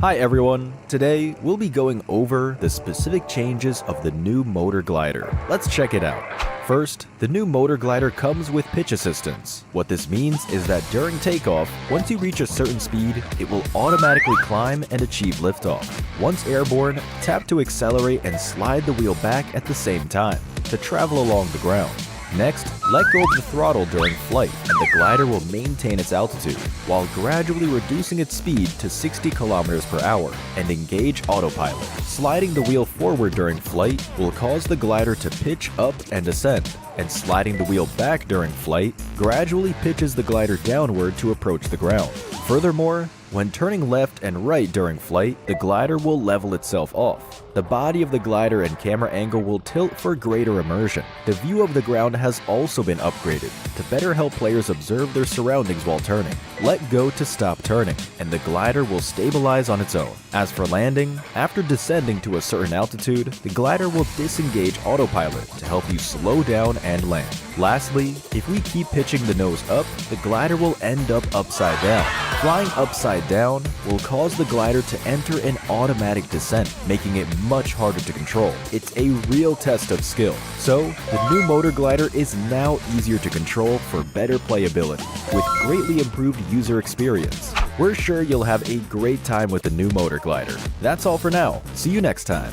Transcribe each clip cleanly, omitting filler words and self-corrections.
Hi everyone, today we'll be going over the specific changes of the new motor glider. Let's check it out. First, the new motor glider comes with pitch assistance. What this means is that during takeoff, once you reach a certain speed, it will automatically climb and achieve liftoff. Once airborne, tap to accelerate and slide the wheel back at the same time to travel along the ground. Next, let go of the throttle during flight, and the glider will maintain its altitude, while gradually reducing its speed to 60 km per hour, and engage autopilot. Sliding the wheel forward during flight will cause the glider to pitch up and ascend, and sliding the wheel back during flight gradually pitches the glider downward to approach the ground. Furthermore, when turning left and right during flight, the glider will level itself off. The body of the glider and camera angle will tilt for greater immersion. The view of the ground has also been upgraded to better help players observe their surroundings while turning. Let go to stop turning, and the glider will stabilize on its own. As for landing, after descending to a certain altitude, the glider will disengage autopilot to help you slow down and land. Lastly, if we keep pitching the nose up, the glider will end up upside down. Flying upside down will cause the glider to enter an automatic descent, making it much harder to control. It's a real test of skill. So, the new motor glider is now easier to control for better playability, with greatly improved user experience. We're sure you'll have a great time with the new motor glider. That's all for now. See you next time.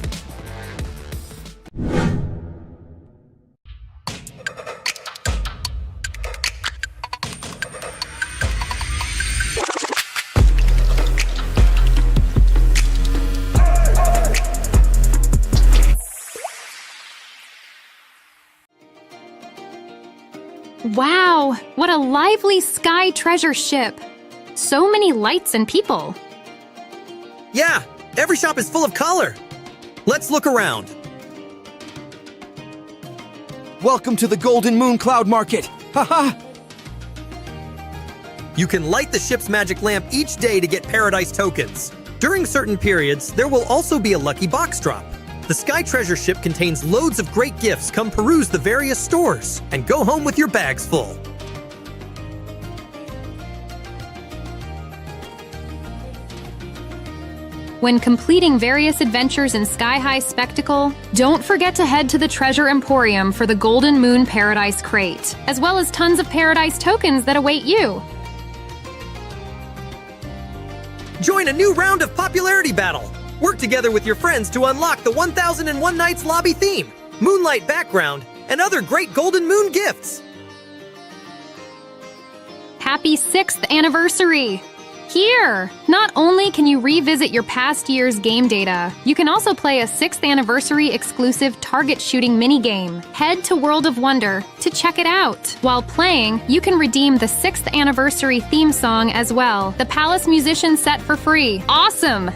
Wow, what a lively sky treasure ship! So many lights and people. Yeah, every shop is full of color. Let's look around. Welcome to the Golden Moon Cloud Market. Haha! You can light the ship's magic lamp each day to get Paradise tokens. During certain periods, there will also be a lucky box drop. The Sky Treasure Ship contains loads of great gifts. Come peruse the various stores and go home with your bags full. When completing various adventures in Sky High Spectacle, don't forget to head to the Treasure Emporium for the Golden Moon Paradise Crate, as well as tons of Paradise tokens that await you. Join a new round of popularity battle. Work together with your friends to unlock the 1001 Nights lobby theme, moonlight background, and other great Golden Moon gifts. Happy 6th anniversary! Here! Not only can you revisit your past year's game data, you can also play a 6th anniversary exclusive target shooting minigame. Head to World of Wonder to check it out. While playing, you can redeem the 6th anniversary theme song as well. The Palace Musician set for free. Awesome!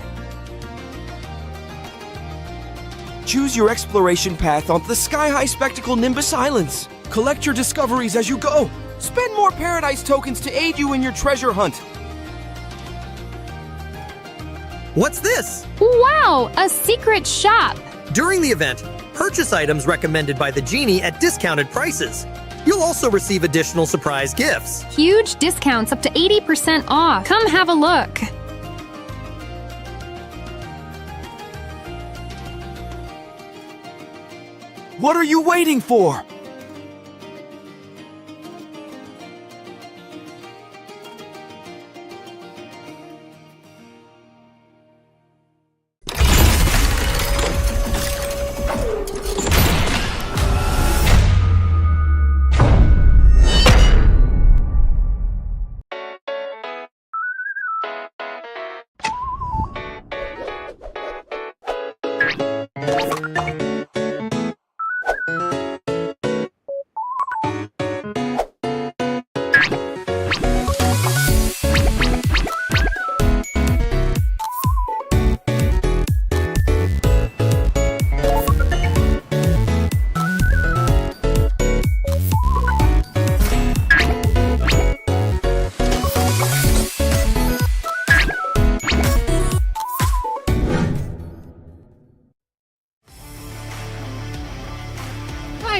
Choose your exploration path onto the Sky High Spectacle Nimbus Islands. Collect your discoveries as you go. Spend more Paradise tokens to aid you in your treasure hunt. What's this? Wow! A secret shop! During the event, purchase items recommended by the genie at discounted prices. You'll also receive additional surprise gifts. Huge discounts up to 80% off. Come have a look. What are you waiting for?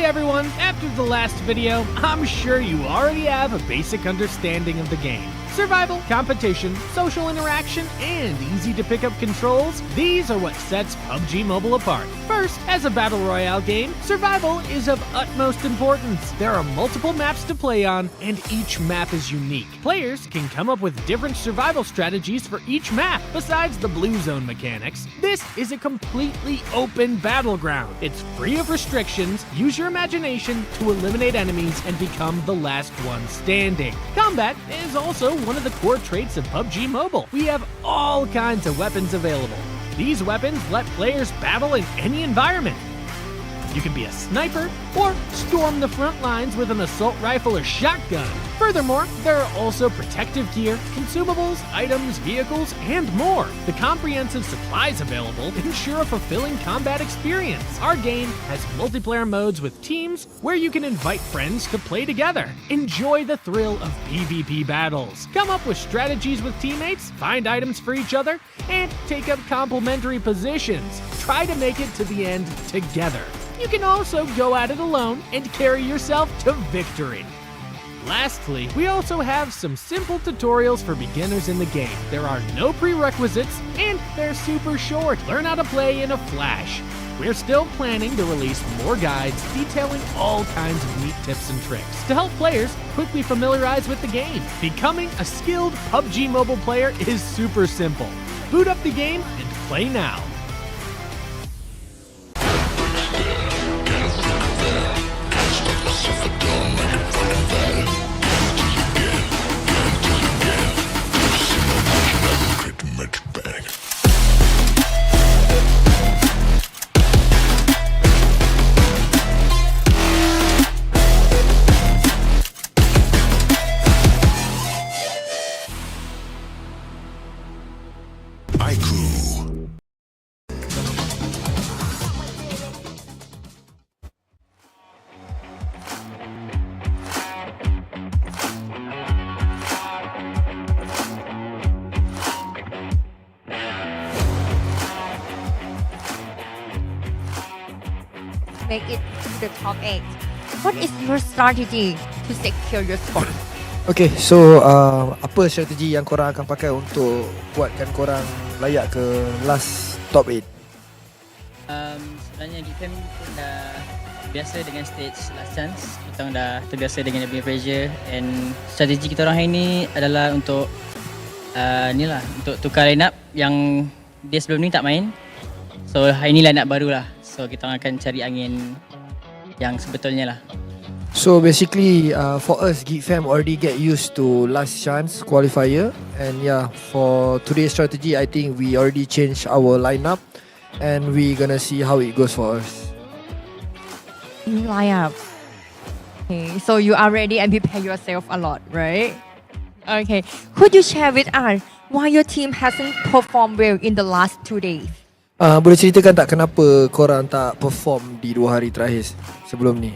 Hi everyone! After the last video, I'm sure you already have a basic understanding of the game. Survival, competition, social interaction, and easy-to-pick-up controls, these are what sets PUBG Mobile apart. First, as a battle royale game, survival is of utmost importance. There are multiple maps to play on, and each map is unique. Players can come up with different survival strategies for each map. Besides the blue zone mechanics, this is a completely open battleground. It's free of restrictions. Use your imagination to eliminate enemies and become the last one standing. Combat is also one of the core traits of PUBG Mobile. We have all kinds of weapons available. These weapons let players battle in any environment. You can be a sniper or storm the front lines with an assault rifle or shotgun. Furthermore, there are also protective gear, consumables, items, vehicles, and more. The comprehensive supplies available ensure a fulfilling combat experience. Our game has multiplayer modes with teams where you can invite friends to play together. Enjoy the thrill of PvP battles. Come up with strategies with teammates, find items for each other, and take up complementary positions. Try to make it to the end together. You can also go at it alone and carry yourself to victory. Lastly, we also have some simple tutorials for beginners in the game. There are no prerequisites, and they're super short. Learn how to play in a flash. We're still planning to release more guides detailing all kinds of neat tips and tricks to help players quickly familiarize with the game. Becoming a skilled PUBG Mobile player is super simple. Boot up the game and play now. IQOO. Make it to the top 8. What is your strategy to secure your spot? Okay, so apa strategi yang korang akan pakai untuk buatkan korang layak ke last top 8? Sebenarnya GEEK pun dah biasa dengan stage last chance. Kita orang dah terbiasa dengan dia punya pressure, and strategi kita orang hari ni adalah untuk ni lah, untuk tukar line up yang dia sebelum ni tak main. So hari ni line up baru lah. So kita orang akan cari angin yang sebetulnya lah. So basically for us, GEEK Fam already get used to last chance qualifier, and yeah, for today's strategy I think we already changed our lineup and we gonna see how it goes for us. Lineup. Okay, so you are ready and prepare yourself a lot, right? Okay, could you share with us why your team hasn't performed well in the last 2 days? Boleh ceritakan tak kenapa korang tak perform di 2 hari terakhir sebelum ni?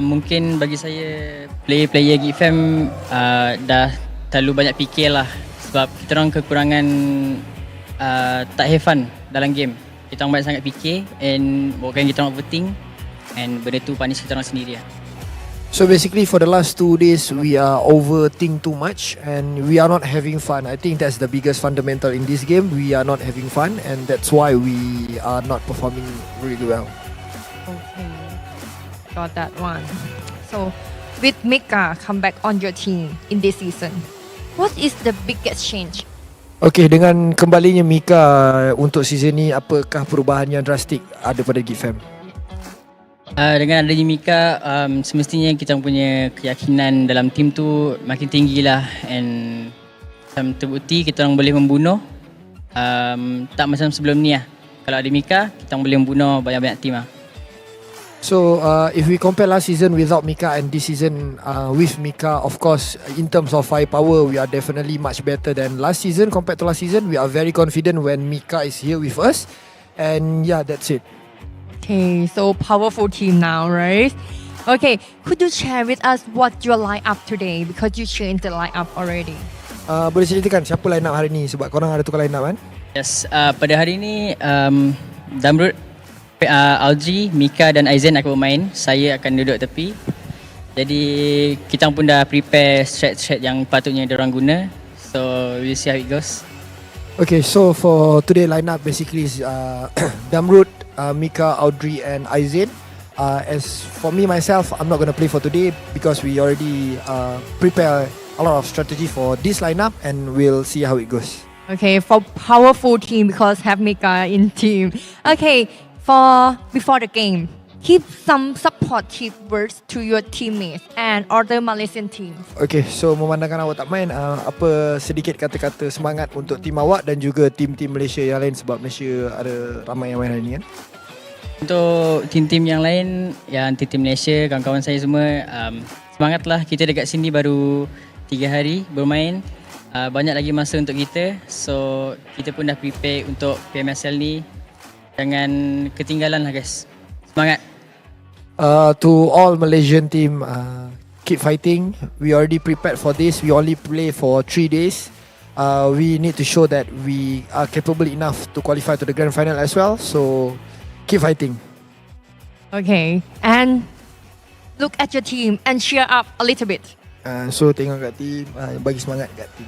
Mungkin bagi saya player GEEK dah terlalu banyak fikir lah, sebab kita orang kekurangan tak have fun dalam game. Kita orang banyak sangat fikir and bukan kita orang overthink, and benda tu punish kita orang sendiri lah. So basically for the last 2 days we are overthink too much and we are not having fun. I think that's the biggest fundamental in this game. We are not having fun and that's why we are not performing really well. Okay, got that one. So with Mika come back on your team in this season, what is the biggest change? Okay, dengan kembalinya Mika untuk season ni, apakah perubahan yang drastik ada pada GEEK Fam? Dengan adanya Mika, semestinya kita punya keyakinan dalam tim tu makin tinggi lah, and terbukti kita orang boleh membunuh, tak macam sebelum ni lah. Kalau ada Mika, kita orang boleh membunuh banyak-banyak tim lah. So if we compare last season without Mika and this season with Mika, of course in terms of firepower we are definitely much better than last season. Compared to last season, we are very confident when Mika is here with us, and yeah, that's it. Okay, so powerful team now, right? Okay, could you share with us what your lineup today, because you changed the lineup already? Boleh ceritakan siapa line up hari ni, sebab korang ada tukar line up kan? Yes, pada hari ni Damrud, Alji, Mika dan Aizen akan bermain. Saya akan duduk tepi. Jadi kita pun dah prepare strat yang patutnya diorang guna. So we'll see how it goes. Okay, so for today lineup basically is Damrud, Mika, Audrey and Aizin. As for me myself, I'm not going to play for today because we already prepare a lot of strategy for this lineup and we'll see how it goes. Okay, for powerful team because have Mika in team. Okay, for before the game, keep some supportive words to your teammates and other Malaysian teams. Okay, so memandangkan awak tak main, apa sedikit kata-kata semangat untuk tim awak dan juga tim-tim Malaysia yang lain sebab Malaysia ada ramai yang main hari ni kan? Untuk tim-tim yang lain, yang tim-tim Malaysia, kawan-kawan saya semua, semangatlah, kita dekat sini baru 3 hari bermain. Banyak lagi masa untuk kita. So, kita pun dah prepare untuk PMSL ni. Jangan ketinggalan lah guys. Semangat! To all Malaysian team, keep fighting. We already prepared for this. We only play for 3 days. We need to show that we are capable enough to qualify to the grand final as well. So keep fighting. Okay, and look at your team and cheer up a little bit. So tengok kat team, bagi semangat kat team.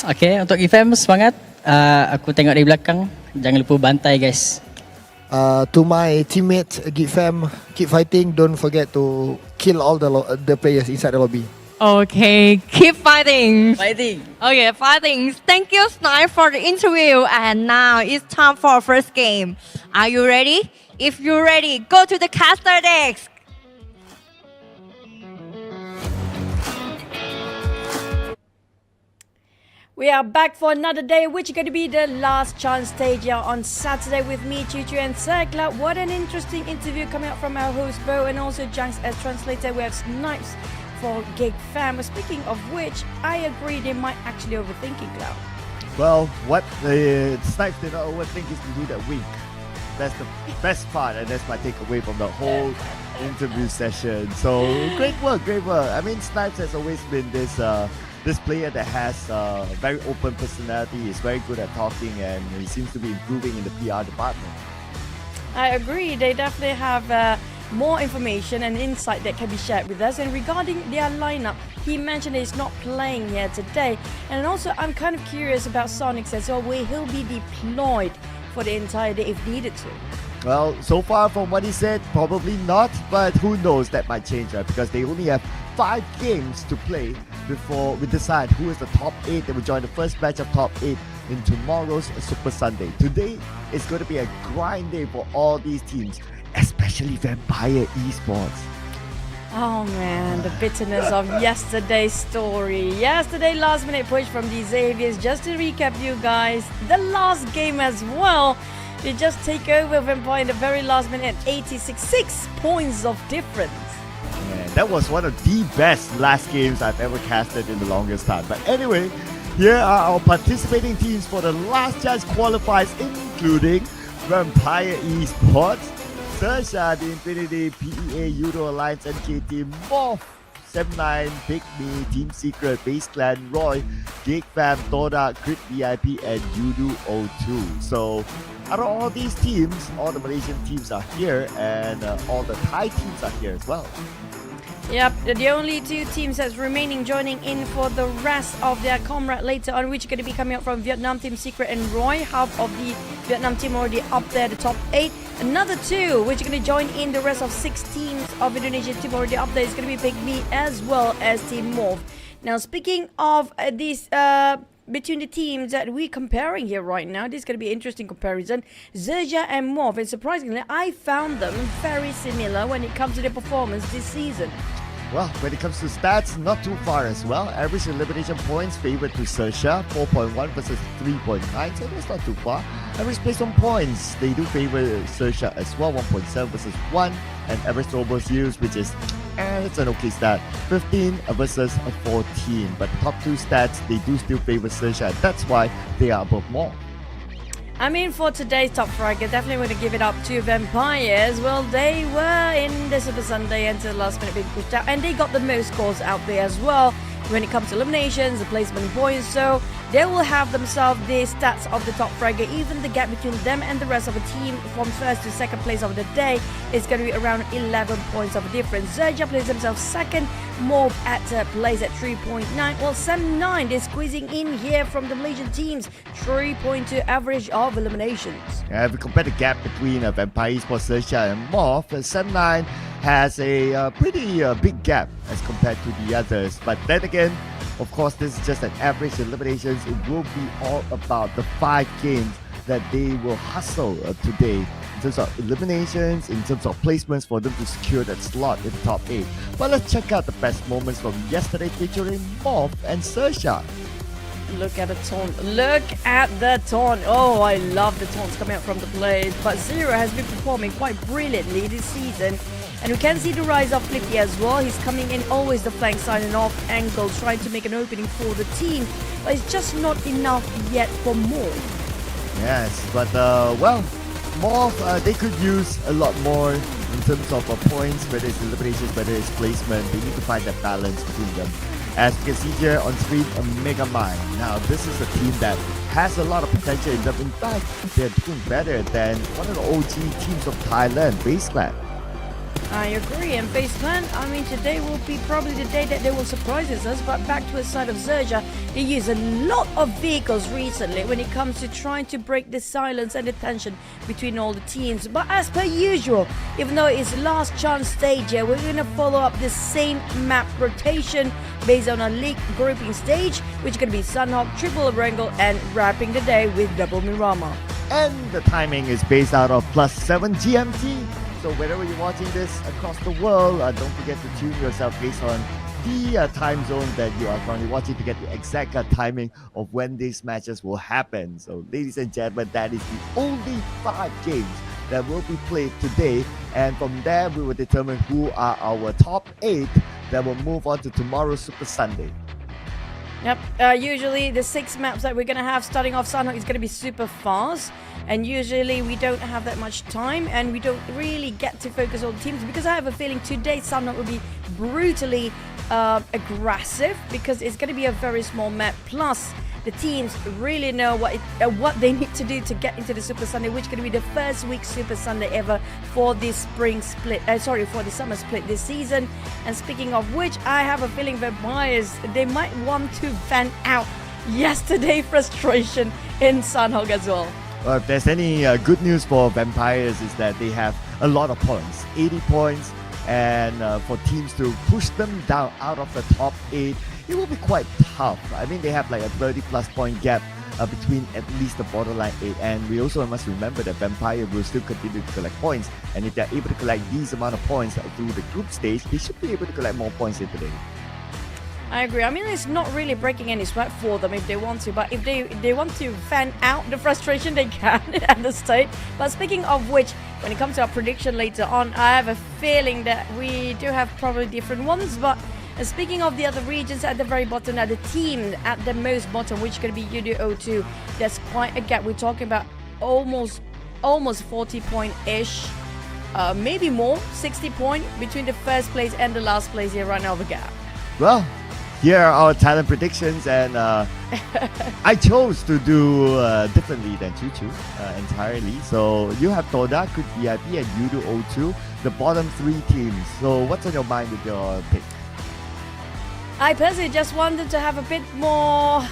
Okay, untuk GFM semangat. Aku tengok dari belakang. Jangan lupa bantai guys. To my teammates, Geek Fam, keep fighting. Don't forget to kill all the players inside the lobby. Okay, keep fighting. Fighting. Okay, fighting. Thank you, Snipe, for the interview. And now it's time for our first game. Are you ready? If you're ready, go to the caster desk. We are back for another day, which is going to be the last chance stage here on Saturday with me, Chuchu and Circla. What an interesting interview coming up from our host, Bo, and also Junks as translator. We have Snipes for Geek Fam. Speaking of which, I agree they might actually overthink it, Cloud. Well, what the Snipes did not overthink is to do that wink. That's the best part, and that's my takeaway from the whole interview session. So, great work, great work. I mean, Snipes has always been this player that has a very open personality, is very good at talking, and he seems to be improving in the PR department. I agree. They definitely have more information and insight that can be shared with us. And regarding their lineup, he mentioned he's not playing here today. And also, I'm kind of curious about Sonic says, so where he'll be deployed for the entire day if needed to. Well, so far from what he said, probably not, but who knows, that might change, right? Because they only have 5 games to play before we decide who is the top 8 that will join the first batch of top 8 in tomorrow's Super Sunday. Today is going to be a grind day for all these teams, especially Vampire Esports. Oh man, the bitterness of yesterday's story. Yesterday last minute push from the Xaviers. Just to recap you guys, the last game as well. They just take over Vampire in the very last minute at 86. 6 points of difference. Man, that was one of the best last games I've ever casted in the longest time. But anyway, here are our participating teams for the last chance qualifiers, including Vampire Esports, XERXIA, the Infinity, PEA, YOODO Alliance, NK Team, MORPH, 79, PIGMY, Team Secret, FaZe Clan, Roy, GEEK Fam, TODAK, Crit VIP, and YOODO O2. So, out of all these teams, all the Malaysian teams are here, and all the Thai teams are here as well. Yep, the only 2 teams that's remaining joining in for the rest of their comrade later on, which are going to be coming up from Vietnam, Team Secret and Roy. Half of the Vietnam team already up there, the top 8. Another 2, which are going to join in the rest of 6 teams of Indonesian team already up there. It's going to be PIGMY as well as Team MORPH. Now, speaking of these between the teams that we're comparing here right now, this is going to be an interesting comparison. XERXIA and MORPH, and surprisingly, I found them very similar when it comes to their performance this season. Well, when it comes to stats, not too far as well. Average elimination points favored to XERXIA, 4.1 versus 3.9, so that's not too far. Average based on points, they do favor XERXIA as well, 1.7 versus 1. And average throwables used, which is, it's an okay stat, 15 versus 14. But the top 2 stats, they do still favor XERXIA, that's why they are above MORPH. I mean, for today's top frag, I definitely want to give it up to Vampires. Well, they were in the Super Sunday until the last minute being pushed out, and they got the most scores out there as well. when it comes to eliminations, the placement points. So they will have themselves the stats of the top fragger. Even the gap between them and the rest of the team from first to second place of the day is going to be around 11 points of difference. XERXIA plays themselves second, MORPH at place at 3.9. Well, Sam9, they're squeezing in here from the Malaysian teams, 3.2 average of eliminations. If we compare the gap between Vampire Esports, XERXIA and MORPH, Sam9 has a pretty big gap as compared to the others. But then again, of course, this is just an average eliminations. It will be all about the 5 games that they will hustle today in terms of eliminations, in terms of placements for them to secure that slot in the top 8. But let's check out the best moments from yesterday featuring MORPH and XERXIA. Look at the taunt. Look at the taunt. Oh, I love the taunts coming out from the blade. But Zero has been performing quite brilliantly this season. And we can see the rise of Flippy as well. He's coming in always the flank side and off angle, trying to make an opening for the team. But it's just not enough yet for MORPH. Yes, but well, MORPH, they could use a lot more in terms of points, whether it's eliminations, whether it's placement. They need to find that balance between them. As you can see here on screen, a Mega Mind. Now, this is a team that has a lot of potential in them. In fact, they're doing better than one of the OG teams of Thailand, FaZe Clan. I agree, and FaZe Clan, I mean, today will be probably the day that they will surprise us, but back to the side of XERXIA, they use a lot of vehicles recently when it comes to trying to break the silence and the tension between all the teams. But as per usual, even though it's last chance stage here, we're going to follow up the same map rotation based on a league grouping stage, which is going to be Sunhawk, Triple Wrangle, and wrapping the day with Double Mirama. And the timing is based out of +7 GMT. So wherever you're watching this across the world, don't forget to tune yourself based on the time zone that you are currently watching to get the exact timing of when these matches will happen. So ladies and gentlemen, that is the only 5 games that will be played today. And from there, we will determine who are our top 8 that will move on to tomorrow's Super Sunday. Yep, usually the 6 maps that we're going to have starting off Sunhawk is going to be super fast, and usually we don't have that much time and we don't really get to focus on teams, because I have a feeling today Sunhawk will be brutally aggressive, because it's going to be a very small map, plus the teams really know what they need to do to get into the Super Sunday, which is going to be the first week Super Sunday ever for this spring split, for the summer split this season. And speaking of which, I have a feeling Vampires, they might want to fan out yesterday frustration in Sunhawk as well. Well, if there's any good news for Vampires is that they have a lot of points, 80 points, and for teams to push them down out of the top 8, it will be quite tough. I mean, they have like a 30+ point gap between at least the borderline 8, and we also must remember that Vampire will still continue to collect points, and if they're able to collect these amount of points through the group stage, they should be able to collect more points in today. I agree. I mean, it's not really breaking any sweat for them if they want to, but if they want to fan out the frustration, they can at the state. But speaking of which, when it comes to our prediction later on, I have a feeling that we do have probably different ones. But speaking of the other regions at the very bottom, now the team at the most bottom, which is going to be YOODO 02, there's quite a gap. We're talking about almost 40 point-ish, maybe more, 60 point between the first place and the last place here right now, the gap. Well, here are our talent predictions, and I chose to do differently than Choo entirely. So you have TODAK, VIP, and YOODO 02, the bottom 3 teams. So what's on your mind with your pick? I personally just wanted to have a bit more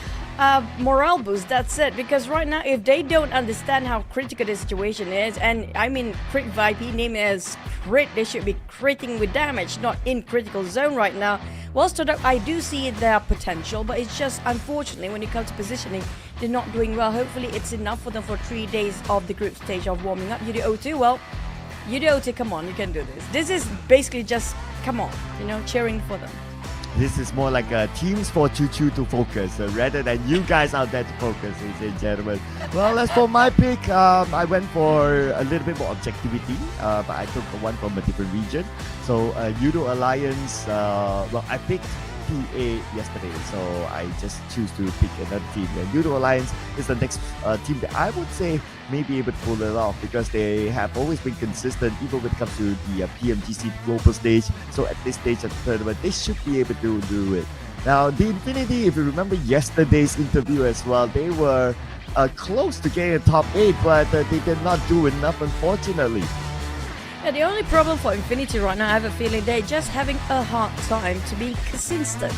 morale boost, that's it, because right now if they don't understand how critical the situation is, and I mean crit VIP name is crit, they should be critting with damage, not in critical zone right now. Whilst TODAK, I do see their potential, but it's just unfortunately when it comes to positioning, they're not doing well. Hopefully it's enough for them for 3 days of the group stage of warming up. YOODO 02, well, YOODO 02, come on, you can do this. This is basically just, come on, cheering for them. This is more like teams for Choo to focus rather than you guys out there to focus, ladies and gentlemen. Well, as for my pick, I went for a little bit more objectivity, but I took one from a different region. So YOODO Alliance, well, I picked PA yesterday, so I just choose to pick another team. And YOODO Alliance is the next team that I would say may be able to pull it off, because they have always been consistent even when it comes to the PMGC global stage. So at this stage of the tournament, they should be able to do it. Now, the Infinity, if you remember yesterday's interview as well, they were close to getting a top 8, but they did not do enough, unfortunately. Yeah, the only problem for Infinity right now, I have a feeling they're just having a hard time to be consistent.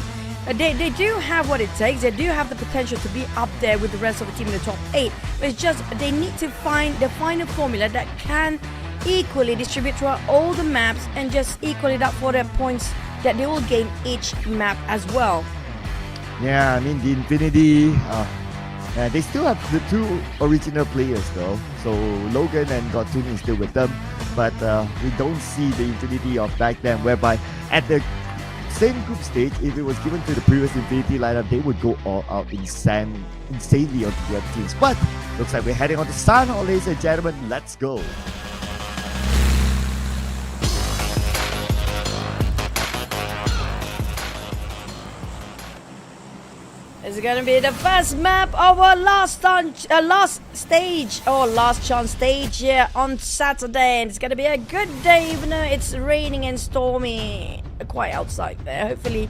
They do have what it takes. They do have the potential to be up there with the rest of the team in the top 8. But it's just they need to find the final formula that can equally distribute throughout all the maps and just equal it up for the points that they will gain each map as well. Yeah, I mean, the Infinity, they still have the 2 original players though. So Logan and Gotuni is still with them. But we don't see the Infinity of back then, whereby at the same group stage, if it was given to the previous Infinity lineup, they would go all out insanely onto the other teams. But looks like we're heading on to Sun, ladies and gentlemen. Let's go. It's gonna be the first map of our last chance stage here on Saturday, and it's gonna be a good day even though it's raining and stormy quite outside there. Hopefully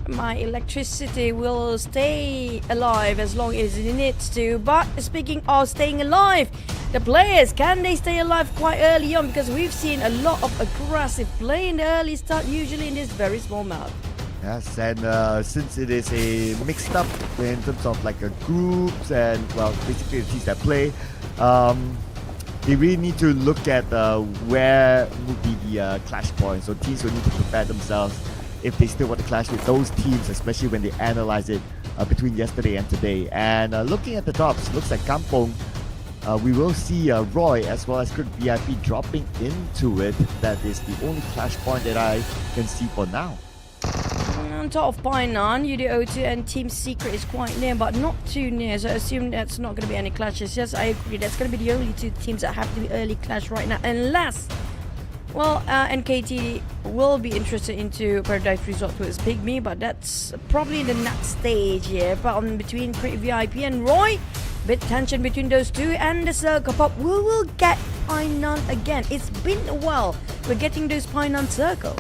my electricity will stay alive as long as it needs to. But speaking of staying alive, the players, can they stay alive quite early on? Because we've seen a lot of aggressive play in the early start, usually in this very small map. Yes, and since it is a mixed up in terms of like groups and, well, basically the teams that play, they really need to look at where would be the clash points. So teams will need to prepare themselves if they still want to clash with those teams, especially when they analyze it between yesterday and today. And looking at the drops, looks like Kampong, we will see Roy as well as Good VIP dropping into it. That is the only clash point that I can see for now. On top of Painan, YOODO and Team Secret is quite near, but not too near, so I assume that's not going to be any clashes. Yes, I agree, that's going to be the only 2 teams that have to be early clash right now, unless, well, NKT will be interested into Paradise Resort towards PIGMY, but that's probably the next stage here. But on between VIP and Roy, bit tension between those 2, and the Circle Pop, we will get Painan again. It's been a while, we're getting those Painan Circle.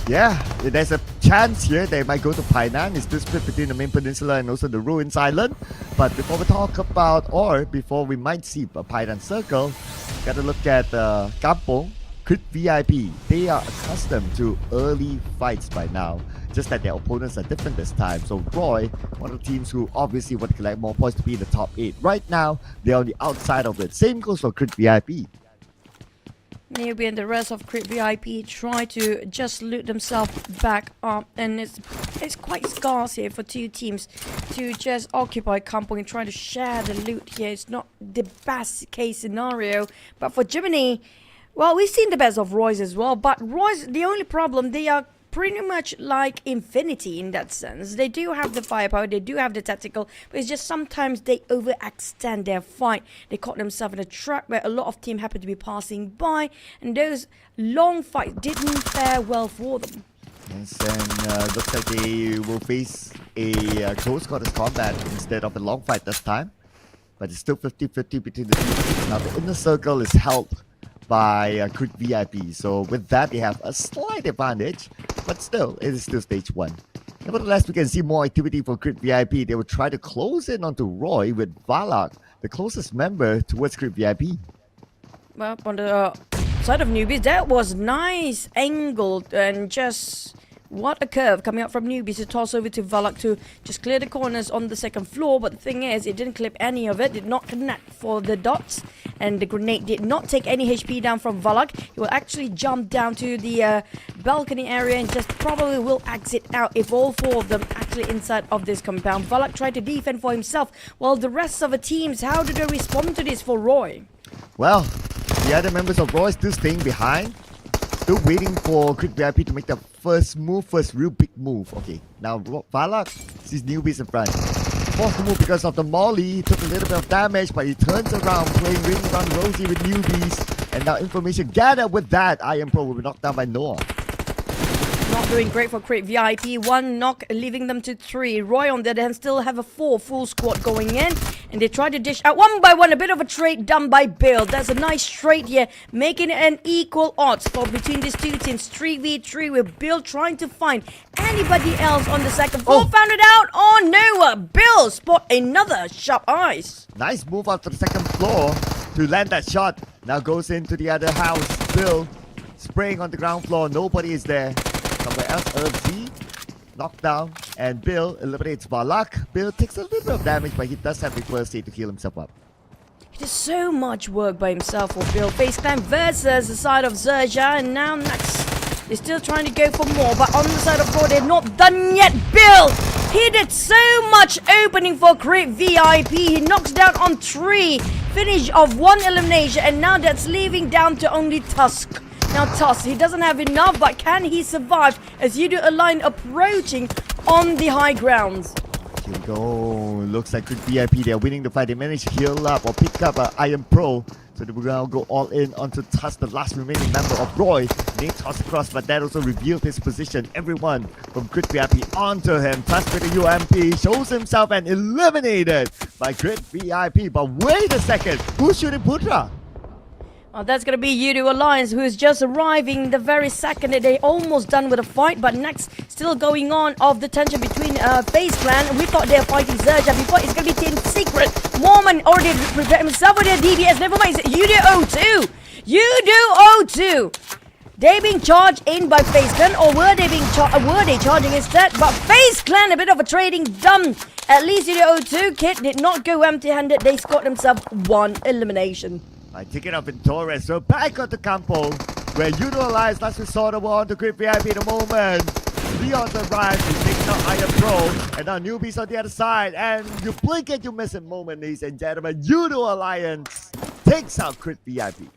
Yeah, there's a chance here they might go to Painan. It's still split between the main peninsula and also the Ruins Island. But before we talk about, or before we might see a Painan Circle, gotta look at Kampong, Crit VIP. They are accustomed to early fights by now, just that their opponents are different this time. So Roy, one of the teams who obviously want to collect more points to be in the top 8. Right now, they're on the outside of it. Same goes for Crit VIP. Newbie and the rest of Crit VIP try to just loot themselves back up, and it's quite scarce here for 2 teams to just occupy Kampong and try to share the loot here. It's not the best case scenario, but for Germany, well, we've seen the best of Roy's as well, but Roy's, the only problem, they are pretty much like Infinity in that sense. They do have the firepower, they do have the tactical, but it's just sometimes they overextend their fight. They caught themselves in a trap where a lot of teams happen to be passing by, and those long fights didn't fare well for them. Yes, and looks like they will face a close quarters combat instead of a long fight this time. But it's still 50-50 between the 2 teams. Now the inner circle is held by Crit VIP. So with that, they have a slight advantage, but still, it is still stage 1. Nevertheless, we can see more activity for Crit VIP. They will try to close in onto Roy with Valak, the closest member towards Crit VIP. Well, on the side of Newbies, that was nice angled, and just what a curve coming up from Newbies to toss over to Valak to just clear the corners on the second floor. But the thing is, it didn't clip any of it, did not connect for the dots, and the grenade did not take any HP down from Valak. He will actually jump down to the balcony area and just probably will exit out if all 4 of them actually inside of this compound. Valak tried to defend for himself, while the rest of the teams, how do they respond to this for Roy? Well, the other members of Roy still staying behind, still waiting for Crit VIP to make the first real big move. Okay, now Valak sees Newbies in front. Forced to move because of the Molly, took a little bit of damage, but he turns around, playing ring around Rosie with Newbies. And now information gathered with that, I Am Pro will be knocked down by Noah. not doing great for Crit VIP. 1 knock, leaving them to 3. Roy on the other hand still have a 4 full squad going in. And they try to dish out one by one. A bit of a trade done by Bill. That's a nice trade here, making it an equal odds for between these two teams. 3v3 with Bill trying to find anybody else on the second floor. Found it out. Oh no, Bill spot another sharp eyes. Nice move out to the second floor to land that shot. Now goes into the other house. Bill spraying on the ground floor. Nobody is there. Somewhere else, Z knocked down, and Bill eliminates Valak. Bill takes a little bit of damage, but he does have the first aid to heal himself up. He does so much work by himself for Bill. FaZe Clan versus the side of XERXIA, and now next they're still trying to go for more, but on the side of Raw they're not done yet. Bill, he did so much opening for Crit VIP. He knocks down on 3, finish of 1 elimination, and now that's leaving down to only Tusk. Now Tusk, he doesn't have enough, but can he survive as YOODO Align approaching on the high grounds? Here we go. Looks like Crit VIP, they're winning the fight. They managed to heal up or pick up Iron Pro. So they will now go all in onto Tusk, the last remaining member of Roy. They toss across, but that also revealed his position. Everyone from Crit VIP onto him. Tusk with the UMP shows himself and eliminated by Crit VIP. But wait a second, who's shooting Putra? Oh, that's going to be YOODO Alliance, who is just arriving the very second that they almost done with the fight. But next, still going on of the tension between FaZe Clan. We thought they were fighting XERXIA before. It's going to be Team Secret. Mormon already prepared himself with their DBS. Never mind, it's YOODO 02. YOODO 02. They being charged in by FaZe Clan, or were they charging instead? But FaZe Clan, a bit of a trading dumb. At least YOODO 02 kid did not go empty-handed. They scored themselves 1 elimination. By taking up in Torres, so back onto Campo, where YOODO Alliance last resort of on to Crit VIP at the moment. Leon's arrived, he's taking out Iron Pro, and now Newbies on the other side, and you blink and you miss a moment, ladies and gentlemen. YOODO Alliance takes out Crit VIP.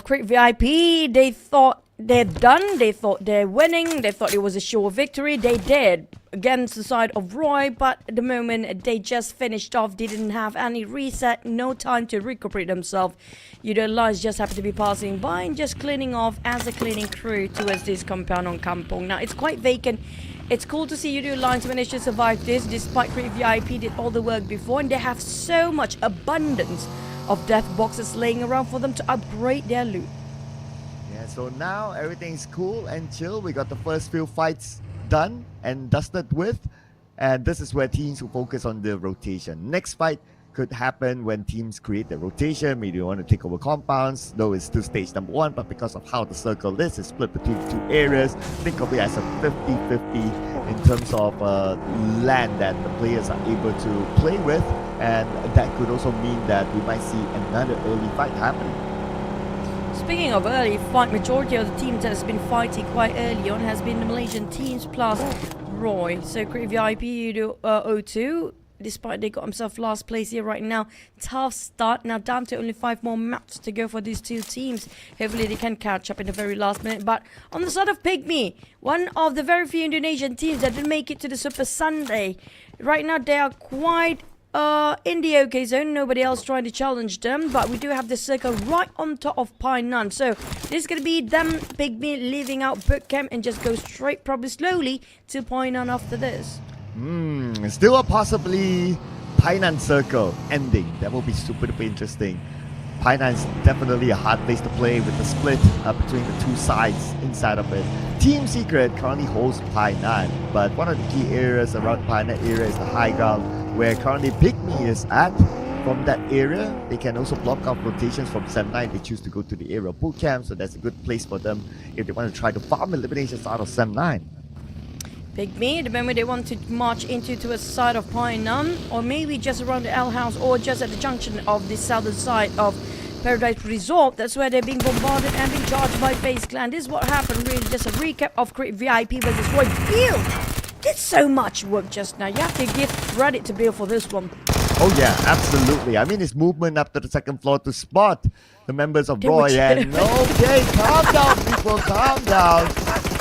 Crit VIP, they thought they're done, they thought they're winning, they thought it was a sure victory. They did against the side of Roy, but at the moment they just finished off. They didn't have any reset, no time to recuperate themselves. YOODO Alliance just happened to be passing by and just cleaning off as a cleaning crew towards this compound on Kampong. Now it's quite vacant. It's cool to see YOODO Alliance manage to survive this despite Crit VIP did all the work before, and they have so much abundance of death boxes laying around for them to upgrade their loot. Yeah, so now everything's cool and chill. We got the first few fights done and dusted with, and this is where teams will focus on the rotation. Next fight could happen when teams create the rotation. Maybe you want to take over compounds, though it's still stage number 1, but because of how the circle is, it's split between 2 areas. Think of it as a 50-50 in terms of land that the players are able to play with, and that could also mean that we might see another early fight happening. Speaking of early fight, majority of the teams that has been fighting quite early on has been the Malaysian teams plus Roy. So Crit VIP, YOODO 02, despite they got himself last place here right now. Tough start. Now down to only 5 more maps to go for these 2 teams. Hopefully they can catch up in the very last minute. But on the side of PIGMY, one of the very few Indonesian teams that didn't make it to the Super Sunday. Right now they are quite in the OK zone. Nobody else trying to challenge them, but we do have the circle right on top of Painan. So this is gonna be them PIGMY leaving out bootcamp and just go straight, probably slowly, to Painan after this. Still a possibly Painan circle ending. That will be super duper interesting. Painan is definitely a hard place to play with the split between the 2 sides inside of it. Team Secret currently holds Painan, but one of the key areas around Painan area is the high ground, where currently PIGMY is at. From that area, they can also block off rotations from SEM9. They choose to go to the area bootcamp, so that's a good place for them if they want to try to farm eliminations out of SEM9. PIGMY, the moment they want to march into to a side of Painan, or maybe just around the L house, or just at the junction of the southern side of Paradise Resort. That's where they're being bombarded and being charged by FaZe Clan. This is what happened, really just a recap of Crit VIP versus Roy. Bill did so much work just now. You have to give credit to Bill for this one. Oh yeah, absolutely. I mean, his movement up to the second floor to spot the members of Roy, and okay, calm down people, calm down.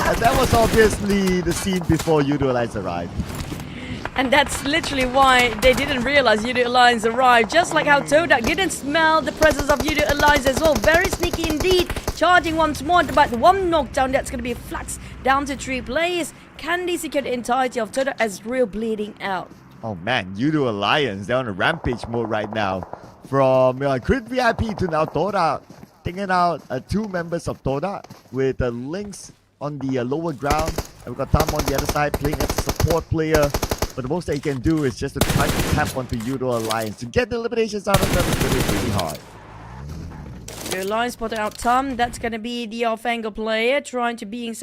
And that was obviously the scene before YOODO Alliance arrived. And that's literally why they didn't realize YOODO Alliance arrived. Just like how TODAK didn't smell the presence of YOODO Alliance as well. Very sneaky indeed. charging once more, but one knockdown that's going to be flux down to 3 players. Can they secure the entirety of TODAK as Real bleeding out? Oh man, YOODO Alliance, they're on a rampage mode right now. From Crit VIP to now TODAK, taking out 2 members of TODAK with Lynx on the lower ground. And we've got Tom on the other side playing as a support player. But the most that he can do is just to try to tap onto YOODO Alliance. To get the eliminations out of them is going to be really hard. YOODO Alliance spotted out Tom. That's going to be the off-angle player trying to be the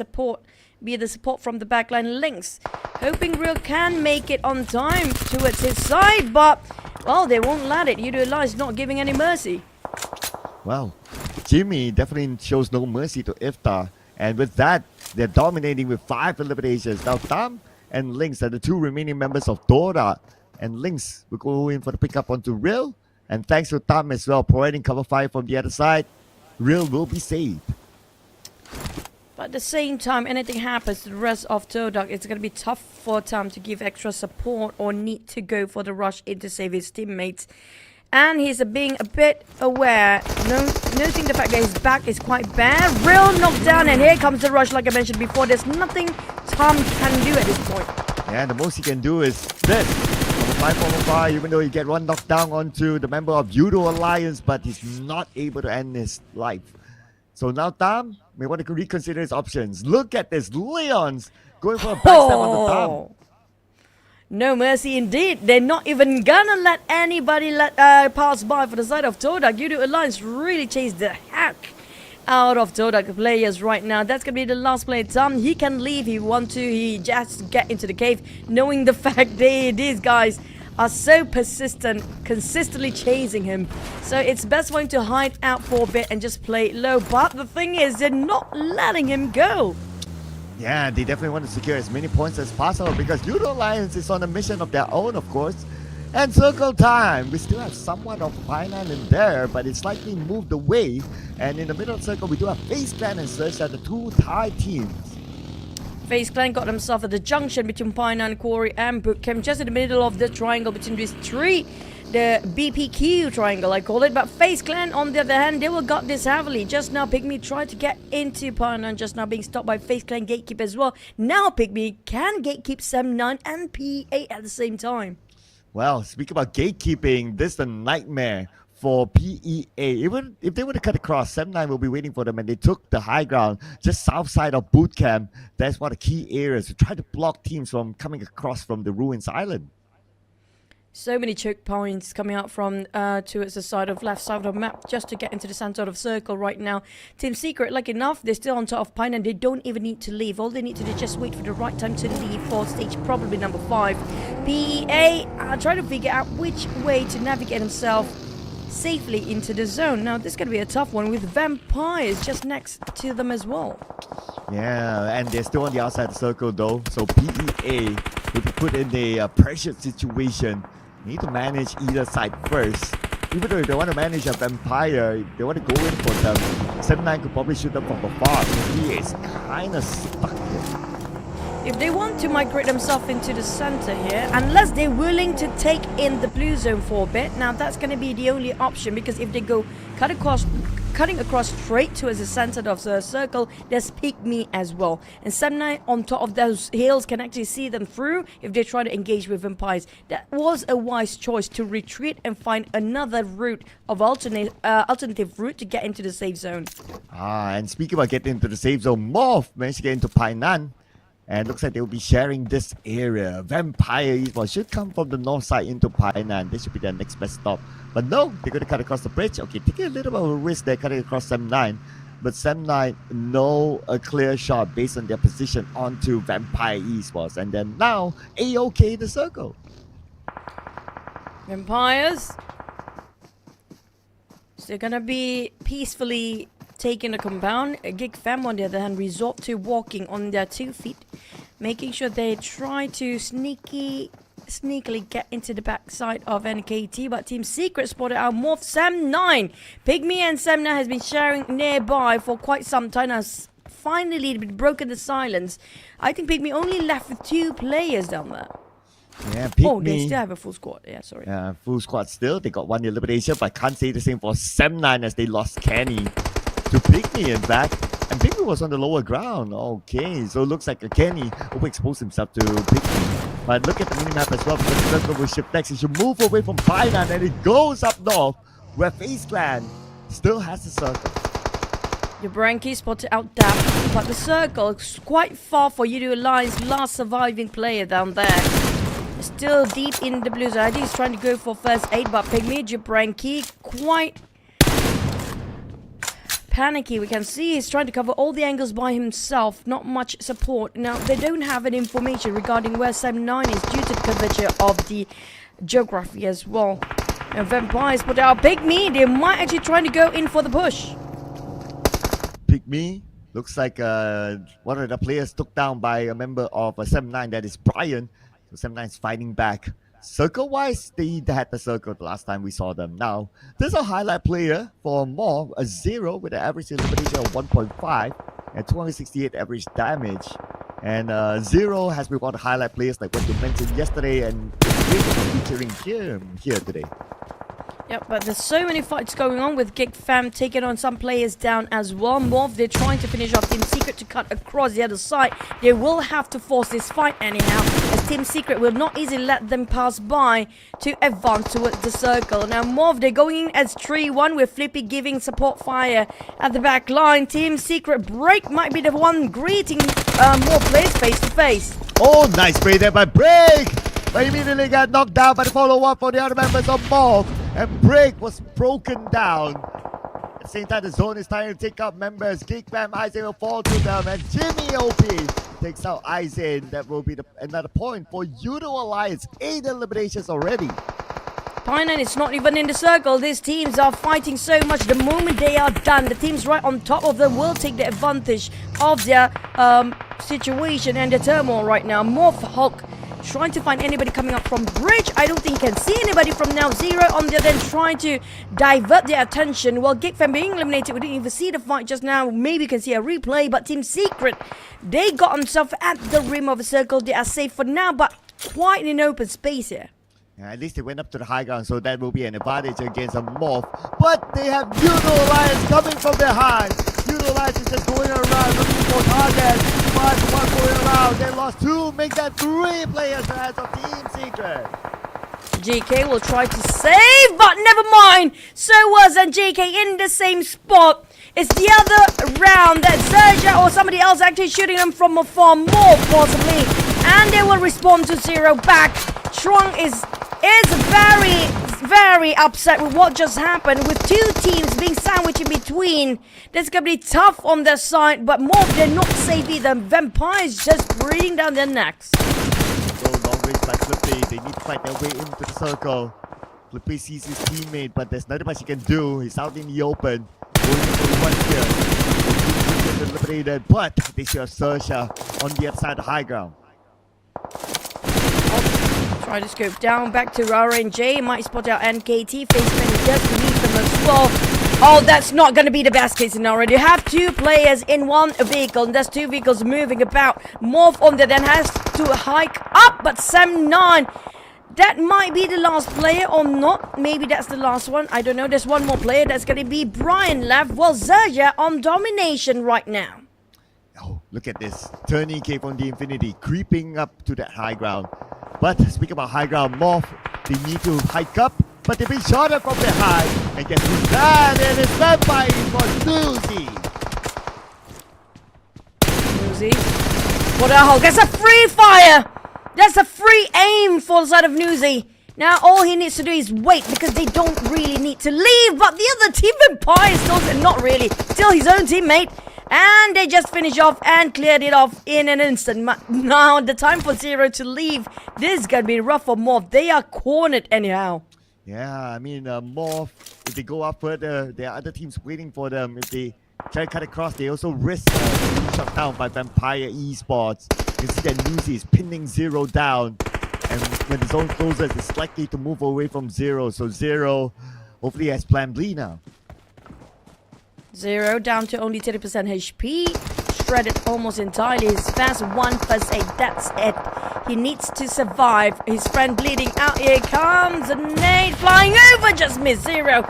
support from the backline. Lynx hoping Real can make it on time towards his side, but well, they won't let it. YOODO Alliance not giving any mercy. Well, Jimmy definitely shows no mercy to Iftar, and with that, they're dominating with 5 eliminations. Now Tam and Lynx are the 2 remaining members of TODAK, and Lynx will go in for the pickup onto Real, and thanks to Tam as well, providing cover fire from the other side, Real will be saved. But at the same time, anything happens to the rest of TODAK, it's going to be tough for Tam to give extra support or need to go for the rush in to save his teammates. And he's being a bit aware, noticing the fact that his back is quite bad. Real knockdown, and here comes the rush like I mentioned before. There's nothing Tam can do at this point. Yeah, the most he can do is this. 5-5, even though he get 1 knockdown onto the member of YOODO Alliance, but he's not able to end his life. So now Tam may want to reconsider his options. Look at this, Leon's going for a backstab on the Tam. No mercy indeed. They're not even gonna let anybody pass by for the side of TODAK. YOODO Alliance really chased the heck out of TODAK players right now. That's gonna be the last play. Tom, he can leave. He want to. He just get into the cave, knowing the fact these guys are so persistent, consistently chasing him. So it's best for him to hide out for a bit and just play low. But the thing is, they're not letting him go. Yeah, they definitely want to secure as many points as possible because YOODO Alliance is on a mission of their own, of course. And circle time, we still have somewhat of Thailand in there, but it's slightly moved away. And in the middle circle, we do have FaZe Clan and XERXIA, the 2 Thai teams. FaZe Clan got themselves at the junction between Painan, Quarry, and Bootcamp, just in the middle of the triangle between these 3. The BPQ triangle, I call it. But FaZe Clan, on the other hand, they will got this heavily. Just now, PIGMY tried to get into Painan, just now being stopped by FaZe Clan Gatekeep as well. Now, PIGMY can gatekeep Sem9 and PA at the same time. Well, speaking about gatekeeping, this is a nightmare for PEA. Even if they were to cut across, Sem9 will be waiting for them, and they took the high ground just south side of Bootcamp. That's one of the key areas to try to block teams from coming across from the Ruins Island. So many choke points coming out from towards the side of left side of the map just to get into the center of the circle right now. Team Secret, lucky enough, they're still on top of Pine and they don't even need to leave. All they need to do is just wait for the right time to leave for stage probably number 5. PEA trying to figure out which way to navigate himself safely into the zone. Now this is going to be a tough one with Vampires just next to them as well. Yeah, and they're still on the outside of the circle though. So PEA will be put in a pressured situation. Need to manage either side first. Even though if they want to manage a Vampire, they want to go in for them. Sem9 could probably shoot them from afar. So he is kind of stuck here. If they want to migrate themselves into the center here, unless they're willing to take in the blue zone for a bit, now that's going to be the only option, because if they go cutting across straight towards the center of the circle, there's PIGMY as well. And Sem9 on top of those hills can actually see them through if they try to engage with Vampires. That was a wise choice to retreat and find another route of alternative route to get into the safe zone. And speaking about getting into the safe zone, MORPH managed to get into Painan. And looks like they will be sharing this area. Vampire Esports should come from the north side into Painan. This should be their next best stop. But no, they're going to cut across the bridge. Okay, taking a little bit of a risk there, cutting across Sem9. But Sem9, no a clear shot based on their position onto Vampire Esports. And then now, AOK in the circle. Vampires. So they're going to be peacefully taking the compound. GEEK Fam on the other hand resort to walking on their 2 feet, making sure they try to sneakily get into the backside of NKT, but Team Secret spotted out MORPH Sem9. PIGMY and Sem9 has been sharing nearby for quite some time now. Finally broken the silence. I think PIGMY only left with 2 players down there. Yeah, PIGMY. Oh, they still have a full squad. Yeah, sorry. Full squad still. They got 1 elimination, but I can't say the same for Sem9 as they lost Kenny. to PIGMY, in fact. And PIGMY was on the lower ground. Okay, so it looks like Kenny overexposed himself to PIGMY. But look at the minimap as well, because the circle will shift next. He should move away from Thailand, and it goes up north, where FaZe Clan still has the circle. Jabranki spotted out that, but the circle is quite far for YOODO Alliance, last surviving player down there. Still deep in the blue side. He's trying to go for first aid, but PIGMY, Jabranki, quite panicky. We can see he's trying to cover all the angles by himself. Not much support. Now, they don't have any information regarding where Sam9 is due to the curvature of the geography as well. And Vampires put out PIGMY. They might actually try to go in for the push. PIGMY looks like one of the players took down by a member of Sam9, that is Brian. So Sam9 is fighting back. Circle-wise, they had the circle the last time we saw them. Now, there's a highlight player for MORPH, a 0 with an average elimination of 1.5 and 268 average damage. And 0 has been one of the highlight players like what you mentioned yesterday, and featuring him here today. Yep, but there's so many fights going on with GEEK fam taking on some players down as well. MORPH, they're trying to finish off Team Secret to cut across the other side. They will have to force this fight anyhow, as Team Secret will not easily let them pass by to advance towards the circle. Now MORPH, they're going in as 3-1 with Flippy giving support fire at the back line. Team Secret Break might be the one greeting more players face to face. Oh, nice play there by Break! But immediately got knocked down by the follow-up for the other members of MORPH. And Break was broken down. At the same time, the zone is trying to take out members. GEEK fam, Aizen will fall to them. And Jimmy OP takes out Aizen. That will be another point for YOODO Alliance. 8 eliminations already. Thailand is not even in the circle. These teams are fighting so much. The moment they are done, the teams right on top of them will take the advantage of their situation and the turmoil right now. MORPH Hulk trying to find anybody coming up from bridge. I don't think he can see anybody from now. 0 on the other end trying to divert their attention. Well, GEEK fam being eliminated. We didn't even see the fight just now. Maybe you can see a replay, but Team Secret, they got themselves at the rim of a circle. They are safe for now, but quite in open space here. Yeah, at least they went up to the high ground, so that will be an advantage against a MORPH. But they have YOODO Alliance coming from behind. YOODO Alliance is just going around looking for targets. But one going around, they lost 2, make that 3 players ahead of Team Secret. GK will try to save, but never mind. So was GK in the same spot. It's the other round that XERXIA or somebody else actually shooting them from afar, more possibly. And they will respond to 0 back. Trung is very upset with what just happened, with 2 teams being sandwiched in between. That's gonna be tough on their side, but MORPH, they're not safe either. Vampires just breathing down their necks. So long range by Flippy, they need to fight their way into the circle. Flippy sees his teammate, but there's nothing much he can do. He's out in the open, going into one here. Eliminated, but they see XERXIA on the other side of the high ground. Try to scope down back to RNJ. Might spot out NKT. FaZe Clan does leave them as well. Oh, that's not going to be the best case scenario. You have 2 players in one vehicle, and there's 2 vehicles moving about. MORPH on the then has to hike up, but Sam9, that might be the last player or not. Maybe that's the last one. I don't know. There's one more player. That's going to be Brian left. Well, XERXIA on domination right now. Oh, look at this. Turning K from the Infinity, creeping up to that high ground. But speaking about high ground, MORPH, they need to hike up, but they've been shot at from behind. And guess who's that? It is Vampire for Newsy. Newsy. What the hell? That's a free fire! That's a free aim for the side of Newsy. Now all he needs to do is wait, because they don't really need to leave. But the other team, Vampire, still not really. Still his own teammate. And they just finished off and cleared it off in an instant. Now the time for 0 to leave. This is going to be rough for MORPH. They are cornered anyhow. Yeah, I mean, MORPH, if they go up further, there are other teams waiting for them. If they try to cut across, they also risk being shut down by Vampire Esports. You can see that Newsy is pinning 0 down. And when the zone closes, it's likely to move away from 0. So 0 hopefully has plan B now. 0 down to only 30% HP. Shredded almost entirely. His fast 1 first aid. That's it. He needs to survive. His friend bleeding out. Here comes a nade flying over. Just missed. Zero.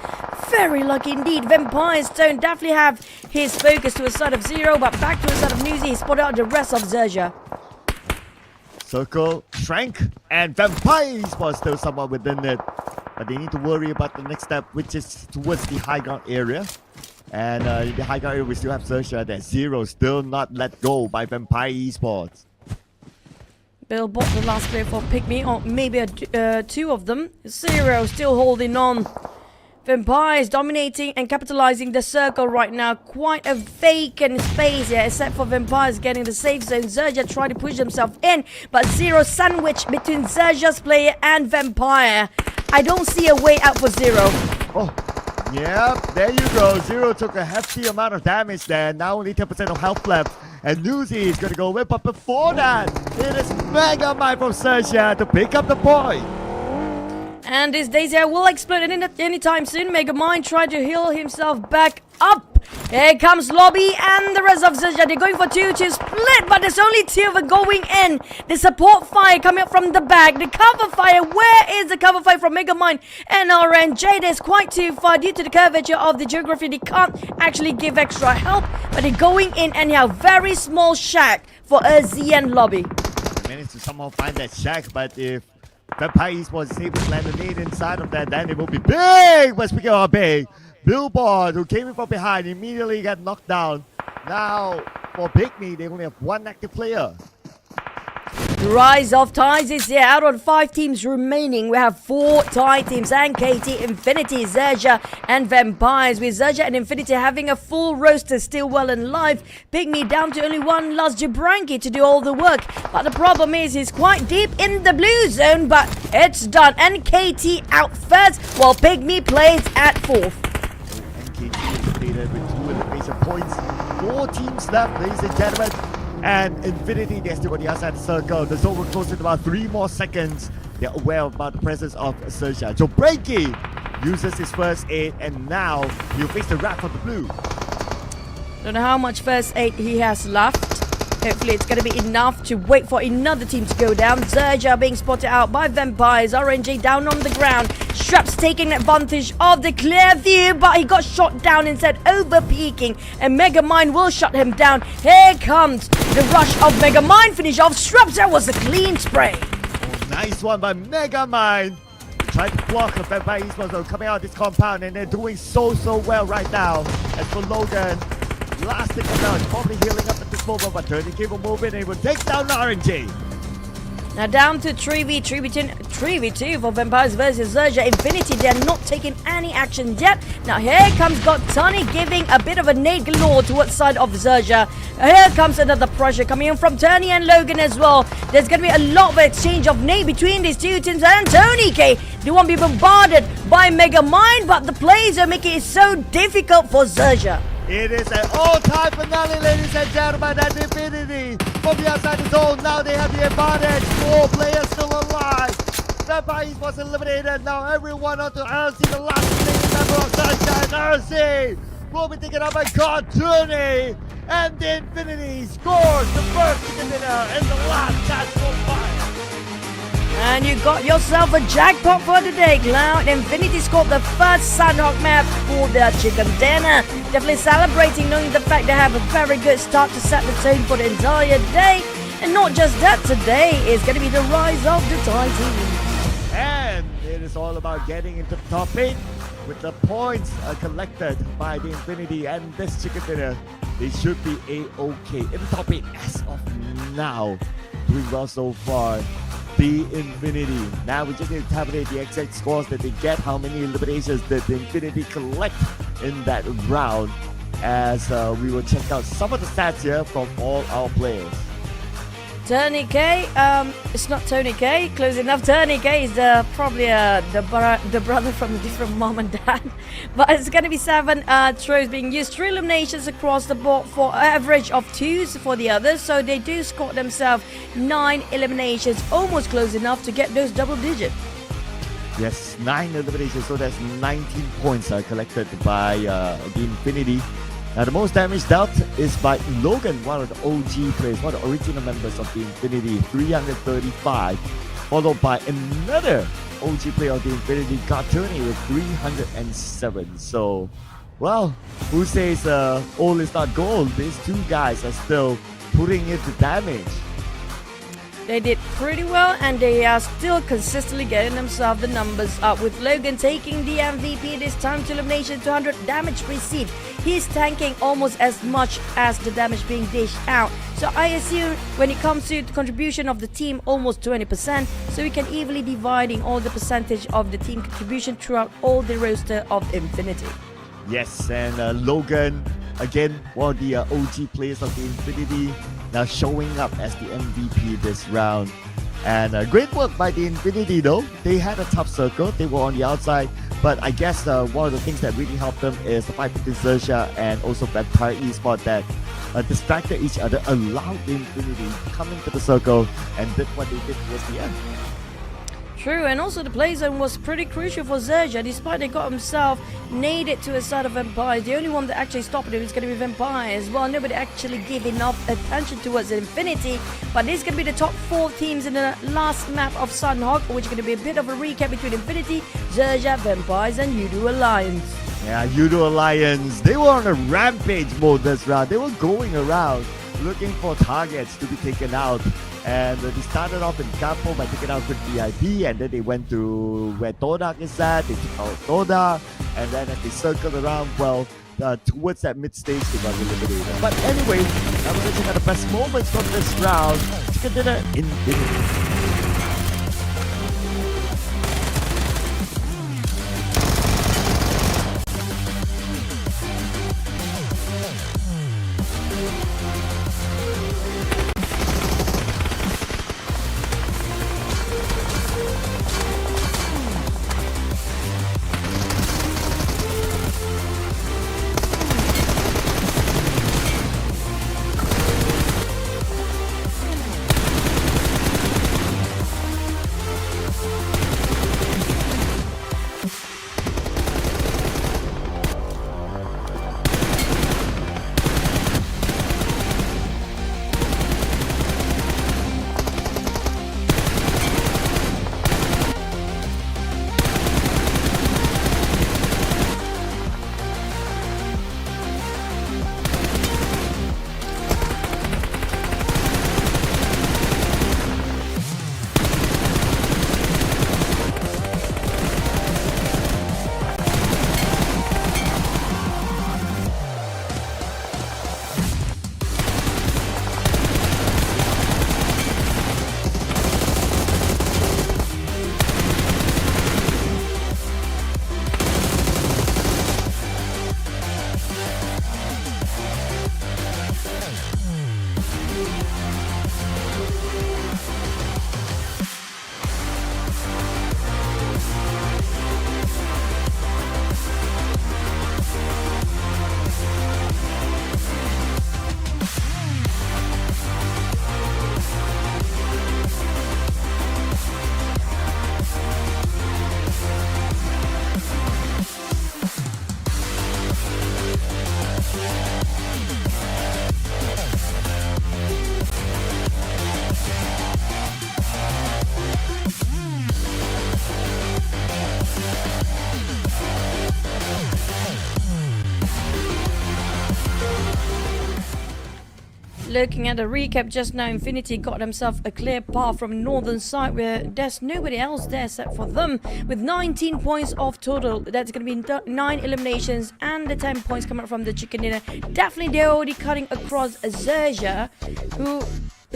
Very lucky indeed. Vampires don't definitely have his focus to a side of Zero, but back to a side of Newsy. He spotted out the rest of XERXIA. Circle, Shrank, and Vampire Esports still somewhat within it. But they need to worry about the next step, which is towards the high ground area. And in the high ground area, we still have XERXIA. That Zero still not let go by Vampire Esports. Bill bought the last player for PIGMY, or maybe two of them. Zero still holding on. Vampires dominating and capitalizing the circle right now. Quite a vacant space here, except for Vampires getting the safe zone. XERXIA trying to push themselves in, but Zero sandwich between XERXIA's player and Vampire. I don't see a way out for Zero. Oh, yeah, there you go. Zero took a hefty amount of damage there. Now only 10% of health left. And Newsy is going to go whip up before that. It is Mega Mind from XERXIA to pick up the point. And this Daisy will explode anytime soon. Mega Mind tried to heal himself back up. Here comes Lobby and the rest of XERXIA. They're going for 2 to split, but there's only 2 of them going in. The support fire coming up from the back. The cover fire. Where is the cover fire from Mega Mind and RNJ? That's quite too far due to the curvature of the geography. They can't actually give extra help, but they're going in anyhow. Very small shack for Z and Lobby. Managed to somehow find that shack, but if Vampire Esports is able to land a nade inside of that, then it will be big. But speaking of big, Billboard, who came in from behind, immediately got knocked down. Now, for PIGMY, they only have 1 active player. The rise of ties is here. Out of 5 teams remaining, we have 4 tie teams: and KT, Infinity, XERXIA, and Vampires. With XERXIA and Infinity having a full roster still well and live, PIGMY down to only one last Jabranki to do all the work. But the problem is he's quite deep in the blue zone, but it's done. And KT out first, while PIGMY plays at 4th. NKT is defeated with 2 elimination points. 4 teams left, ladies and gentlemen. And Infinity, they're still on the outside of the circle. The zone will close in about 3 more seconds. They're aware about the presence of XERXIA. Jabranki uses his first aid, and now he'll face the wrath of the blue. Don't know how much first aid he has left. Hopefully it's going to be enough to wait for another team to go down. XERXIA being spotted out by Vampires. RNJ down on the ground. Straps taking advantage of the clear view, but he got shot down instead, over peeking, and Mega Mind will shut him down. Here comes the rush of Mega Mind. Finish off Straps. That was a clean spray. Oh, nice one by Mega Mind. Trying to block the Vampire Esports coming out of this compound, and they're doing so well right now. As for Logan, last thing now is probably healing up at this moment, but turning cable moving, and it will take down RNG. Now down to 3v2 for Vampires versus XERXIA. Infinity, they're not taking any action yet. Now here comes Tony giving a bit of a nade galore towards side of XERXIA. Here comes another pressure coming in from Tony and Logan as well. There's going to be a lot of exchange of nade between these 2 teams, and Tony K, they won't be bombarded by Mega Mind, but the plays are making it so difficult for XERXIA. It is an all-time finale, ladies and gentlemen, and Infinity from the outside the zone. Now they have the advantage. 4 players still alive. Vampire Esports eliminated. Now everyone onto RC, the last remaining member of Sunshine. RC will be taken up by Tony, and the Infinity scores the first ticket winner in the last chance for fire. And you got yourself a jackpot for today, Cloud. Infinity scored the first Sunhawk map for their chicken dinner. Definitely celebrating, knowing the fact they have a very good start to set the tone for the entire day. And not just that, today is going to be the rise of the Titans. And it is all about getting into the top 8 with the points collected by the Infinity and this chicken dinner. They should be A-OK in the top 8 as of now. Doing well so far. The Infinity. Now we just need to tabulate the exact scores that they get, how many eliminations that the Infinity collect in that round, as we will check out some of the stats here from all our players. Tony K, it's not Tony K, close enough. Tony K is probably the brother from a different mom and dad. But it's going to be 7 throws being used, 3 eliminations across the board for average of 2s for the others. So they do score themselves 9 eliminations, almost close enough to get those double digits. Yes, 9 eliminations, so that's 19 points collected by the Infinity. Now the most damage dealt is by Logan, one of the OG players, one of the original members of the Infinity, 335, followed by another OG player of the Infinity, Gartuni, with 307. So, well, who says all is not gold? These two guys are still putting in the damage. They did pretty well, and they are still consistently getting themselves the numbers up, with Logan taking the MVP this time to elimination, 200 damage received. He's tanking almost as much as the damage being dished out. So I assume when it comes to the contribution of the team, almost 20%, so we can evenly dividing all the percentage of the team contribution throughout all the roster of Infinity. Yes, and Logan, again, one of the OG players of the Infinity, now showing up as the MVP this round. And great work by the Infinity though. They had a tough circle, they were on the outside, but I guess one of the things that really helped them is the fight between XERXIA and also Vampire Esports that distracted each other, allowed the Infinity to come into the circle and did what they did towards the end. True, and also the play zone was pretty crucial for XERXIA, despite they got himself naded to a side of Vampires. The only one that actually stopped him is going to be Vampires. Well, nobody actually gave enough attention towards Infinity, but this is going to be the top 4 teams in the last map of Sunhawk, which is going to be a bit of a recap between Infinity, XERXIA, Vampires, and YOODO Alliance. Yeah, YOODO Alliance, they were on a rampage mode this round. They were going around looking for targets to be taken out. And they started off in Campo by taking out Quick VIP, and then they went to where TODAK is at, they took out TODAK, and then as they circled around, well, towards that mid stage, they got eliminated. But anyway, now we're looking at the best moments from this round. Chicken dinner in Infinity. Looking at the recap just now, Infinity got themselves a clear path from northern side where there's nobody else there except for them, with 19 points of total. That's going to be 9 eliminations and the 10 points coming from the chicken dinner. Definitely they're already cutting across XERXIA, who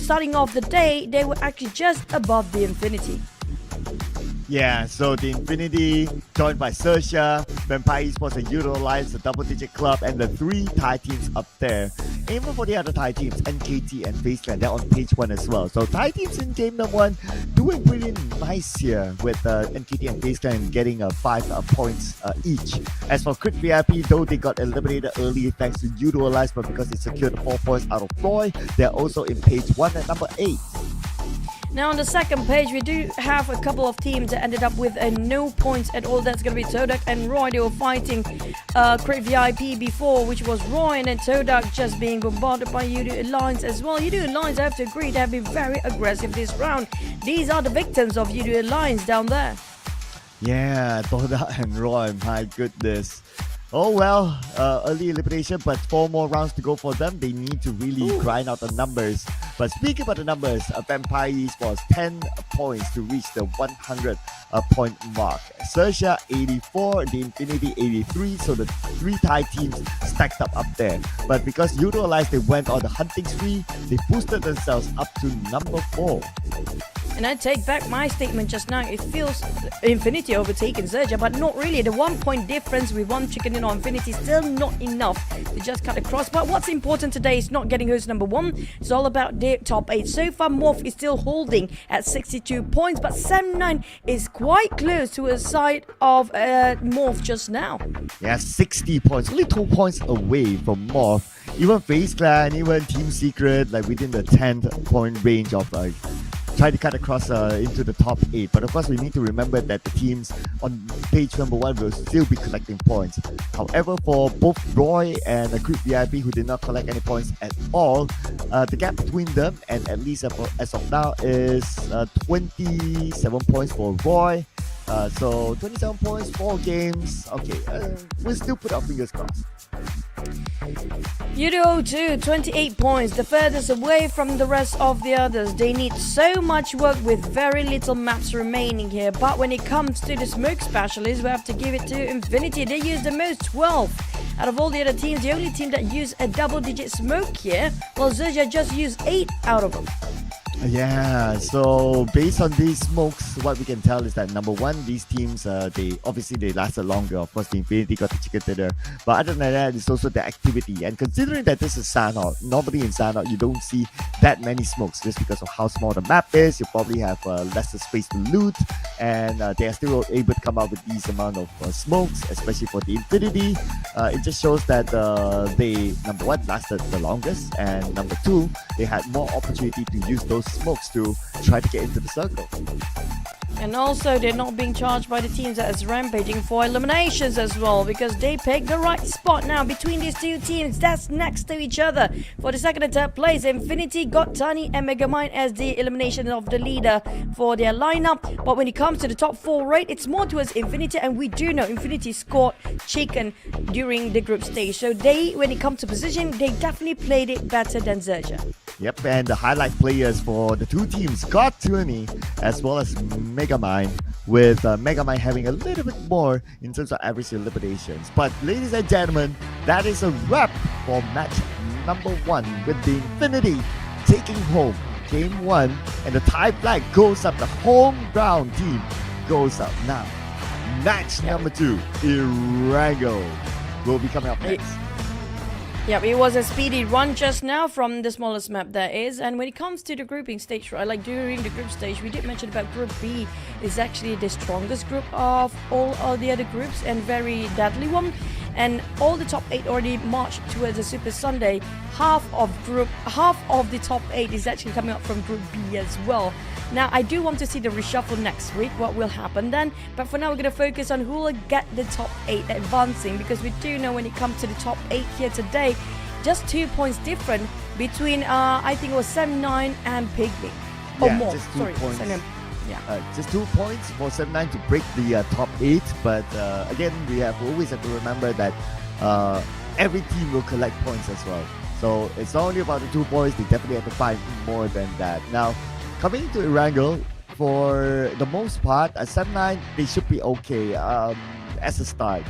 starting off the day they were actually just above the Infinity. Yeah, so the Infinity joined by XERXIA, Vampire Esports and YOODO Alliance, the double-digit club, and the 3 Thai teams up there. Even for the other Thai teams, NKT and FaZe Clan, they're on page 1 as well. So Thai teams in game number 1 doing pretty nice here, with NKT and FaZe Clan getting 5 points each. As for Quick VIP, though they got eliminated early thanks to YOODO Alliance, but because they secured 4 points out of Floyd, they're also in page 1 at number 8. Now on the second page, we do have a couple of teams that ended up with no points at all. That's going to be TODAK and Roy. They were fighting Crate VIP before, which was Roy, and then TODAK just being bombarded by YOODO Alliance as well. YOODO Alliance, I have to agree, they have been very aggressive this round. These are the victims of YOODO Alliance down there. Yeah, TODAK and Roy, my goodness. Oh well, early elimination, but 4 more rounds to go for them. They need to really grind out the numbers. But speaking about the numbers, Vampire Esports 10 points to reach the 100 point mark. XERXIA 84, the Infinity 83, so the 3 Thai teams stacked up there. But because YOODO Alliance, they went on the hunting spree, they boosted themselves up to number 4. And I take back my statement just now. It feels Infinity overtaken XERXIA, but not really. The 1 point difference with one chicken in on Infinity is still not enough to just cut across. But what's important today is not getting who's number 1. It's all about their top 8. So far, MORPH is still holding at 62 points, but Sam9 is quite close to a side of MORPH just now. Yeah, 60 points, only 2 points away from MORPH. Even FaZe Clan, even Team Secret, like within the 10th point range of try to cut across into the top 8. But of course, we need to remember that the teams on page number 1 will still be collecting points. However, for both Roy and Crate VIP, who did not collect any points at all, the gap between them, and at least as of now, is 27 points for Roy. So 27 points, 4 games. Okay, we'll still put our fingers crossed. YOODO too, 28 points, the furthest away from the rest of the others. They need so much work with very little maps remaining here. But when it comes to the smoke specialists, we have to give it to Infinity. They use the most, 12. Out of all the other teams, the only team that used a double-digit smoke here, well, XERXIA just used 8 out of them. Yeah, so based on these smokes, what we can tell is that number 1, these teams, they lasted longer. Of course, the Infinity got the chicken dinner, but other than that, it's also the activity. And considering that this is Sanhok, normally in Sanhok you don't see that many smokes just because of how small the map is. You probably have lesser space to loot, and they are still able to come out with these amount of smokes, especially for the Infinity. It just shows that they, number 1, lasted the longest, and number 2, they had more opportunity to use those smokes to try to get into the circle. And also, they're not being charged by the teams that is rampaging for eliminations as well, because they picked the right spot. Now, between these two teams, that's next to each other. For the second and third place, Infinity got Tani and Megamind as the elimination of the leader for their lineup. But when it comes to the top 4 rate, it's more towards Infinity, and we do know Infinity scored chicken during the group stage. So they, when it comes to position, they definitely played it better than XERXIA. Yep, and the highlight players for the 2 teams got Tuni as well as Megamind, with Megamind having a little bit more in terms of average eliminations. But ladies and gentlemen, that is a wrap for match number 1, with the Infinity taking home game 1, and the Thai flag goes up. The home ground team goes up. Now, match number 2, Erangel, will be coming up next. Yeah, it was a speedy run just now from the smallest map there is. And when it comes to the grouping stage, right, like during the group stage, we did mention about Group B is actually the strongest group of all of the other groups, and very deadly one. And all the top 8 already marched towards the Super Sunday. Half of the top 8 is actually coming up from Group B as well. Now, I do want to see the reshuffle next week, what will happen then. But for now, we're going to focus on who will get the top 8 advancing, because we do know when it comes to the top 8 here today, just 2 points different between, I think it was Sam9 and PIGMY. Or Yeah, more. just 2 Sorry, points. Sam9. Yeah. Just 2 points for Sam9 to break the top 8. But again, we always have to remember that every team will collect points as well. So it's not only about the 2 points, they definitely have to find more than that. Now, coming to Erangel, for the most part, Sam9, they should be okay as a start.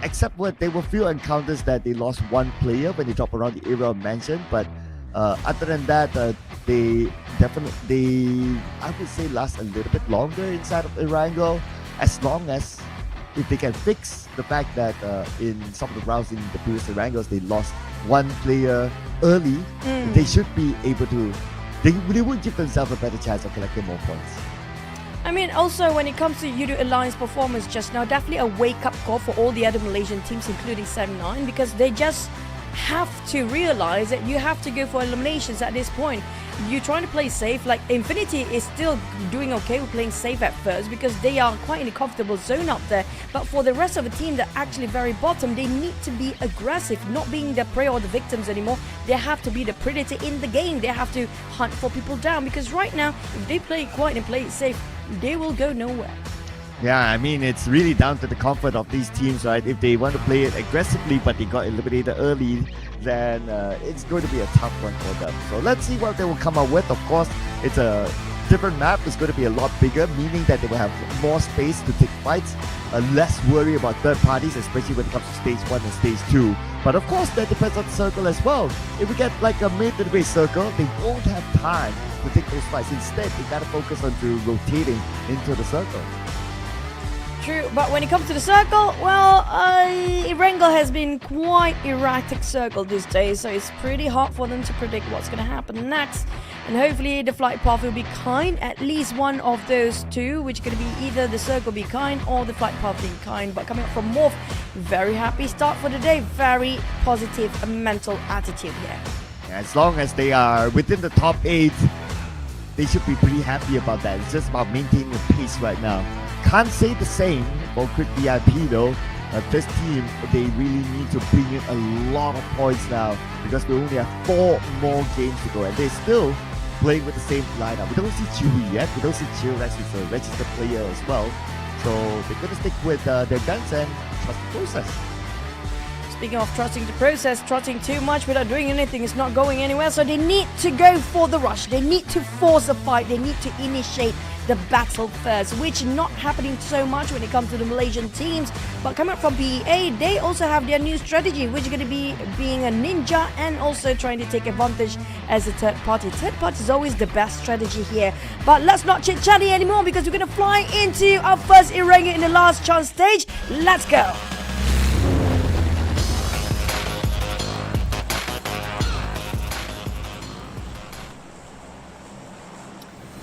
Except what there were few encounters that they lost 1 player when they dropped around the area of Mansion. But other than that, they definitely, I would say, last a little bit longer inside of Erangel, as long as if they can fix the fact that in some of the rounds in the previous Erangels, they lost 1 player early, they should be able to. They would give themselves a better chance of collecting more points. I mean, also when it comes to YOODO Alliance performance just now, definitely a wake-up call for all the other Malaysian teams, including Sam9, because they just have to realize that you have to go for eliminations at this point. you're trying to play safe. Like Infinity is still doing okay with playing safe at first because they are quite in a comfortable zone up there. But for the rest of the team that actually very bottom, they need to be aggressive, not being the prey or the victims anymore. They have to be the predator in the game. They have to hunt for people down, because right now, if they play quiet and play it safe, they will go nowhere. Yeah, I mean, it's really down to the comfort of these teams, right? If they want to play it aggressively but they got eliminated early, then it's going to be a tough one for them. So let's see what they will come up with. Of course, it's a different map. It's going to be a lot bigger, meaning that they will have more space to take fights, less worry about third parties, especially when it comes to stage 1 and stage 2. But of course, that depends on the circle as well. If we get like a mid-to-base circle, they won't have time to take those fights. Instead, they got to focus on rotating into the circle. True, but when it comes to the circle, well, Erangel has been quite erratic circle these days, so it's pretty hard for them to predict what's going to happen next. And hopefully the flight path will be kind, at least one of those two, which is going to be either the circle be kind or the flight path being kind. But coming up from MORPH, very happy start for the day, very positive mental attitude here. As long as they are within the top 8, they should be pretty happy about that. It's just about maintaining the pace right now. Can't say the same for Quick VIP though. This team, they really need to bring in a lot of points now, because we only have 4 more games to go and they're still playing with the same lineup. We don't see Chewy yet. We don't see Chillrex, who's a registered player as well. So they're going to stick with their guns and trust the process. Speaking of trusting the process, trusting too much without doing anything is not going anywhere. So they need to go for the rush. They need to force a fight. They need to initiate the battle first, which not happening so much when it comes to the Malaysian teams. But coming up from PEA, they also have their new strategy, which is going to be being a ninja and also trying to take advantage as a third party. Third party is always the best strategy here. But let's not chit-chatty anymore, because we're going to fly into our first Erangel in the last chance stage. Let's go!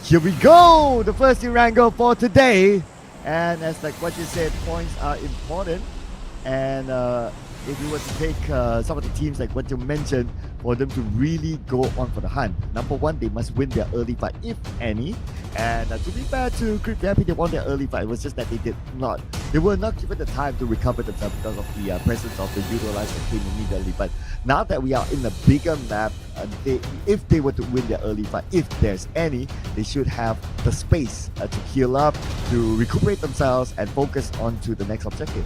Here we go! The first Erangel for today. And as like what you said, points are important. And if you were to take some of the teams like what you mentioned, for them to really go on for the hunt, number one, they must win their early fight, if any. And to be fair to Quick VIP, they won their early fight. It was just that they were not given the time to recover themselves because of the presence of the YOODO that came immediately. But now that we are in a bigger map, if they were to win their early fight, if there's any, they should have the space to heal up, to recuperate themselves and focus on to the next objective.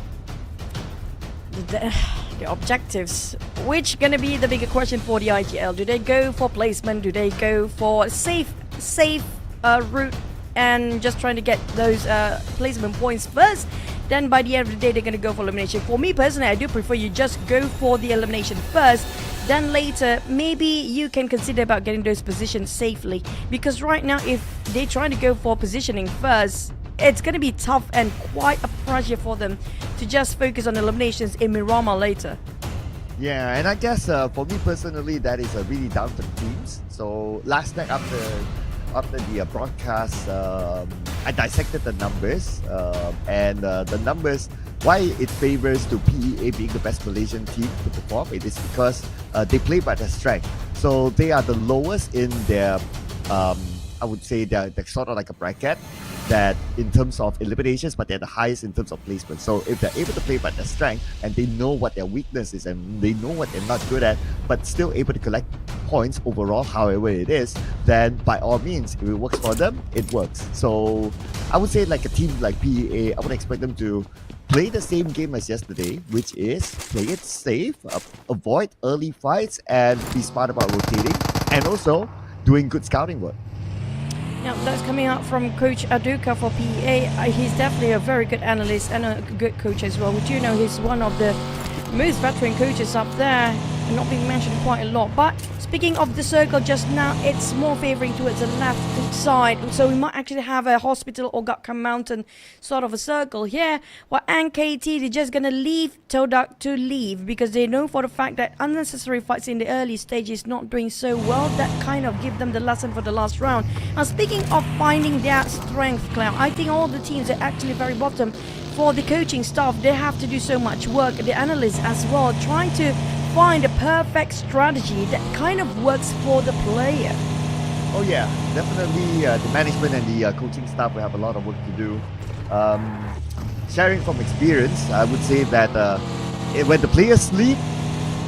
The objectives, which gonna be the bigger question for the IGL? Do they go for placement? Do they go for safe route and just trying to get those placement points first? Then by the end of the day, they're gonna go for elimination. For me personally, I do prefer you just go for the elimination first. Then later, maybe you can consider about getting those positions safely. Because right now, if they try to go for positioning first, it's going to be tough and quite a pressure for them to just focus on eliminations in Miramar later. Yeah, and I guess for me personally, that is really down to the teams. So last night after the broadcast, I dissected the numbers, and the numbers, why it favors to PEA being the best Malaysian team to perform, it is because they play by their strength. So they are the lowest in their, I would say they're sort of like a bracket, that in terms of eliminations, but they're the highest in terms of placement. So if they're able to play by their strength and they know what their weakness is and they know what they're not good at, but still able to collect points overall, however it is, then by all means, if it works for them, it works. So I would say like a team like PEA, I would expect them to play the same game as yesterday, which is play it safe, avoid early fights, and be smart about rotating, and also doing good scouting work. Now, that's coming out from Coach Aduka for PEA. He's definitely a very good analyst and a good coach as well. We do know he's one of the most veteran coaches up there, and not being mentioned quite a lot. But speaking of the circle just now, it's more favoring towards the left side. So we might actually have a hospital or Gakkan Mountain sort of a circle here. While NKT, they're just going to leave TODAK to leave, because they know for the fact that unnecessary fights in the early stage is not doing so well. That kind of give them the lesson for the last round. Now, speaking of finding their strength, Cloud, I think all the teams are actually very bottom. For the coaching staff, they have to do so much work. The analysts as well, trying to find a perfect strategy that kind of works for the player. Oh yeah, definitely the management and the coaching staff will have a lot of work to do. Sharing from experience, I would say that when the players sleep,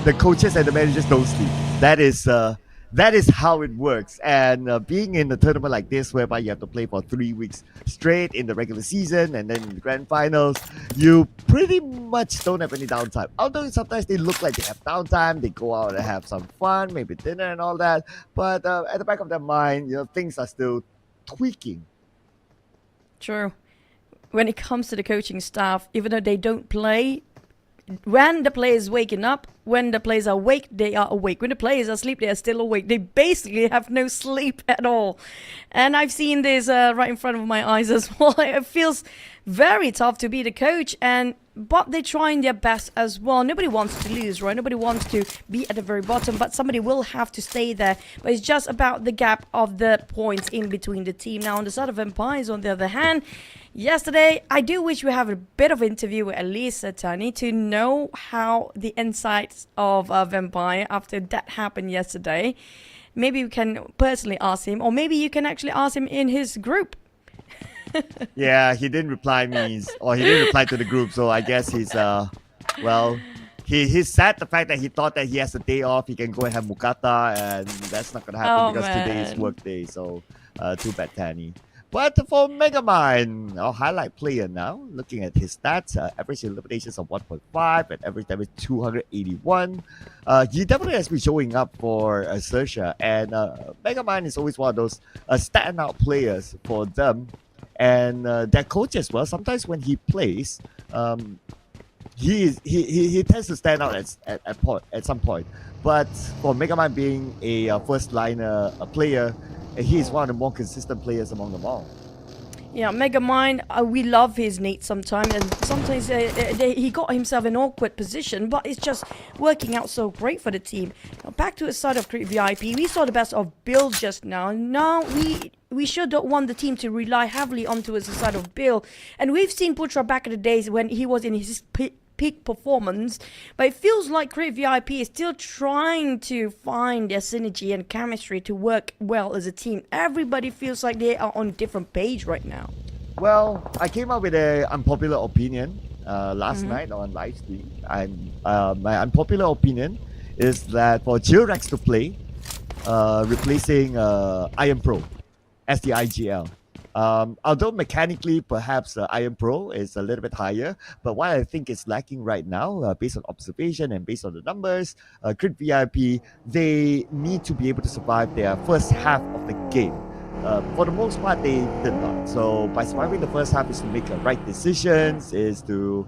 the coaches and the managers don't sleep. That is how it works. And being in a tournament like this, whereby you have to play for 3 weeks straight in the regular season and then in the grand finals, you pretty much don't have any downtime. Although sometimes they look like they have downtime, they go out and have some fun, maybe dinner and all that. But at the back of their mind, things are still tweaking. True. When it comes to the coaching staff, even though they don't play, when the players waking up, when the players are awake, they are awake. When the players are asleep, they are still awake. They basically have no sleep at all. And I've seen this right in front of my eyes as well. It feels very tough to be the coach, but they're trying their best as well. Nobody wants to lose, right? Nobody wants to be at the very bottom, but somebody will have to stay there. But it's just about the gap of the points in between the team. Now, on the side of Empires, on the other hand, yesterday, I do wish we have a bit of interview with Elisa Tani to know how the insights of Vampire after that happened yesterday. Maybe we can personally ask him, or maybe you can actually ask him in his group. Yeah, he didn't reply me, or he didn't reply to the group. So I guess he's he's sad the fact that he thought that he has a day off, he can go and have mukata, and that's not gonna happen because today is work day. So too bad, Tani. But for Megamind, our highlight player now, looking at his stats, average eliminations of 1.5 and average damage 281. He definitely has been showing up for XERXIA, and Megamind is always one of those standout players for them. And their coach as well, sometimes when he plays, he tends to stand out at some point. But for Megamind being a first liner player, he is one of the more consistent players among them all. Yeah, Megamind, we love his nade sometimes, and sometimes he got himself in an awkward position, but it's just working out so great for the team. Now, back to the side of Creep VIP, we saw the best of Bill just now. Now we sure don't want the team to rely heavily onto the side of Bill, and we've seen Putra back in the days when he was in his peak performance, but it feels like Create VIP is still trying to find their synergy and chemistry to work well as a team. Everybody feels like they are on a different page right now. Well, I came up with an unpopular opinion last night on live stream, and my unpopular opinion is that for GEERX to play, replacing Iron Pro as the IGL. Although mechanically perhaps Iron Pro is a little bit higher, but what I think is lacking right now, based on observation and based on the numbers, Crit VIP, they need to be able to survive their first half of the game. For the most part, they did not. So by surviving the first half is to make right decisions, is to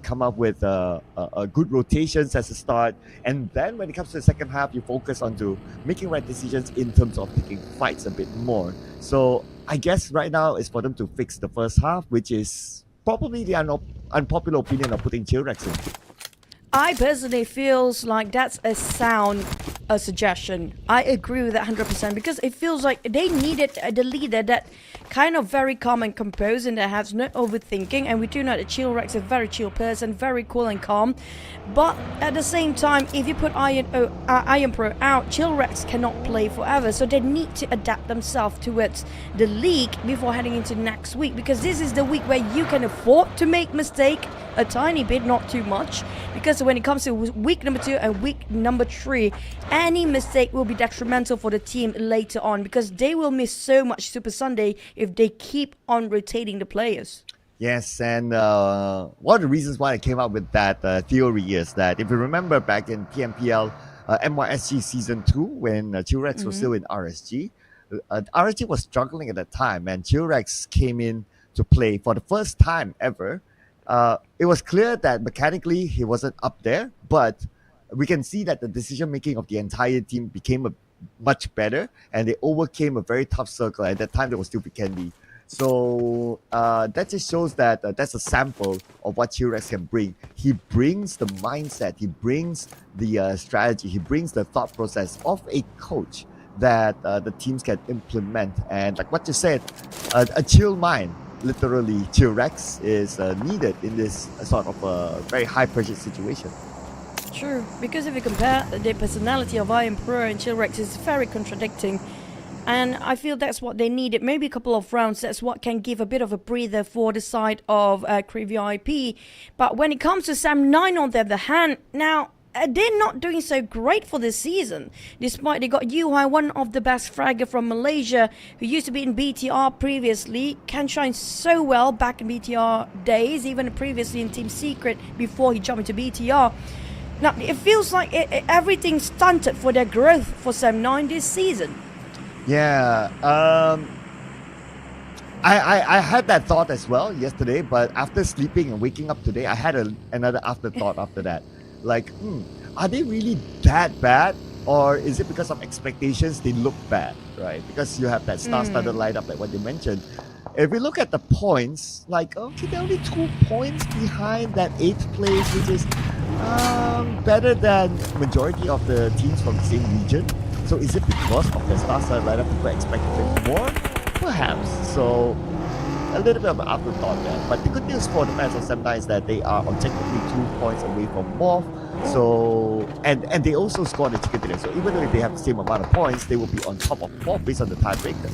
come up with good rotations as a start, and then when it comes to the second half, you focus on to making right decisions in terms of taking fights a bit more. So I guess right now is for them to fix the first half, which is probably the unpopular opinion of putting GEERX in. I personally feels like that's a sound suggestion. I agree with that 100% because it feels like they needed the leader that kind of very calm and composed and that has no overthinking, and we do know that GEERX is a very chill person, very cool and calm. But at the same time, if you put Iron Pro out, GEERX cannot play forever, so they need to adapt themselves towards the league before heading into next week, because this is the week where you can afford to make mistake a tiny bit, not too much, because when it comes to week number 2 and week number 3, any mistake will be detrimental for the team later on, because they will miss so much Super Sunday if they keep on rotating the players. Yes, and one of the reasons why I came up with that theory is that if you remember back in PMPL MYSG Season 2, when GEERX was still in RSG, RSG was struggling at that time, and GEERX came in to play for the first time ever. It was clear that mechanically he wasn't up there, but we can see that the decision making of the entire team became much better, and they overcame a very tough circle. At that time, there was still Vikendi. So that just shows that that's a sample of what GEERX can bring. He brings the mindset, he brings the strategy, he brings the thought process of a coach that the teams can implement. And like what you said, a chill mind. Literally, GEERX is needed in this sort of very high-pressure situation. True, because if you compare the personality of Iron Pro and GEERX, is very contradicting. And I feel that's what they needed. Maybe a couple of rounds, that's what can give a bit of a breather for the side of VIP. But when it comes to Sam9 on the other hand, now, they're not doing so great for this season. Despite they got Yuhai, one of the best fragger from Malaysia, who used to be in BTR previously, can shine so well back in BTR days, even previously in Team Secret before he jumped into BTR. Now, it feels like everything's stunted for their growth for Sam9 this season. Yeah, I had that thought as well yesterday, but after sleeping and waking up today, I had another afterthought after that. Like, are they really that bad? Or is it because of expectations they look bad, right? Because you have that star-studded lineup like what you mentioned. If we look at the points, like, okay, they're only 2 points behind that 8th place, which is better than majority of the teams from the same region. So is it because of the star-studded lineup people expected more? Perhaps. So a little bit of an afterthought there. But the good news for the fans of Sam9 is that they are objectively 2 points away from MORPH. So and they also scored the chicken dinner. So even though they have the same amount of points, they will be on top of MORPH based on the tiebreaker.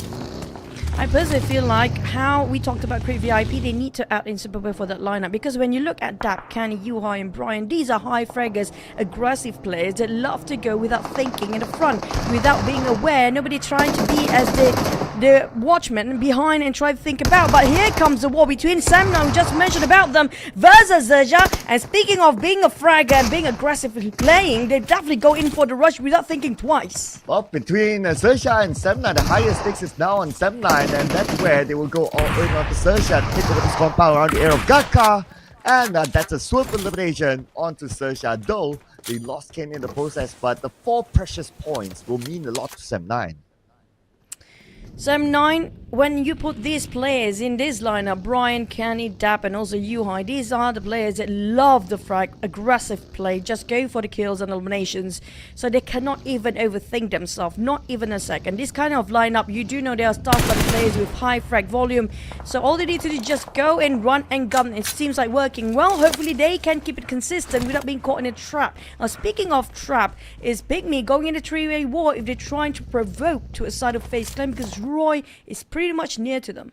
I personally feel like how we talked about Create VIP, they need to add in Superboy for that lineup, because when you look at Dap, Kenny, Yuhai and Brian, these are high fraggers, aggressive players that love to go without thinking in the front, without being aware, nobody trying to be as the watchman behind and try to think about. But here comes the war between Sam9, we just mentioned about them, versus XERXIA. And speaking of being a fragger and being aggressively playing, they definitely go in for the rush without thinking twice. Well, between XERXIA and Sam9, the highest stakes is now on Sam9, and that's where they will go all in on the XERXIA to take over this compound around the area of Gaka. And that's a swift elimination onto XERXIA, though they lost Kenny in the process, but the 4 precious points will mean a lot to Sam9. Sam9, when you put these players in this lineup, Brian, Kenny, Dap and also Yuhai, these are the players that love the frag, aggressive play, just go for the kills and eliminations, so they cannot even overthink themselves, not even a second. This kind of lineup, you do know they are star-studded players with high frag volume, so all they need to do is just go and run and gun. It seems like working well. Hopefully they can keep it consistent without being caught in a trap. Now, speaking of trap, is PIGMY going into 3-way war if they're trying to provoke to a side of FaZe Clan, because Roy is pretty much near to them.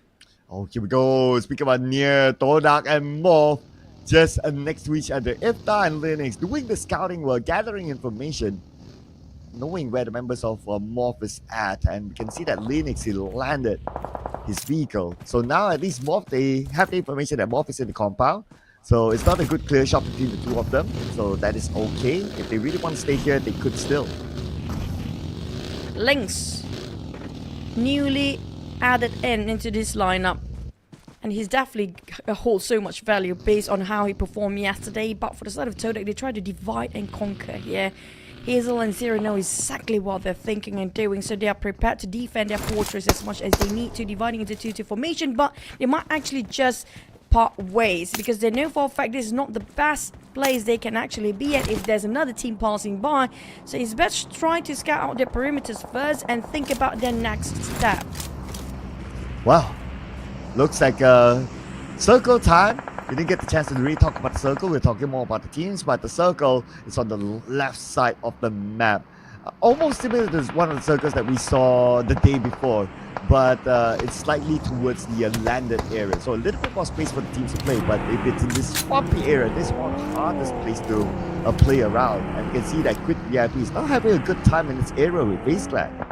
Oh, here we go. Speaking about near, TODAK and MORPH just next to each other. Ifta and Linux doing the scouting work, gathering information, knowing where the members of MORPH is at. And we can see that Linux, he landed his vehicle. So now at least MORPH, they have the information that MORPH is in the compound. So it's not a good clear shot between the two of them. So that is okay. If they really want to stay here, they could still. Lynx, newly added into this lineup, and he's definitely holds so much value based on how he performed yesterday. But for the side of TODAK, they try to divide and conquer here. Hazel and Zero know exactly what they're thinking and doing, so they are prepared to defend their fortress as much as they need to, dividing into 2-2 formation. But they might actually just part ways, because they know for a fact this is not the best place they can actually be at if there's another team passing by. So it's best try to scout out their perimeters first and think about their next step. Wow, looks like circle time. We didn't get the chance to really talk about the circle. We're talking more about the teams, but the circle is on the left side of the map. Almost similar to one of the circles that we saw the day before, but it's slightly towards the landed area. So a little bit more space for the teams to play, but if it's in this swampy area, this is one of the hardest place to play around. And you can see that Quit VIP is not having a good time in this area with FaZe Clan.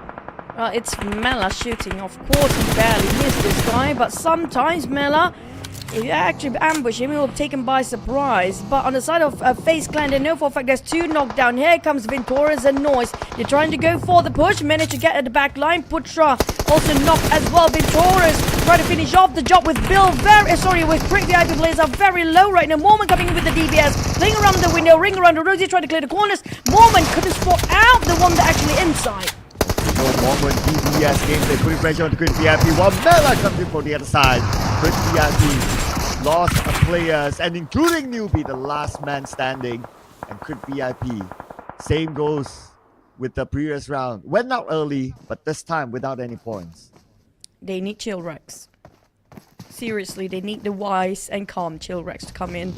Well, it's Mela shooting. Of course, he barely missed this guy, but sometimes Mela, if you actually ambush him, he will take him by surprise. But on the side of FaZe Clan, they know for a fact there's 2 knockdown. Here comes Ventoras and Noise. They're trying to go for the push. Managed to get at the back line. Putra also knocked as well. Ventoras try to finish off the job with Bill. With Quick VIP players are very low right now. Mormon coming in with the DBS. Playing around the window, ring around the rosy, trying to clear the corners. Mormon couldn't spot out the one that actually inside. No Mormon DBS games, they're putting pressure on the Quit VIP while Mela comes in from the other side. Quit VIP lost players, and including Newbie, the last man standing. And Quit VIP, same goes with the previous round. Went out early, but this time without any points. They need Chillrex. Seriously, they need the wise and calm Chillrex to come in.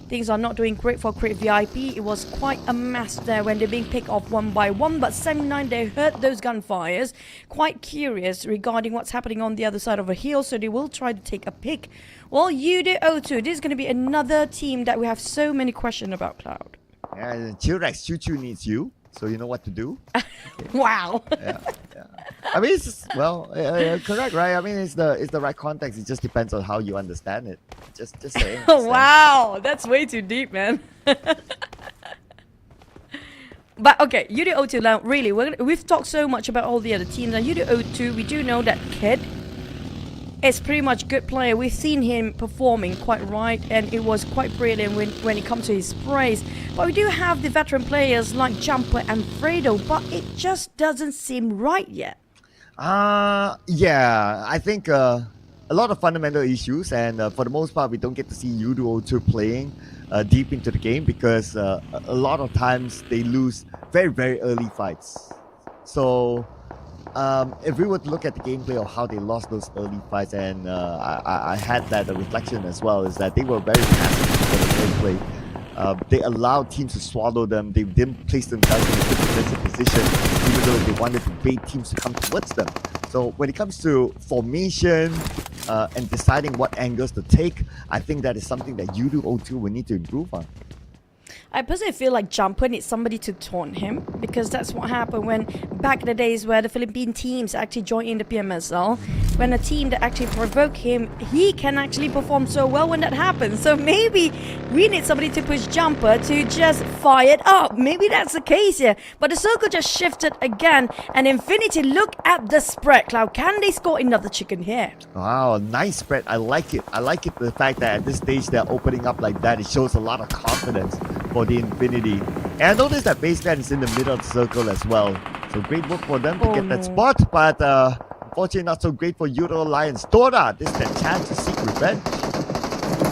things are not doing great for Create VIP. It was quite a mess there when they're being picked off one by one. But 79, they heard those gunfires. Quite curious regarding what's happening on the other side of the hill. So they will try to take a pick. Well, YOODO, this is going to be another team that we have so many questions about, Cloud. Yeah, T-Rex Choo needs you, so you know what to do. Wow. Yeah. I mean, it's just, correct, right? I mean, it's the right context. It just depends on how you understand it. Just saying. Wow, that's way too deep, man. But okay, YOODO now, really, we've talked so much about all the other teams. And YOODO, we do know that Kid is pretty much a good player. We've seen him performing quite right, and it was quite brilliant when it comes to his sprays. But we do have the veteran players like Jumper and Fredo, but it just doesn't seem right yet. Yeah, I think a lot of fundamental issues, and for the most part, we don't get to see YOODO playing deep into the game because a lot of times they lose very, very early fights. So if we were to look at the gameplay of how they lost those early fights, and I had that reflection as well, is that they were very passive for the gameplay. They allowed teams to swallow them. They didn't place themselves in a good defensive position, even though they wanted to bait teams to come towards them. So when it comes to formation and deciding what angles to take, I think that is something that YOODO will need to improve on. I personally feel like Jumper needs somebody to taunt him, because that's what happened when back in the days where the Philippine teams actually joined in the PMSL. When a team that actually provoke him, he can actually perform so well when that happens. So maybe we need somebody to push Jumper to just fire it up. Maybe that's the case here. But the circle just shifted again, and Infinity, look at the spread. Cloud, can they score another chicken here? Wow, nice spread. I like it. I like it, the fact that at this stage they're opening up like that. It shows a lot of confidence for the Infinity. And I noticed that FaZe Clan is in the middle of the circle as well. So great work for them to get that spot, but unfortunately not so great for YOODO Alliance. TODAK, this is their chance to seek revenge.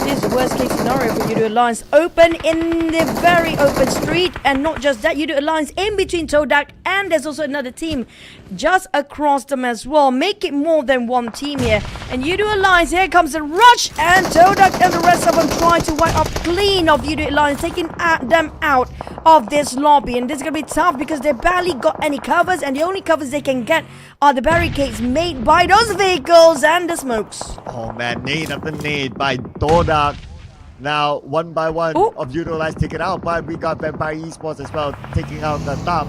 This is the worst case scenario for YOODO Alliance. Open in the very open street, and not just that, YOODO Alliance in between TODAK, and there's also another team just across them as well. Make it more than one team here. And YOODO Alliance, here comes the rush, and TODAK and the rest of them trying to wipe up clean of YOODO Alliance, taking them out of this lobby. And this is going to be tough because they barely got any covers, and the only covers they can get are the barricades made by those vehicles and the smokes. Oh man, nade after nade by TODAK. Now, one by one of YOODO Alliance taken out, but we got Vampire Esports as well taking out the thumb.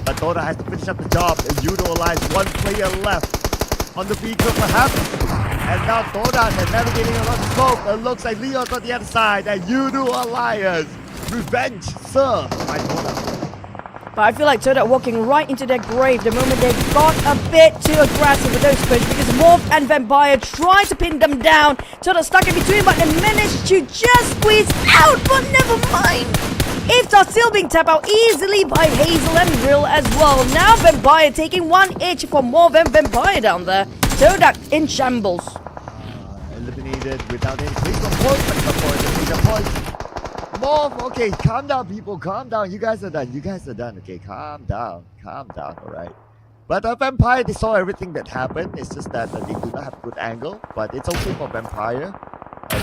But TODAK has to finish up the job. YOODO Alliance, one player left on the vehicle perhaps. And now TODAK is navigating a lot of smoke. It looks like Leon's on the other side, and YOODO Alliance. Revenge served by TODAK. But I feel like TODAK walking right into their grave the moment they got a bit too aggressive with those push, because MORPH and Vampire tried to pin them down. TODAK stuck in between, but they managed to just squeeze out, but never mind. Iftar still being tapped out easily by Hazel and Grill as well. Now Vampire taking one itch for more than Vampire down there. TODAK in shambles. Eliminated without any placement points, but the point to take a point. MORPH, okay, calm down, people, calm down. You guys are done. Okay, calm down, all right. But Vampire, they saw everything that happened. It's just that they do not have a good angle, but it's okay for Vampire.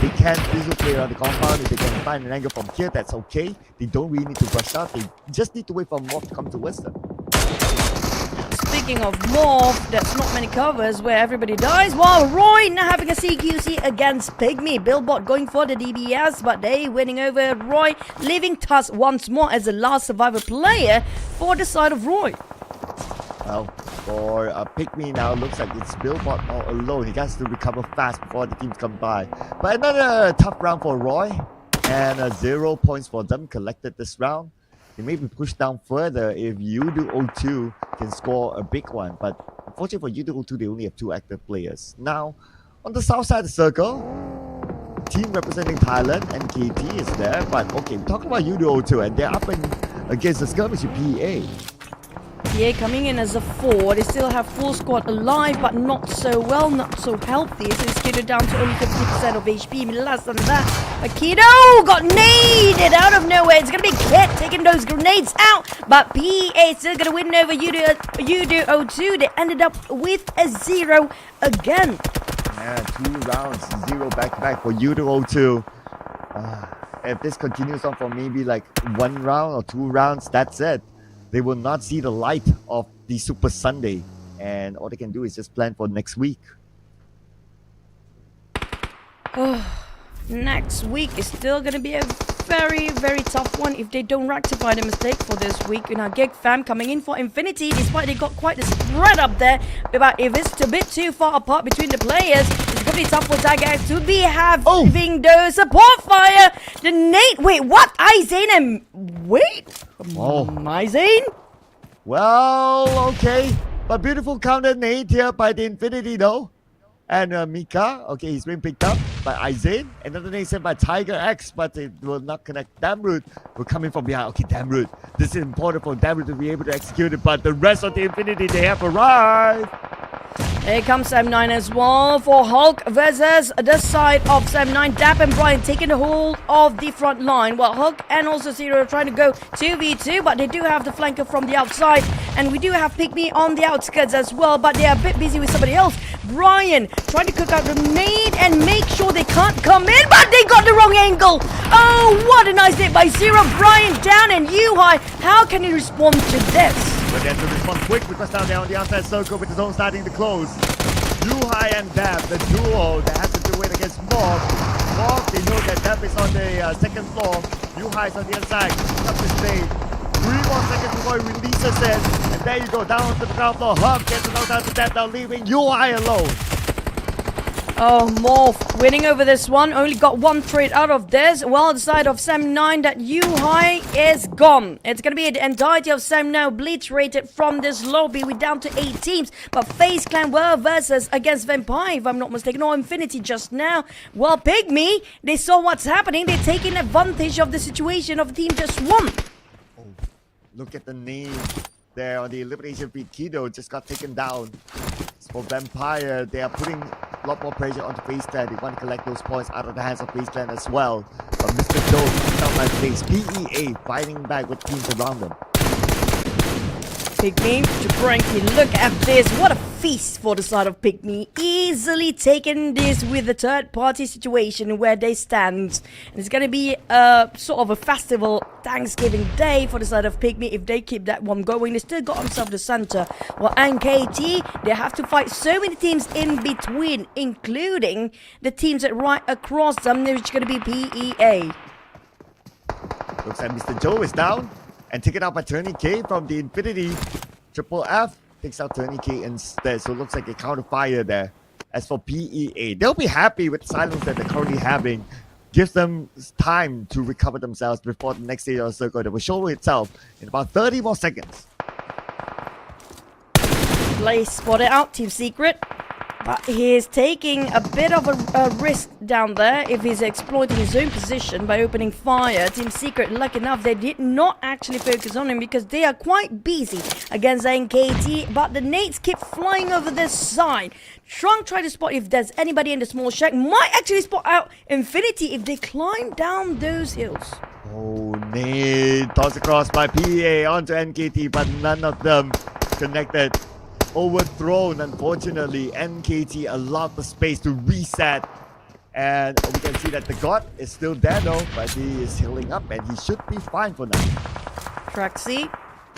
They can easily play around the compound. If they can find an angle from here, that's okay. They don't really need to rush out. They just need to wait for MORPH to come towards them. Speaking of MORPH, there's not many covers where everybody dies, while Roy now having a CQC against PIGMY. Billboard going for the DBS, but they winning over Roy, leaving Tuss once more as the last survivor player for the side of Roy. Well, for PIGMY now, looks like it's Billboard all alone. He has to recover fast before the teams come by. But another tough round for Roy, and 0 points for them collected this round. They may be pushed down further if YOODO can score a big one, but unfortunately for YOODO, they only have 2 active players. Now, on the south side of the circle, team representing Thailand, NKT is there, but okay, we're talking about YOODO, and they're up against the skirmish with PA. PA coming in as a 4. They still have full squad alive, but not so well, not so healthy. So it's skated down to only 50% of HP, less than that. But Kido got naded out of nowhere. It's going to be Kit taking those grenades out, but PA still going to win over YOODO. They ended up with a 0 again. Yeah, 2 rounds, 0 back-to-back for YOODO. if this continues on for maybe like 1 round or 2 rounds, that's it. They will not see the light of the Super Sunday, and all they can do is just plan for next week. Next week is still going to be a very, very tough one if they don't rectify the mistake for this week. You know, GEEK fam coming in for Infinity, despite they got quite a spread up there. But if it's a bit too far apart between the players, it's going to be tough for TODAK to be having the support fire. The Nate, wait, what? Izane and wait, Izane? Well, okay, but beautiful counter nade here by the Infinity though. And Mika, okay, he's been picked up by Izane. Another nade sent by Tiger X, but it will not connect. Damroot will come in from behind. Okay, Damroot. This is important for Damroot to be able to execute it, but the rest of the Infinity, they have arrived. Here comes M9 as well for Hulk versus the side of M9. Dap and Brian taking the hold of the front line. Well, Hulk and also Zero are trying to go 2v2, but they do have the flanker from the outside. And we do have PIGMY on the outskirts as well, but they are a bit busy with somebody else. Brian trying to cook out the nade and make sure they can't come in, but they got the wrong angle. Oh, what a nice hit by Zero. Brian down and Yuhai. How can he respond to this? But then to respond quick because now they're on the outside circle with the zone starting to close. Yuhai and Dab, the duo that has to do it against MORPH. MORPH, they know that Dab is on the second floor. Yuhai is on the other side. Up this stage. 3 more seconds before he releases it. And there you go, down to the ground floor. Hub gets it down to Dab, now leaving Yuhai alone. Oh, MORPH winning over this one. Only got 1 trade out of this. Well, the side of Sam9, that Yuhai is gone. It's going to be the entirety of Sam now bleach rated from this lobby. We're down to 8 teams. But FaZe Clan were versus against Vampire, if I'm not mistaken, or Infinity just now. Well, PIGMY, they saw what's happening. They're taking advantage of the situation of the team just won. Oh, look at the name there on the elimination feed. Kido just got taken down. For Vampire, they are putting a lot more pressure onto FaZe Clan. They want to collect those points out of the hands of FaZe Clan as well. But Mr. Joe is down by FaZe. PEA fighting back with teams around them. PIGMY to Frankie, look at this. What a feast for the side of PIGMY. Easily taking this with a third party situation where they stand. And it's going to be a sort of a festival Thanksgiving day for the side of PIGMY if they keep that one going. They still got themselves the center. Well, NKT, they have to fight so many teams in between, including the teams that right across them, which is going to be PEA. Looks like Mr. Joe is down and taken out by Tony K from the Infinity. Triple F takes out Tony K instead, so it looks like a counter fire there. As for PEA, they'll be happy with the silence that they're currently having. Gives them time to recover themselves before the next stage of the circle that will show itself in about 30 more seconds. Play spotted out, Team Secret. But he's taking a bit of a risk down there if he's exploiting his own position by opening fire. Team Secret, lucky enough, they did not actually focus on him because they are quite busy against NKT. But the nades keep flying over this side. Trunk tried to spot if there's anybody in the small shack. Might actually spot out Infinity if they climb down those hills. Oh, nade tossed across by PA onto NKT, but none of them connected. Overthrown, unfortunately. NKT allowed the space to reset, and we can see that the god is still there though, but he is healing up and he should be fine for now. Traxi,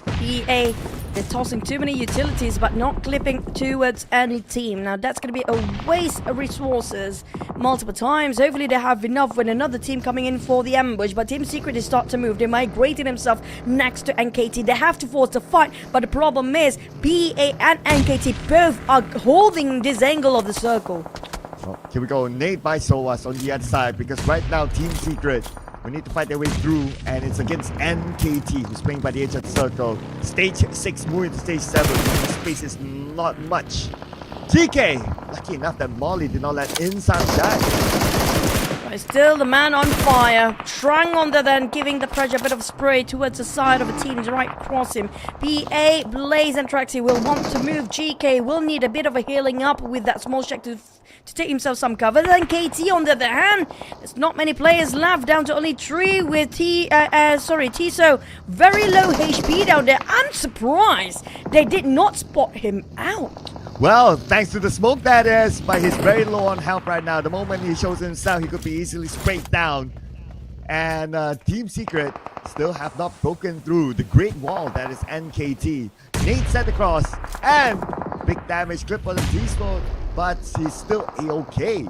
PA, they're tossing too many utilities but not clipping towards any team. Now that's going to be a waste of resources multiple times. Hopefully they have enough when another team coming in for the ambush, but Team Secret is start to move. They're migrating themselves next to NKT. They have to force the fight, but the problem is PA and NKT both are holding this angle of the circle. Oh, here we go, nade by Soas on the other side, because right now Team Secret, we need to fight their way through, and it's against NKT, who's playing by the edge of the circle. Stage 6 moving to stage 7. The space is not much. GK, lucky enough that Molly did not let inside die. But still the man on fire. Trang on there then, giving the pressure a bit of spray towards the side of the team right across him. PA, Blaze and Traxi will want to move. GK will need a bit of a healing up with that small shack to take himself some cover. Then KT on the other hand, there's not many players left, down to only 3 with Tiso very low HP down there. I'm surprised they did not spot him out. Well, thanks to the smoke that is, but he's very low on health right now. The moment he shows himself, he could be easily sprayed down. And Team Secret still have not broken through the great wall that is NKT. Nate sent across, and big damage clip on the T-Sport, but he's still A-okay.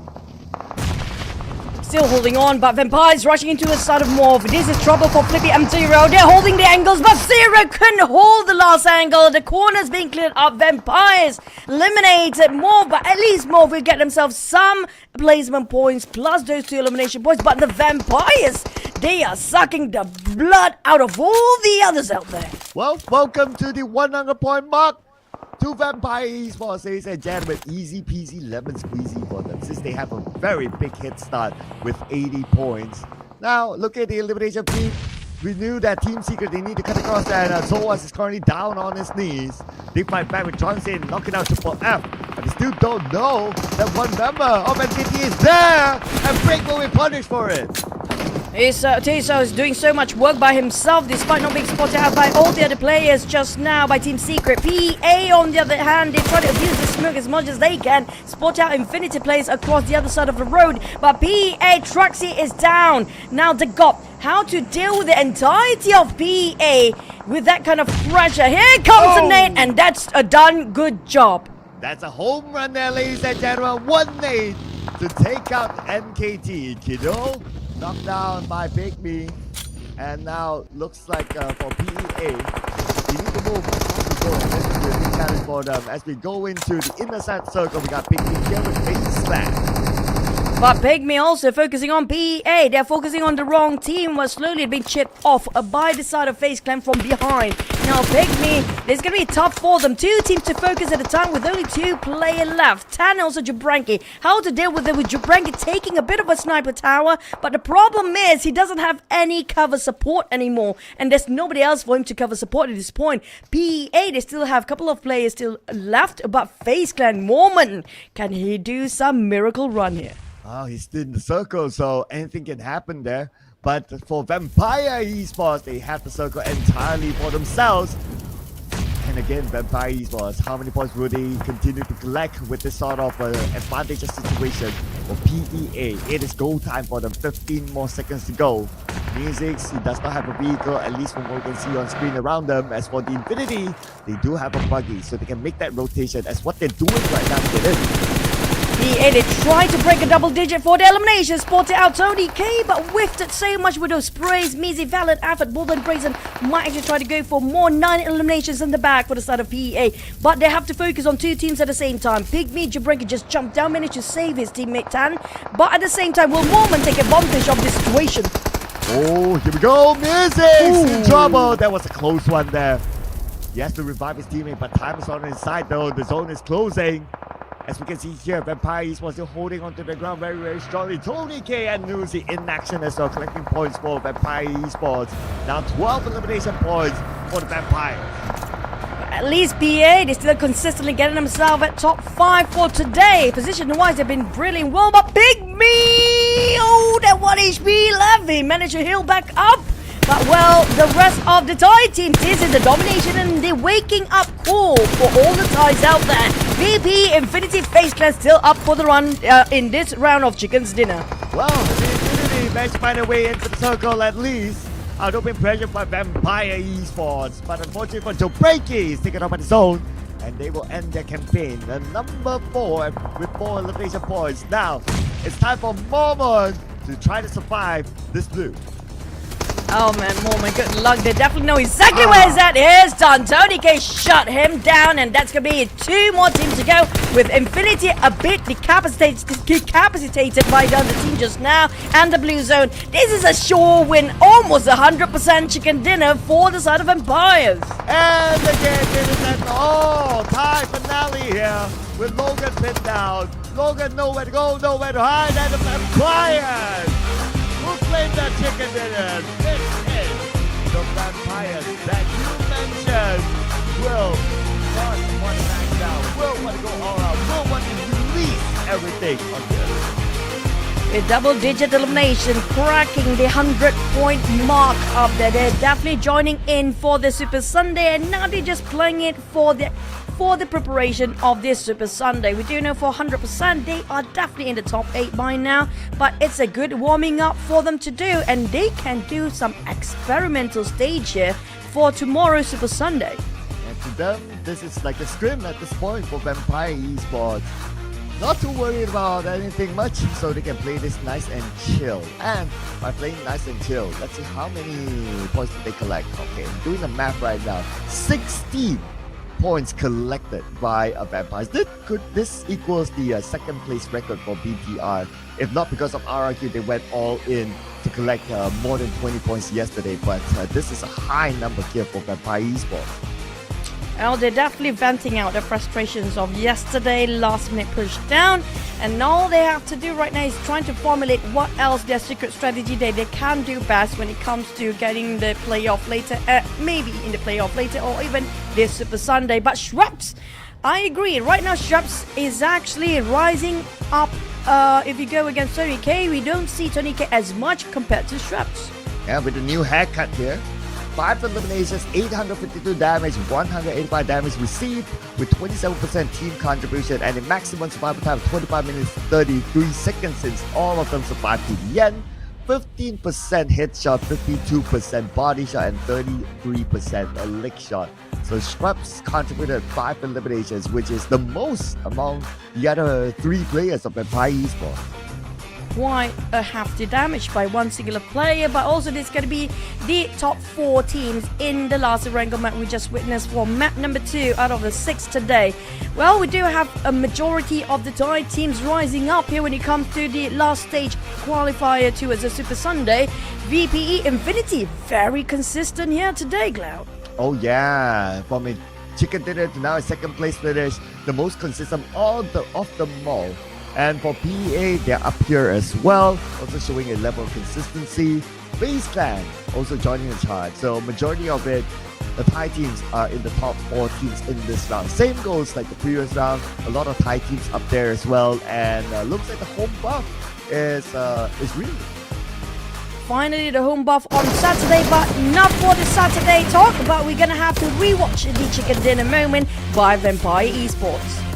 Still holding on, but Vampires rushing into the side of MORPH. This is trouble for Flippy and Zero. They're holding the angles, but Zero couldn't hold the last angle. The corner's being cleared up. Vampires eliminated MORPH, but at least MORPH will get themselves some placement points plus those 2 elimination points. But the Vampires, they are sucking the blood out of all the others out there. Well, welcome to the 100-point mark. To Vampire Esports, ladies and gentlemen, easy peasy lemon squeezy for them since they have a very big head start with 80 points. Now, look at the elimination feed. We knew that Team Secret, they need to cut across that. Zoas is currently down on his knees. They fight back with Johnson, knocking out Triple F. But they still don't know that one member of NKT is there, and Break will be punished for it. Teso is doing so much work by himself despite not being spotted out by all the other players just now by Team Secret. PA on the other hand, they try to abuse the smoke as much as they can, spot out Infinity players across the other side of the road, but PA Truxy is down. Now the GOP, how to deal with the entirety of PA with that kind of pressure. Here comes a nade, and that's a done good job. That's a home run there, ladies and gentlemen. One nade to take out NKT. Kiddo knocked down by PIGMY, and now looks like for PEA, we need to move. This is a big challenge for them as we go into the inner side circle. We got PIGMY here with FaZe Clan. But PIGMY also focusing on PA. They're focusing on the wrong team, was slowly being chipped off by the side of FaZe Clan from behind. Now PIGMY, it's going to be tough for them. 2 teams to focus at a time with only 2 players left. Tan also Jabranki. How to deal with it with Jabranki taking a bit of a sniper tower. But the problem is he doesn't have any cover support anymore. And there's nobody else for him to cover support at this point. PA, they still have a couple of players still left. But FaZe Clan, Mormon, can he do some miracle run here? Oh, he's still in the circle, so anything can happen there. But for Vampire Esports, they have the circle entirely for themselves. And again, Vampire Esports, how many points will they continue to collect with this sort of advantageous situation for PEA? It is go time for them, 15 more seconds to go. Musics, he does not have a vehicle, at least from what we can see on screen around them. As for the Infinity, they do have a buggy, so they can make that rotation as what they're doing right now to get in. PA, they tried to break a double digit for the elimination, spotted out TODAK, but whiffed it so much with those sprays. Measy, Valid, Afford, Bull and Brazen might actually try to go for more 9 eliminations in the back for the side of PA, but they have to focus on 2 teams at the same time. PIGMY, Jabranki just jumped down, managed to save his teammate Tan, but at the same time, will Mormon take advantage of this situation? Oh, here we go, Music's in trouble. That was a close one there. He has to revive his teammate, but time is on his side though. The zone is closing. As we can see here, Vampire Esports still holding onto the ground very, very strongly. TODAK and Nuzi in action as well, collecting points for Vampire Esports. Now 12 elimination points for the Vampires. At least PA, they're still consistently getting themselves at top 5 for today. Position-wise, they've been brilliant well, but PIGMY! Oh, that 1 HP left. He managed to heal back up. But well, the rest of the Thai team is in the domination and the waking up call for all the Thais out there. VP, Infinity, FaZe Clan still up for the run in this round of Chicken's Dinner. Well, the Infinity managed to find a way into the circle at least. Out of pressure by Vampire Esports. But unfortunately for Jabranki, he's taken off on his own. And they will end their campaign. The number 4 with 4 elimination points. Now, it's time for Mormon to try to survive this blue. Oh man, Mormon, good luck. They definitely know exactly where he's at. Here's done. TODAK shut him down, and that's going to be 2 more teams to go with Infinity a bit decapitated by the other team just now, and the blue zone. This is a sure win, almost 100% Chicken Dinner for the side of Vampires. And again, this is an all-time finale here with Logan pinned down. Logan nowhere to go, nowhere to hide, and the Vampires who claimed that Chicken Dinner. This is the Vampires that you mentioned will not want to back down, will want to go all out, will want to release everything on this. A double-digit elimination, cracking the 100-point mark up there. They're definitely joining in for the Super Sunday, and now they're just playing it for the for the preparation of this Super Sunday. We do know for 100% they are definitely in the top 8 by now, but it's a good warming up for them to do, and they can do some experimental stage here for tomorrow's Super Sunday. And to them, this is like a scrim at this point for Vampire Esports. Not too worried about anything much, so they can play this nice and chill. And by playing nice and chill, let's see how many points did they collect. Okay, I'm doing the math right now. 16 points collected by Vampires. This equals the second place record for BTR. If not because of RRQ, they went all in to collect more than 20 points yesterday. But this is a high number here for Vampire Esports. Well, they're definitely venting out the frustrations of yesterday, last minute push down, and all they have to do right now is trying to formulate what else their secret strategy they can do best when it comes to getting the playoff later, maybe in the playoff later or even this Super Sunday. But Schweppes, I agree, right now Schweppes is actually rising up. If you go against Tony K, we don't see Tony K as much compared to Schweppes. Yeah, with the new haircut here. 5 eliminations, 852 damage, 185 damage received with 27% team contribution and a maximum survival time of 25 minutes 33 seconds since all of them survived to the end. 15% headshot, 52% body shot, and 33% a lick shot. So Schweppes contributed 5 eliminations, which is the most among the other 3 players of Empire Esports. Quite a hefty damage by one singular player, but also there's going to be the top 4 teams in the last Erangel map we just witnessed for map number 2 out of the 6 today. Well, we do have a majority of the Thai teams rising up here when it comes to the last stage qualifier towards the Super Sunday. VPE Infinity, very consistent here today, Cloud. Oh yeah, from a chicken dinner to now a second place finish, the most consistent of them all. And for PEA, they're up here as well, also showing a level of consistency. FaZe Clan also joining the chart. So majority of it, the Thai teams are in the top 4 teams in this round. Same goes like the previous round. A lot of Thai teams up there as well. And looks like the home buff is real. Finally, the home buff on Saturday, but not for the Saturday talk. But we're gonna have to rewatch the chicken dinner moment by Vampire Esports.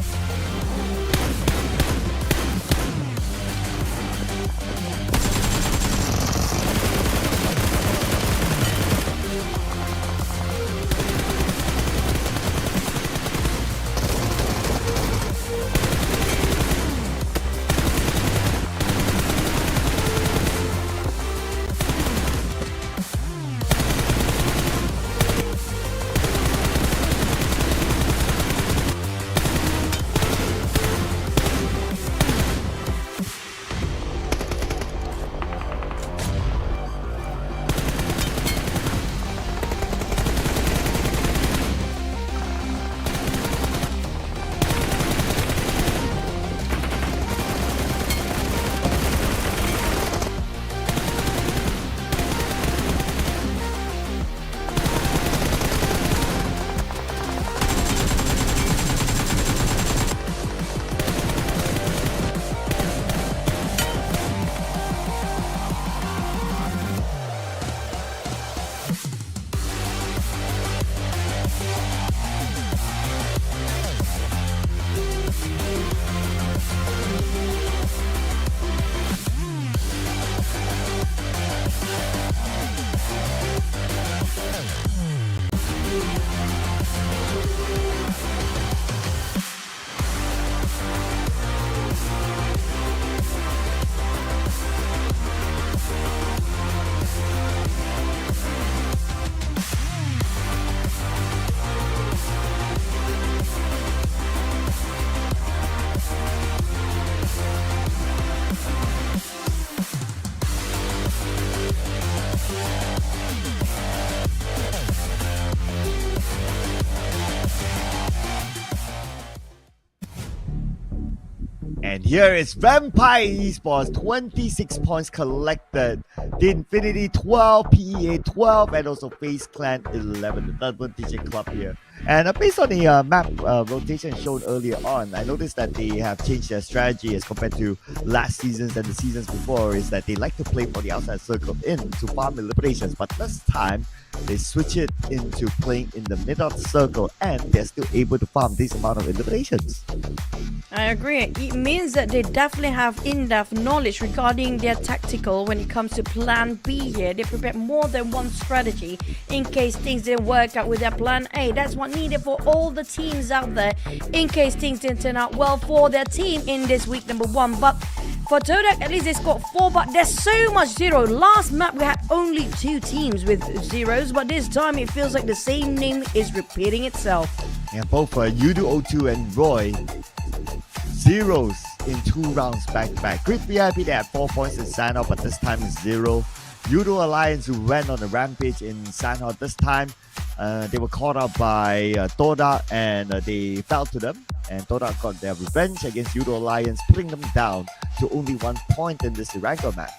And here is Vampire Esports, 26 points collected. The Infinity 12, PEA 12, and also FaZe Clan 11, the double digit club here. And based on the map rotation shown earlier on, I noticed that they have changed their strategy as compared to last seasons and the seasons before, is that they like to play for the outside circle in to farm eliminations, but this time they switch it into playing in the middle of the circle, and they're still able to farm this amount of eliminations. I agree. It means that they definitely have in-depth knowledge regarding their tactical when it comes to plan B here. They prepare more than one strategy in case things didn't work out with their plan A. That's what needed for all the teams out there in case things didn't turn out well for their team in this week number 1. But for TODAK, at least they scored 4, but there's so much zero. Last map we had only 2 teams with zeros, but this time it feels like the same name is repeating itself. Yeah, both YOODO 02 and Roy, zeros in 2 rounds back to back. Grid VIP, they had 4 points in Sanhok, but this time is 0. YOODO Alliance, who went on a rampage in Sanhok this time, they were caught up by TODAK, and they fell to them. And TODAK got their revenge against YOODO Alliance, putting them down to only 1 point in this Ranker match.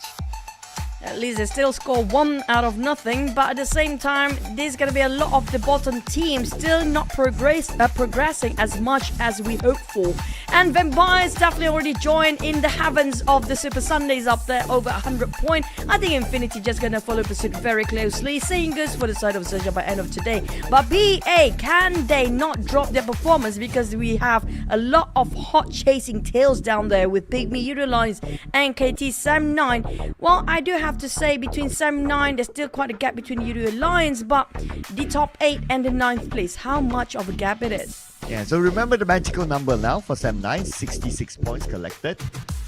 At least they still score 1 out of nothing, but at the same time, there's going to be a lot of the bottom teams still not progressing as much as we hoped for. And Vampires definitely already joined in the heavens of the Super Sundays up there, over 100 points. I think Infinity just going to follow pursuit very closely. Same goes for the side of Sergio by end of today. But BA, can they not drop their performance, because we have a lot of hot chasing tails down there with PIGMY, YOODO Alliance, and KT Sam9. Well, I do have to say between Sam9, there's still quite a gap between YOODO Alliance, but the top 8 and the 9th place, how much of a gap it is. Yeah, so remember the magical number now for Sam9, 66 points collected.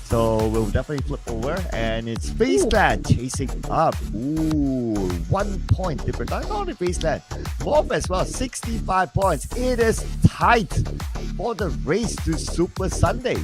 So we'll definitely flip over, and it's FaZe Clan chasing up. Ooh, 1 point difference. Not only FaZe Clan, MORPH as well, 65 points. It is tight for the race to Super Sunday.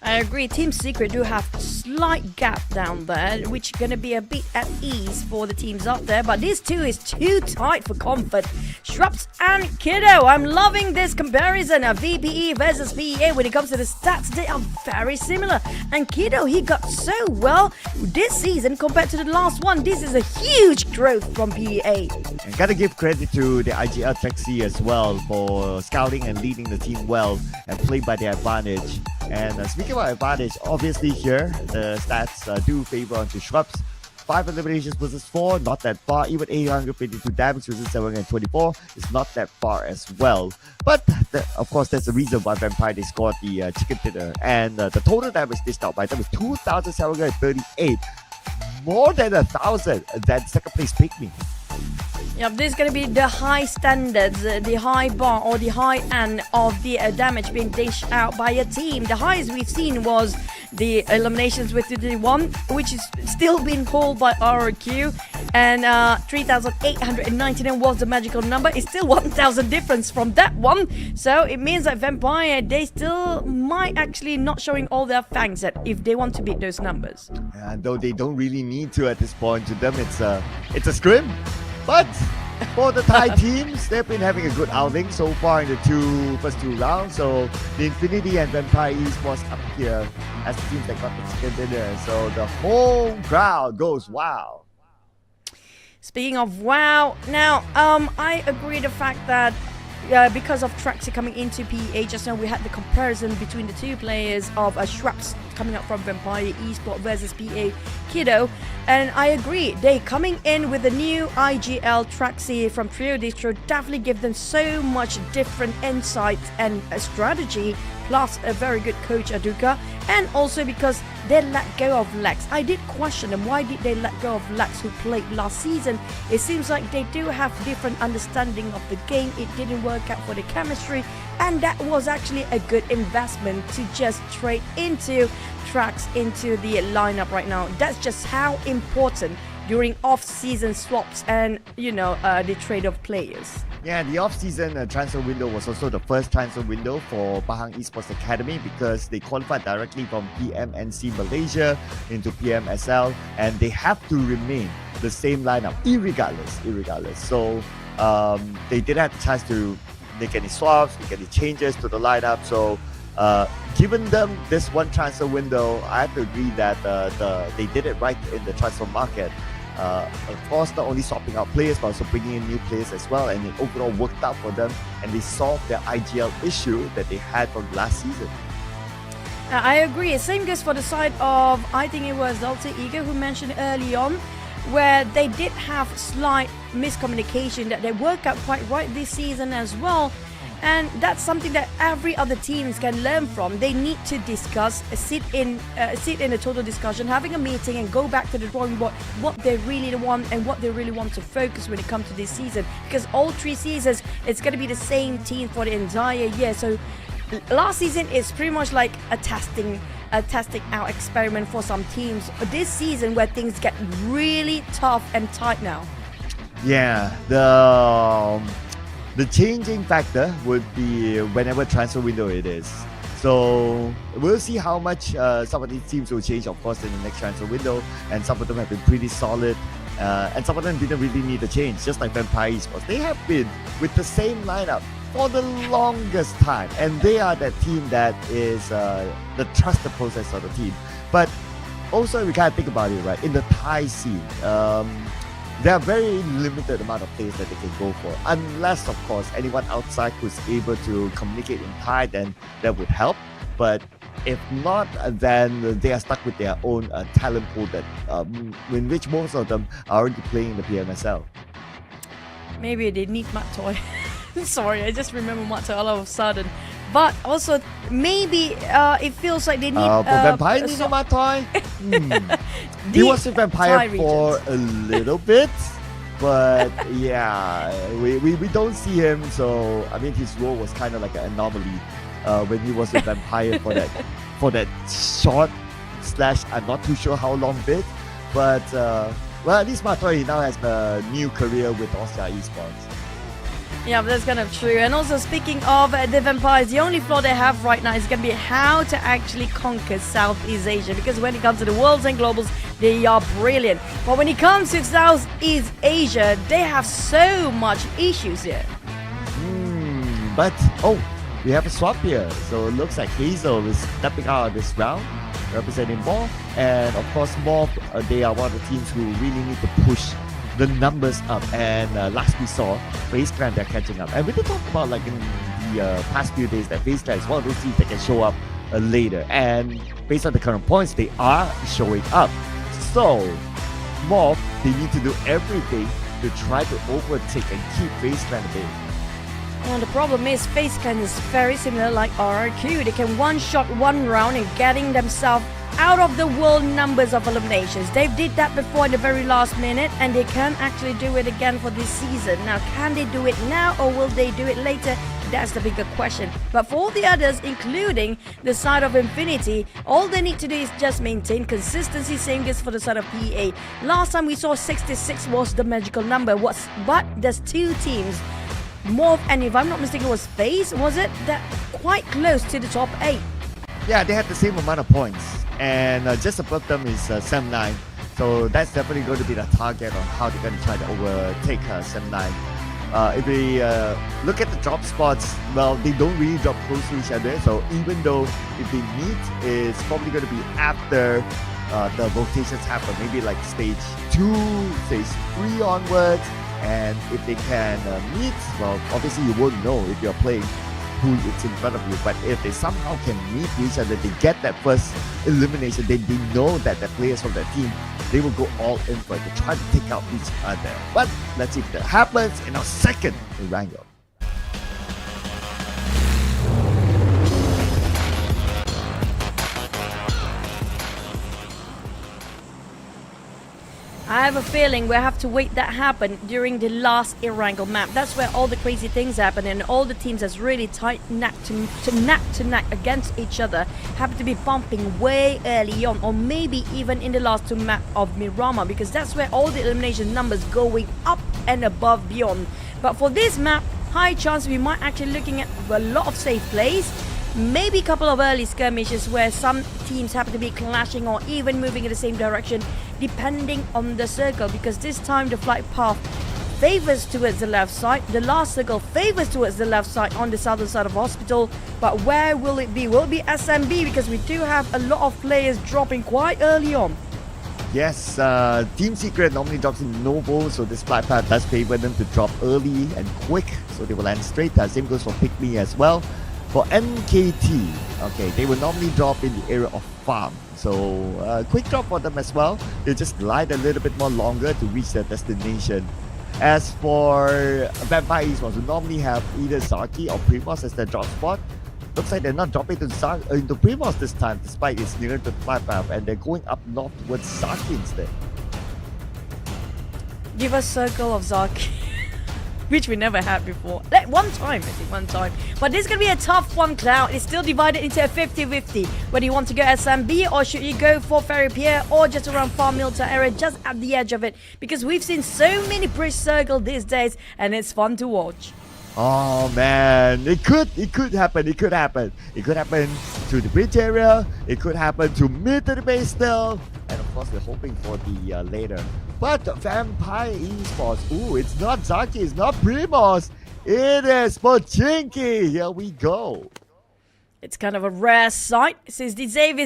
I agree. Team Secret do have slight gap down there, which is going to be a bit at ease for the teams up there. But this two is too tight for comfort. Shrubs and Kiddo. I'm loving this comparison of VPE versus PEA. When it comes to the stats, they are very similar. And Kiddo, he got so well this season compared to the last one. This is a huge growth from PEA. And gotta give credit to the XERXIA as well for scouting and leading the team well and playing by their advantage. And speaking about advantage, obviously here the stats do favor onto Shrubs. 5 eliminations versus 4, not that far. Even 852 damage versus 724 is not that far as well. But of course, that's the reason why Vampire they scored the chicken dinner. And the total damage dished out by them is 2,738, more than 1,000 than second place PIGMY. Yep, this is going to be the high standards, the high bar or the high end of the damage being dished out by a team. The highest we've seen was the eliminations with 231, which is still being pulled by RRQ, and 3,899 was the magical number. It's still 1,000 difference from that one, so it means that Vampire, they still might actually not showing all their fangs yet if they want to beat those numbers. Though they don't really need to at this point. To them, it's a scrim. But for the Thai teams, they've been having a good outing so far in the first two rounds. So the Infinity and Infinity Esports up here as the teams that got the chicken dinner. So the whole crowd goes wow. Speaking of wow, now I agree the fact that because of XERXIA coming into PEA just now, we had the comparison between the two players of Shrubs coming up from Vampire Esports versus PA Kiddo, and I agree, they coming in with the new IGL XERXIA from Trio Distro definitely give them so much different insights and strategy, plus a very good coach Aduka, and also because they let go of Lex. I did question them, why did they let go of Lex who played last season? It seems like they do have different understanding of the game. It didn't work out for the chemistry, and that was actually a good investment to just trade into tracks into the lineup right now. That's just how important during off-season swaps and the trade of players. Yeah, the off-season transfer window was also the first transfer window for Pahang Esports Academy because they qualified directly from PMNC Malaysia into PMSL, and they have to remain the same lineup irregardless. So they didn't have the chance to make any swaps, make any changes to the lineup. So given them this one transfer window, I have to agree that they did it right in the transfer market. Of course, not only swapping out players, but also bringing in new players as well, and it overall worked out for them, and they solved their IGL issue that they had from last season. I agree. Same goes for the side of, I think it was Delta Eagle who mentioned early on, where they did have slight miscommunication that they work out quite right this season as well. And that's something that every other teams can learn from. They need to discuss, sit in a total discussion, having a meeting and go back to the drawing board, what they really want and what they really want to focus when it comes to this season. Because all 3 seasons, it's going to be the same team for the entire year. So last season is pretty much like a testing out experiment for some teams. This season where things get really tough and tight now. Yeah, the changing factor would be whenever transfer window it is. So we'll see how much some of these teams will change, of course, in the next transfer window. And some of them have been pretty solid. And some of them didn't really need a change, just like Vampire Esports. They have been with the same lineup for the longest time. And they are that team that is the trusted process of the team. But also, we gotta think about it, right? In the Thai scene, there are very limited amount of players that they can go for, unless of course anyone outside who's able to communicate in Thai, then that would help. But if not, then they are stuck with their own talent pool that in which most of them are already playing in the PMSL. Maybe they need Matoy. Sorry, I just remember Matoy all of a sudden. But also, maybe it feels like they need... for Vampire, need no Matoy? He was a Vampire for a little bit, but yeah, we don't see him. So, I mean, his role was kind of like an anomaly when he was a Vampire for that short / I'm not too sure how long bit. But, well, at least Matoy now has a new career with SEA Esports. Yeah, but that's kind of true. And also, speaking of the Vampires, the only flaw they have right now is going to be how to actually conquer Southeast Asia. Because when it comes to the Worlds and Globals, they are brilliant. But when it comes to Southeast Asia, they have so much issues here. But, we have a swap here. So it looks like Hazel is stepping out of this round, representing MORPH. And of course, MORPH, they are one of the teams who really need to push the numbers up, and last we saw FaZe Clan, they're catching up, and we did talk about like in the past few days that FaZe Clan is one of those teams that can show up later, and based on the current points, they are showing up. So MORPH, they need to do everything to try to overtake and keep FaZe Clan at bay. And the problem is FaZe Clan is very similar like IQOO. They can one-shot one round and getting themselves out of the world numbers of eliminations. They did that before in the very last minute, and they can actually do it again for this season. Now, can they do it now, or will they do it later? That's the bigger question. But for all the others, including the side of Infinity, all they need to do is just maintain consistency. Same goes for the side of PEA. Last time we saw 66 was the magical number. But there's 2 teams, MORPH and, if I'm not mistaken, was FaZe, was it? That quite close to the top 8. Yeah, they had the same amount of points, and just above them is Sem9. So that's definitely going to be the target on how they're going to try to overtake Sem9. If we look at the drop spots, well, they don't really drop close to each other. So even though if they meet, it's probably going to be after the rotations happen, maybe like stage 2, stage 3 onwards. And if they can meet, well, obviously you won't know if you're playing who is in front of you. But if they somehow can meet each other, they get that first elimination, they know that the players from that team, they will go all in for it to try to take out each other. But let's see if that happens in our second Wrangle. I have a feeling we'll have to wait that happen during the last Erangel map. That's where all the crazy things happen, and all the teams that's really tight neck to neck against each other happen to be bumping way early on, or maybe even in the last 2 map of Miramar, because that's where all the elimination numbers going up and above beyond. But for this map, high chance we might actually looking at a lot of safe plays. Maybe a couple of early skirmishes where some teams happen to be clashing or even moving in the same direction, depending on the circle, because this time the flight path favors towards the left side. The last circle favors towards the left side on the southern side of hospital. But where will it be? Will it be SMB? Because we do have a lot of players dropping quite early on. Yes, Team Secret normally drops in Novo, so this flight path does favor them to drop early and quick, so they will land straight. Same goes for PIGMY as well. For MKT, okay, they will normally drop in the area of farm, so quick drop for them as well. They just glide a little bit more longer to reach their destination. As for Vampire Esports, we normally have either Zaki or Primos as their drop spot. Looks like they're not dropping into Primos this time, despite it's nearer to the flight path, and they're going up north towards Zaki instead. Give us circle of Zaki. Which we never had before. Like, one time. But this is going to be a tough one, Cloud. It's still divided into a 50-50. Whether you want to go SMB or should you go for Ferry Pier or just around Farm Milton area, just at the edge of it. Because we've seen so many bridge circle these days and it's fun to watch. Oh man, it could happen. It could happen to the bridge area. It could happen to mid to the base still. And of course, we're hoping for the later. But Vampire Esports, ooh, it's not Zaki, it's not Primos. It is Pochinki. Here we go. It's kind of a rare sight since the Zave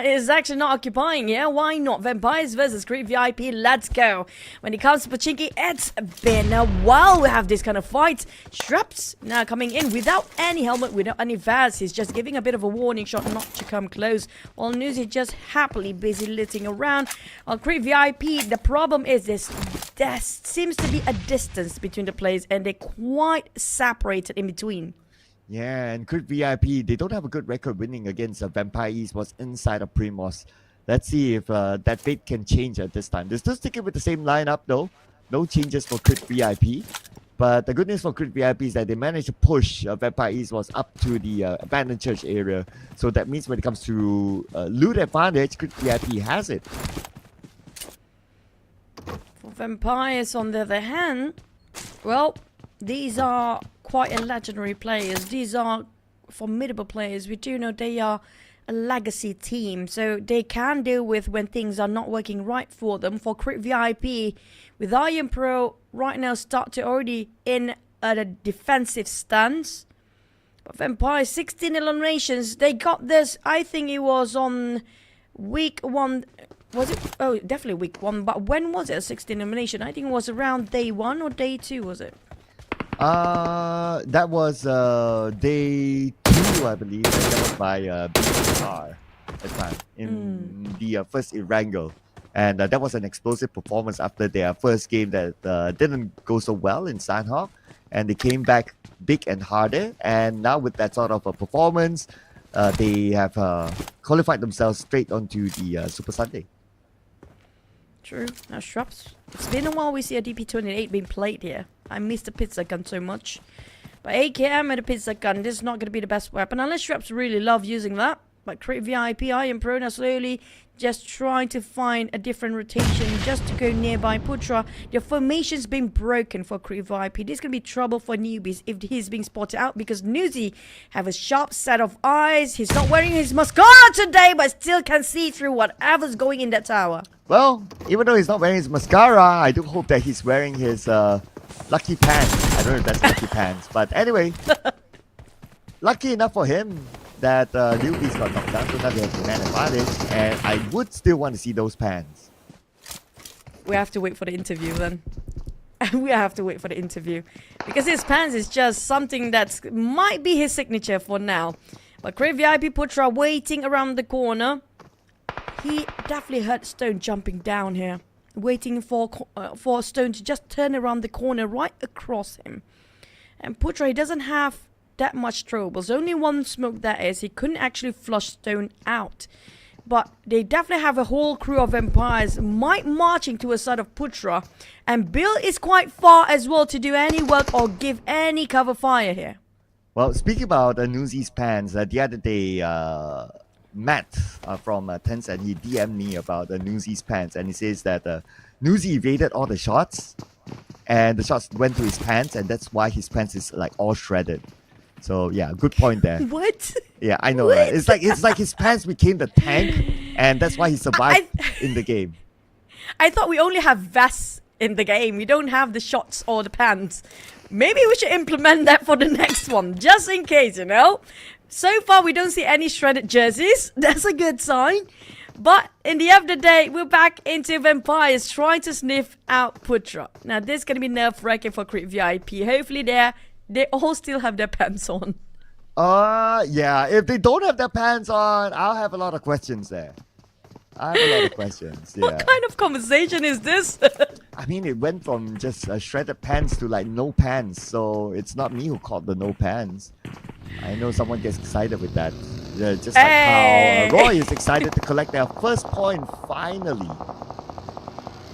is actually not occupying here. Why not? Vampires versus Creep VIP, let's go. When it comes to Pochinki, it's been a while we have this kind of fight. Shrubs now coming in without any helmet, without any vest. He's just giving a bit of a warning shot not to come close. While Nuzi just happily busy litting around. On Creep VIP, the problem is there seems to be a distance between the players and they're quite separated in between. Yeah, and Crit VIP, they don't have a good record winning against Vampire Esports inside of Primos. Let's see if that fate can change at this time. They're still sticking with the same lineup though. No changes for Crit VIP. But the good news for Crit VIP is that they managed to push Vampire Esports up to the abandoned church area. So that means when it comes to loot advantage, Crit VIP has it. For Vampires, on the other hand, well, these are quite a legendary players. These are formidable players. We do know they are a legacy team, so they can deal with when things are not working right for them. For Crit VIP, with Iron Pro right now start to already in at a defensive stance. But Vampire, 16 eliminations. They got this, I think it was on week 1. Was it? Oh, definitely week 1. But when was it, a 16 elimination? I think it was around day 1 or day 2, was it? That was day 2, I believe. And that was by BR at the time in the first Erangel. And that was an explosive performance after their first game that didn't go so well in Sandhawk. And they came back big and harder. And now with that sort of a performance, they have qualified themselves straight onto the Super Sunday. True. Now Shrubs. It's been a while we see a DP28 being played here. I miss the pizza gun so much. But AKM and the pizza gun, this is not going to be the best weapon. Unless Shrubs really love using that. But Crit VIP, I am Pro now slowly just trying to find a different rotation just to go nearby Putra. The formation's been broken for Crit VIP. This is going to be trouble for newbies if he's being spotted out because Nuzi have a sharp set of eyes. He's not wearing his mascara today but still can see through whatever's going in that tower. Well, even though he's not wearing his mascara, I do hope that he's wearing his lucky pants. I don't know if that's lucky pants, but anyway, lucky enough for him that newbies got knocked down, so now they have the man advantage, and I would still want to see those pants. We have to wait for the interview then. We have to wait for the interview because his pants is just something that might be his signature for now. But Crit VIP Putra waiting around the corner. He definitely heard Stone jumping down here, waiting for Stone to just turn around the corner right across him. And Putra, he doesn't have that much troubles. Only one smoke that is. He couldn't actually flush Stone out. But they definitely have a whole crew of Vampires marching to a side of Putra. And Bill is quite far as well to do any work or give any cover fire here. Well, speaking about Nuzi's pants, the other day, Matt from Tencent, he DM'd me about Nuzi's pants, and he says that Nuzi evaded all the shots, and the shots went to his pants, and that's why his pants is like all shredded. So yeah, good point there. What? Yeah, I know. Right? It's like his pants became the tank, and that's why he survived in the game. I thought we only have vests in the game. We don't have the shots or the pants. Maybe we should implement that for the next one, just in case, you know. So far, we don't see any shredded jerseys. That's a good sign. But in the end of the day, we're back into Vampires trying to sniff out Putra. Now, this is going to be nerve-wracking for Crit VIP. Hopefully, they all still have their pants on. Yeah. If they don't have their pants on, I'll have a lot of questions there. I have a lot of questions. Yeah. What kind of conversation is this? I mean, it went from just shredded pants to like no pants. So it's not me who called the no pants. I know someone gets excited with that. Yeah, just like how Roy is excited to collect their first point finally.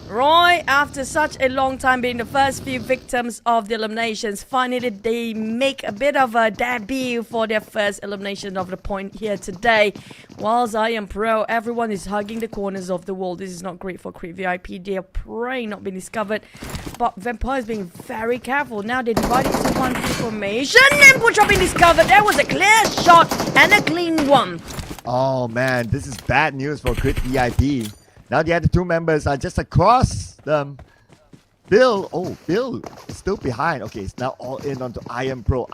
Roy, after such a long time being the first few victims of the eliminations, finally they make a bit of a debut for their first elimination of the point here today. Whilst I am pro, everyone is hugging the corners of the wall. This is not great for Crit VIP. They are praying not being discovered. But Vampires being very careful. Now they divide into 1-2 formation. And Putra being discovered. There was a clear shot and a clean one. Oh man, this is bad news for Crit VIP. Now the other two members are just across them. Bill is still behind. Okay, it's now all in onto Pro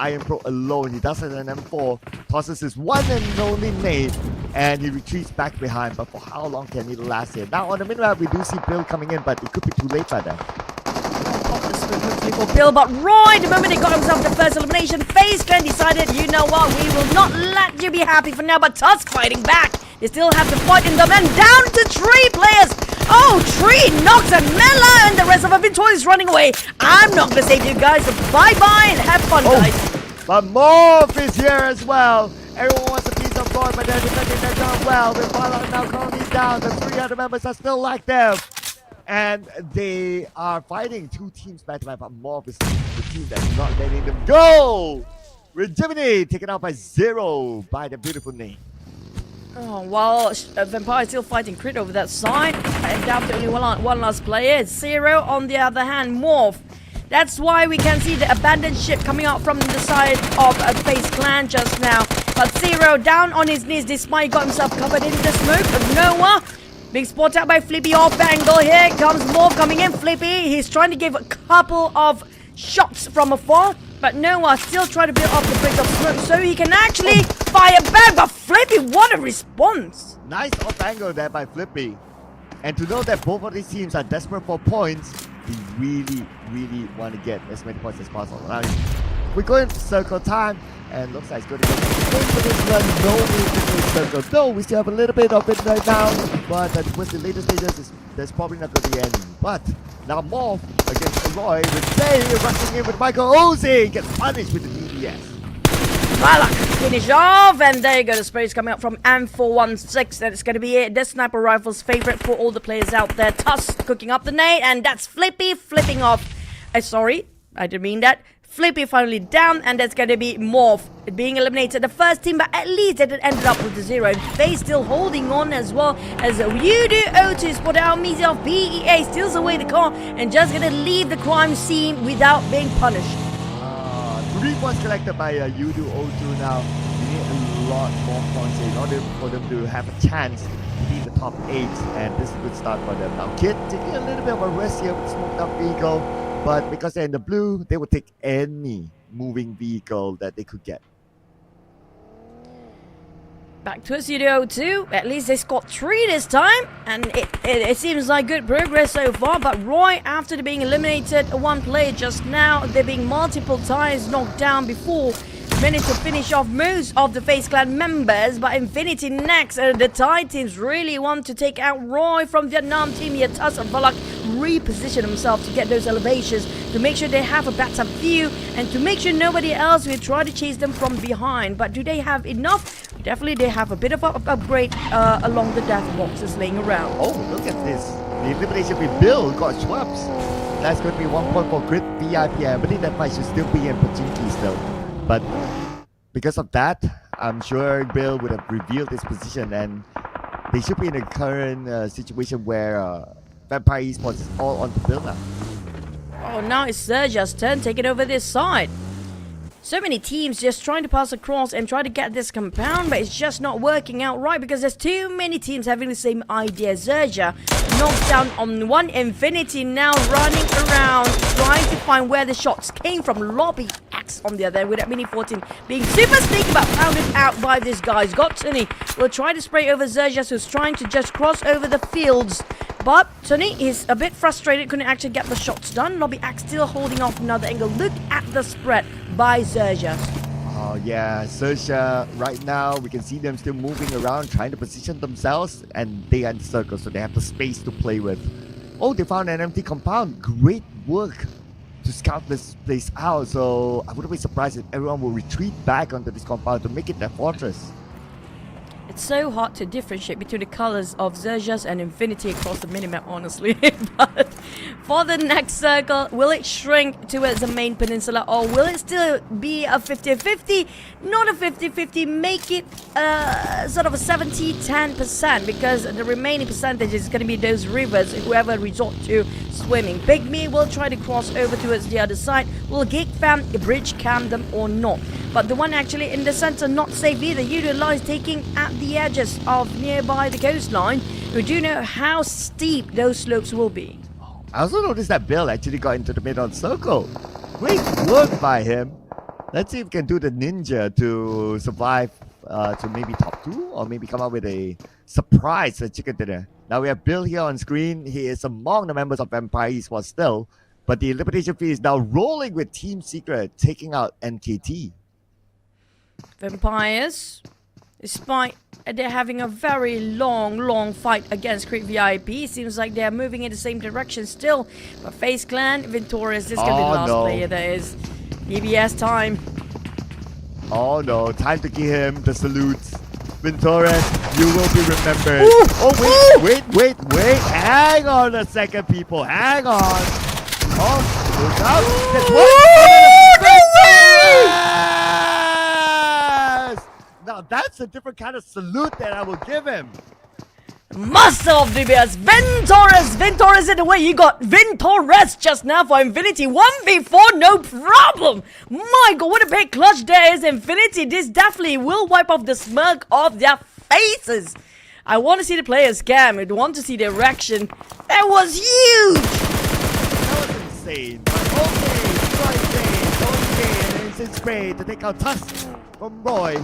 alone. He does it an M4, tosses his one and only nade, and he retreats back behind. But for how long can he last here? Now on the mid-map, we do see Bill coming in, but it could be too late by then. Hopefully for Bill, but Roy, the moment he got himself the first elimination, FaZe Clan decided, you know what, we will not let you be happy for now, but Tusk fighting back. They still have the fight in them, and down to 3 players. Oh, 3 knocks and Mela, and the rest of Infinity is running away. I'm not gonna save you guys, so bye-bye and have fun, guys. But MORPH is here as well. Everyone wants a piece of Roy, but they're defending their ground well. With Violet now currently down, the 3 other members are still like them. And they are fighting 2 teams back-to-back, but MORPH is the team that's not letting them go. Rejuvenate, taken out by 0 by the beautiful name. Oh, while Vampire is still fighting Crit over that side, and down to only one last player. 0 on the other hand, MORPH. That's why we can see the abandoned ship coming out from the side of FaZe Clan just now. But 0 down on his knees despite he got himself covered in the smoke of Noah. Being spotted out by Flippy off angle. Here comes MORPH coming in. Flippy, he's trying to give a couple of shots from afar. But Noah still trying to build up the bricks of smoke so he can actually fire back. But Flippy, what a response! Nice off angle there by Flippy. And to know that both of these teams are desperate for points, they really want to get as many points as possible. Now, we're going to circle time, and looks like it's going to go for this run. No need to do circle. No, we still have a little bit of it right now, but towards the later stages, there's probably not going to be any. But now MORPH against Roy with Zay rushing in with Michael Ozzy gets punished with the DBS. Malak finish off, and there you go. The spray is coming up from M416, and it's going to be it. The sniper rifle's favorite for all the players out there. Tusk cooking up the nade, and that's Flippy flipping off. Sorry, I didn't mean that. Flippy finally down, and that's going to be MORPH being eliminated. The first team, but at least it ended up with the 0. And FaZe still holding on as well as YOODO O2 spot out. Mizzy of BEA steals away the car and just going to leave the crime scene without being punished. 3 points collected by YOODO O2 now. We need a lot more points in order for them to have a chance to be in the top 8, and this is a good start for them. Now Kid taking a little bit of a risk here with the smoked up vehicle, but because they're in the blue, they will take any moving vehicle that they could get. Back to YOODO O2. At least they scored 3 this time, and it seems like good progress so far. But Roy, after being eliminated 1 player just now, there being multiple tires knocked down before, managed to finish off most of the FaZe Clan members. But Infinity next, the Thai teams really want to take out Roy from Vietnam team. Yet Tusk and Valak reposition himself to get those elevations, to make sure they have a better view, and to make sure nobody else will try to chase them from behind. But do they have enough? Definitely they have a bit of an upgrade along the death boxes laying around. Oh, look at this. The elimination with Bill got Schwabs. That's going to be 1 point for Crit VIP. I believe that fight should still be in PIGMY still. But because of that, I'm sure Bill would have revealed his position, and they should be in a current situation where Vampire Esports is all on the Bill now. Oh, now it's XERXIA's turn taking over this side. So many teams just trying to pass across and try to get this compound, but it's just not working out right because there's too many teams having the same idea. XERXIA knocked down on 1. Infinity now running around trying to find where the shots came from. Lobby X on the other end with that Mini 14 being super sneaky but pounded out by this guy. He's got Tony. Will try to spray over XERXIA, who's trying to just cross over the fields. But Tony is a bit frustrated, couldn't actually get the shots done. Lobby Axe still holding off another angle. Look at the spread by XERXIA. Oh yeah, XERXIA right now, we can see them still moving around, trying to position themselves, and they are in the circle, so they have the space to play with. Oh, they found an empty compound. Great work to scout this place out, so I wouldn't be surprised if everyone will retreat back onto this compound to make it their fortress. It's so hard to differentiate between the colors of XERXIA and Infinity across the minimap, honestly. But for the next circle, will it shrink towards the main peninsula, or will it still be a 50-50? Not a 50-50, make it sort of a 70-10%, because the remaining percentage is going to be those rivers, whoever resort to swimming. PIGMY will try to cross over towards the other side. Will GEEK fam bridge cam them or not? But the one actually in the center, not safe either. YOODO lies taking at the edges of nearby the coastline. We do know how steep those slopes will be. I also noticed that Bill actually got into the middle circle. Great work by him. Let's see if we can do the ninja to survive to maybe top 2, or maybe come up with a surprise chicken dinner. Now we have Bill here on screen. He is among the members of Vampire Esports still, but the elimination fee is now rolling with Team Secret taking out NKT. Vampires, despite they're having a very long fight against Creep VIP, seems like they're moving in the same direction still. But FaZe Clan, Ventorius, this is going to be the last player there is. EBS time. Oh no, time to give him the salutes. Ventorius, you will be remembered. Ooh, oh wait, wait, hang on a second, people, hang on. Oh, look out. Now that's a different kind of salute that I will give him. Master of DBS, Ventorius in the way. You got Ventorius just now for Infinity. 1v4, no problem. My god, what a big clutch there is Infinity. This definitely will wipe off the smirk off their faces. I want to see the players scam. I want to see their reaction. That was huge. That was insane. But okay, and instant spray to take out Tusk from Roy.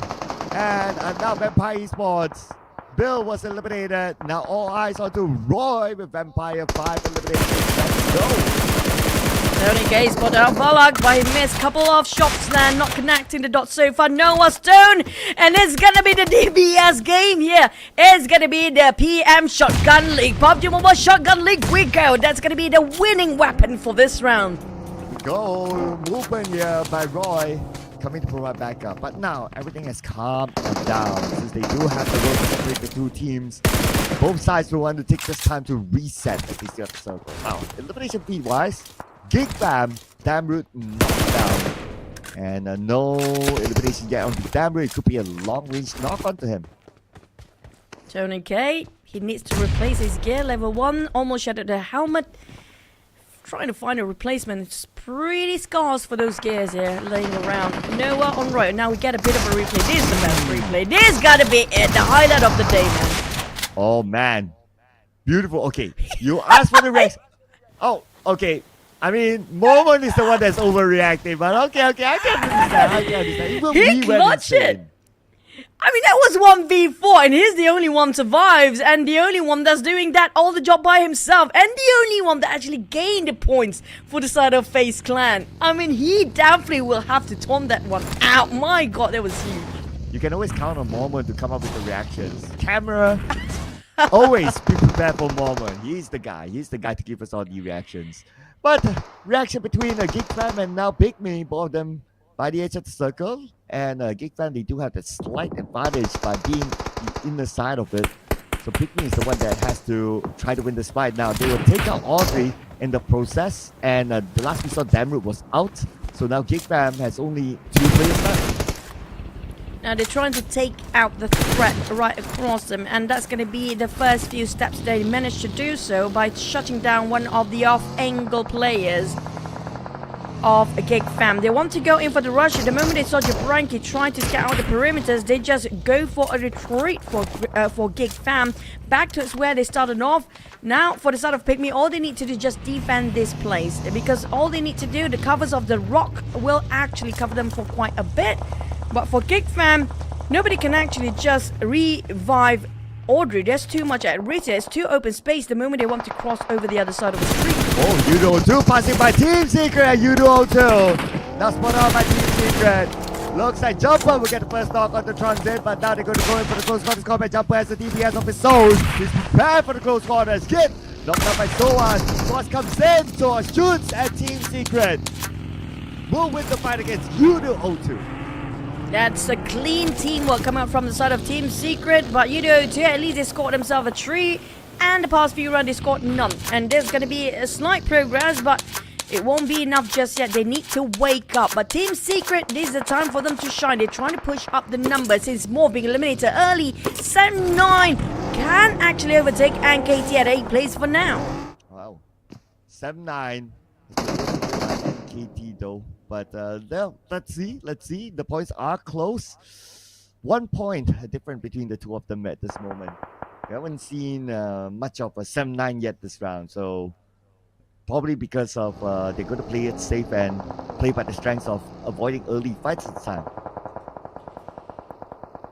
And now Vampire Esports. Bill was eliminated. Now all eyes onto Roy with Vampire 5 eliminated. Let's go. Tony Gay spotted out Balak, but he missed a couple of shots there, not connecting the dots so far. Noah Stone, and it's gonna be the DBS game here. It's gonna be the PM Shotgun League. PUBG Mobile Shotgun League, we go. That's gonna be the winning weapon for this round. Go. Movement here by Roy. Coming to provide backup, but now everything has calmed down since they do have to work to separate the two teams. Both sides will want to take this time to reset at least the other circle. Now, elimination feed wise, GEEK Bam, Damroot knocked down, and no elimination yet on the Damroot. It could be a long range knock onto him. Tony K, he needs to replace his gear. Level 1 almost shattered the helmet. Trying to find a replacement. It's pretty scarce for those gears here laying around. Noah on right. Now we get a bit of a replay. This is the best replay. This gotta be it. The highlight of the day, man. Oh man. Beautiful. Okay. You asked for the race. Oh, okay. I mean, Moment is the one that's overreacting, but okay. I can understand. He clutched it. I mean, that was 1v4, and he's the only one survives, and the only one that's doing that all the job by himself, and the only one that actually gained the points for the side of FaZe Clan. I mean, he definitely will have to taunt that one out. My god, that was huge. You can always count on Moment to come up with the reactions. Camera, always be prepared for Moment. He's the guy to give us all the reactions. But reaction between GEEK Fam and now PIGMY, both of them by the edge of the circle. And GEEK Fam, they do have that slight advantage by being in the side of it. So PIGMY is the one that has to try to win this fight. Now they will take out Audrey in the process, and the last we saw Damroot was out. So now GEEK Fam has only 2 players left. Now they're trying to take out the threat right across them, and that's going to be the first few steps. They managed to do so by shutting down one of the off-angle players. of GEEK fam. They want to go in for the rush. The moment they saw Jabranki trying to scout out the perimeters, they just go for a retreat for GEEK fam. Back to where they started off. Now, for the side of PIGMY, all they need to do is just defend this place. Because all they need to do, the covers of the rock will actually cover them for quite a bit. But for GEEK fam, nobody can actually just revive Audrey. There's too much at risk. There's too open space the moment they want to cross over the other side of the street. Oh, YOODO 2 passing by Team Secret and YOODO 2. Now spot out by Team Secret. Looks like Jumper will get the first knock on the transit, but now they're going to go in for the close quarters combat. Jumper has the DPS of his soul. He's prepared for the close quarters. Skip! Knocked out by Soaz. Soaz comes in. Soaz shoots at Team Secret. Will win the fight against YOODO 2. That's a clean teamwork coming up from the side of Team Secret, but YOODO 2 at least they scored themselves a tree, and the past few rounds they scored none. And there's going to be a slight progress, but it won't be enough just yet. They need to wake up. But Team Secret, this is the time for them to shine. They're trying to push up the numbers since MORPH being eliminated early. 7-9 can actually overtake NKT at 8th place for now. Wow. 7-9. NKT though. But let's see. The points are close. 1 point different between the two of them at this moment. We haven't seen much of a 7-9 yet this round. So probably because of they're going to play it safe and play by the strengths of avoiding early fights this time.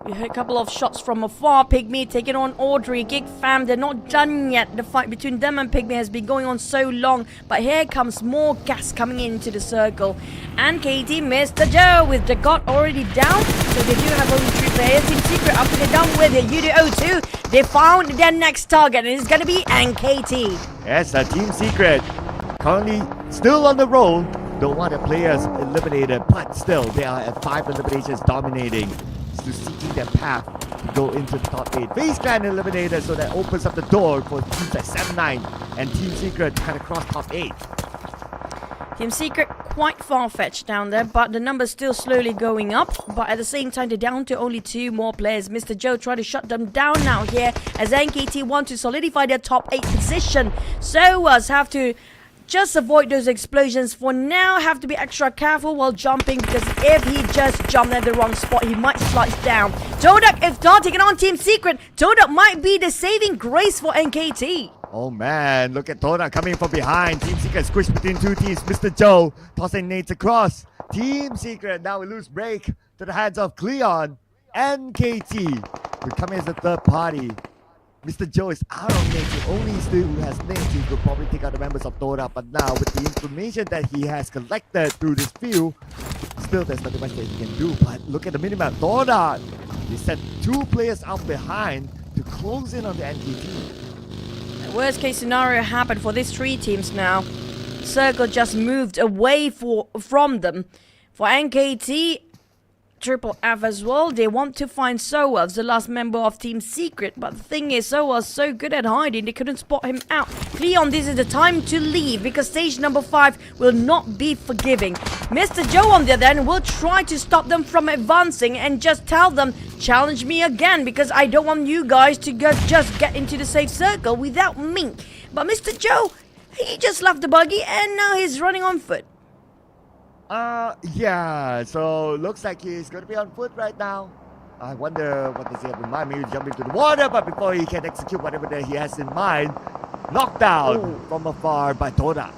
We heard a couple of shots from afar. PIGMY taking on Audrey. GEEK fam, they're not done yet. The fight between them and PIGMY has been going on so long. But here comes more gas coming into the circle. And KT, Mr. Joe with the god already down. So they do have only 3 players. Team Secret, after they're done with the YOODO 2, they found their next target. And it's going to be NKT. Yes, Team Secret currently still on the roll. Don't want the players eliminated, but still they are at 5 eliminations dominating. To seeking their path to go into the top 8. FaZe Clan eliminated, so that opens up the door for teams like 7-9 and Team Secret kind of cross top 8. Team Secret quite far-fetched down there, but the numbers still slowly going up. But at the same time, they're down to only 2 more players. Mr. Joe trying to shut them down now here as NKT want to solidify their top 8 position. So have to just avoid those explosions for now. Have to be extra careful while jumping, because if he just jumped at the wrong spot, he might slide down. TODAK, if not taking on Team Secret, TODAK might be the saving grace for NKT. Oh man, look at TODAK coming from behind. Team Secret squished between 2 teams. Mr. Joe tossing nades across. Team Secret now a loose break to the hands of Cleon. NKT will come as the third party. Mr. Joe is out of nades. The only still who has nades, he could probably take out the members of TODAK. But now, with the information that he has collected through this field, still there's nothing much that he can do. But look at the minimap. TODAK, they sent 2 players out behind to close in on the NKT. The worst case scenario happened for these 3 teams now. Circle just moved away from them. For NKT, Triple F as well, they want to find Soaz, the last member of Team Secret. But the thing is, Soaz so good at hiding, they couldn't spot him out. Cleon, this is the time to leave, because stage number 5 will not be forgiving. Mr. Joe, on the other hand, will try to stop them from advancing and just tell them, challenge me again, because I don't want you guys to just get into the safe circle without me. But Mr. Joe, he just left the buggy and now he's running on foot. Yeah, so looks like he's going to be on foot right now. I wonder what does he have in mind. Maybe jump into the water, but before he can execute whatever that he has in mind, knocked down from afar by TODAK.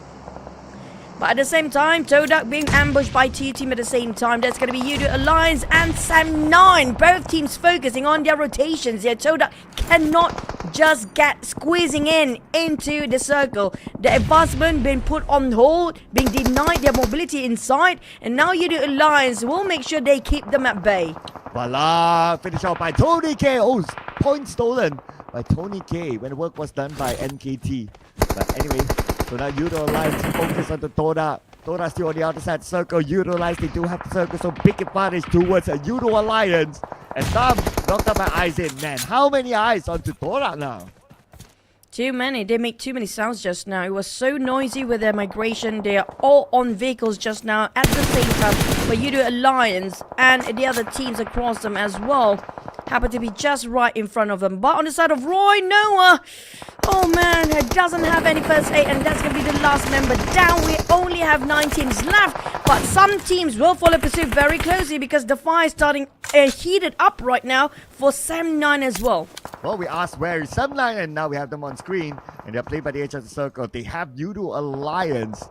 But at the same time, TODAK being ambushed by 2 teams at the same time. That's going to be YOODO Alliance and Sam9. Both teams focusing on their rotations here. TODAK cannot just get squeezing into the circle. The advancement being put on hold, being denied their mobility inside. And now YOODO Alliance will make sure they keep them at bay. Voila! Finish off by Tony K. Oh, point stolen by Tony K when the work was done by NKT. But anyway, so now YOODO Alliance focus on the TODAK. TODAK still on the outer side circle. YOODO Alliance, they do have the circle, so big advantage towards a YOODO Alliance. And Thumb knocked up by eyes in. Man, how many eyes onto TODAK now? Too many. They make too many sounds just now. It was so noisy with their migration. They are all on vehicles just now at the same time. But YOODO Alliance and the other teams across them as well. happen to be just right in front of them. But on the side of Roy, Noah, oh man, he doesn't have any first aid, and that's going to be the last member down. We only have 9 teams left, but some teams will follow pursuit very closely because the fire is starting heated up right now for Sam9 as well. Well, we asked where is Sam9, and now we have them on screen, and they're played by the edge of the circle. They have YOODO Alliance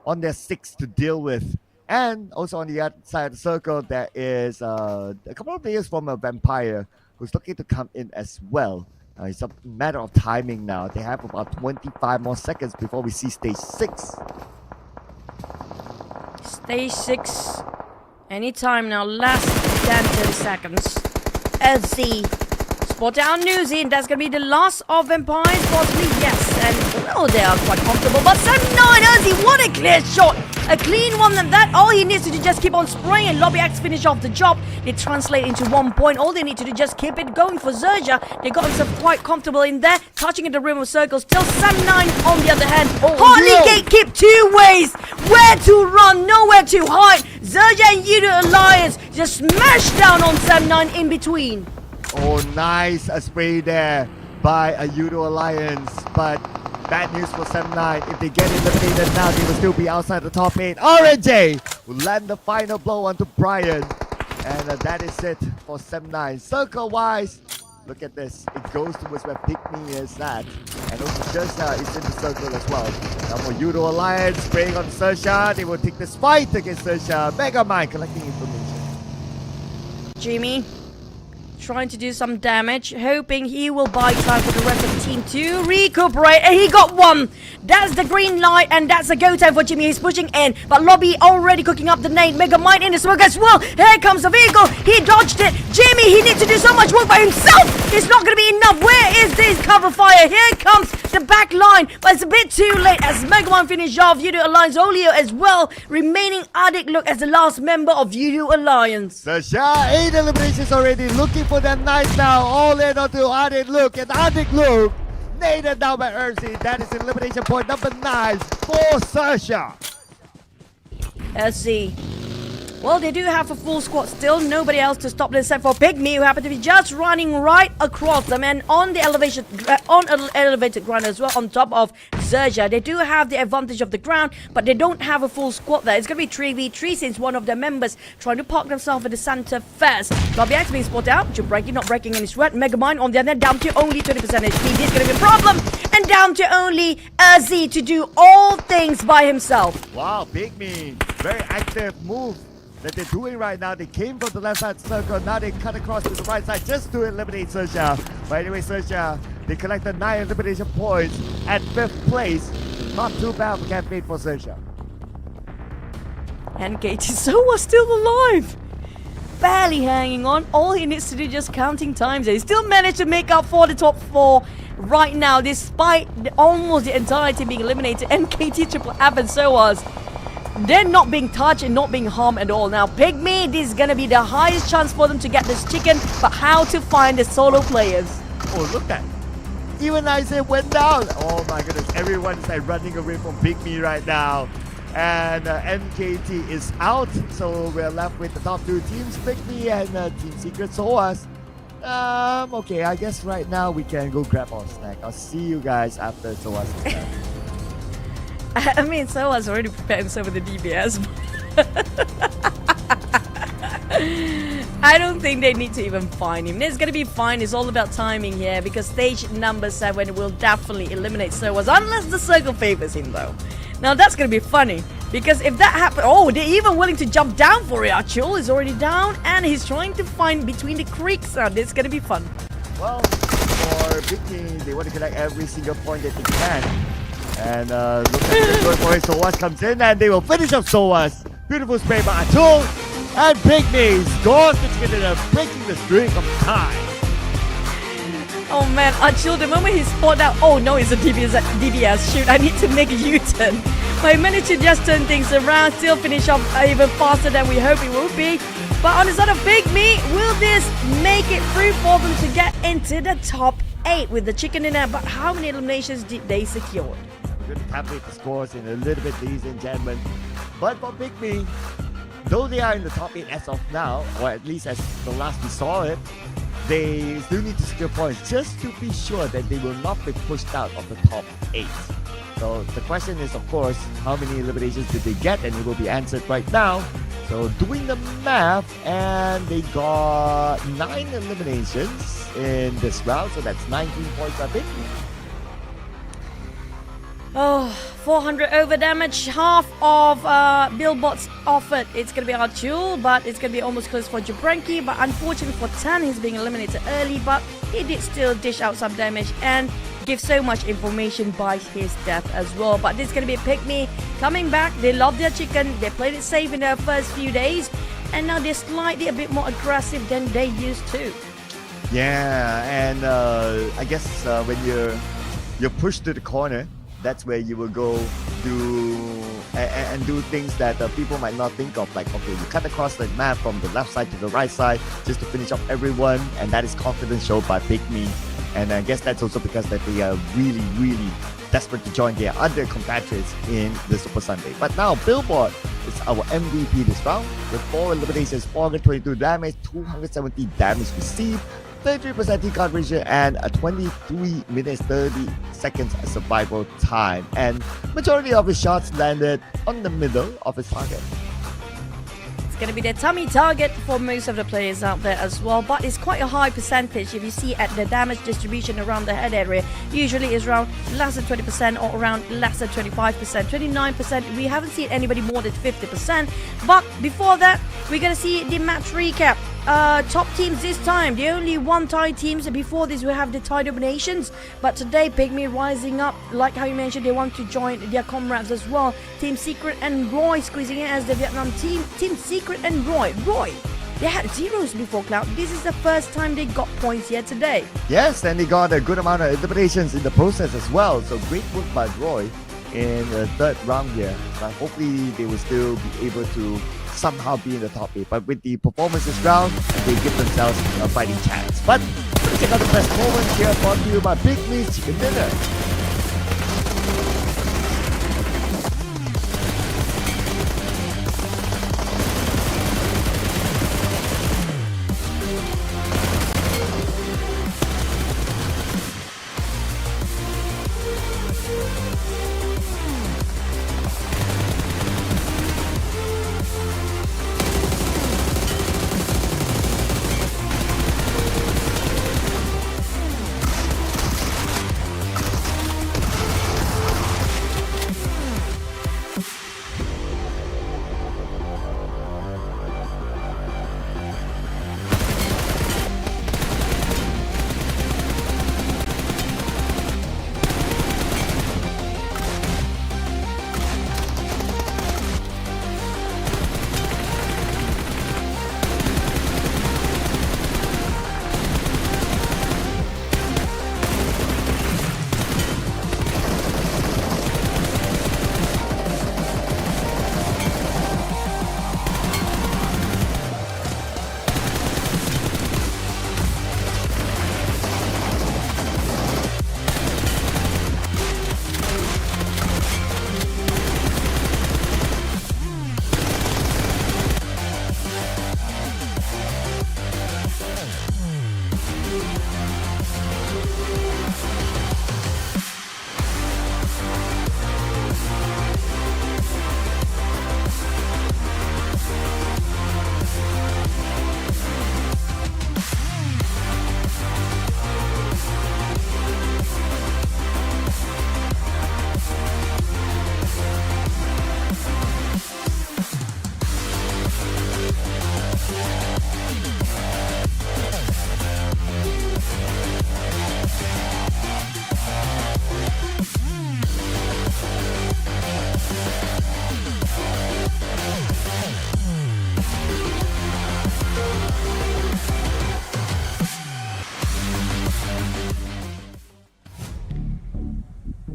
on their 6 to deal with. And also on the other side of the circle, there is a couple of players from a Vampire who's looking to come in as well. It's a matter of timing now. They have about 25 more seconds before we see stage 6. Stage 6. Anytime now. Less than 30 seconds. SC. Spot down Newsy, and that's going to be the last of Vampires, possibly, yes. And, well, they are quite comfortable. But Sam9, SC, what a clear shot. A clean one, and that all he needs to do just keep on spraying, and Lobby X finish off the job. They translate into 1 point. All they need to do just keep it going for XERXIA. They got themselves quite comfortable in there, touching at the rim of circles. Still Sam9 on the other hand. Hardly gatekeep 2 ways. Where to run, nowhere to hide. XERXIA and YOODO Alliance just smash down on Sam9 in between. Oh, nice a spray there by a YOODO Alliance, but bad news for Sam9. If they get eliminated now, they will still be outside the top 8. RNJ will land the final blow onto Brian, and that is it for Sam9. Circle-wise, look at this. It goes towards where PIGMY is at, and also XERXIA is in the circle as well. Now for YOODO Alliance, spraying on XERXIA. They will take this fight against XERXIA. Megamind collecting information. Jimmy trying to do some damage, hoping he will buy time for the rest of the team to recuperate, and he got 1. That's the green light, and that's a go time for Jimmy. He's pushing in, but Lobby already cooking up the nade. Megamind in the smoke as well. Here comes the vehicle. He dodged it. Jimmy, he needs to do so much work by himself. It's not going to be enough. Where is this cover fire? Here comes the back line, but it's a bit too late as Megamind finished off YOODO Alliance. Olio as well, remaining Adik look as the last member of YOODO Alliance. XERXIA, 8 eliminations already, looking for them nice now. All in onto Adik look, and Adik look nailed down by Ursi. That is elimination point number 9 for XERXIA. Let's see. Well, they do have a full squad still. Nobody else to stop them except for PIGMY, who happen to be just running right across them and on the elevation, on an elevated ground as well, on top of XERXIA. They do have the advantage of the ground, but they don't have a full squad there. It's going to be 3v3 since one of their members trying to park themselves at the center first. Lobby X being spotted out. Jump breaking, not breaking any sweat. Megamind on the other hand, down to only 20% HP. This is going to be a problem. And down to only Z to do all things by himself. Wow, PIGMY, very active move that they're doing right now. They came from the left side circle, now they cut across to the right side just to eliminate XERXIA. But anyway, XERXIA, they collected 9 elimination points at 5th place. Not too bad for campaign for XERXIA. And KT still alive. Barely hanging on. All he needs to do is just counting times. He still managed to make up for the top 4 right now, despite almost the entire team being eliminated. And KT Triple F and SOAS, they're not being touched and not being harmed at all. Now, PIGMY, this is going to be the highest chance for them to get this chicken, but how to find the solo players? Oh, look at that. Even Isaac went down. Oh my goodness, everyone is like running away from PIGMY right now. And MKT is out, so we're left with the top 2 teams, PIGMY and Team Secret SOAS. Okay, I guess right now we can go grab our snack. I'll see you guys after SOAS is done. I mean, SOAS already prepared himself with the DBS. I don't think they need to even find him. It's going to be fine. It's all about timing here because stage number 7 will definitely eliminate SOAS unless the circle favors him though. Now that's going to be funny because if that happens, oh, they're even willing to jump down for it. Achul is already down and he's trying to find between the creeks. Now this is going to be fun. Well, for PIGMY, they want to collect every single point that they can. And look at the good boy, SOAS comes in and they will finish off SOAS. Beautiful spray by Achul. And PIGMY scores the chicken dinner, breaking the streak of time. Oh man, Achul, the moment he spotted out, oh no, it's a DBS, shoot, I need to make a U-turn. But he managed to just turn things around, still finish off even faster than we hope it will be. But on the side of PIGMY, will this make it through for them to get into the top 8 with the chicken dinner? But how many eliminations did they secure? We're going to tabulate the scores in a little bit, ladies and gentlemen. But for PIGMY, though they are in the top 8 as of now, or at least as the last we saw it, they still need to secure points just to be sure that they will not be pushed out of the top 8. So the question is, of course, how many eliminations did they get? And it will be answered right now. So doing the math, and they got 9 eliminations in this round. So that's 19 points, I think. Oh, 400 over damage, half of Billboard's offered. It's going to be Archul, but it's going to be almost close for Jabranki. But unfortunately for Tan, he's being eliminated early, but he did still dish out some damage and give so much information by his death as well. But this is going to be PIGMY coming back. They love their chicken. They played it safe in their first few days, and now they're slightly a bit more aggressive than they used to. Yeah, and I guess when you're pushed to the corner, that's where you will go do things that people might not think of. Like, okay, you cut across the map from the left side to the right side just to finish off everyone, and that is confidence shown by PIGMY. And I guess that's also because that they are really, really desperate to join their other compatriots in the Super Sunday. But now Billboard is our MVP this round with 4 eliminations, 422 damage, 270 damage received, 33% T-card ratio, and a 23 minutes 30 seconds survival time. And majority of his shots landed on the middle of his target. It's going to be their tummy target for most of the players out there as well, but it's quite a high percentage. If you see at the damage distribution around the head area, usually is around less than 20% or around less than 25%, 29%. We haven't seen anybody more than 50%. But before that, we're going to see the match recap. Top teams this time, the only one Thai teams. Before this, we have the Thai dominations, but today PIGMY rising up. Like how you mentioned, they want to join their comrades as well. Team Secret and Roy squeezing in as the Vietnam team. Team Secret and Roy, they had zeros before Cloud. This is the first time they got points here today. Yes, and they got a good amount of eliminations in the process as well. So great work by Roy in the third round here. But hopefully they will still be able to somehow be in the top 8. But with the performance this round, they give themselves a fighting chance. But let's check out the best moments here brought to you by PIGMY's Chicken Dinner.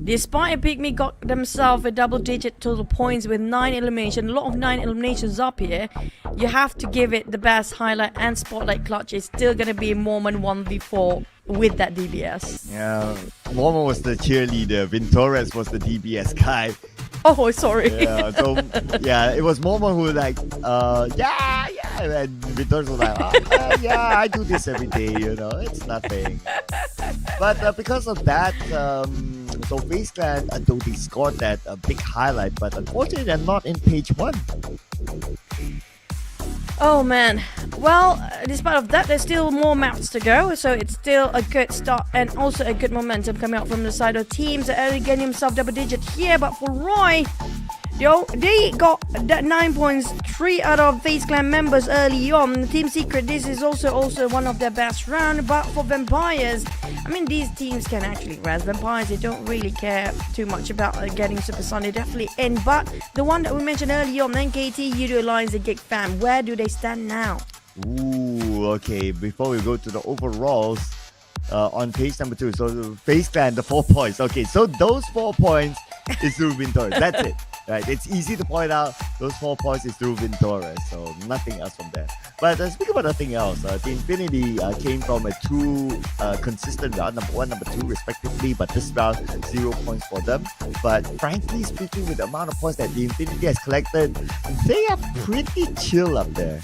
Despite PIGMY got themselves a double-digit total points with 9 eliminations, a lot of 9 eliminations up here, you have to give it the best highlight and spotlight clutch. It's still going to be Mormon 1v4 with that DBS. Yeah, Mormon was the cheerleader, Vintorres was the DBS guy. Oh, sorry. Yeah, so yeah, it was Mormon who like, yeah, And Victor's was like, yeah, I do this every day, it's nothing. But because of that, so FaZe Clan, though they scored that big highlight, but unfortunately they're not in page 1. Oh man. Well, despite of that, there's still more maps to go, so it's still a good start and also a good momentum coming out from the side of teams that early getting himself double digit here. But for Roy, they got that 9 points, 3 out of FaZe Clan members early on. Team Secret, this is also one of their best round. But for Vampires, I mean, these teams can actually rest. Vampires, they don't really care too much about getting Super Sunday definitely in. But the one that we mentioned earlier on, NKT, YOODO Alliance, the GEEK fam, where do they stand now? Ooh, okay. Before we go to the overalls, on page number 2, so FaZe Clan, the 4 points. Okay, so those 4 points is Ruben Torres. That's it. Right, it's easy to point out those 4 points is Ruben Torres, so nothing else from there. But speaking about nothing else, the Infinity came from a 2 consistent round, number 1, number 2 respectively, but this round 0 points for them. But frankly speaking, with the amount of points that the Infinity has collected, they are pretty chill up there.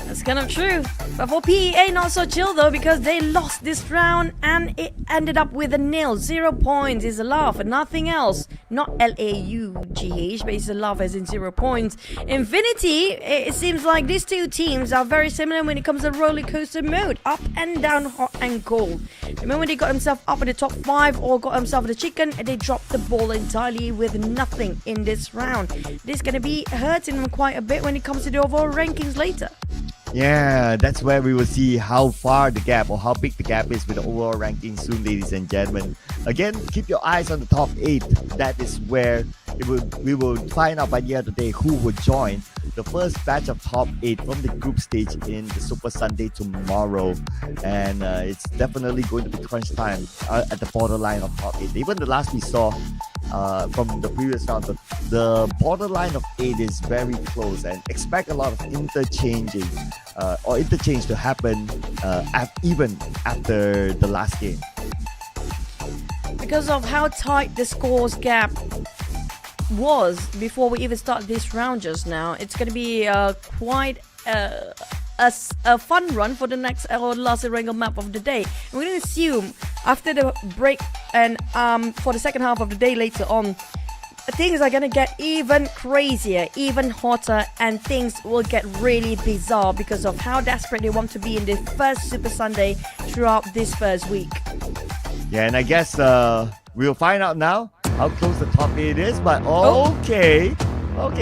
That's kind of true. But for PEA, not so chill though, because they lost this round and it ended up with a nil. 0 points is a laugh and nothing else. Not LAUGH, but it's a laugh as in 0 points. Infinity, it seems like these two teams are very similar when it comes to roller coaster mode. Up and down, hot and cold. Remember when they got themselves up in the top 5 or got themselves the chicken, and they dropped the ball entirely with nothing in this round. This is going to be hurting them quite a bit when it comes to the overall rankings later. Yeah, that's where we will see how far the gap or how big the gap is with the overall ranking soon, ladies and gentlemen. Again, keep your eyes on the top 8. That is where we will find out by the end of the day who will join the first batch of top 8 from the group stage in the Super Sunday tomorrow. And it's definitely going to be crunch time at the borderline of top 8. Even the last we saw from the previous round, the borderline of 8 is very close, and expect a lot of interchange to happen even after the last game. Because of how tight the scores gap was before we even start this round just now, it's going to be quite a fun run for the next or last wrangle map of the day. And we're going to assume after the break and for the second half of the day later on, things are going to get even crazier, even hotter, and things will get really bizarre because of how desperate they want to be in the first Super Sunday throughout this first week. Yeah, and I guess we'll find out now how close the top 8 is, but okay,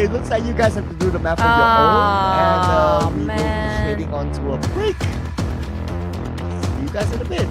looks like you guys have to do the map on your own, and we will be heading on to a break. See you guys in a bit.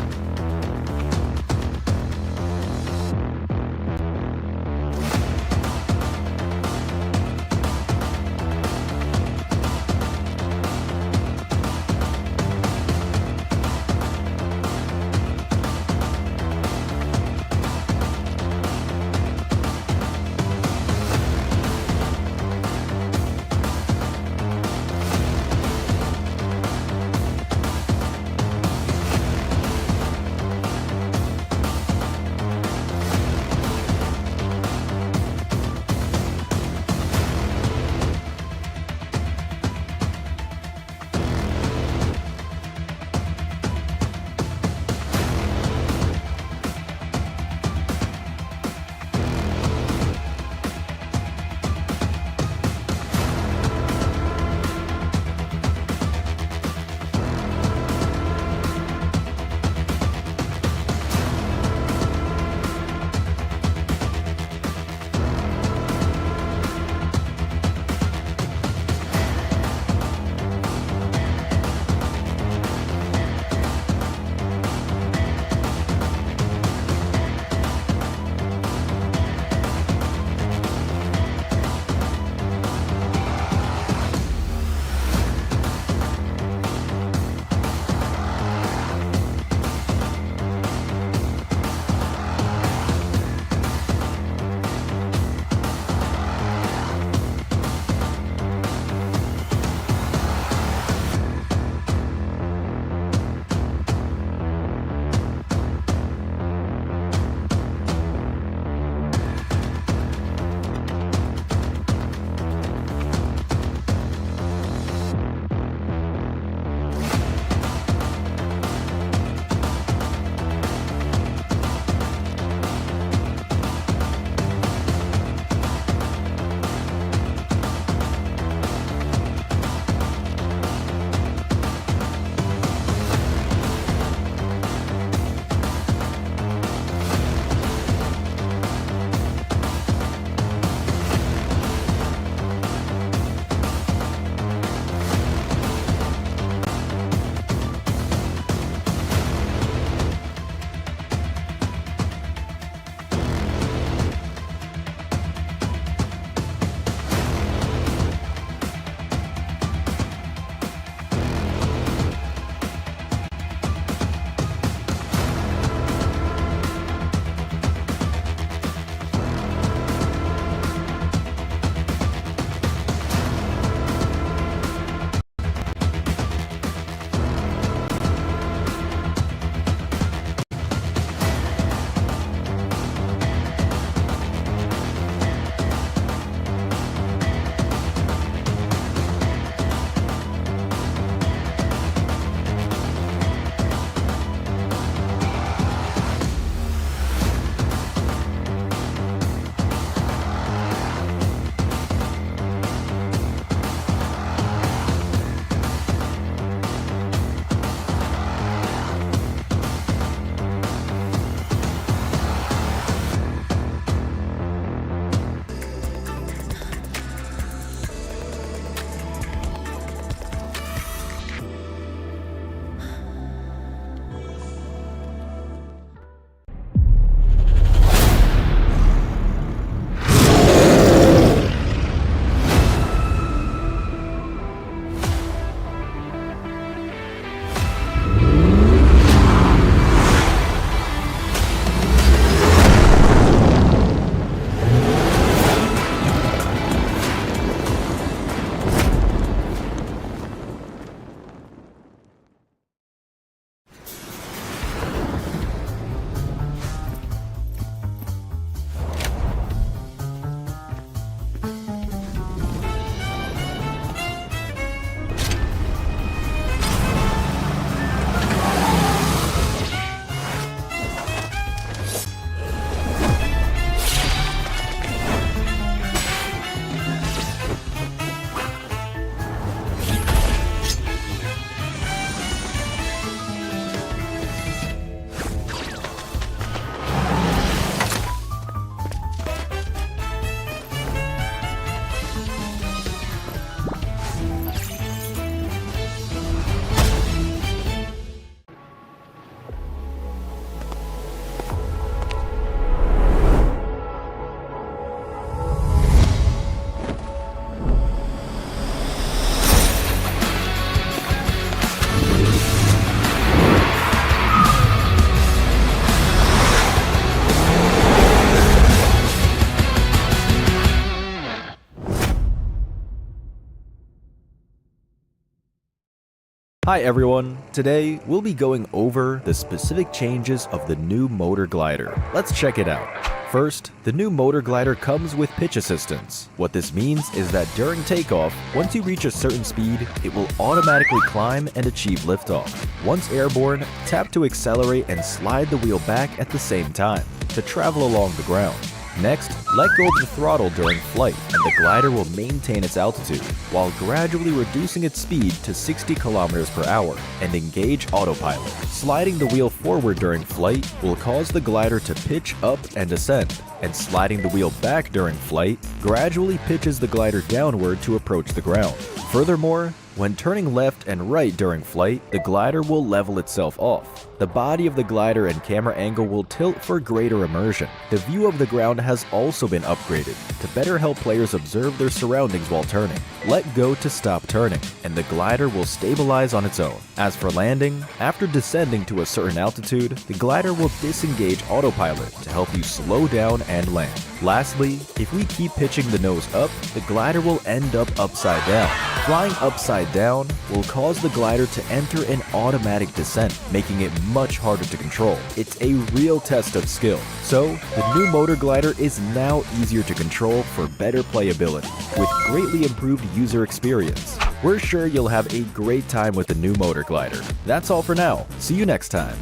Hi everyone, today we'll be going over the specific changes of the new motor glider. Let's check it out. First, the new motor glider comes with pitch assistance. What this means is that during takeoff, once you reach a certain speed, it will automatically climb and achieve liftoff. Once airborne, tap to accelerate and slide the wheel back at the same time to travel along the ground. Next, let go of the throttle during flight and the glider will maintain its altitude while gradually reducing its speed to 60 km per hour and engage autopilot. Sliding the wheel forward during flight will cause the glider to pitch up and ascend, and sliding the wheel back during flight gradually pitches the glider downward to approach the ground. Furthermore, when turning left and right during flight, the glider will level itself off. The body of the glider and camera angle will tilt for greater immersion. The view of the ground has also been upgraded to better help players observe their surroundings while turning. Let go to stop turning, and the glider will stabilize on its own. As for landing, after descending to a certain altitude, the glider will disengage autopilot to help you slow down and land. Lastly, if we keep pitching the nose up, the glider will end up upside down. Flying upside down will cause the glider to enter an automatic descent, making it much harder to control. It's a real test of skill. So, the new motor glider is now easier to control for better playability, with greatly improved user experience. We're sure you'll have a great time with the new motor glider. That's all for now. See you next time.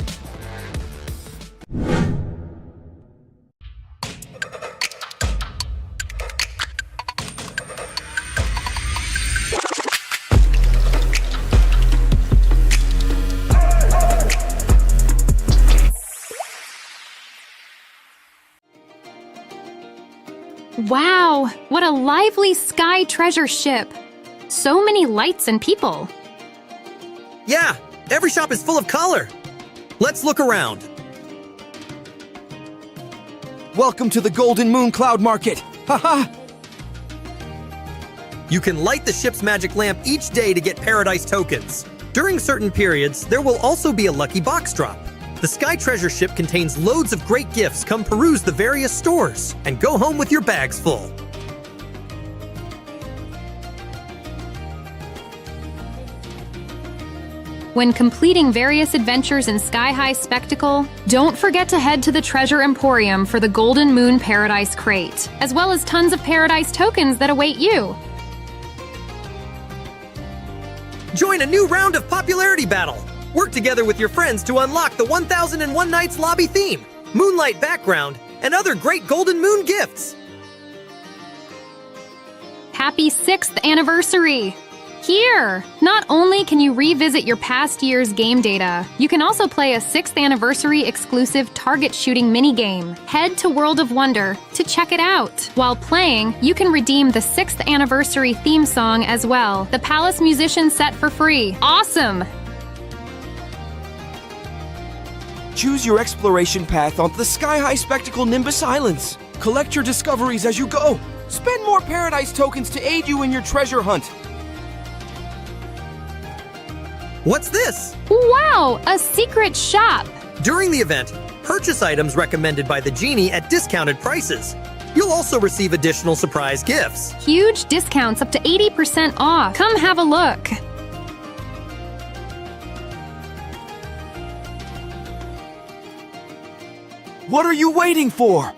Wow, what a lively sky treasure ship! So many lights and people. Yeah, every shop is full of color. Let's look around. Welcome to the Golden Moon Cloud Market. Haha! You can light the ship's magic lamp each day to get Paradise tokens. During certain periods, there will also be a lucky box drop. The Sky Treasure ship contains loads of great gifts. Come peruse the various stores and go home with your bags full. When completing various adventures in Sky High Spectacle, don't forget to head to the Treasure Emporium for the Golden Moon Paradise Crate, as well as tons of Paradise tokens that await you. Join a new round of popularity battle. Work together with your friends to unlock the 1001 Nights lobby theme, moonlight background, and other great Golden Moon gifts. Happy 6th anniversary! Here! Not only can you revisit your past year's game data, you can also play a 6th anniversary exclusive target shooting minigame. Head to World of Wonder to check it out. While playing, you can redeem the 6th anniversary theme song as well. The Palace Musician set for free. Awesome! Choose your exploration path onto the Sky High Spectacle Nimbus Islands. Collect your discoveries as you go. Spend more Paradise tokens to aid you in your treasure hunt. What's this? Wow! A secret shop! During the event, purchase items recommended by the genie at discounted prices. You'll also receive additional surprise gifts. Huge discounts up to 80% off. Come have a look. What are you waiting for?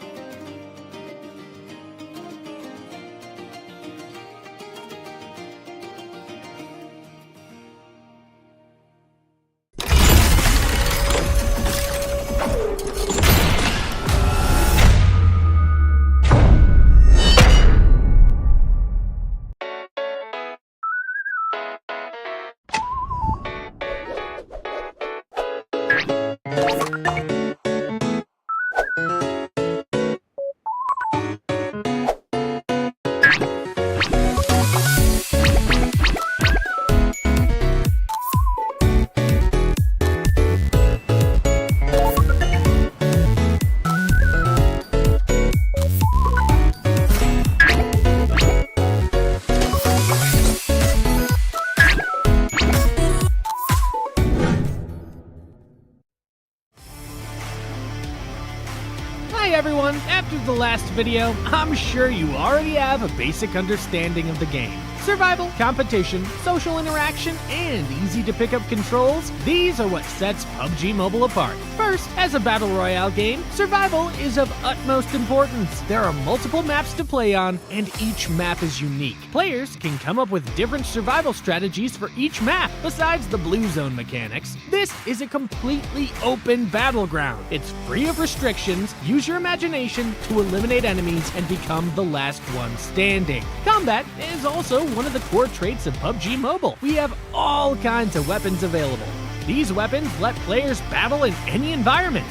Hi everyone! After the last video, I'm sure you already have a basic understanding of the game. Survival, competition, social interaction, and easy to pick up controls, these are what sets PUBG Mobile apart. First, as a battle royale game, survival is of utmost importance. There are multiple maps to play on, and each map is unique. Players can come up with different survival strategies for each map. Besides the blue zone mechanics, this is a completely open battleground. It's free of restrictions. Use your imagination to eliminate enemies and become the last one standing. Combat is also one of the core traits of PUBG Mobile. We have all kinds of weapons available. These weapons let players battle in any environment.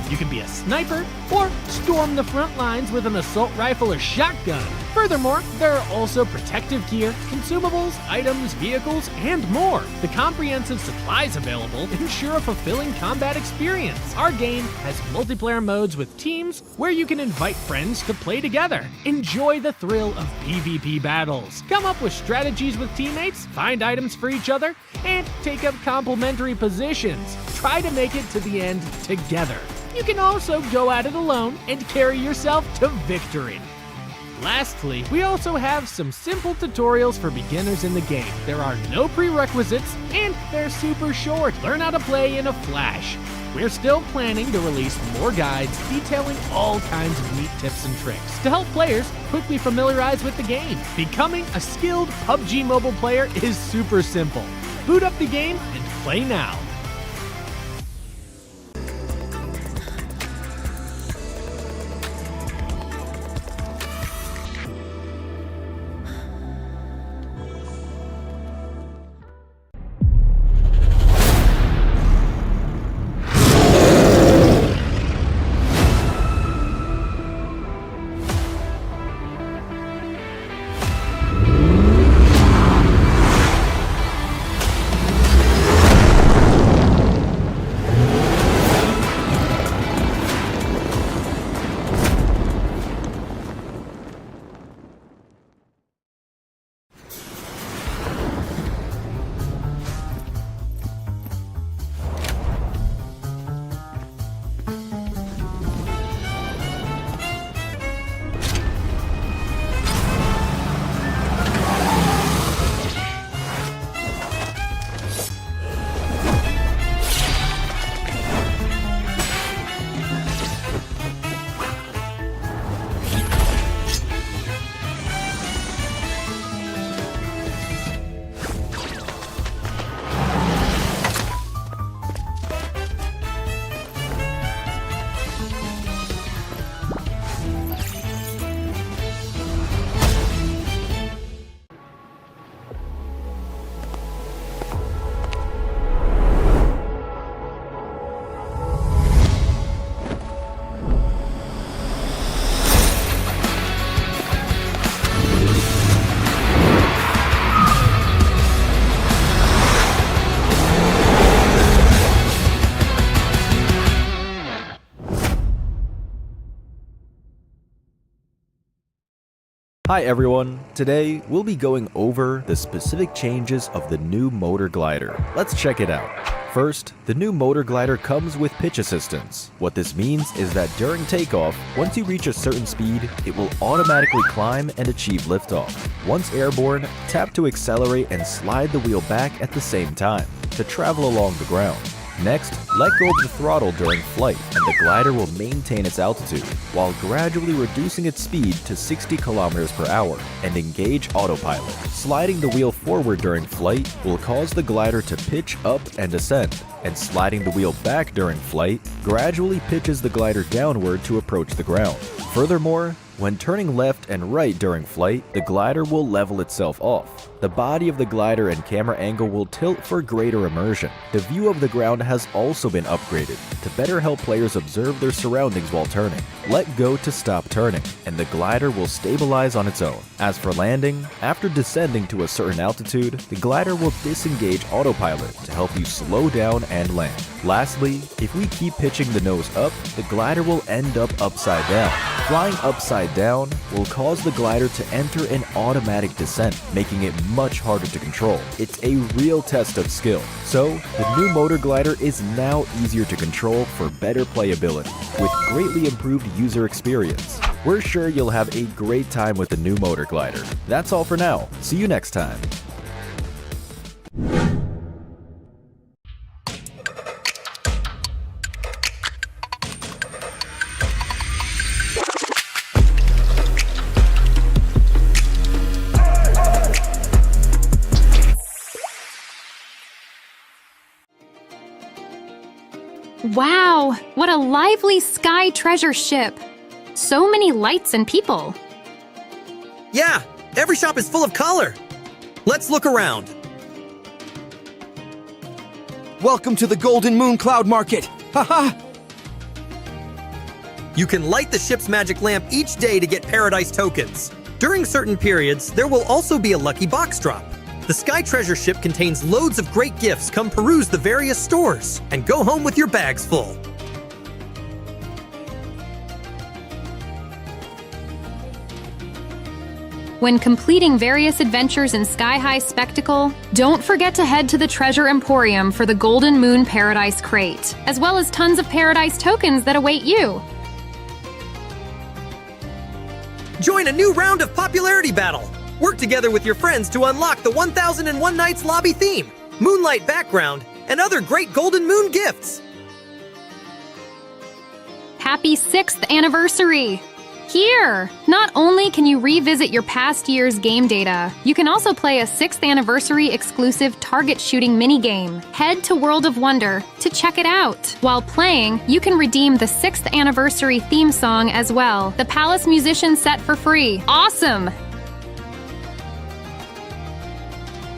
You can be a sniper or storm the front lines with an assault rifle or shotgun. Furthermore, there are also protective gear, consumables, items, vehicles, and more. The comprehensive supplies available ensure a fulfilling combat experience. Our game has multiplayer modes with teams where you can invite friends to play together. Enjoy the thrill of PvP battles. Come up with strategies with teammates, find items for each other, and take up complementary positions. Try to make it to the end together. You can also go at it alone and carry yourself to victory. Lastly, we also have some simple tutorials for beginners in the game. There are no prerequisites, and they're super short. Learn how to play in a flash. We're still planning to release more guides detailing all kinds of neat tips and tricks to help players quickly familiarize with the game. Becoming a skilled PUBG Mobile player is super simple. Boot up the game and play now. Hi everyone, today we'll be going over the specific changes of the new motor glider. Let's check it out. First, the new motor glider comes with pitch assistance. What this means is that during takeoff, once you reach a certain speed, it will automatically climb and achieve liftoff. Once airborne, tap to accelerate and slide the wheel back at the same time to travel along the ground. Next, let go of the throttle during flight and the glider will maintain its altitude while gradually reducing its speed to 60 km per hour and engage autopilot. Sliding the wheel forward during flight will cause the glider to pitch up and ascend, and sliding the wheel back during flight gradually pitches the glider downward to approach the ground. Furthermore, when turning left and right during flight, the glider will level itself off. The body of the glider and camera angle will tilt for greater immersion. The view of the ground has also been upgraded to better help players observe their surroundings while turning. Let go to stop turning, and the glider will stabilize on its own. As for landing, after descending to a certain altitude, the glider will disengage autopilot to help you slow down and land. Lastly, if we keep pitching the nose up, the glider will end up upside down. Flying upside down will cause the glider to enter an automatic descent, making it much harder to control. It's a real test of skill. So, the new motor glider is now easier to control for better playability, with greatly improved user experience. We're sure you'll have a great time with the new motor glider. That's all for now. See you next time. Wow, what a lively sky treasure ship! So many lights and people. Yeah, every shop is full of color. Let's look around. Welcome to the Golden Moon Cloud Market. Haha! You can light the ship's magic lamp each day to get paradise tokens. During certain periods, there will also be a lucky box drop. The Sky Treasure Ship contains loads of great gifts. Come peruse the various stores and go home with your bags full. When completing various adventures in Sky High Spectacle, don't forget to head to the Treasure Emporium for the Golden Moon Paradise Crate, as well as tons of Paradise tokens that await you. Join a new round of popularity battle. Work together with your friends to unlock the 1001 Nights lobby theme, moonlight background, and other great Golden Moon gifts. Happy 6th anniversary! Here! Not only can you revisit your past year's game data, you can also play a 6th anniversary exclusive target shooting minigame. Head to World of Wonder to check it out. While playing, you can redeem the 6th anniversary theme song as well, the Palace Musician set for free. Awesome!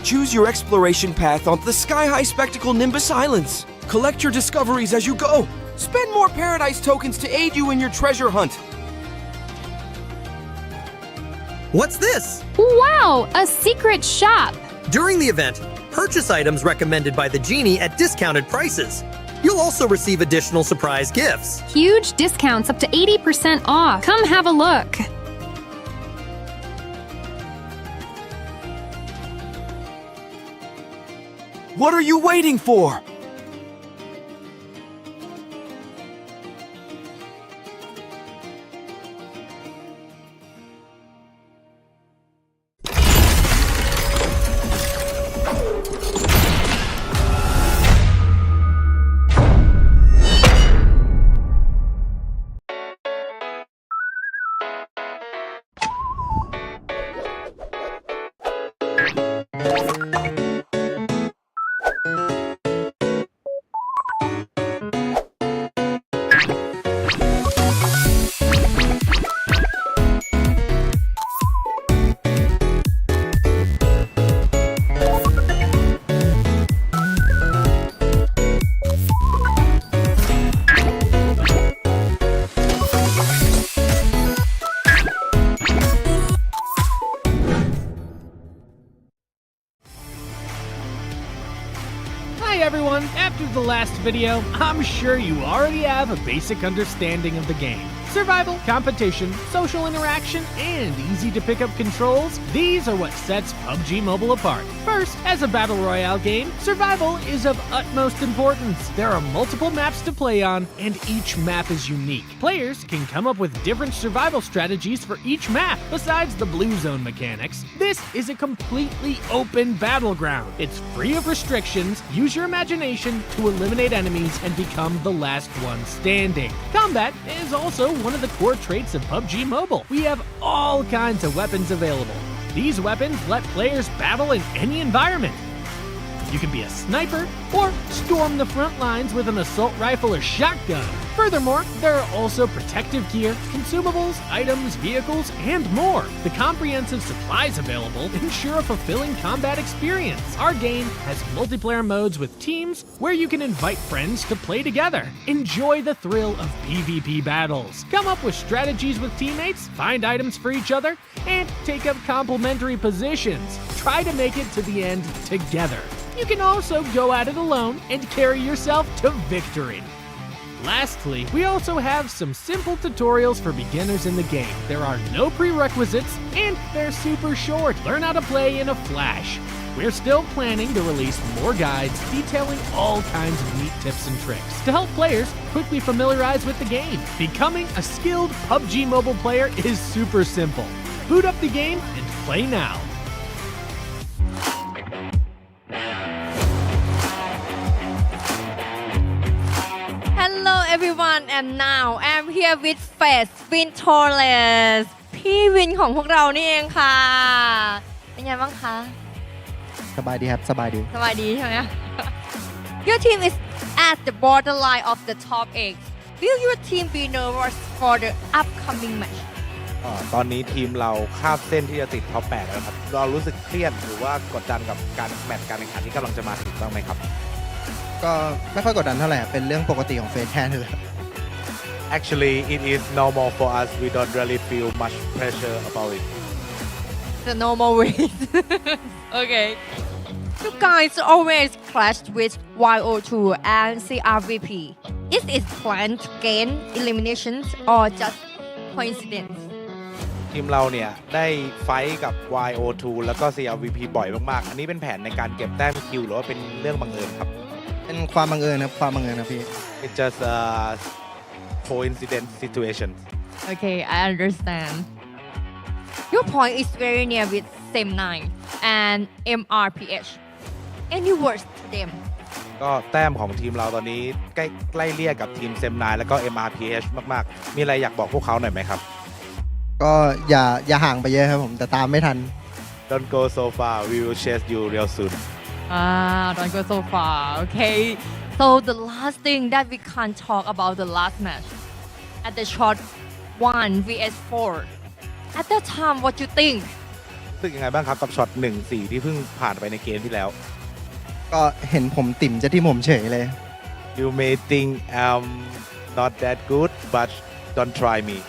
Choose your exploration path onto the Sky High Spectacle Nimbus Islands. Collect your discoveries as you go. Spend more Paradise tokens to aid you in your treasure hunt. What's this? Wow! A secret shop! During the event, purchase items recommended by the genie at discounted prices. You'll also receive additional surprise gifts. Huge discounts up to 80% off. Come have a look. What are you waiting for? Hi everyone! After the last video, I'm sure you already have a basic understanding of the game. Survival, competition, social interaction, and easy to pick up controls, these are what sets PUBG Mobile apart. First, as a battle royale game, survival is of utmost importance. There are multiple maps to play on, and each map is unique. Players can come up with different survival strategies for each map. Besides the blue zone mechanics, this is a completely open battleground. It's free of restrictions, use your imagination to eliminate enemies and become the last one standing. Combat is also one of the core traits of PUBG Mobile. We have all kinds of weapons available. These weapons let players battle in any environment. You can be a sniper or storm the front lines with an assault rifle or shotgun. Furthermore, there are also protective gear, consumables, items, vehicles, and more. The comprehensive supplies available ensure a fulfilling combat experience. Our game has multiplayer modes with teams where you can invite friends to play together. Enjoy the thrill of PvP battles. Come up with strategies with teammates, find items for each other, and take up complementary positions. Try to make it to the end together. You can also go at it alone and carry yourself to victory. Lastly, we also have some simple tutorials for beginners in the game. There are no prerequisites, and they're super short. Learn how to play in a flash. We're still planning to release more guides detailing all kinds of neat tips and tricks to help players quickly familiarize with the game. Becoming a skilled PUBG mobile player is super simple. Boot up the game and play now. Hello everyone and now I'm here with FaZe Win Torres พี่วินของพวกเรานี่เองค่ะเป็นไงบ้างคะสบายดีครับสบายดีใช่ไหม Your team is at the borderline of the top 8 Will your team be nervous for the upcoming match ตอนนี้ทีมเราคาบเส้นที่จะติดท็อป 8 แล้วครับเรารู้สึกเครียดหรือว่ากดดันกับการแมตช์การแข่งขันที่กำลังจะมาถึงบ้างไหมครับก็ไม่ค่อยกดดันเท่าไหร่เป็นเรื่องปกติของFaZe Clan เลย Actually it is normal for us we don't really feel much pressure about it The normal way Okay You guys always clashed with YOODO and CRVP Is it planned to gain eliminations or just coincidence ทีมเราเนี่ยได้ไฟท์กับ YOODO แล้วก็ CRVP บ่อยมากๆอันนี้เป็นแผนในการเก็บแต้มคิวหรือว่าเป็นเรื่องบังเอิญครับเป็นความบังเอิญนะพี่ It's just a coincidence situation Okay I understand Your point is very near with SEM9 and MORPH Any words to them ก็แต้มของทีมเราตอนนี้ใกล้เลี่ยกับทีม SEM9 แล้วก็ MORPH มากๆมีอะไรอยากบอกพวกเขาหน่อยไหมครับก็อย่าห่างไปเยอะครับผมแต่ตามไม่ทัน Don't go so far we will chase you real soon Don't go so far okay so the last thing that we can't talk about the last match at the shot 1 vs 4 at that time what you think รู้สึกยังไงบ้างครับกับช็อต 1-4 ที่เพิ่งผ่านไปในเกมที่แล้วก็เห็นผมติ่มจะที่ผมเฉยเลย You may think I'm not that good but don't try me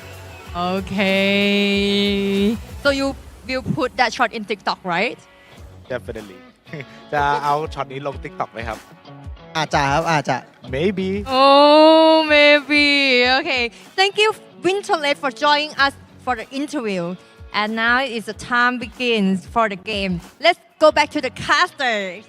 Okay so you will put that shot in TikTok right Definitely จะเอาช็อตนี้ลง TikTok ไหมครับอาจจะ Maybe Oh maybe okay thank you Winterlet for joining us for the interview and now is the time begins for the game let's go back to the casters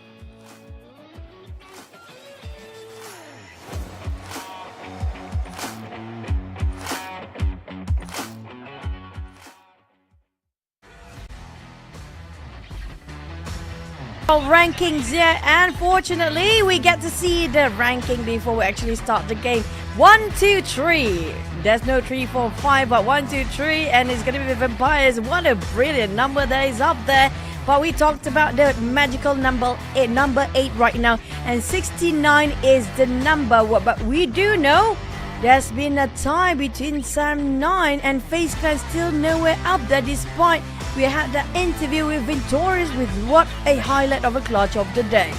Rankings here, and fortunately we get to see the ranking before we actually start the game. 1, 2, 3. There's no 3, 4, 5, but 1, 2, 3, and it's gonna be the Vampires. What a brilliant number that is up there. But we talked about the magical number 8 right now, and 69 is the number. But we do know there's been a tie between Sam9 and FaZe Clan, still nowhere up there despite we had the interview with Victorious with what a highlight of a clutch of the day.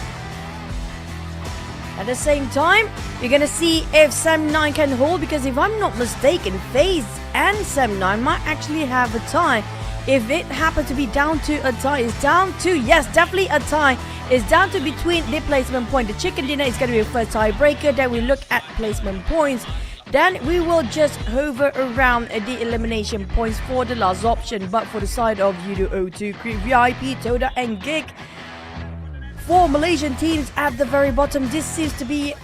At the same time, you're gonna see if Sam9 can hold, because if I'm not mistaken, FaZe and Sam9 might actually have a tie. If it happens to be down to a tie, it's down to, yes, definitely a tie. It's down to between the placement point. The chicken dinner is gonna be the first tiebreaker. Then we look at placement points. Then we will just hover around the elimination points for the last option. But for the side of YOODO, O2, Creep, VIP, TODAK and GEEK, 4 Malaysian teams at the very bottom. This seems to be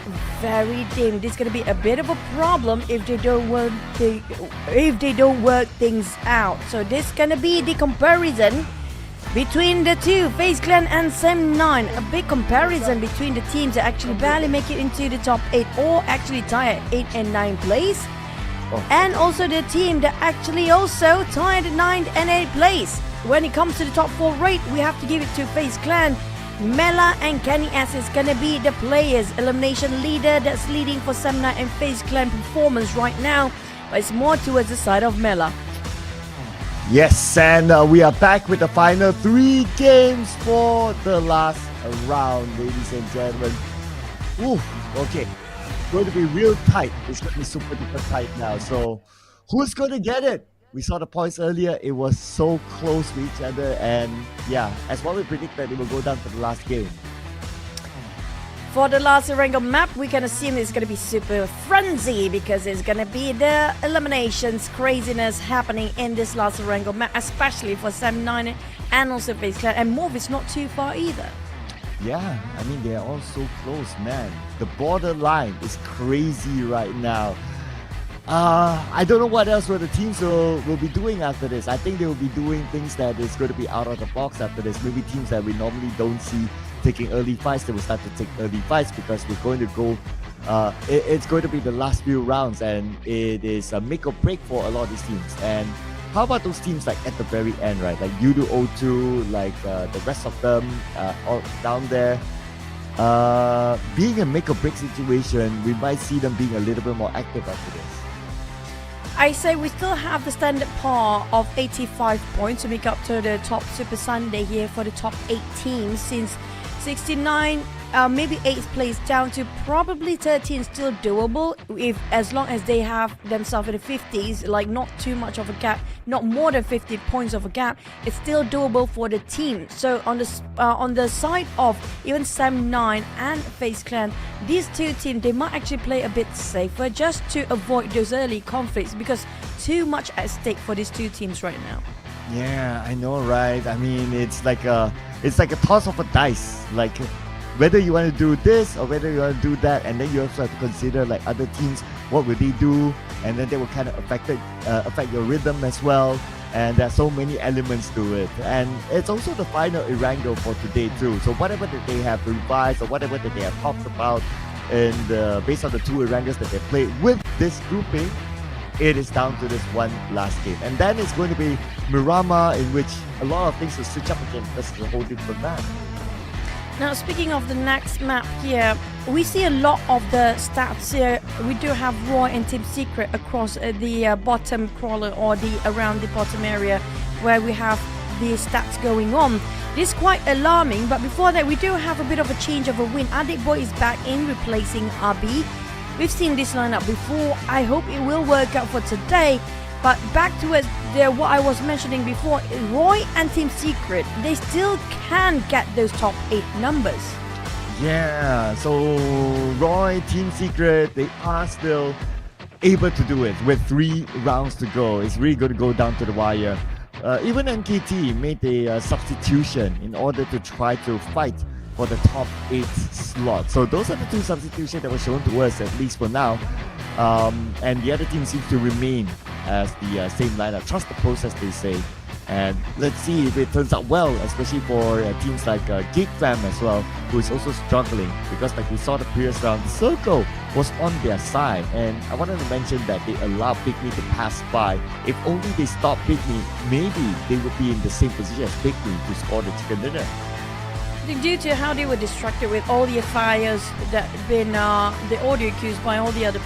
very dim. This is going to be a bit of a problem if they don't work things out. So this is going to be the comparison between the two, FaZe Clan and Sam9. A big comparison between the teams that actually barely make it into the top 8 or actually tie at 8 and 9 place. And also the team that actually also tied at 9 and 8 place. When it comes to the top 4 rate, we have to give it to FaZe Clan. Mela and Kenny S is gonna be the players elimination leader that's leading for Sam9 and FaZe Clan performance right now. But it's more towards the side of Mela. Yes, and we are back with the final 3 games for the last round, ladies and gentlemen. Ooh, okay. It's going to be real tight. It's going to be super duper tight now. So, who's going to get it? We saw the points earlier. It was so close to each other. And yeah, as what we predicted, it will go down for the last game. For the last Erangel map, we can assume it's going to be super frenzy because it's going to be the eliminations craziness happening in this last Erangel map, especially for Sam9 and also FaZe Clan. And MORPH is not too far either. Yeah, I mean, they are all so close, man. The borderline is crazy right now. I don't know what else the teams will be doing after this. I think they will be doing things that is going to be out of the box after this. Maybe teams that we normally don't see taking early fights, they will start to take early fights because we're going to go, it's going to be the last few rounds and it is a make or break for a lot of these teams. And how about those teams like at the very end, right? Like YOODO O2, like the rest of them all down there. Being a make or break situation, we might see them being a little bit more active after this. I say we still have the standard par of 85 points to make up to the top Super Sunday here for the top 8 teams, since 69, maybe 8th place down to probably 13 still doable if as long as they have themselves in the 50s, like not too much of a gap, not more than 50 points of a gap. It's still doable for the team. So on the side of even Sam9 and FaZe Clan, these two teams, they might actually play a bit safer just to avoid those early conflicts because too much at stake for these two teams right now. Yeah, I know, right? I mean, it's like a toss of a dice, like whether you want to do this or whether you want to do that, and then you also have to consider like other teams, what will they do, and then they will kind of affect your rhythm as well. And there are so many elements to it, and it's also the final Erangel for today too. So whatever that they have revised or whatever that they have talked about, and based on the 2 Erangels that they played with this grouping, it is down to this one last game. And then it's going to be Miramar, in which a lot of things will switch up again because it's a whole different map. Now, speaking of the next map here, we see a lot of the stats here. We do have Roy and Team Secret across the bottom crawler or around the bottom area where we have the stats going on. This is quite alarming, but before that, we do have a bit of a change of a win. Adik Boy is back in, replacing Abi. We've seen this lineup before. I hope it will work out for today. But back to what I was mentioning before, Roy and Team Secret, they still can get those top 8 numbers. Yeah, so Roy, Team Secret, they are still able to do it with 3 rounds to go. It's really going to go down to the wire. Even NKT made a substitution in order to try to fight for the top 8 slot. So those are the 2 substitutions that were shown to us, at least for now. And the other team seems to remain as the same lineup. Trust the process, they say. And let's see if it turns out well, especially for teams like GEEK Fam as well, who is also struggling because, like we saw the previous round, the circle was on their side. And I wanted to mention that they allowed PIGMY to pass by. If only they stop PIGMY, maybe they would be in the same position as PIGMY to score the chicken dinner. Due to how they were distracted with all the fires that have been the audio cues by all the other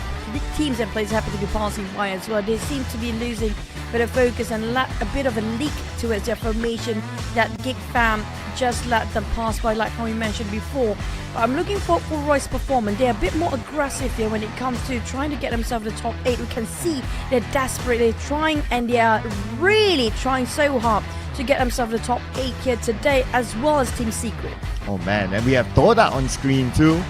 teams and players happen to be passing by as well, they seem to be losing a bit of focus and a bit of a leak towards their formation that GEEK Fam just let them pass by, like how we mentioned before. But I'm looking for Roy's performance. They're a bit more aggressive here when it comes to trying to get themselves to the top 8. We can see they're desperate, they're trying, and they are really trying so hard to get themselves the top 8 here today, as well as Team Secret. Oh man, and we have TODAK on screen too.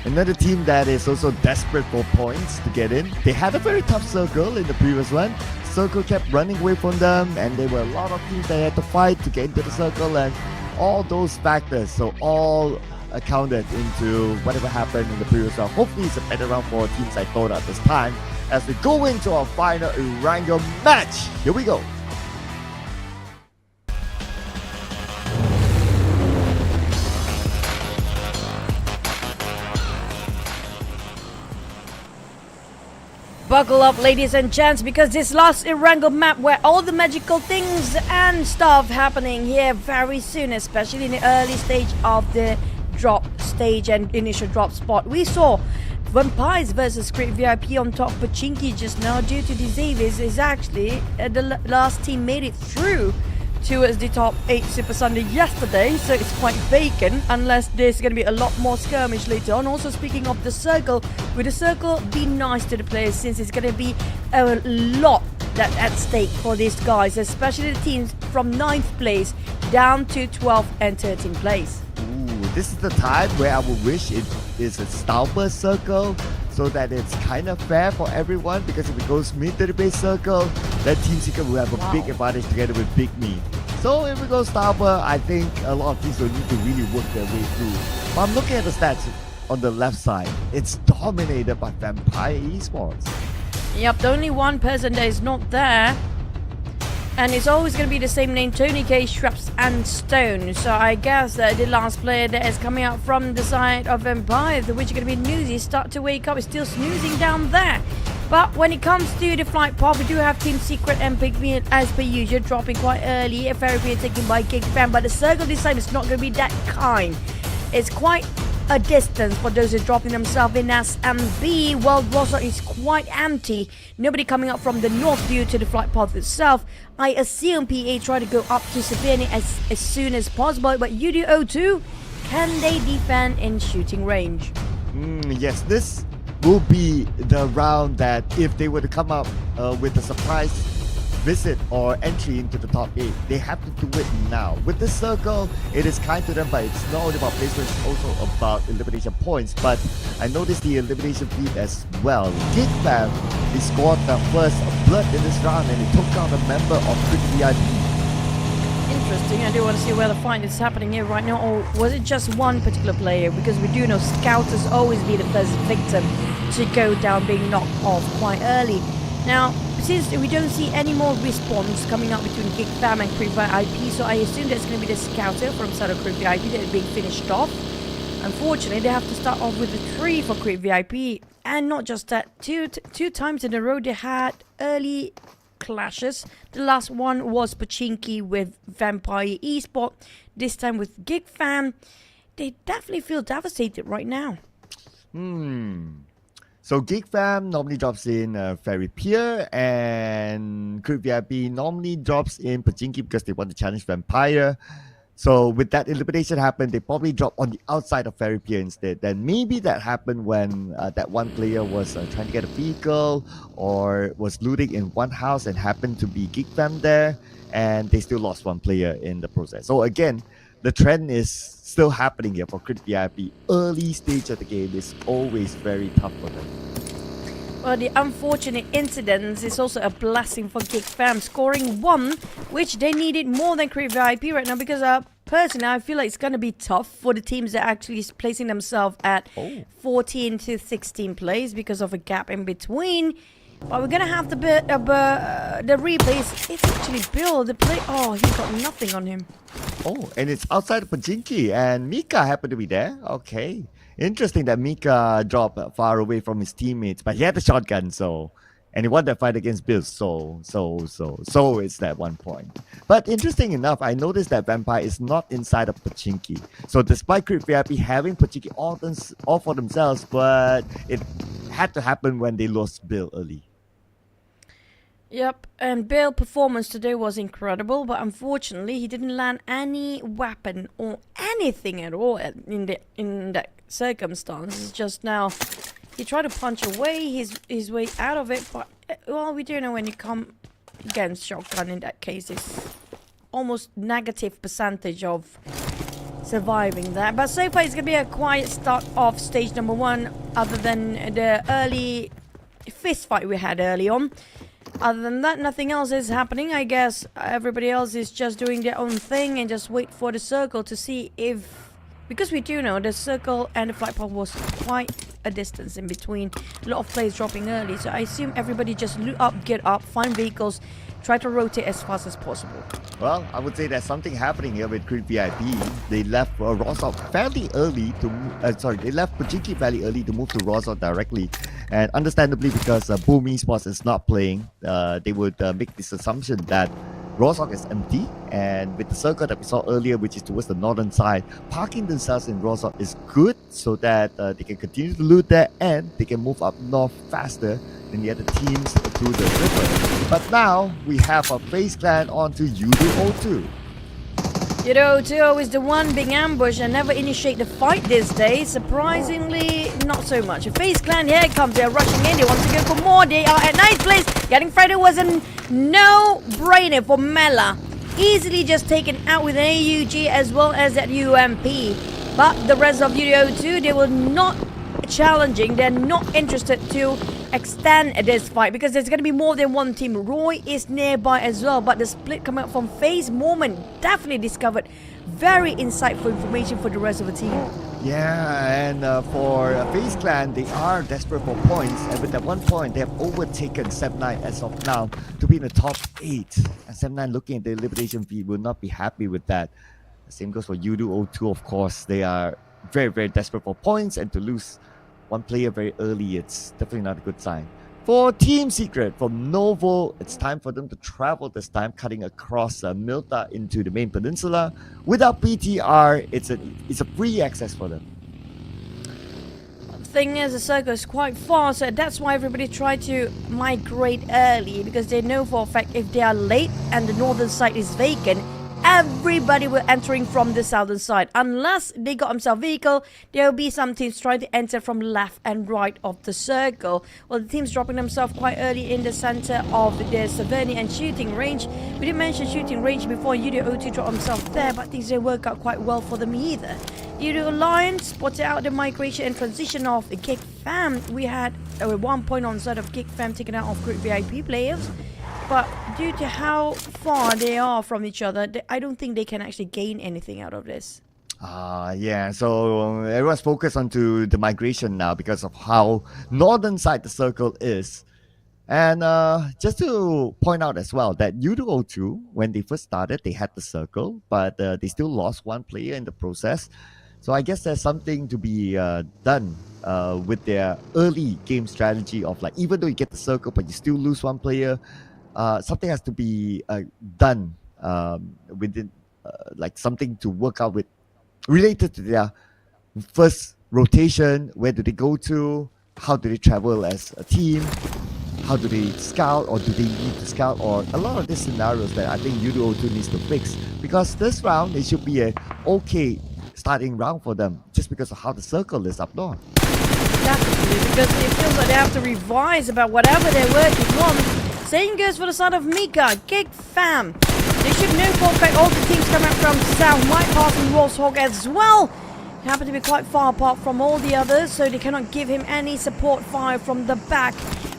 Another team that is also desperate for points to get in. They had a very tough circle in the previous one. Circle kept running away from them, and there were a lot of teams that had to fight to get into the circle, and all those factors, so all accounted into whatever happened in the previous round. Hopefully it's a better round for teams like TODAK this time as we go into our final Erangel match. Here we go. Buckle up, ladies and gents, because this last Erangel map where all the magical things and stuff happening here very soon, especially in the early stage of the drop stage and initial drop spot. We saw Vampires versus Great VIP on top, but Chinky just now, due to diseases, is actually the last team made it through towards the top 8 Super Sunday yesterday, so it's quite vacant unless there's going to be a lot more skirmish later on. Also, speaking of the circle, with the circle, be nice to the players since it's going to be a lot that at stake for these guys, especially the teams from 9th place down to 12th and 13th place. this is the time where I would wish it is a Stauber circle so that it's kind of fair for everyone, because if it goes mid to the base circle, then Team Secret will have a big advantage together with PIGMY. So if we go Stauber, I think a lot of teams will need to really work their way through. But I'm looking at the stats on the left side. It's dominated by Vampire Esports. Yep, the only one person that is not there. And it's always going to be the same name, Tony K, Shrubs and Stone. So I guess that the last player that is coming out from the side of Vampire, which is going to be Newsy, start to wake up, is still snoozing down there. But when it comes to the flight pod, we do have Team Secret and PIGMY as per usual dropping quite early. FaZe taken by GEEK Fan, but the circle this time is not going to be that kind. It's quite a distance for those who are dropping themselves in as MB. Well, Rosa is quite empty. Nobody coming up from the north due to the flight path itself. I assume PA try to go up to Savannah as soon as possible, but YOODO 2, can they defend in shooting range? Yes, this will be the round that if they were to come up with a surprise visit or entry into the top 8, they have to do it now. With this circle, it is kind to them, but it's not only about placement, it's also about elimination points. But I noticed the elimination feed as well. GEEK Fan, he scored the first blood in this round and he took out a member of Quick VIP. Interesting. I do want to see where the fight is happening here right now, or was it just one particular player? Because we do know Scouters always be the first victim to go down, being knocked off quite early. Now, since we don't see any more response coming up between GEEK Fam and Creep VIP, so I assume that's going to be the Scouter from side of Creep VIP that is being finished off. Unfortunately, they have to start off with a 3 for Creep VIP, and not just that, two times in a row they had early clashes. The last one was Pachinki with Vampire Esports, this time with GEEK Fam. They definitely feel devastated right now. So GEEK Fam normally drops in Fairy Pier, and Creep VIP normally drops in Pachinki because they want to challenge Vampire. So with that elimination happen, they probably drop on the outside of Fairy Pier instead. Then maybe that happened when that one player was trying to get a vehicle or was looting in one house and happened to be GEEK Fam there, and they still lost one player in the process. So again, the trend is still happening here for Crit VIP. Early stage of the game is always very tough for them. Well, the unfortunate incidents is also a blessing for GEEK Fam, scoring 1, which they needed more than Crit VIP right now, because personally, I feel like it's going to be tough for the teams that actually is placing themselves at 14 to 16 plays because of a gap in between. But we're going to have the replays. It's actually Bill, the play. Oh, he got nothing on him. Oh, and it's outside of Pachinki, and Mika happened to be there. Okay. Interesting that Mika dropped far away from his teammates, but he had the shotgun, so... And he won that fight against Bill, so it's that 1 point. But interesting enough, I noticed that Vampire is not inside of Pachinki. So despite Crit VIP having Pachinki all for themselves, but it had to happen when they lost Bill early. Yep, and Bill's performance today was incredible, but unfortunately he didn't land any weapon or anything at all in that circumstance. Just now, he tried to punch away his way out of it, but well, we do know when you come against shotgun in that case, it's almost negative percentage of surviving that. But so far, it's gonna be a quiet start of stage number 1, other than the early fist fight we had early on. Other than that, nothing else is happening. I guess everybody else is just doing their own thing and just wait for the circle to see if... Because we do know the circle and the flight path was quite a distance in between. A lot of players dropping early. So I assume everybody just loot up, get up, find vehicles, try to rotate as fast as possible. Well, I would say there's something happening here with Crit VIP. They left Rosov fairly early to... they left Pachinki fairly early to move to Rosov directly. And understandably, because Boom Esports is not playing, they would make this assumption that Rosok is empty, and with the circle that we saw earlier, which is towards the northern side, parking themselves in Rosok is good so that they can continue to loot there and they can move up north faster than the other teams through the river. But now we have a FaZe Clan onto YOODO 2. YOODO 2 is the one being ambushed and never initiate the fight this day. Surprisingly, not so much. A FaZe Clan, here it comes. They're rushing in. They want to go for more. They are at ninth place. Getting Friday was a no-brainer for Mela. Easily just taken out with an AUG as well as that UMP. But the rest of YOODO, they were not challenging. They're not interested to extend this fight because there's going to be more than one team. Roy is nearby as well, but the split coming up from FaZe Moment definitely discovered very insightful information for the rest of the team. Yeah, and for FaZe Clan, they are desperate for points, and with that 1 point, they have overtaken Sem9 as of now to be in the top 8. And Sem9 looking at the elimination feed will not be happy with that. The same goes for YOODO, of course. They are very, very desperate for points, and to lose one player very early, it's definitely not a good sign. For Team Secret from Novo, it's time for them to travel this time, cutting across Milta into the main peninsula. Without PTR, it's a free access for them. Thing is, the circle is quite far, so that's why everybody tried to migrate early, because they know for a fact if they are late and the northern side is vacant, everybody will entering from the southern side. Unless they got themselves vehicle, there will be some teams trying to enter from left and right of the circle. Well, the teams dropping themselves quite early in the center of the Severny and shooting range. We didn't mention shooting range before. YOODO dropped himself there, but things didn't work out quite well for them either. YOODO Alliance spotted out the migration and transition of GEEK Fam. We had 1 point on side of GEEK Fam taken out of group VIP players. But due to how far they are from each other, I don't think they can actually gain anything out of this. Yeah, so everyone's focused onto the migration now because of how northern side the circle is. And just to point out as well that YOODO, when they first started, they had the circle, but they still lost one player in the process. So I guess there's something to be done with their early game strategy of like, even though you get the circle, but you still lose one player, something has to be done within, like something to work out with related to their first rotation. Where do they go to? How do they travel as a team? How do they scout, or do they need to scout? Or a lot of these scenarios that I think YOODO needs to fix, because this round it should be a okay starting round for them just because of how the circle is up north. Definitely, because it feels like they have to revise about whatever they're working on. Same goes for the side of Mika, GEEK Fam. They should know for a fact all the teams coming from south might pass in Roshog as well. Happen to be quite far apart from all the others, so they cannot give him any support fire from the back.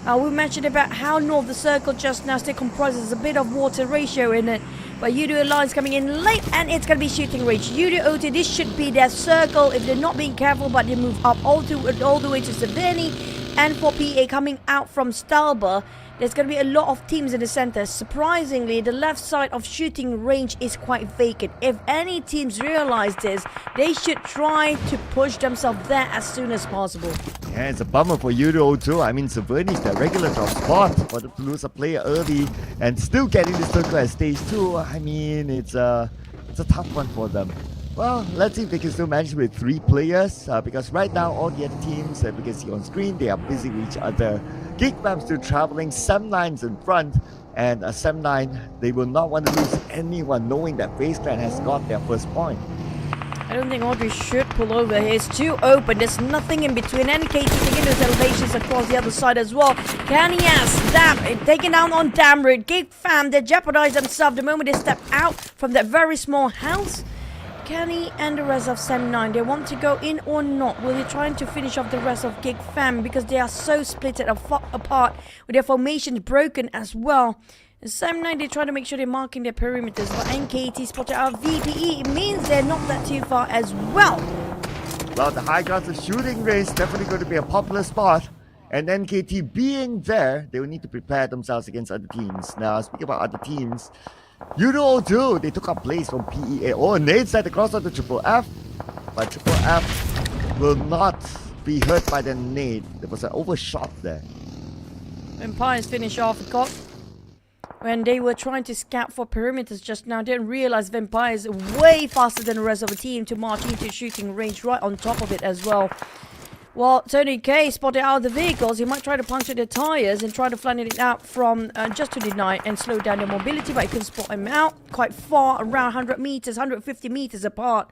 We mentioned about how north the circle just now still comprises a bit of water ratio in it. But YOODO Alliance coming in late, and it's going to be shooting range. YOODO, this should be their circle if they're not being careful, but they move up all the way to Severny. And for PA coming out from Stalber, there's going to be a lot of teams in the center. Surprisingly, the left side of shooting range is quite vacant. If any teams realize this, they should try to push themselves there as soon as possible. Yeah, it's a bummer for YOODO. I mean, Severny is their regular drop spot. For them to lose a player early and still getting the circle at stage 2, I mean, it's a tough one for them. Well, let's see if they can still manage with 3 players, because right now all the other teams that we can see on screen, they are busy with each other. GEEK Fam still traveling, Sem9's in front, and Sem9, they will not want to lose anyone knowing that FaZe Clan has got their first point. I don't think Audrey should pull over here. It's too open. There's nothing in between. NKT taking those elevations across the other side as well. Can he has taken down on Damroot. GEEK Fam, they jeopardize themselves the moment they step out from that very small house. Kenny and the rest of Sem9, they want to go in or not? Will they trying to finish off the rest of GEEK Fam because they are so split apart with their formations broken as well? And Sem9, they try to make sure they're marking their perimeters, but NKT spotted out VPE. It means they're not that too far as well. Well, the high ground of shooting range definitely going to be a popular spot. And NKT being there, they will need to prepare themselves against other teams. Now, speaking about other teams, YOODO, they took up place from PEA. Oh, Nate said across on the Triple F. But Triple F will not be hurt by the nade. There was an overshot there. Vampires finish off the clock. When they were trying to scout for perimeters just now, didn't realize Vampires way faster than the rest of the team to march into shooting range right on top of it as well. Well, Tony K spotted out the vehicles. He might try to puncture their tires and try to flank it out from just to deny and slow down their mobility, but he can spot him out quite far, around 100 meters, 150 meters apart.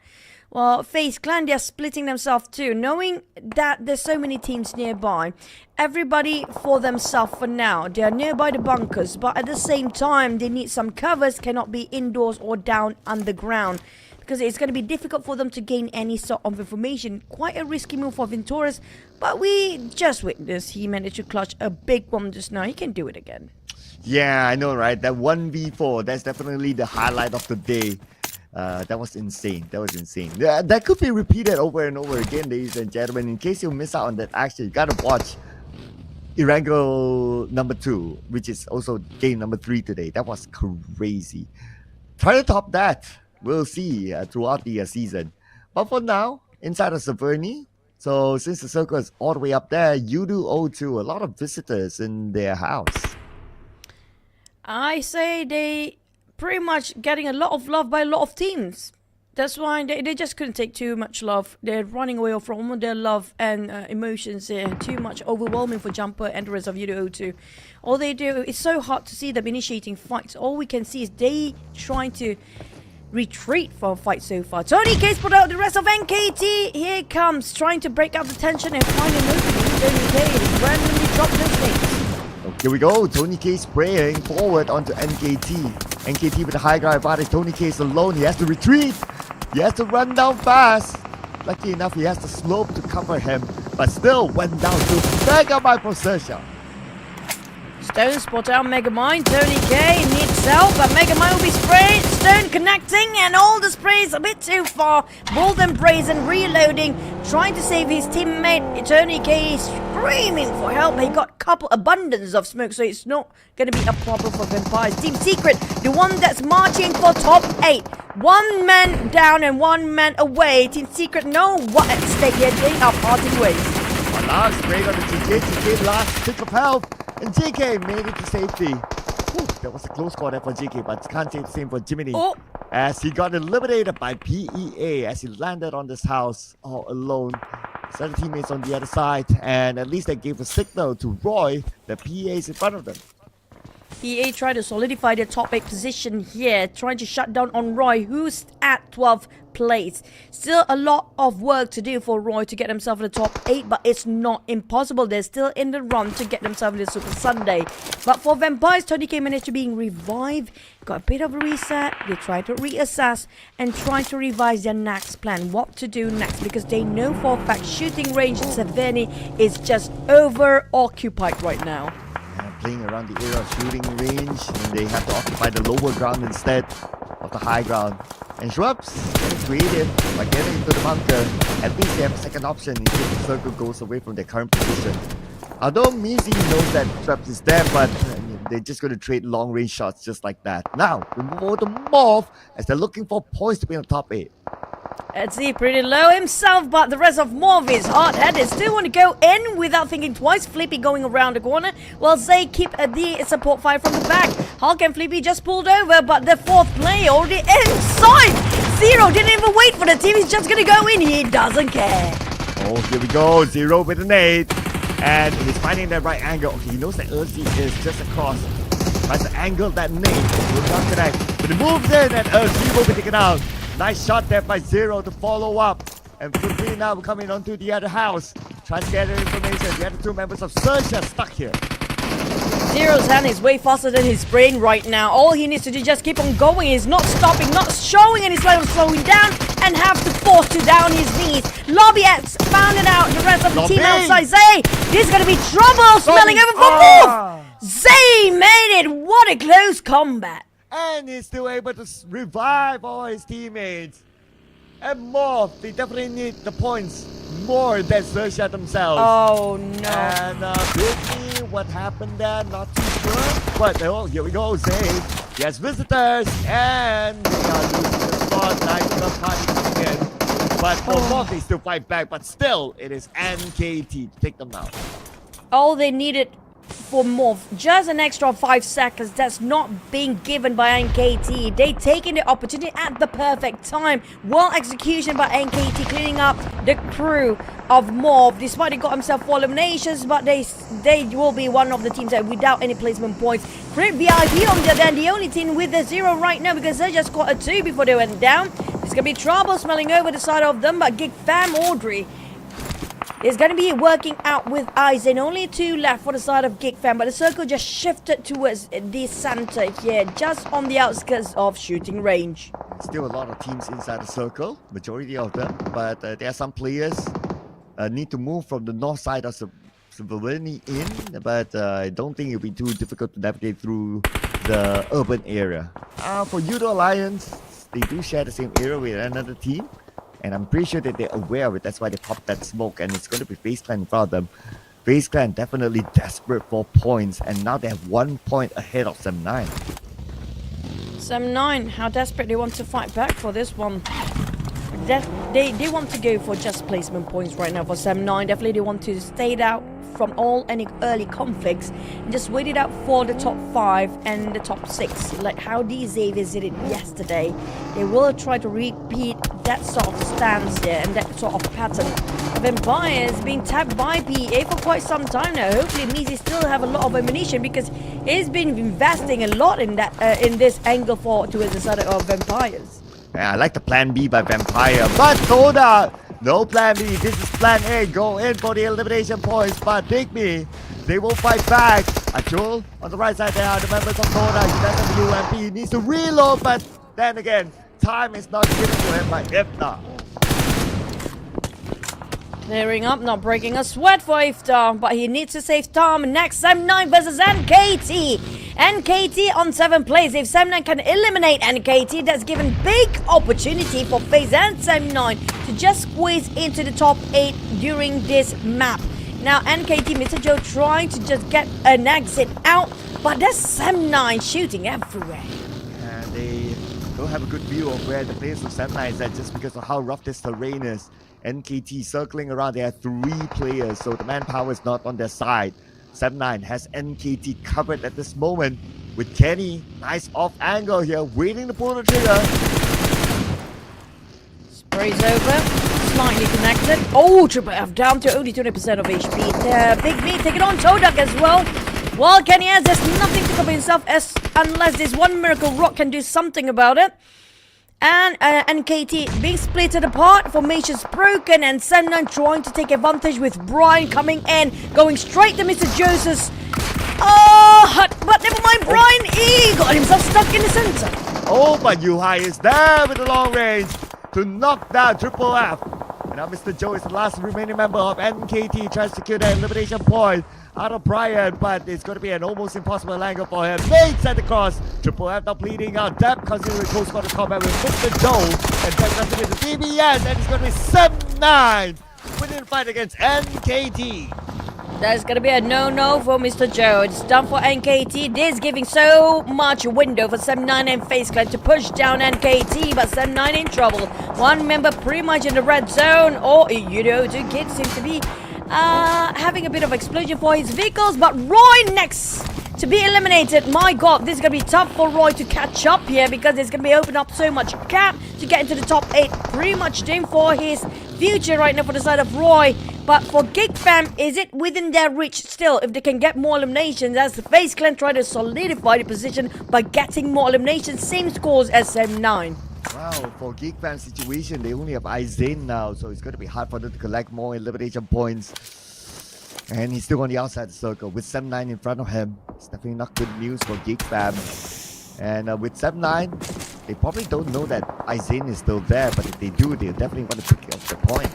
Well, FaZe Clan, they're splitting themselves too, knowing that there's so many teams nearby. Everybody for themselves for now. They are nearby the bunkers, but at the same time, they need some covers, cannot be indoors or down underground, because it's going to be difficult for them to gain any sort of information. Quite a risky move for Venturas, but we just witnessed he managed to clutch a big one just now. He can do it again. Yeah, I know, right? That 1v4, that's definitely the highlight of the day. That was insane. That was insane. That could be repeated over and over again, ladies and gentlemen. In case you miss out on that action, you gotta watch Irregular number 2, which is also game number 3 today. That was crazy. Try to top that. We'll see throughout the season. But for now, inside of Severny, so since the circle is all the way up there, YOODO 02, a lot of visitors in their house. I say they pretty much getting a lot of love by a lot of teams. That's why they just couldn't take too much love. They're running away from their love and emotions here. Too much overwhelming for Jumper and the rest of YOODO 02. All they do, it's so hard to see them initiating fights. All we can see is they trying to retreat from a fight so far. Tony K's put out the rest of NKT. Here it comes, trying to break up the tension and find an opening. Tony K randomly dropped those things. Here we go. Tony K spraying forward onto NKT. NKT with a high ground advantage. Tony K is alone. He has to retreat. He has to run down fast. Lucky enough, he has the slope to cover him, but still went down to Megamind for XERXIA. Stone spot out Megamind. Tony K needs help, but Megamind will be sprayed. Stone connecting, and all the sprays a bit too far. Bold and brazen reloading, trying to save his teammate. Tony K is screaming for help. He got abundance of smoke, so it's not going to be a problem for Vampires. Team Secret, the one that's marching for top 8. 1 man down and 1 man away. Team Secret know what at stake here. They are parting ways. One last spray on the GK. GK last tick of health. And JK made it to safety. Whew, that was a close call there for JK, but can't say the same for Jiminy. As he got eliminated by PEA as he landed on this house all alone. His other teammates on the other side, and at least they gave a signal to Roy that PEA is in front of them. PA tried to solidify their top 8 position here, trying to shut down on Roy, who's at 12th place. Still a lot of work to do for Roy to get himself in the top 8, but it's not impossible. They're still in the run to get themselves in the Super Sunday. But for Vampires, Tony K managed to being revived, got a bit of a reset. They try to reassess and try to revise their next plan, what to do next, because they know for a fact shooting range in Severny is just over-occupied right now. Playing around the area of shooting range, and they have to occupy the lower ground instead of the high ground. And Shrubs getting creative by getting into the bunker. At least they have a second option in case the circle goes away from their current position. Although Mizi knows that Shrubs is there, but they're just going to trade long range shots just like that. Now, we move over to MORPH as they're looking for points to be in the top 8. Etsy pretty low himself, but the rest of MORPH is hard-headed. Still want to go in without thinking twice. Flippy going around the corner, while Zay keep the support fire from the back. Hulk and Flippy just pulled over, but the 4th player already inside. Zero didn't even wait for the team. He's just going to go in. He doesn't care. Oh, here we go. Zero with a nade. And he's finding that right angle. Okay, he knows that XERXIA is just across. Tries to angle that nade. Will not connect. But he moves in, and XERXIA will be taken out. Nice shot there by Zero to follow up. And Flippy now coming onto the other house. Trying to gather information. The other 2 members of XERXIA stuck here. Zero's hand is way faster than his brain right now. All he needs to do is just keep on going. He's not stopping, not showing any sign of slowing down, and have to force to down his knees. Lobby has found it out. The rest of the team outside Zay. This is going to be trouble. Smelling over for MORPH. Zay made it. What a close combat. And he's still able to revive all his teammates. And MORPH, they definitely need the points more than XERXIA themselves. Oh no. And PIGMY, what happened there? Not too sure. But oh, here we go, Zay. He has visitors, and they are losing the spot. Nice enough party coming in. But for MORPH, they still fight back. But still, it is NKT to take them out. All they needed for MORPH. Just an extra 5 seconds that's not being given by NKT. They taking the opportunity at the perfect time. Well execution by NKT, cleaning up the crew of MORPH. Despite they got himself 4 eliminations, but they will be one of the teams that without any placement points. Crit VIP on the other end, the only team with a 0 right now because they just got a 2 before they went down. There's gonna be trouble smelling over the side of them, but GEEK Fam Audrey is going to be working out with Aizen. Only 2 left for the side of GEEK Fam, but the circle just shifted towards the center here, just on the outskirts of shooting range. Still a lot of teams inside the circle, majority of them, but there are some players need to move from the north side of Civiliani in, but I don't think it'll be too difficult to navigate through the urban area. For YOODO Alliance, they do share the same area with another team. And I'm pretty sure that they're aware of it. That's why they popped that smoke. And it's going to be FaZe Clan in front of them. FaZe Clan definitely desperate for points. And now they have 1 point ahead of Sem9. Sem9, how desperate they want to fight back for this one. They want to go for just placement points right now for Sem9. Definitely they want to stay out from any early conflicts and just wait it out for the top 5 and the top 6, like how these Xaviers did it yesterday. They will try to repeat that sort of stance there and that sort of pattern. Vampire is being tapped by PA for quite some time now. Hopefully it means he still have a lot of ammunition because he's been investing a lot in that in this angle towards the side of Vampires. Yeah, I like the plan B by Vampire, but TODAK! No plan B, this is plan A. Go in for the elimination points, but PIGMY, they will fight back. Achul, on the right side there are the members of TODAK. He doesn't have UMP, he needs to reload, but then again, time is not given to him by Iftar. Clearing up, not breaking a sweat for Iftar, but he needs to save time. Next, Sem9 versus NKT. NKT on 7th place. If Sem9 can eliminate NKT, that's given big opportunity for FaZe and Sem9 to just squeeze into the top 8 during this map. Now, NKT, Mr. Joe trying to just get an exit out, but there's Sem9 shooting everywhere. And they don't have a good view of where the players of Sem9 is at just because of how rough this terrain is. NKT circling around, they have 3 players, so the manpower is not on their side. Sem9 has NKT covered at this moment with Kenny. Nice off angle here, waiting to pull the trigger. Sprays over, slightly connected. Oh, Triple F down to only 20% of HP. PIGMY taking on TODAK as well. While Kenny has nothing to cover himself unless this one miracle rock can do something about it. And NKT being split apart, formations broken, and Sem9 trying to take advantage with Brian coming in, going straight to Mr. Joseph's. Oh, but never mind, Brian, he got himself stuck in the center. Oh, but Yuhai is there with the long range to knock down Triple F. And now Mr. Joe is the last remaining member of NKT, tries to secure that elimination point out of Brian, but it's going to be an almost impossible angle for him. Nate sent across. Triple F now bleeding out. Depp considering close quarter combat with Mr. Joe. And Depp comes in the DBS, and it's going to be Sem9 winning the fight against NKT. That's going to be a no-no for Mr. Joe. It's done for NKT. This giving so much window for Sem9 and FaZe Clan to push down NKT, but Sem9 in trouble. One member pretty much in the red zone, or YOODO, 2 kids seem to be having a bit of explosion for his vehicles, but Roy next to be eliminated. My god, this is going to be tough for Roy to catch up here because there's going to be open up so much gap to get into the top 8. Pretty much doomed for his future right now for the side of Roy. But for GEEK Fam, is it within their reach still if they can get more eliminations as the FaZe Clan try to solidify the position by getting more eliminations, same scores as Sem9. Wow, for GEEK Fam's situation, they only have Aizen now, so it's going to be hard for them to collect more elimination points. And he's still on the outside circle with Sem9 in front of him. It's definitely not good news for GEEK Fam. And with Sem9, they probably don't know that Aizen is still there, but if they do, they definitely want to pick up the point.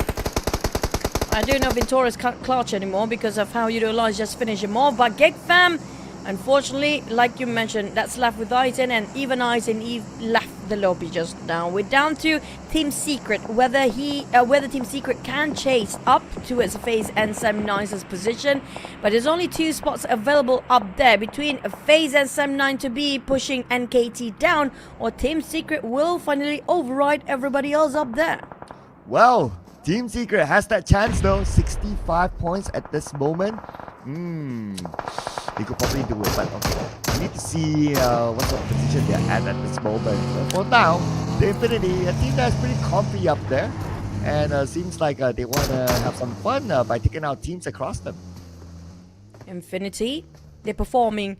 I don't know if Venturas can't clutch anymore because of how YOODO Alliance just finished him off, but GEEK Fam, unfortunately, like you mentioned, that's left with Aizen, and even Aizen left the lobby just now. We're down to Team Secret, whether Team Secret can chase up towards FaZe and Sem9's position, but there's only 2 spots available up there between FaZe and Sem9 to be pushing NKT down, or Team Secret will finally override everybody else up there. Well, Team Secret has that chance though, 65 points at this moment. they could probably do it. But okay, we need to see what sort of position they're at this moment. For now, the Infinity, a team that's pretty comfy up there. And seems like they want to have some fun by taking out teams across them. Infinity, they're performing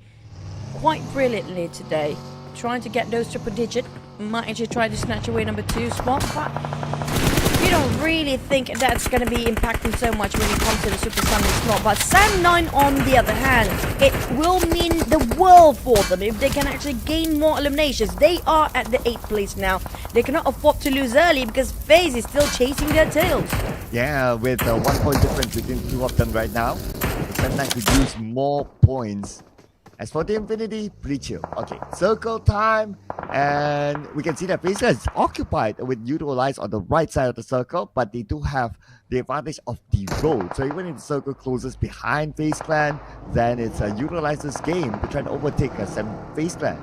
quite brilliantly today. Trying to get those triple digit. Might actually try to snatch away number 2 spot, but you don't really think that's going to be impacting so much when it comes to the Super Sunday slot. But Sam9, on the other hand, it will mean the world for them if they can actually gain more eliminations. They are at the 8th place now. They cannot afford to lose early because FaZe is still chasing their tails. Yeah, with 1 point difference between the two of them right now, Sam9 could use more points. As for the Infinity, pretty chill. Okay, circle time, and we can see that FaZe Clan is occupied with YOODO Alliance on the right side of the circle, but they do have the advantage of the road. So even if the circle closes behind FaZe Clan, then it's YOODO Alliance's game to try to overtake FaZe Clan.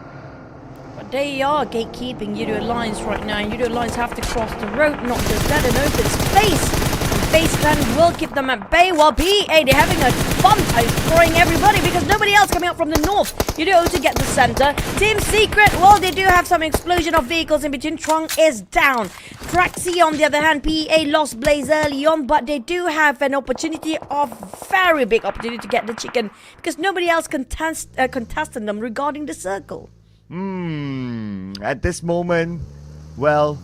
But they are gatekeeping YOODO Alliance right now, and YOODO Alliance have to cross the road, not just that, an open space. FaZe Clan will keep them at bay, while PA, they're having a fun time destroying everybody because nobody else coming out from the north. YOODO to get the center. Team Secret, well, they do have some explosion of vehicles in between. Trung is down. XERXIA, on the other hand, PA lost Blaze early on, but they do have an opportunity, very big opportunity to get the chicken because nobody else contested them regarding the circle. At this moment, well,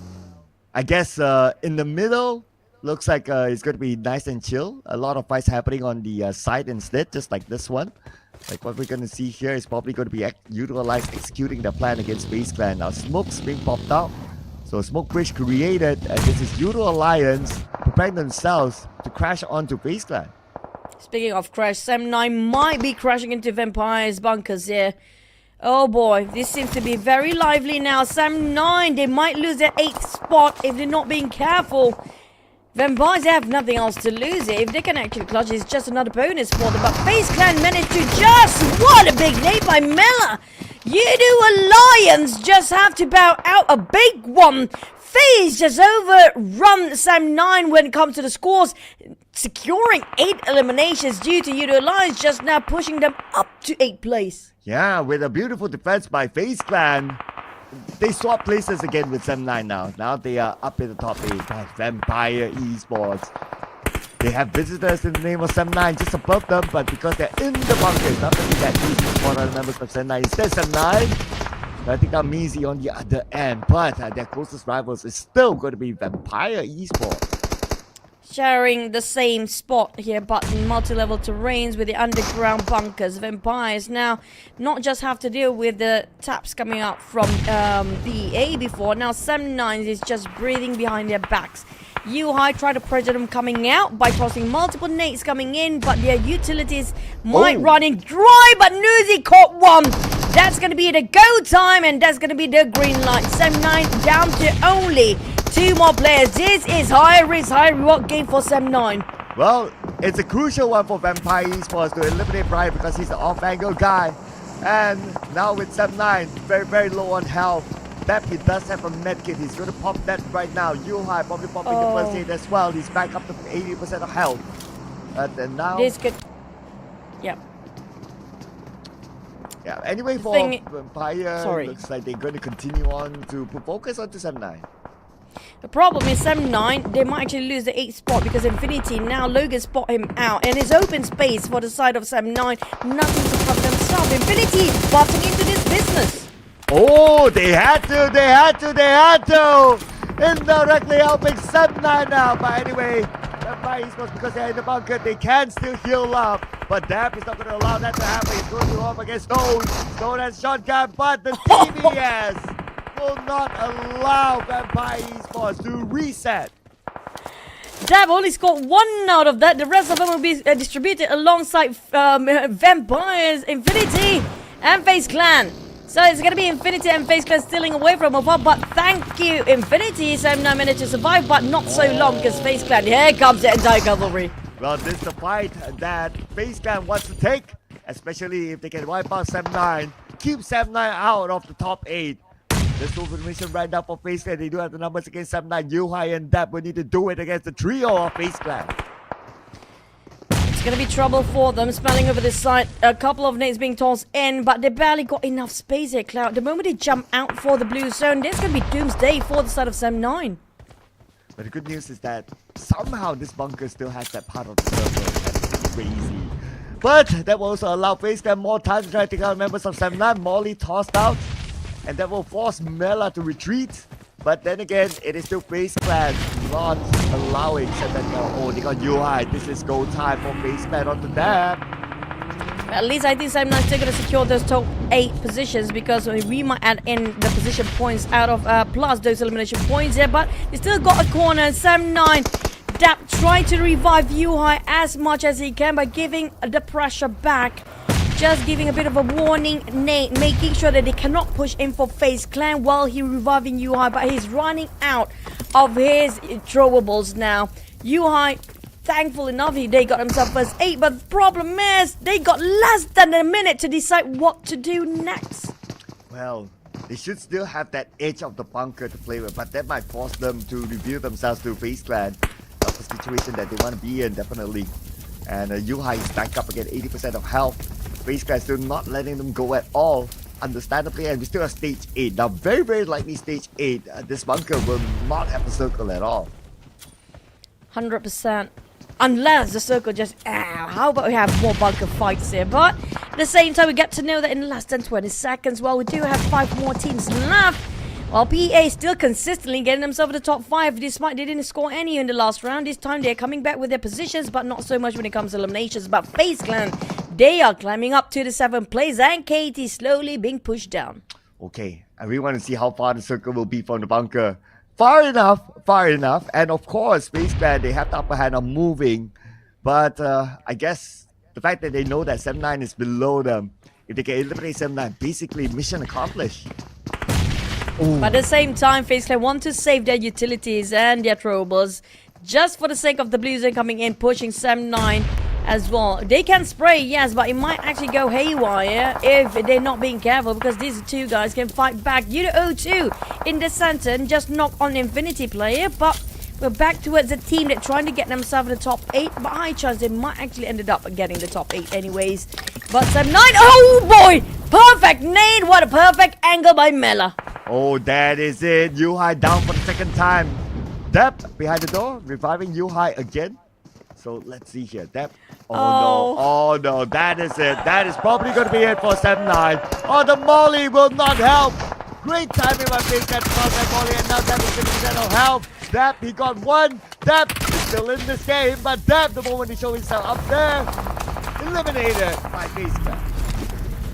I guess in the middle, looks like it's going to be nice and chill. A lot of fights happening on the side instead, just like this one. Like what we're going to see here is probably going to be YOODO Alliance executing their plan against FaZe Clan. Now smoke's being popped out. So smoke bridge created, and this is YOODO Alliance preparing themselves to crash onto FaZe Clan. Speaking of crash, Sam9 might be crashing into Vampire's bunkers here. Oh boy, this seems to be very lively now. Sam9, they might lose their 8th spot if they're not being careful. Vampires, they have nothing else to lose here. If they can actually clutch, it's just another bonus for them. But FaZe Clan managed to what a big nade by Mela. YOODO Alliance just have to bow out a big one. FaZe just overrun Sam9 when it comes to the scores, securing 8 eliminations due to YOODO Alliance just now pushing them up to 8th place. Yeah, with a beautiful defense by FaZe Clan. They swap places again with Sam9 now. Now they are up in the top 8. Vampire Esports. They have visitors in the name of Sam9 just above them, but because they're in the bunkers, not going to be that easy for other members of Sam9. Instead, Sam9, I think I'm easy on the other end, but their closest rivals is still going to be Vampire Esports. Sharing the same spot here, but in multi-level terrains with the underground bunkers. Vampires now not just have to deal with the taps coming out from the A before. Now Sam9 is just breathing behind their backs. High try to pressure them coming out by tossing multiple nades coming in, but their utilities might running dry, but Nuzi caught one. That's going to be the go time, and that's going to be the green light. Sam9 down to only 2 more players. This is high risk, high reward game for Sam9. Well, it's a crucial one for Vampire Esports to eliminate Brian because he's the off-angle guy. And now with Sam9, very, very low on health. That he does have a medkit. He's going to pop that right now. High probably popping the first aid as well. He's back up to 80% of health. And now... This could... Yep. Yeah, anyway, for Vampire, looks like they're going to continue on to put focus onto Sam9. The problem is Sam9, they might actually lose the 8th spot because Infinity, now Logan spot him out. And his open space for the side of Sam9, nothing to cover themselves. Infinity butting into this business. Oh, they had to! Indirectly helping Sam9 now. But anyway, Vampire Esports, because they're in the bunker, they can still heal up. But Dap is not going to allow that to happen. He's going to go up against Stone. Stone has shotgun, but the TBS will not allow Vampire Esports to reset. Dab only scored 1 out of that. The rest of them will be distributed alongside Vampires, Infinity, and FaZe Clan. So it's going to be Infinity and FaZe Clan stealing away from above, but thank you, Infinity. Sam9 managed to survive, but not so long because FaZe Clan, here comes the entire cavalry. Well, this is the fight that FaZe Clan wants to take, especially if they can wipe out Sam9, keep Sam9 out of the top 8. This information right now for FaZe Clan. They do have the numbers against Sam9. High and Dap will need to do it against the trio of FaZe Clan. It's gonna be trouble for them, smelling over this side. A couple of nades being tossed in, but they barely got enough space here, Cloud. The moment they jump out for the blue zone, there's gonna be doomsday for the side of Sam9. But the good news is that somehow this bunker still has that part of the circle. That's crazy. But that will also allow FaZe Clan more time to try to take out members of Sam9. Molly tossed out, and that will force Mela to retreat. But then again, it is still FaZe Clan not allowing Sam9. Oh, they got UI. This is go time for FaZe Clan on the dab. At least I think Sam9 is still going to secure those top 8 positions, because we might add in the position points out of plus those elimination points here, but they still got a corner. Sam9 Dap trying to revive Yuhai as much as he can by giving the pressure back. Just giving a bit of a warning, Nate, making sure that they cannot push in for FaZe Clan while he reviving Yuhai, but he's running out of his throwables now. Yuhai, thankful enough, they got himself first 8, but the problem is they got less than a minute to decide what to do next. Well, they should still have that edge of the bunker to play with, but that might force them to reveal themselves to FaZe Clan. That's the situation that they want to be in, definitely. And Yuhai is back up again, 80% of health. FaZe Clan still not letting them go at all, understandably, and we still have stage 8. Now, very, very likely stage 8, this bunker will not have a circle at all. 100%. Unless the circle just, how about we have more bunker fights here? But at the same time, we get to know that in less than 20 seconds, well, we do have 5 more teams left. While PA still consistently getting themselves in the top 5, despite they didn't score any in the last round. This time they're coming back with their positions, but not so much when it comes to eliminations. But FaZe Clan, they are climbing up to the 7th place, and Katie slowly being pushed down. Okay, I really want to see how far the circle will be from the bunker. Far enough, far enough. And of course, FaZe Clan, they have the upper hand on moving. But I guess the fact that they know that Sam9 is below them, if they can eliminate Sam9, basically mission accomplished. Ooh. But at the same time, FaZe Clan want to save their utilities and their throwables just for the sake of the blue zone coming in, pushing Sam9 as well. They can spray, yes, but it might actually go haywire if they're not being careful, because these 2 guys can fight back. YOODO in the center and just knock on Infinity player, but we're back towards a team that trying to get themselves in the top 8, but high chance they might actually ended up getting the top 8 anyways. But Sam9, oh boy! Perfect nade! What a perfect angle by Mela. Oh, that is it. Yuhai down for the 2nd time. Dep behind the door, reviving Yuhai again. So let's see here. Dep. Oh no, that is it. That is probably going to be it for Sam9. Oh, the Molly will not help. Great timing by FaZe Clan to cross that Molly, and now Dep is 50% of health. Dep, he got 1. Dep is still in this game, but Dep, the moment he showed himself up there, eliminated by FaZe Clan.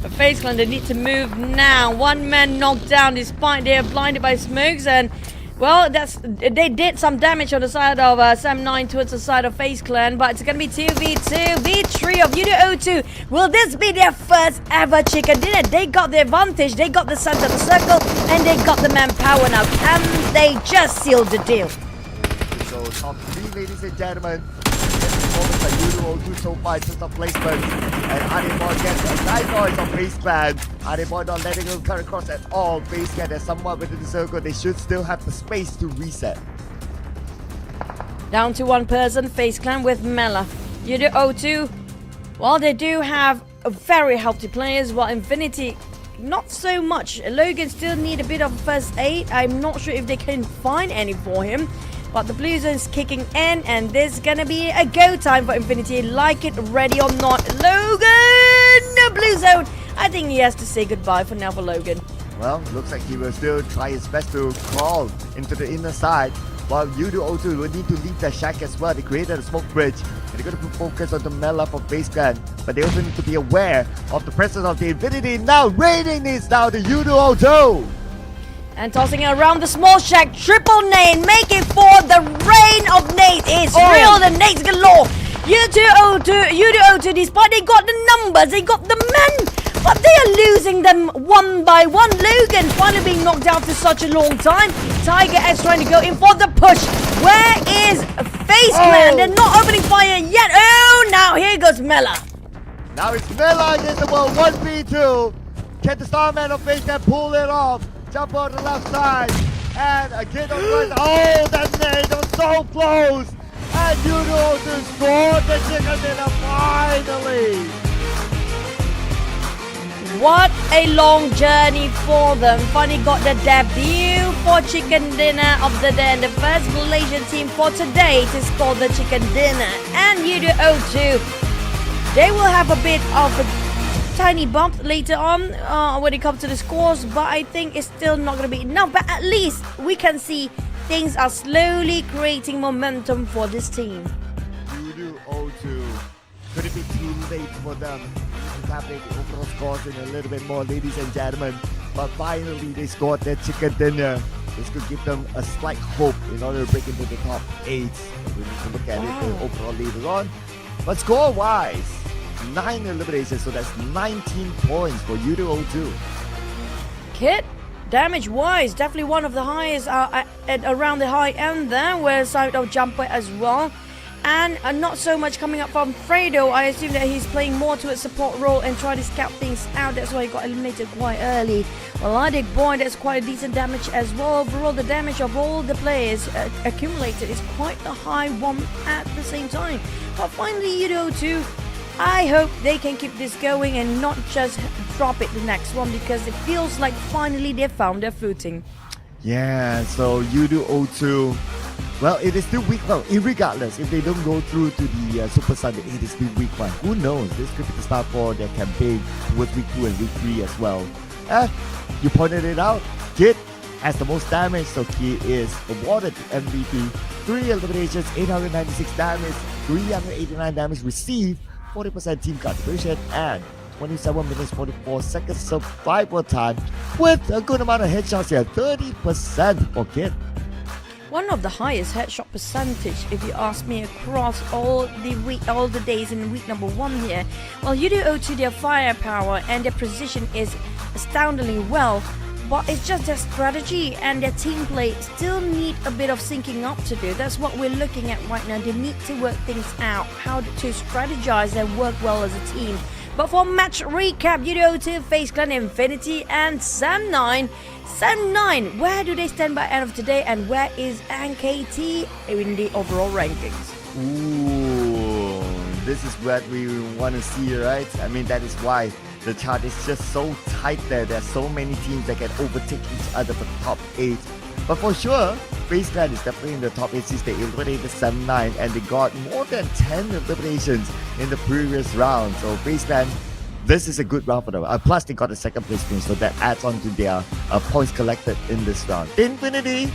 But FaZe Clan, they need to move now. 1 man knocked down despite they are blinded by smokes, and well, they did some damage on the side of Sam9 towards the side of FaZe Clan, but it's gonna be 2v2, victory of YOODO. Will this be their first ever chicken dinner? They got the advantage, they got the center of the circle, and they got the manpower now. Can they just seal the deal? So top 3, ladies and gentlemen. Performance by YOODO so far in terms of placement, and Adeboy gets a nice noise on FaZe Clan. Adeboy not letting him cut across at all. FaZe Clan is somewhat within the circle. They should still have the space to reset. Down to 1 person, FaZe Clan with Mela. YOODO, well, they do have very healthy players, while Infinity not so much. Logan still need a bit of first aid. I'm not sure if they can find any for him. But the blue zone is kicking in, and this is gonna be a go time for Infinity. Like it, ready or not. Logan! The blue zone! I think he has to say goodbye for now for Logan. Well, looks like he will still try his best to crawl into the inner side, while YOODO will need to leave their shack as well. They created a smoke bridge, and they're going to put focus on the Mela for FaZe Clan, but they also need to be aware of the presence of the Infinity. Now raining this down to YOODO. And tossing it around the small shack, triple nade, making for the rain of nades. It's real, the nades galore. YOODO, despite they got the numbers, they got the men, but they are losing them 1 by 1. Logan finally being knocked out for such a long time. Tiger X trying to go in for the push. Where is FaZe Clan? They're not opening fire yet. Oh, now here goes Mela. Now it's Mela against the world, 1v2. Can the Starman of FaZe Clan pull it off? Jump on the left side, and again on the right. Oh, that nade was so close, and YOODO to score the chicken dinner finally. What a long journey for them. Finally got the debut for chicken dinner of the day, and the first Malaysian team for today to score the chicken dinner. And YOODO 02, they will have a bit of a tiny bump later on when it comes to the scores, but I think it's still not going to be enough. But at least we can see things are slowly creating momentum for this team. YOODO 02. Could it be too late for them to calculate the overall scores in a little bit more, ladies and gentlemen? But finally, they scored their chicken dinner. This could give them a slight hope in order to break into the top 8. We need to look at it overall later on. But score-wise, 9 eliminations, so that's 19 points for YOODO 02. Kit, damage-wise, definitely one of the highest at around the high end there, where side of jumper as well. And not so much coming up from Fredo. I assume that he's playing more to a support role and trying to scout things out. That's why he got eliminated quite early. Well, Adik Boy, that's quite a decent damage as well. Overall, the damage of all the players accumulated is quite a high one at the same time. But finally, YOODO 02, I hope they can keep this going and not just drop it the next one, because it feels like finally they found their footing. Yeah, so YOODO 02, well, it is still week 1. Irregardless, if they don't go through to the Super Sunday, it is still week 1. Who knows? This could be the start for their campaign towards week 2 and week 3 as well. You pointed it out. Kid has the most damage, so he is awarded MVP. 3 eliminations, 896 damage, 389 damage received, 40% team contribution, and 27 minutes 44 seconds survival time with a good amount of headshots here, 30% for Kid. One of the highest headshot percentage, if you ask me, across all the days in week number 1 here. Well, YOODO 02, their firepower and their precision is astoundingly well, but it's just their strategy and their team play still need a bit of syncing up to do. That's what we're looking at right now. They need to work things out, how to strategize and work well as a team. But for match recap, YOODO 02, FaZe Clan, Infinity, and Sam9. Sam9, where do they stand by end of today, and where is NKT in the overall rankings? Ooh, this is what we want to see, right? I mean, that is why the chart is just so tight there. There are so many teams that can overtake each other for the top 8. But for sure, FaZe Clan is definitely in the top 8 since they eliminated Sam9, and they got more than 10 eliminations in the previous round. So FaZe Clan, this is a good round for them. Plus, they got a second place finish, so that adds on to their points collected in this round. Infinity,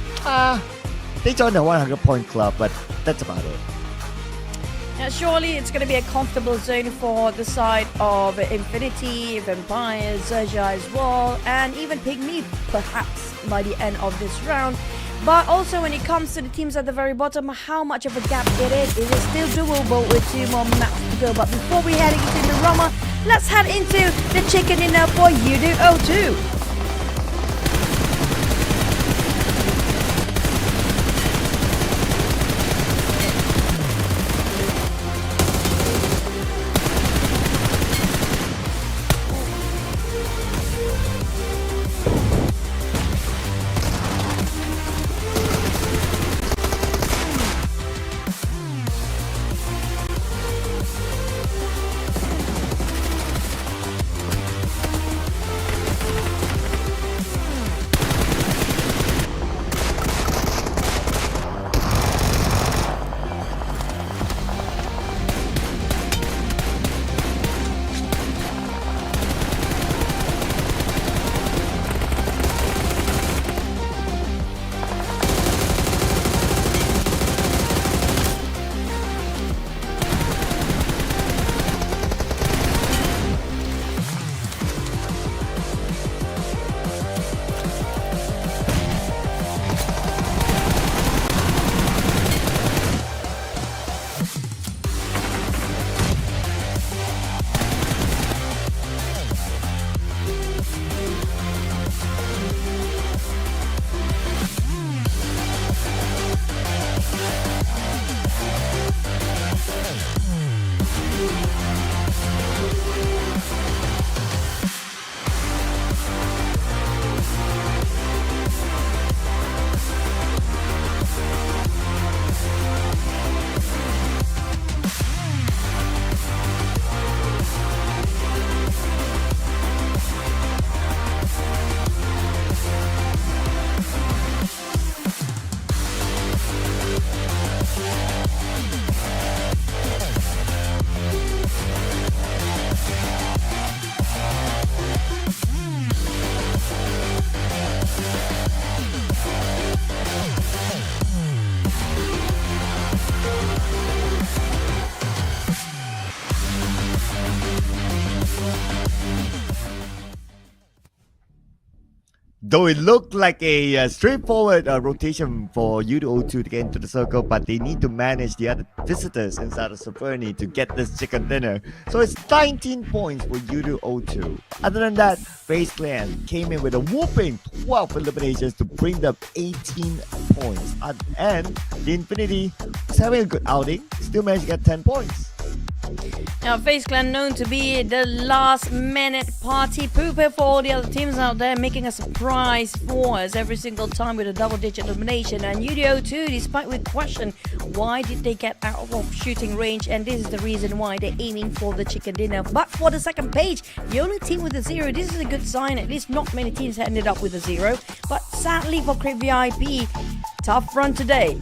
they joined the 100 point club, but that's about it. Now, surely it's going to be a comfortable zone for the side of Infinity, Vampires, XERXIA as well, and even PIGMY perhaps by the end of this round. But also when it comes to the teams at the very bottom, how much of a gap it is still doable with 2 more maps to go. But before we head into the Rama, let's head into the chicken dinner for YOODO 02. Though it looked like a straightforward rotation for YOODO to get into the circle, but they need to manage the other visitors inside of Soferni to get this chicken dinner. So it's 19 points for YOODO. Other than that, FaZe Clan came in with a whooping 12 eliminations to bring them 18 points. And the Infinity was having a good outing, still managed to get 10 points. Now, FaZe Clan known to be the last-minute party pooper for all the other teams out there, making a surprise for us every single time with a double-digit elimination. And YOODO too, despite we question why did they get out of shooting range, and this is the reason why they're aiming for the chicken dinner. But for the second page, the only team with a 0, this is a good sign. At least not many teams ended up with a 0. But sadly for Crib VIP, tough run today.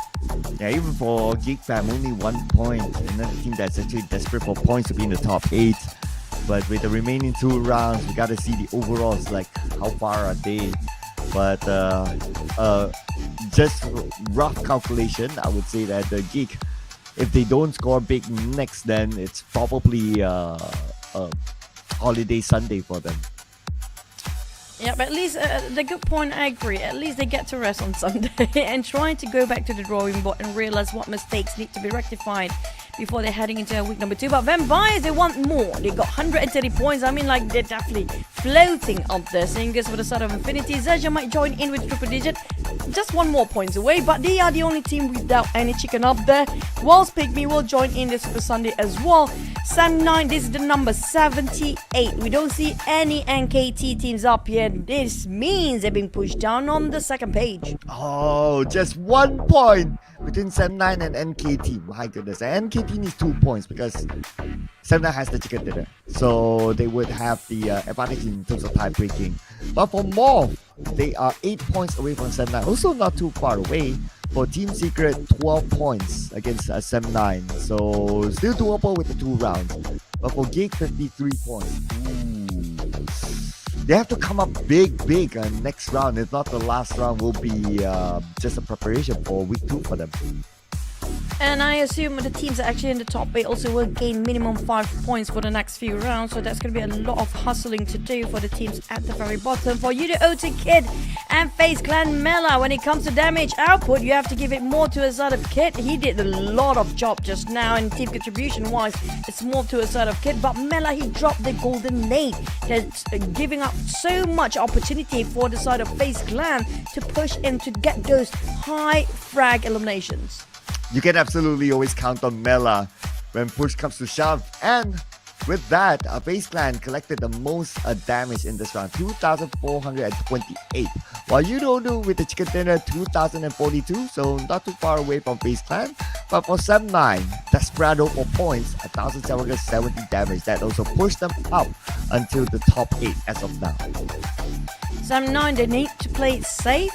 Yeah, even for GEEK fam, only 1 point. Another team that's actually desperate for points to be in the top 8. But with the remaining 2 rounds, we gotta see the overalls, like how far are they. But just rough calculation, I would say that the GEEK, if they don't score big next, then it's probably a holiday Sunday for them. Yeah, but at least the good point, I agree. At least they get to rest on Sunday and trying to go back to the drawing board and realize what mistakes need to be rectified before they're heading into week number 2. But Vampires, they want more. They got 130 points. I mean, like, they're definitely floating up there. Same goes for the side of Infinity. XERXIA might join in with triple digit. Just 1 more points away, but they are the only team without any chicken up there. Whilst PIGMY will join in this Super Sunday as well. Sam9, this is the number 78. We don't see any NKT teams up here. This means they're being pushed down on the second page. Oh, just 1 point between Sam9 and NKT. My goodness. And NKT needs 2 points because Sam9 has the chicken dinner. So they would have the advantage in terms of tie breaking. But for MORPH, they are 8 points away from Sam9. Also not too far away. For Team Secret, 12 points against Sam9. So still doable with the 2 rounds. But for GEEK, 53 points. They have to come up big next round. If not, the last round will be just a preparation for week 2 for them. And I assume the teams that are actually in the top 8 also will gain minimum 5 points for the next few rounds. So that's going to be a lot of hustling to do for the teams at the very bottom. For YOODO Kid and FaZe Clan Mela, when it comes to damage output, you have to give it more to a side of Kid. He did a lot of job just now, and team contribution wise, it's more to a side of Kid. But Mela, he dropped the golden nade. That's giving up so much opportunity for the side of FaZe Clan to push in to get those high frag eliminations. You can absolutely always count on Mela when push comes to shove. And with that, FaZe Clan collected the most damage in this round, 2,428. While YOODO with the chicken dinner, 2,042, so not too far away from FaZe Clan. But for Sam9, Desperado for points, 1,770 damage. That also pushed them up until the top 8 as of now. Sam9, they need to play it safe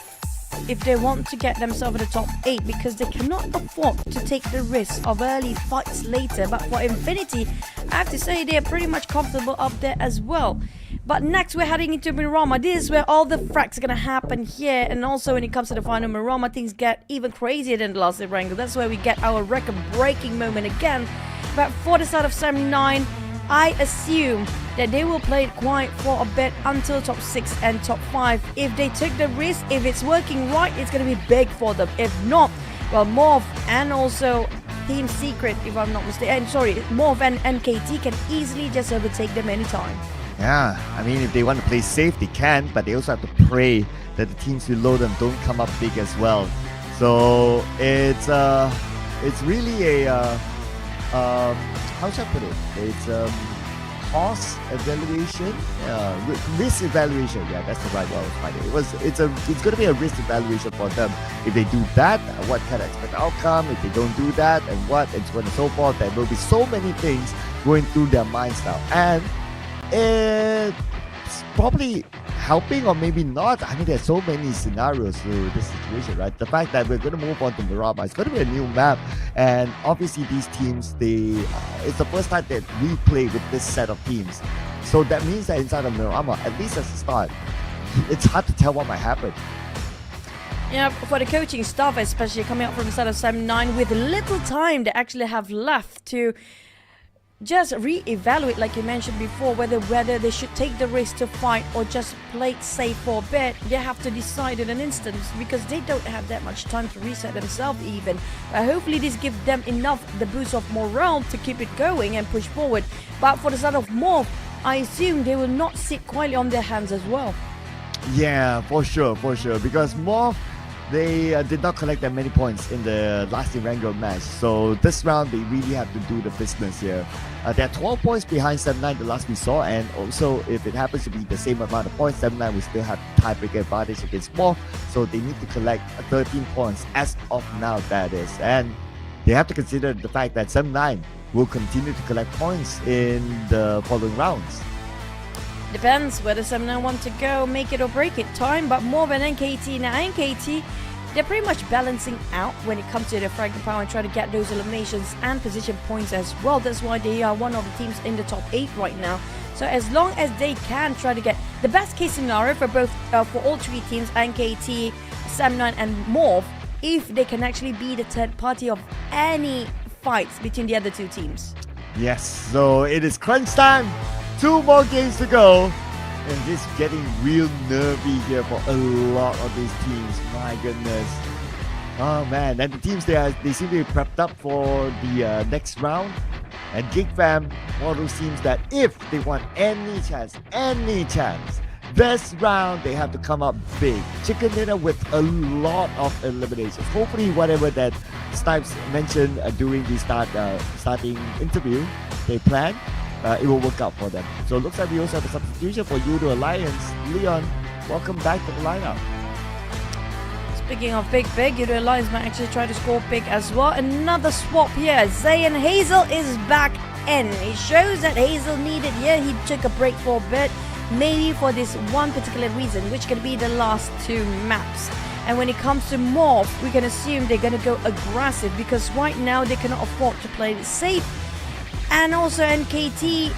if they want to get themselves in the top 8, because they cannot afford to take the risk of early fights later. But for Infinity, I have to say they're pretty much comfortable up there as well. But next we're heading into Miramar. This is where all the frags are going to happen here. And also when it comes to the final Miramar, things get even crazier than the last Wrangle. That's where we get our record-breaking moment again. But for the side of Sam9, I assume that they will play it quiet for a bit until top 6 and top 5. If they took the risk, if it's working right, it's going to be big for them. If not, well, MORPH and also Team Secret, if I'm not mistaken, MORPH and NKT can easily just overtake them anytime. Yeah, I mean, if they want to play safe, they can, but they also have to pray that the teams below them don't come up big as well. So it's really a how should I put it? It's cost evaluation, risk evaluation. Yeah, that's the right word I was finding. It's going to be a risk evaluation for them. If they do that, what kind of expected outcome? If they don't do that, and what, and so on and so forth. There will be so many things going through their minds now, and it's probably helping or maybe not. I mean, there's so many scenarios to this situation, right? The fact that we're going to move on to Miramar, it's going to be a new map, and obviously these teams, it's the first time that we play with this set of teams. So that means that inside of Miramar, at least at the start, it's hard to tell what might happen. Yeah, for the coaching staff, especially coming up from the side of Sam9 with little time they actually have left to just re-evaluate, like you mentioned before, whether they should take the risk to fight or just play it safe for a bit. They have to decide in an instant because they don't have that much time to reset themselves even. Hopefully this gives them enough the boost of morale to keep it going and push forward. But for the side of MORPH, I assume they will not sit quietly on their hands as well. Yeah, for sure, because MORPH, they did not collect that many points in the last Erangel match. So this round, they really have to do the business here. They're 12 points behind 7-9 the last we saw, and also if it happens to be the same amount of points, 7-9 will still have tiebreaker advantage against MORPH. So they need to collect 13 points as of now, that is. And they have to consider the fact that 7-9 will continue to collect points in the following rounds. Depends whether 7-9 want to go make it or break it time, but more than NKT. Now NKT, they're pretty much balancing out when it comes to their fragment power and try to get those eliminations and position points as well. That's why they are one of the teams in the top 8 right now. So as long as they can try to get the best case scenario for both for all three teams, NKT, 7-9 and MORPH, if they can actually be the third party of any fights between the other two teams. Yes, so it is crunch time. 2 more games to go, and it's getting real nervy here for a lot of these teams. My goodness. Oh man, and the teams they seem to be prepped up for the next round. And GEEK fam, Moto seems that if they want any chance, this round they have to come up big. Chicken dinner with a lot of eliminations. Hopefully, whatever that Snipes mentioned during the starting interview, they plan. It will work out for them. So it looks like we also have a substitution for YOODO Alliance. Leon, welcome back to the lineup. Speaking of big, YOODO Alliance might actually try to score big as well. Another swap here. Zay and Hazel is back in. It shows that Hazel needed, he took a break for a bit, maybe for this one particular reason, which can be the last 2 maps. And when it comes to MORPH, we can assume they're going to go aggressive because right now they cannot afford to play it safe. And also NKT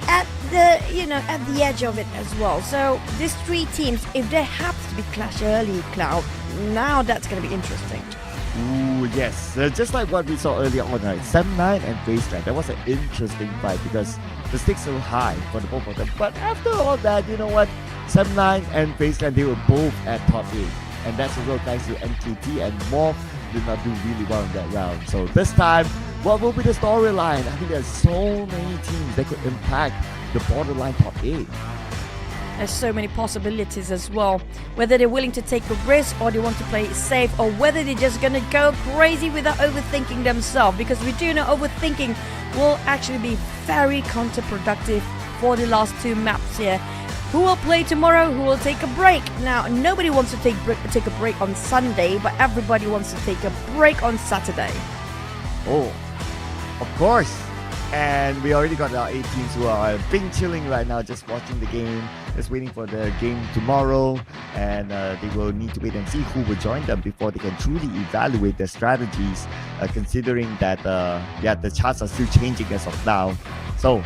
at the edge of it as well. So these 3 teams, if they happen to be clash early, Cloud, now that's going to be interesting. Ooh, yes. Just like what we saw earlier on, right? 7-9 and FaZe Clan. That was an interesting fight because the stakes are high for the both of them. But after all that, you know what? 7-9 and FaZe Clan, they were both at top 8. And that's a real thanks to NKT, and MORPH did not do really well in that round. So this time, what will be the storyline? I think there's so many teams that could impact the borderline top 8. There's so many possibilities as well. Whether they're willing to take a risk or they want to play it safe, or whether they're just gonna go crazy without overthinking themselves. Because we do know overthinking will actually be very counterproductive for the last 2 maps here. Who will play tomorrow? Who will take a break? Now, nobody wants to take a break on Sunday, but everybody wants to take a break on Saturday. Oh, of course. And we already got our 8 teams who are being chilling right now, just watching the game, just waiting for the game tomorrow. And they will need to wait and see who will join them before they can truly evaluate their strategies, considering that the charts are still changing as of now. So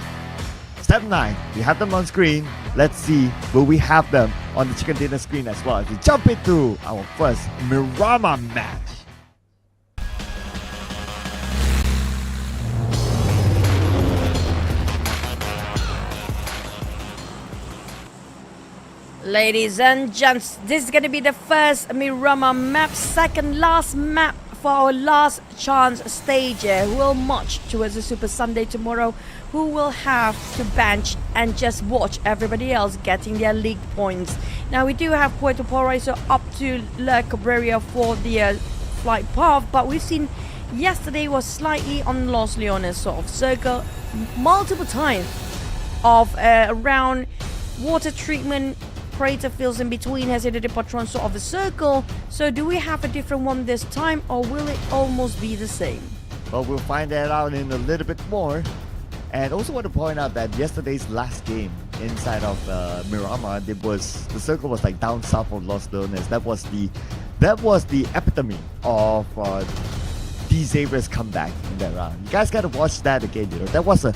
7-9, we have them on screen. Let's see, will we have them on the chicken dinner screen as well as we jump into our first Miramar match. Ladies and gents, this is going to be the first Miramar map, second last map for our last chance stage here. Who will march towards the Super Sunday tomorrow, who will have to bench and just watch everybody else getting their league points. Now we do have Puerto Paraiso up to La Cabrera for the flight path, but we've seen yesterday was slightly on Los Leones sort of circle multiple times of around water treatment crater fields in between has hit the patron sort of a circle. So do we have a different one this time, or will it almost be the same? Well, we'll find that out in a little bit more. And also want to point out that yesterday's last game inside of Miramar, the circle was like down south of Los Leones. That was the epitome of D-Xerxia's comeback in that round. You guys gotta watch that again. That was an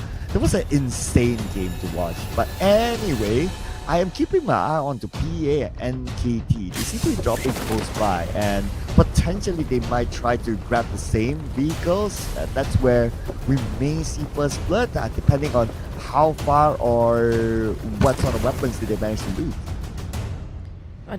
insane game to watch. But anyway, I am keeping my eye on to PA and NKT. They seem to be dropping close by, and potentially they might try to grab the same vehicles. That's where we may see first blood, depending on how far or what sort of weapons did they manage to loot.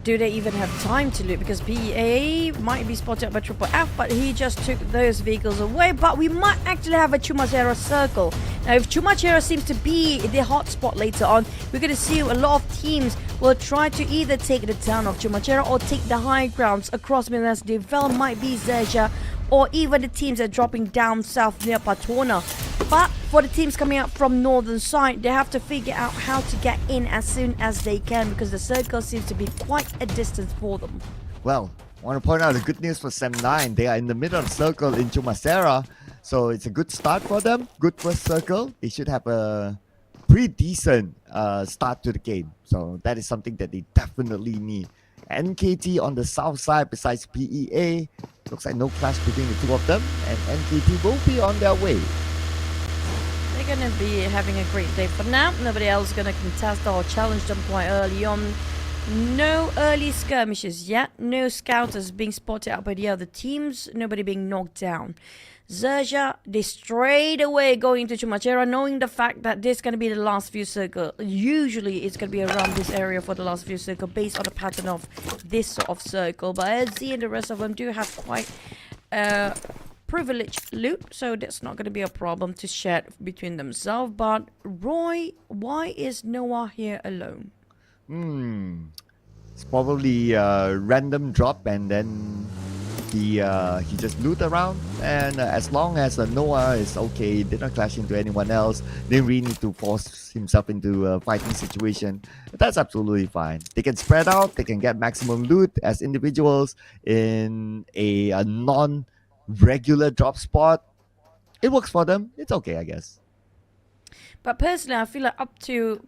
Do they even have time to loot? Because PA might be spotted by Triple F, but he just took those vehicles away. But we might actually have a Chumacera circle. Now, if Chumacera seems to be the hotspot later on, we're going to see a lot of teams will try to either take the town of Chumacera or take the high grounds across Minas de Vel, might be XERXIA, or even the teams that are dropping down south near Patona. But for the teams coming up from northern side, they have to figure out how to get in as soon as they can, because the circle seems to be quite a distance for them. Well, I want to point out the good news for Sem9. They are in the middle of the circle in Chumacera, so it's a good start for them. Good first circle. They should have a pretty decent start to the game. So that is something that they definitely need. NKT on the south side, besides PEA, looks like no clash between the two of them, and NKT will be on their way. They're going to be having a great day for now. Nobody else is going to contest or challenge them quite early on. No early skirmishes yet. No scouters being spotted out by the other teams. Nobody being knocked down. XERXIA, they straight away going to Chumacera, knowing the fact that this is going to be the last few circle. Usually it's going to be around this area for the last few circle based on the pattern of this sort of circle. But LZ and the rest of them do have quite privileged loot, so that's not going to be a problem to share between themselves. But Roy, why is Noah here alone? It's probably a random drop, and then he just loot around, and as long as Noah is okay, did not clash into anyone else, didn't really need to force himself into a fighting situation, that's absolutely fine. They can spread out, they can get maximum loot as individuals in a non-regular drop spot. It works for them. It's okay, I guess. But personally, I feel like up to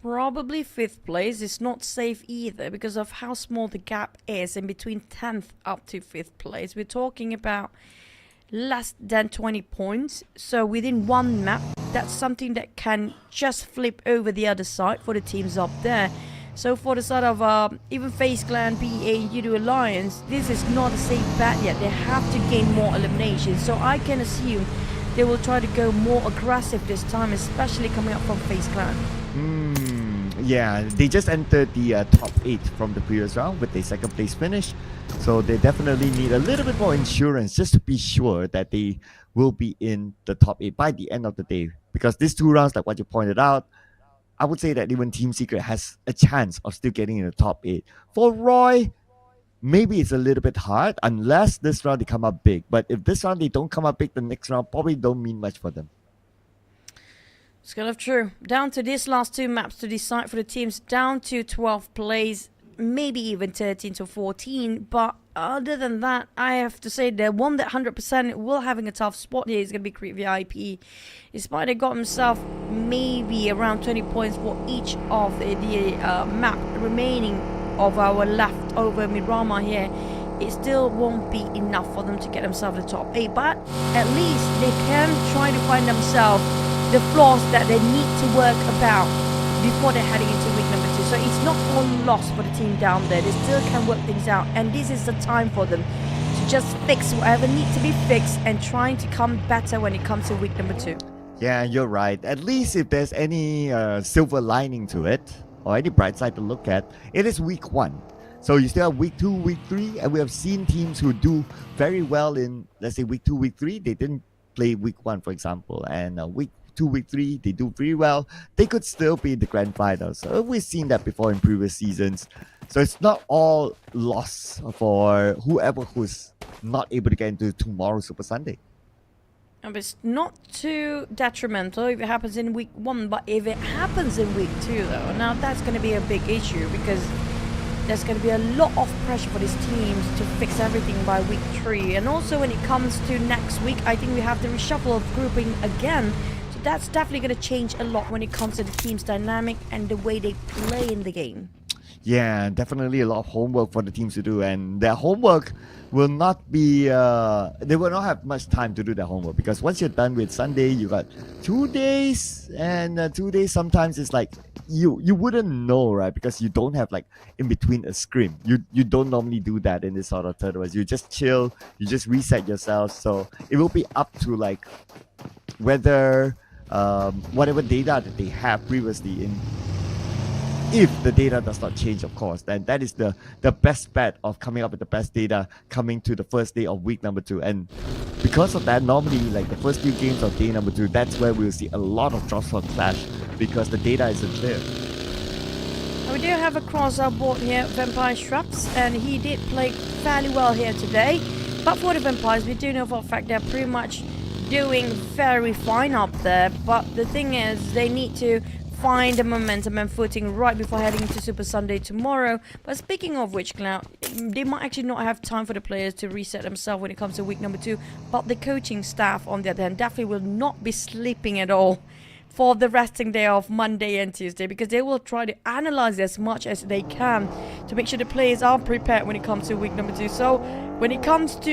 probably 5th place is not safe either, because of how small the gap is in between 10th up to 5th place. We're talking about less than 20 points. So within one map, that's something that can just flip over the other side for the teams up there. So for the side of even FaZe Clan, PEA, YOODO Alliance, this is not a safe bet yet. They have to gain more eliminations. So I can assume they will try to go more aggressive this time, especially coming up from FaZe Clan. Yeah, they just entered the top 8 from the previous round with a 2nd place finish. So they definitely need a little bit more insurance just to be sure that they will be in the top 8 by the end of the day. Because these 2 rounds, like what you pointed out, I would say that even Team Secret has a chance of still getting in the top 8. For Roy, maybe it's a little bit hard unless this round they come up big. But if this round they don't come up big, the next round probably don't mean much for them. It's kind of true. Down to these last 2 maps to decide for the teams, down to 12th place, maybe even 13 to 14. But other than that, I have to say the one that 100% will having a tough spot here is going to be Creep VIP. Despite they got himself maybe around 20 points for each of the map remaining of our leftover Mirama here, it still won't be enough for them to get themselves the top 8. But at least they can try to find themselves the flaws that they need to work about before they're heading into week number 2. So it's not all lost for the team down there. They still can work things out, and this is the time for them to just fix whatever needs to be fixed and trying to come better when it comes to week number 2. Yeah, you're right. At least if there's any silver lining to it, or any bright side to look at, it is week 1. So you still have week 2, week 3, and we have seen teams who do very well in, let's say, week 2, week 3. They didn't play week 1, for example, and week 2, week 3, they do pretty well. They could still be in the grand finals. So we've seen that before in previous seasons. So it's not all loss for whoever who's not able to get into tomorrow's Super Sunday. It's not too detrimental if it happens in week 1, but if it happens in week 2 though, now that's going to be a big issue, because there's going to be a lot of pressure for these teams to fix everything by week 3. And also when it comes to next week, I think we have the reshuffle of grouping again. So that's definitely going to change a lot when it comes to the team's dynamic and the way they play in the game. Yeah, definitely a lot of homework for the teams to do, and their homework will not be. They will not have much time to do their homework because once you're done with Sunday, you got 2 days, and 2 days sometimes it's like you wouldn't know, right? Because you don't have like in between a scrim. You don't normally do that in this sort of tournaments. You just chill, you just reset yourself. So it will be up to like whether whatever data that they have previously in. If the data does not change, of course, then that is the best bet of coming up with the best data coming to the first day of week number 2. And because of that, normally like the first few games of day number 2, that's where we'll see a lot of drops for Clash because the data isn't clear. We do have across our board here Vampire Shrubs, and he did play fairly well here today. But for the Vampires, we do know for a fact they're pretty much doing very fine up there. But the thing is, they need to find the momentum and footing right before heading into Super Sunday tomorrow. But speaking of which, Cloud, they might actually not have time for the players to reset themselves when it comes to week number 2. But the coaching staff, on the other hand, definitely will not be sleeping at all for the resting day of Monday and Tuesday, because they will try to analyze as much as they can to make sure the players are prepared when it comes to week number 2. So when it comes to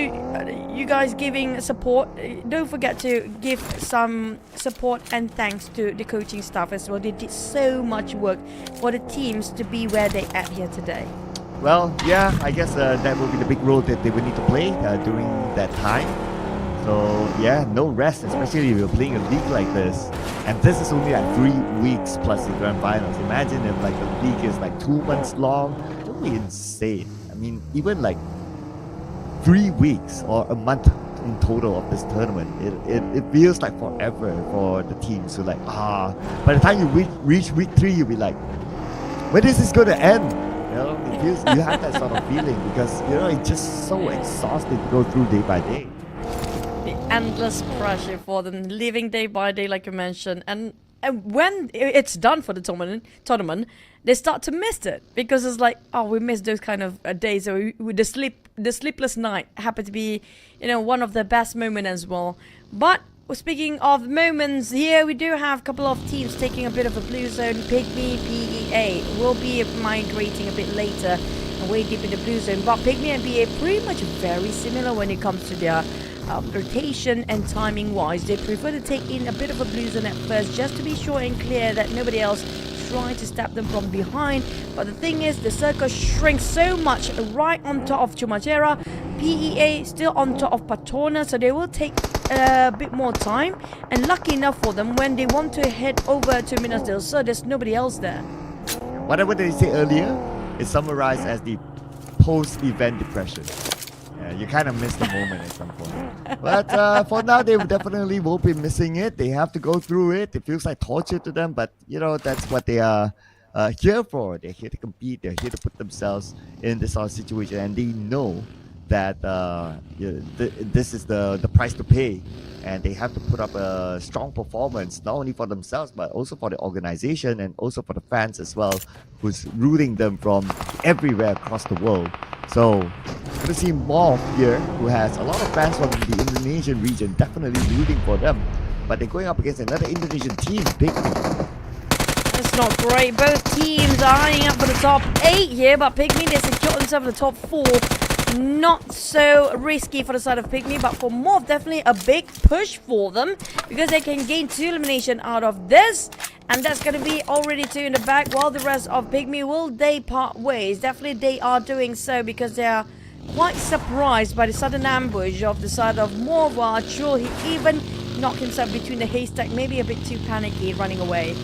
you guys giving support, don't forget to give some support and thanks to the coaching staff as well. They did so much work for the teams to be where they at here today. Well, yeah, I guess that will be the big role that they will need to play during that time. So yeah, no rest, especially if you're playing a league like this. And this is only like 3 weeks plus the grand finals. Imagine if like the league is like 2 months long. It would be insane. I mean, even like 3 weeks or a month in total of this tournament, it feels like forever for the teams. So like, by the time you reach week 3, you'll be like, when is this going to end? You know, it feels, you have that sort of feeling because, you know, it's just so exhausting to go through day by day. The endless pressure for them, living day by day, like you mentioned, and when it's done for the tournament, they start to miss it because it's like, oh, we missed those kind of days. So the sleepless night happened to be, you know, one of the best moments as well. But speaking of moments, here we do have a couple of teams taking a bit of a blue zone. PIGMY, PEA will be migrating a bit later and way deep in the blue zone. But PIGMY and PEA pretty much very similar when it comes to their rotation and timing wise. They prefer to take in a bit of a blue zone at first just to be sure and clear that nobody else try to stab them from behind. But the thing is, the circle shrinks so much right on top of Chumacera. PEA still on top of Patona, so they will take a bit more time. And lucky enough for them, when they want to head over to Minas del Sur, there's nobody else there. Whatever they say earlier is summarized as the post-event depression. You kind of miss the moment at some point. But for now, they definitely won't be missing it. They have to go through it. It feels like torture to them, but you know, that's what they are here for. They're here to compete. They're here to put themselves in this sort of situation, and they know that this is the price to pay, and they have to put up a strong performance, not only for themselves, but also for the organization and also for the fans as well, who's rooting them from everywhere across the world. So we're going to see MORPH here, who has a lot of fans from the Indonesian region, definitely rooting for them. But they're going up against another Indonesian team, PIGMY. It's not great. Both teams are eyeing up for the top 8 here, but PIGMY, they secure themselves in the top 4. Not so risky for the side of PIGMY, but for MORPH, definitely a big push for them because they can gain 2 elimination out of this. And that's going to be already 2 in the back, while the rest of PIGMY, will they part ways? Definitely they are doing so because they are quite surprised by the sudden ambush of the side of MORPH. Sure, he even knocked himself between the haystack, maybe a bit too panicky, running away.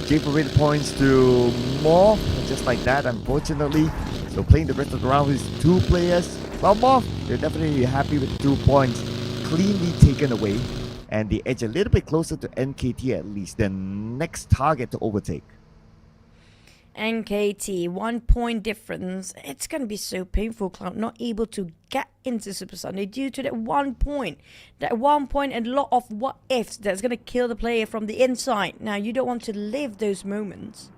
Gave away the points to MORPH, just like that, unfortunately. So playing the rest of the round with 2 players. Well, MORPH, they're definitely happy with the 2 points cleanly taken away. And they edge a little bit closer to NKT at least, the next target to overtake. NKT, 1 point difference. It's going to be so painful, Cloud, not able to get into Super Sunday due to that 1 point. That 1 point and a lot of what ifs that's going to kill the player from the inside. Now, you don't want to live those moments.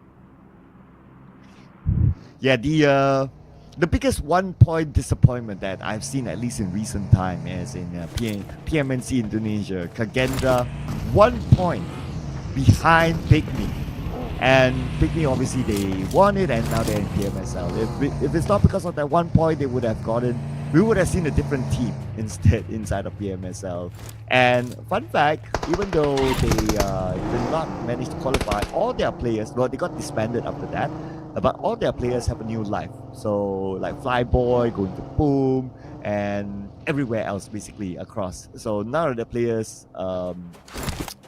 Yeah, the biggest 1 point disappointment that I've seen, at least in recent time, is in PMNC Indonesia. Kagendra, 1 point behind PIGMY. And PIGMY, obviously, they won it, and now they're in PMSL. If it's not because of that 1 point they would have gotten, we would have seen a different team instead inside of PMSL. And fun fact, even though they did not manage to qualify, all their players, well, they got disbanded after that, but all their players have a new life. So like Flyboy going to Boom and everywhere else basically across. So none of the players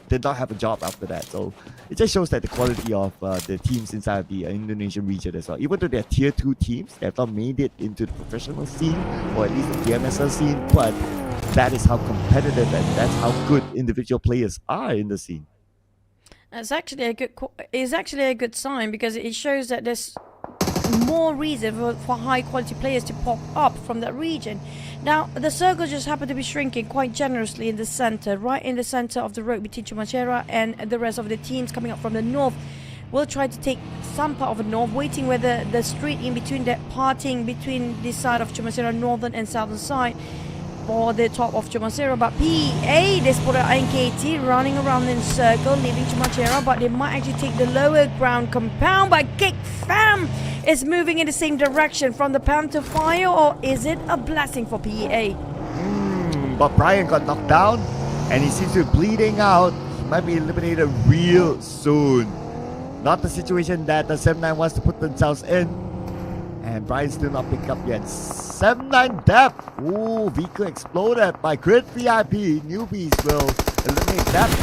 did not have a job after that. So it just shows that the quality of the teams inside of the Indonesian region as well. Even though they're tier 2 teams, they have not made it into the professional scene or at least the PMSL scene, but that is how competitive and that's how good individual players are in the scene. It's actually a good sign because it shows that there's more reason for high quality players to pop up from that region. Now the circle just happened to be shrinking quite generously in the center, right in the center of the road between Chumacera and the rest of the teams coming up from the north. Will try to take some part of the north, waiting where the street in between, that parting between this side of Chumacera, northern and southern side, for the top of Chumacera. But PA, they spotted NKT running around in circle, leaving Chumacera, but they might actually take the lower ground compound. But GEEK Fam is moving in the same direction from the Panther Fire, or is it a blessing for PEA? But Brian got knocked down and he seems to be bleeding out. He might be eliminated real soon. Not the situation that the 7-9 wants to put themselves in. And Brian still not picked up yet. 7-9 depth. Ooh, vehicle exploded by Grid VIP. Newbies will eliminate depth.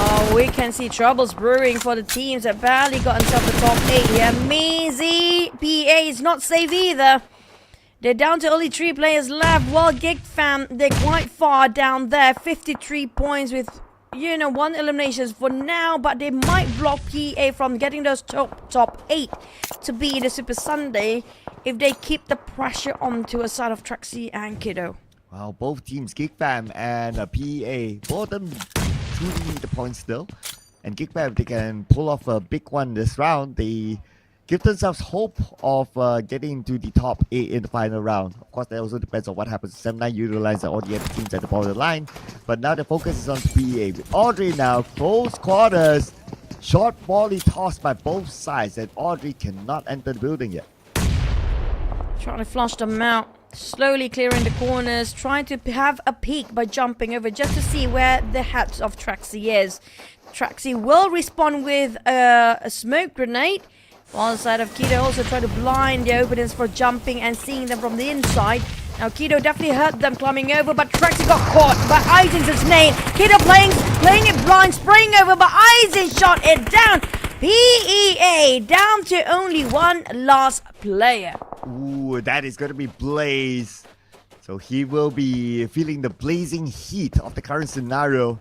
Oh, we can see troubles brewing for the teams that barely got themselves the top 8 here. Measy PA is not safe either. They're down to only 3 players left. Well, GEEK Fam, they're quite far down there. 53 points with, 1 eliminations for now, but they might block PA from getting those top 8 to be in the Super Sunday if they keep the pressure on to a side of XERXIA and YOODO. Well, both teams, GEEK Fam and PA, both of them truly need the points still. And GEEK Fam, if they can pull off a big one this round, they give themselves hope of getting to the top 8 in the final round. Of course, that also depends on what happens. 7-9 utilize all the other teams at the bottom of the line. But now the focus is on PA. With Audrey now, close quarters. Short volley tossed by both sides, and Audrey cannot enter the building yet. Trying to flush them out. Slowly clearing the corners. Trying to have a peek by jumping over just to see where the heads of XERXIA is. XERXIA will respond with a smoke grenade. One side of YOODO also try to blind the openings for jumping and seeing them from the inside. Now YOODO definitely hurt them climbing over, but XERXIA got caught by Eisen's nade. YOODO playing it blind, spraying over, but Eisen shot it down. PEA down to only 1 last player. Ooh, that is going to be Blaze. So he will be feeling the blazing heat of the current scenario.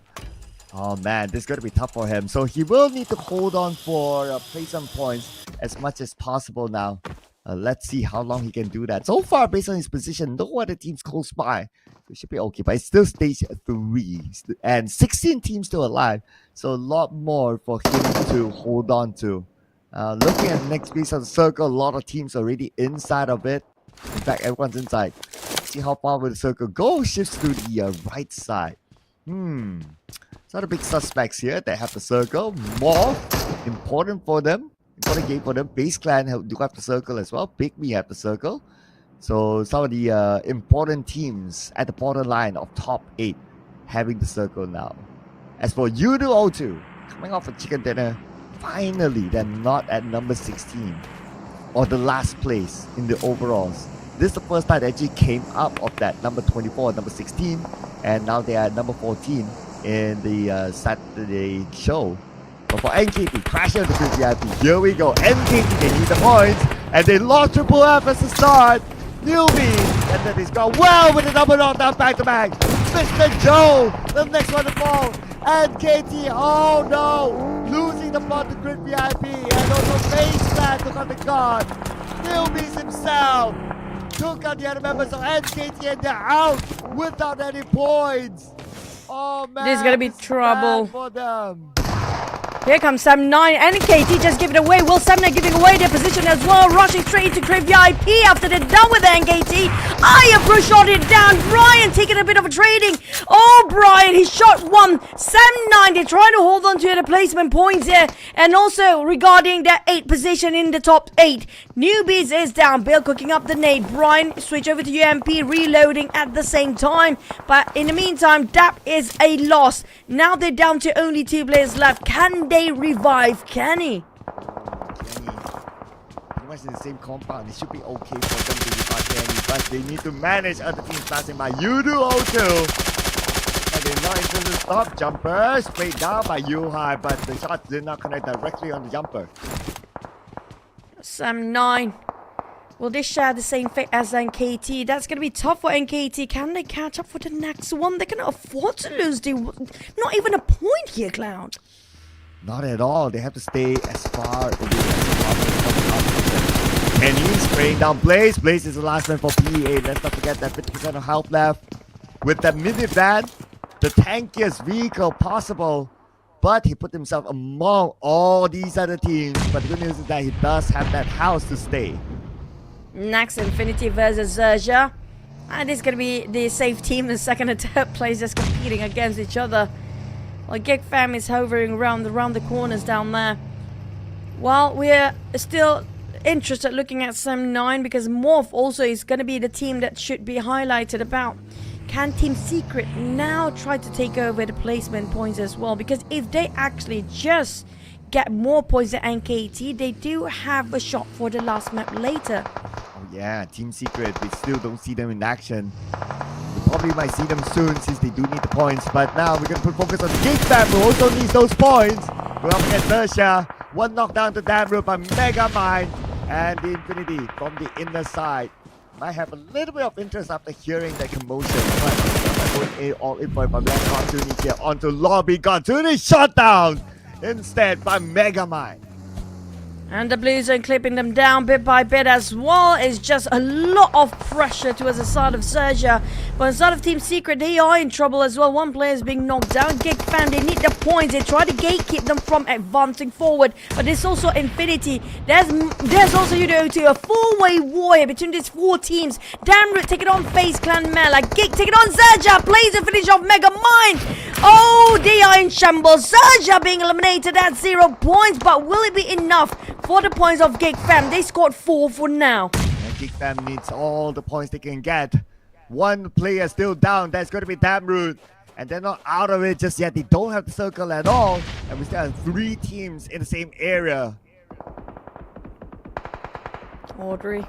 Oh man, this is going to be tough for him. So he will need to hold on for play some points as much as possible now. Let's see how long he can do that. So far, based on his position, no other teams close by. It should be okay, but it's still stage 3. And 16 teams still alive. So a lot more for him to hold on to. Looking at the next piece of the circle, a lot of teams already inside of it. In fact, everyone's inside. See how far will the circle go? Shifts to the right side. So the big suspects here that have the circle. MORPH, important for them. Important game for them. FaZe Clan do have the circle as well. PIGMY have the circle. So some of the important teams at the borderline of top 8 having the circle now. As for YOODO 02, coming off a chicken dinner, finally they're not at number 16 or the last place in the overalls. This is the first time they actually came up of that number 24, number 16, and now they are at number 14 in the Saturday show. But for NKT, crashing on the VIP. Here we go. NKT, they need the points, and they lost Triple F as the start. Newbie, and then he's gone well with a double knockdown back-to-back. Mr. Joe, the next one to fall. NKT, oh no, losing the plot to Grid VIP, and also FaZe Clan took out the guard. Newbies himself took out the other members of NKT, and they're out without any points. Oh man, this is gonna be trouble for them. Here comes Sam9 and KT just give it away. Will Sam9 giving away their position as well, rushing straight into Crave VIP after they're done with the NKT. Ayapro shot it down. Brian taking a bit of a trading. Oh, Brian, he shot one. Sam9, they're trying to hold on to the placement points here. And also regarding that 8th position in the top 8. Newbies is down. Bill cooking up the nade. Brian switch over to UMP, reloading at the same time. But in the meantime, that is a loss. Now they're down to only 2 players left. Can they revive Kenny? Pretty much in the same compound. It should be okay for them to revive Kenny, but they need to manage other teams passing by YOODO also. But they're not able to stop jumper. Straight down by Yuhai, but the shot did not connect directly on the jumper. Sam9. Will they share the same fate as NKT? That's going to be tough for NKT. Can they catch up for the next one? They can afford to lose. Not even a point here, Cloud. Not at all. They have to stay as far away as possible. Kenny spraying down Blaze. Blaze is the last man for PEA. Let's not forget that 50% of health left. With the minivan, the tankiest vehicle possible. But he put himself among all these other teams. But the good news is that he does have that house to stay. Next, Infinity versus XERXIA. And it's going to be the safe team in second and third place just competing against each other. Well, GEEK fam is hovering around the corners down there. Well, we're still interested looking at Sam9 because MORPH also is going to be the team that should be highlighted about. Can Team Secret now try to take over the placement points as well? Because if they actually just get more points than NKT, they do have a shot for the last map later. Oh yeah, Team Secret, we still don't see them in action. We probably might see them soon since they do need the points, but now we're going to put focus on the GEEK fam who also needs those points. We're up against XERXIA. One knockdown to damn root by Megamind, and the Infinity from the inner side might have a little bit of interest after hearing that commotion, but going all in for it by Cartoony here onto lobby. Cartoony shut down instead by Megamind. And the Blues are clipping them down bit by bit as well. It's just a lot of pressure towards the side of XERXIA. But on the side of Team Secret, they are in trouble as well. One player is being knocked down. GEEK fam, they need the points. They try to gatekeep them from advancing forward. But there's also Infinity. There's also YOODO too. A four-way war here between these 4 teams. Damroot taking on FaZe Clan Mela. GEEK taking on XERXIA. Plays the finish off Megamind. Oh, they are in shambles. XERXIA being eliminated at 0 points. But will it be enough for the points of GEEK fam? They scored 4 for now. And GEEK fam needs all the points they can get. One player still down. That's going to be Damroot. And they're not out of it just yet. They don't have the circle at all. And we still have 3 teams in the same area. Audrey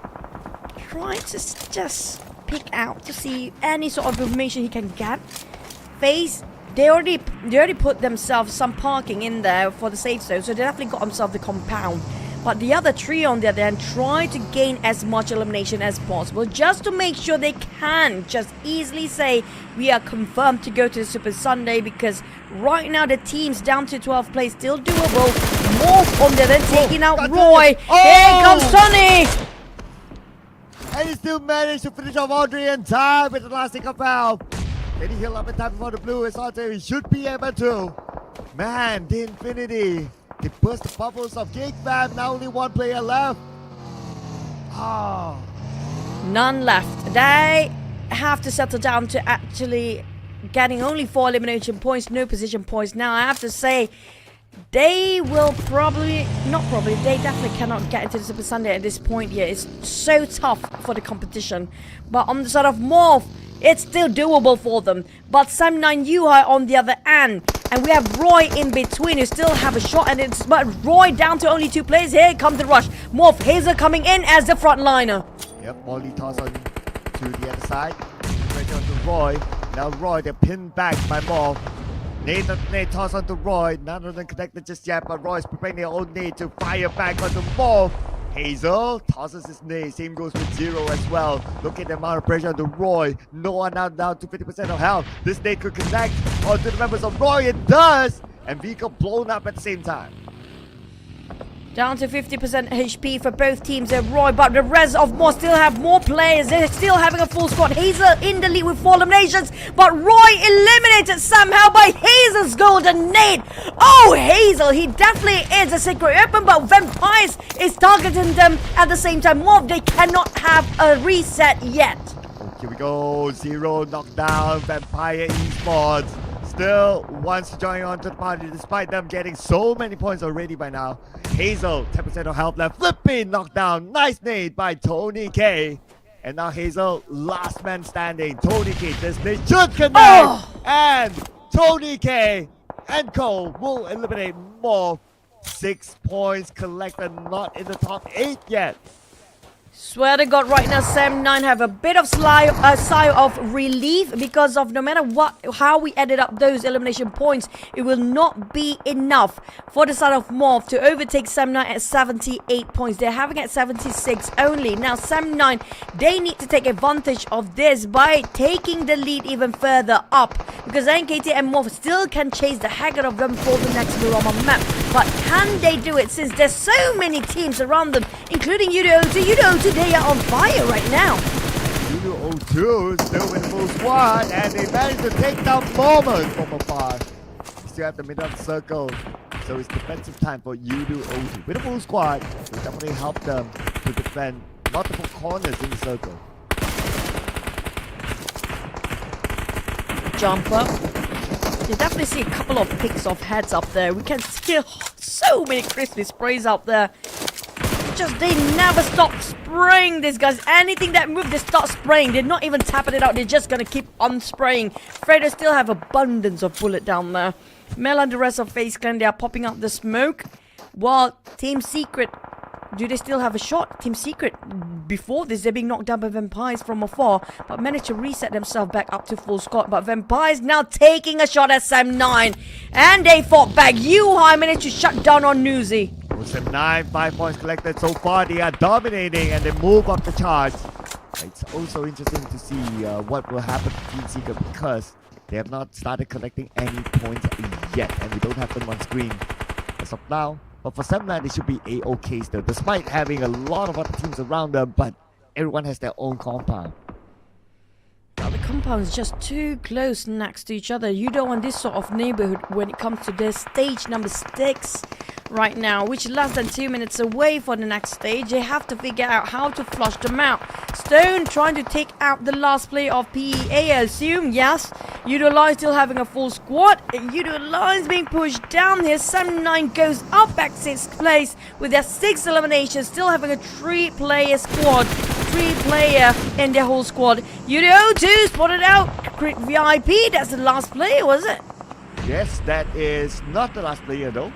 trying to just pick out to see any sort of information he can get. FaZe, they already put themselves some parking in there for the safe zone, so they definitely got themselves the compound. But the other 3 on the other end try to gain as much elimination as possible just to make sure they can just easily say we are confirmed to go to the Super Sunday, because right now the team's down to 12th place, still doable. MORPH on the other end taking out Roy. Here comes Sonny. And he still managed to finish off Audrey in time with the last take of valve. Can he heal up in time before the blue is out there? He should be able to. Man, the Infinity. They burst the bubbles of GEEK fam. Now only 1 player left. None left. They have to settle down to actually getting only 4 elimination points, no position points. Now I have to say, they will they definitely cannot get into the Super Sunday at this point here. It's so tough for the competition. But on the side of MORPH, it's still doable for them. But Sam9 Yuhai on the other end. And we have Roy in between who still have a shot. And it's but Roy down to only 2 players. Here comes the rush. MORPH Hazel coming in as the frontliner. Yep, Molly toss on to the other side. Right on to Roy. Now Roy, they're pinned back by MORPH. Nate toss onto Roy. None of them connected just yet, but Roy's preparing their own nade to fire back onto MORPH. Hazel tosses his nade. Same goes with Zero as well. Look at the amount of pressure onto Roy. No one now down to 50% of health. This nade could connect onto the members of Roy. It does! And vehicle blown up at the same time. Down to 50% HP for both teams at Roy, but the rest of MORPH still have more players. They're still having a full squad. Hazel in the lead with 4 eliminations, but Roy eliminated somehow by Hazel's golden nade. Oh, Hazel, he definitely is a secret weapon, but Vampires is targeting them at the same time. MORPH, they cannot have a reset yet. Here we go. Zero knockdown. Vampire Esports still wants to join on to the party despite them getting so many points already by now. Hazel, 10% of health left. Flipping knockdown. Nice nade by Tony K. And now Hazel, last man standing. Tony K, this nade should connect. And Tony K and Cole will eliminate MORPH. 6 points collected, not in the top 8 yet. Swear to God, right now, Sam9 have a bit of sigh of relief because of no matter how we added up those elimination points, it will not be enough for the side of MORPH to overtake Sam9 at 78 points. They're having at 76 only. Now, Sam9, they need to take advantage of this by taking the lead even further up because NKT and MORPH still can chase the heck out of them for the next Miramar map. But can they do it since there's so many teams around them, including YOODO? YOODO today are on fire right now. YOODO 02 still with full squad, and they managed to take down Moment from afar. Still at the middle of the circle, so it's defensive time for YOODO 02. With a full squad, will definitely help them to defend multiple corners in the circle. Jump up. You definitely see a couple of picks of heads up there. We can see so many crispy sprays out there. Just they never stop spraying these guys. Anything that moves, they start spraying. They're not even tapping it out. They're just gonna keep on spraying. Fredo still have abundance of bullet down there. Mel and the rest of FaZe Clan, they are popping out the smoke. While Team Secret, do they still have a shot? Team Secret, before this, they're being knocked down by Vampires from afar, but managed to reset themselves back up to full squad. But Vampires now taking a shot at Sam9, and they fought back. Yuhai managed to shut down on Nuzi. Sam9, 5 points collected so far. They are dominating and they move up the charts. It's also interesting to see what will happen to Team Secret because they have not started collecting any points yet, and we don't have them on screen as of now. But for Sam9, they should be A-OK still, despite having a lot of other teams around them, but everyone has their own compound. Now the compound is just too close next to each other. You don't want this sort of neighborhood when it comes to their stage number 6 right now, which is less than 2 minutes away for the next stage. They have to figure out how to flush them out. Stone trying to take out the last player of PEA, I assume. Yes, YOODO Lion still having a full squad. And YOODO Lion's being pushed down here. Sam9 goes up back 6th place with their 6 eliminations, still having a 3-player squad. 3-player in their whole squad. YOODO 02 spotted out. VIP, that's the last player, was it? Yes, that is not the last player though.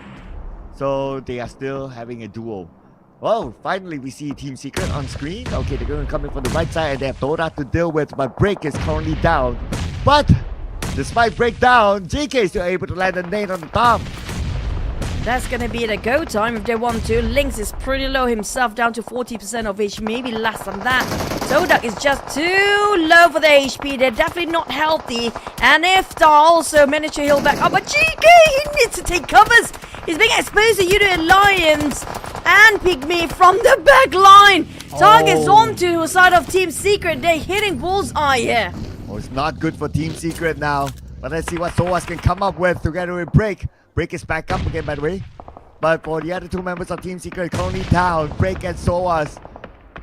So they are still having a duo. Oh, finally we see Team Secret on screen. Okay, they're going to come in from the right side and they have TODAK to deal with, but Break is currently down. But despite Break down, GEEK is still able to land a nade on the top. That's gonna be the go time if they want to. Lynx is pretty low himself, down to 40% of HP, maybe less than that. TODAK is just too low for the HP. They're definitely not healthy. And Iftar also managed to heal back up, but GEEK, he needs to take covers. He's being exposed to YOODO Alliance and PIGMY from the back line. Targets onto the side of Team Secret. They're hitting bullseye here. Oh, it's not good for Team Secret now. But let's see what SOAS can come up with together with Break. Break is back up again, by the way. But for the other 2 members of Team Secret, currently down. Break and SOAS.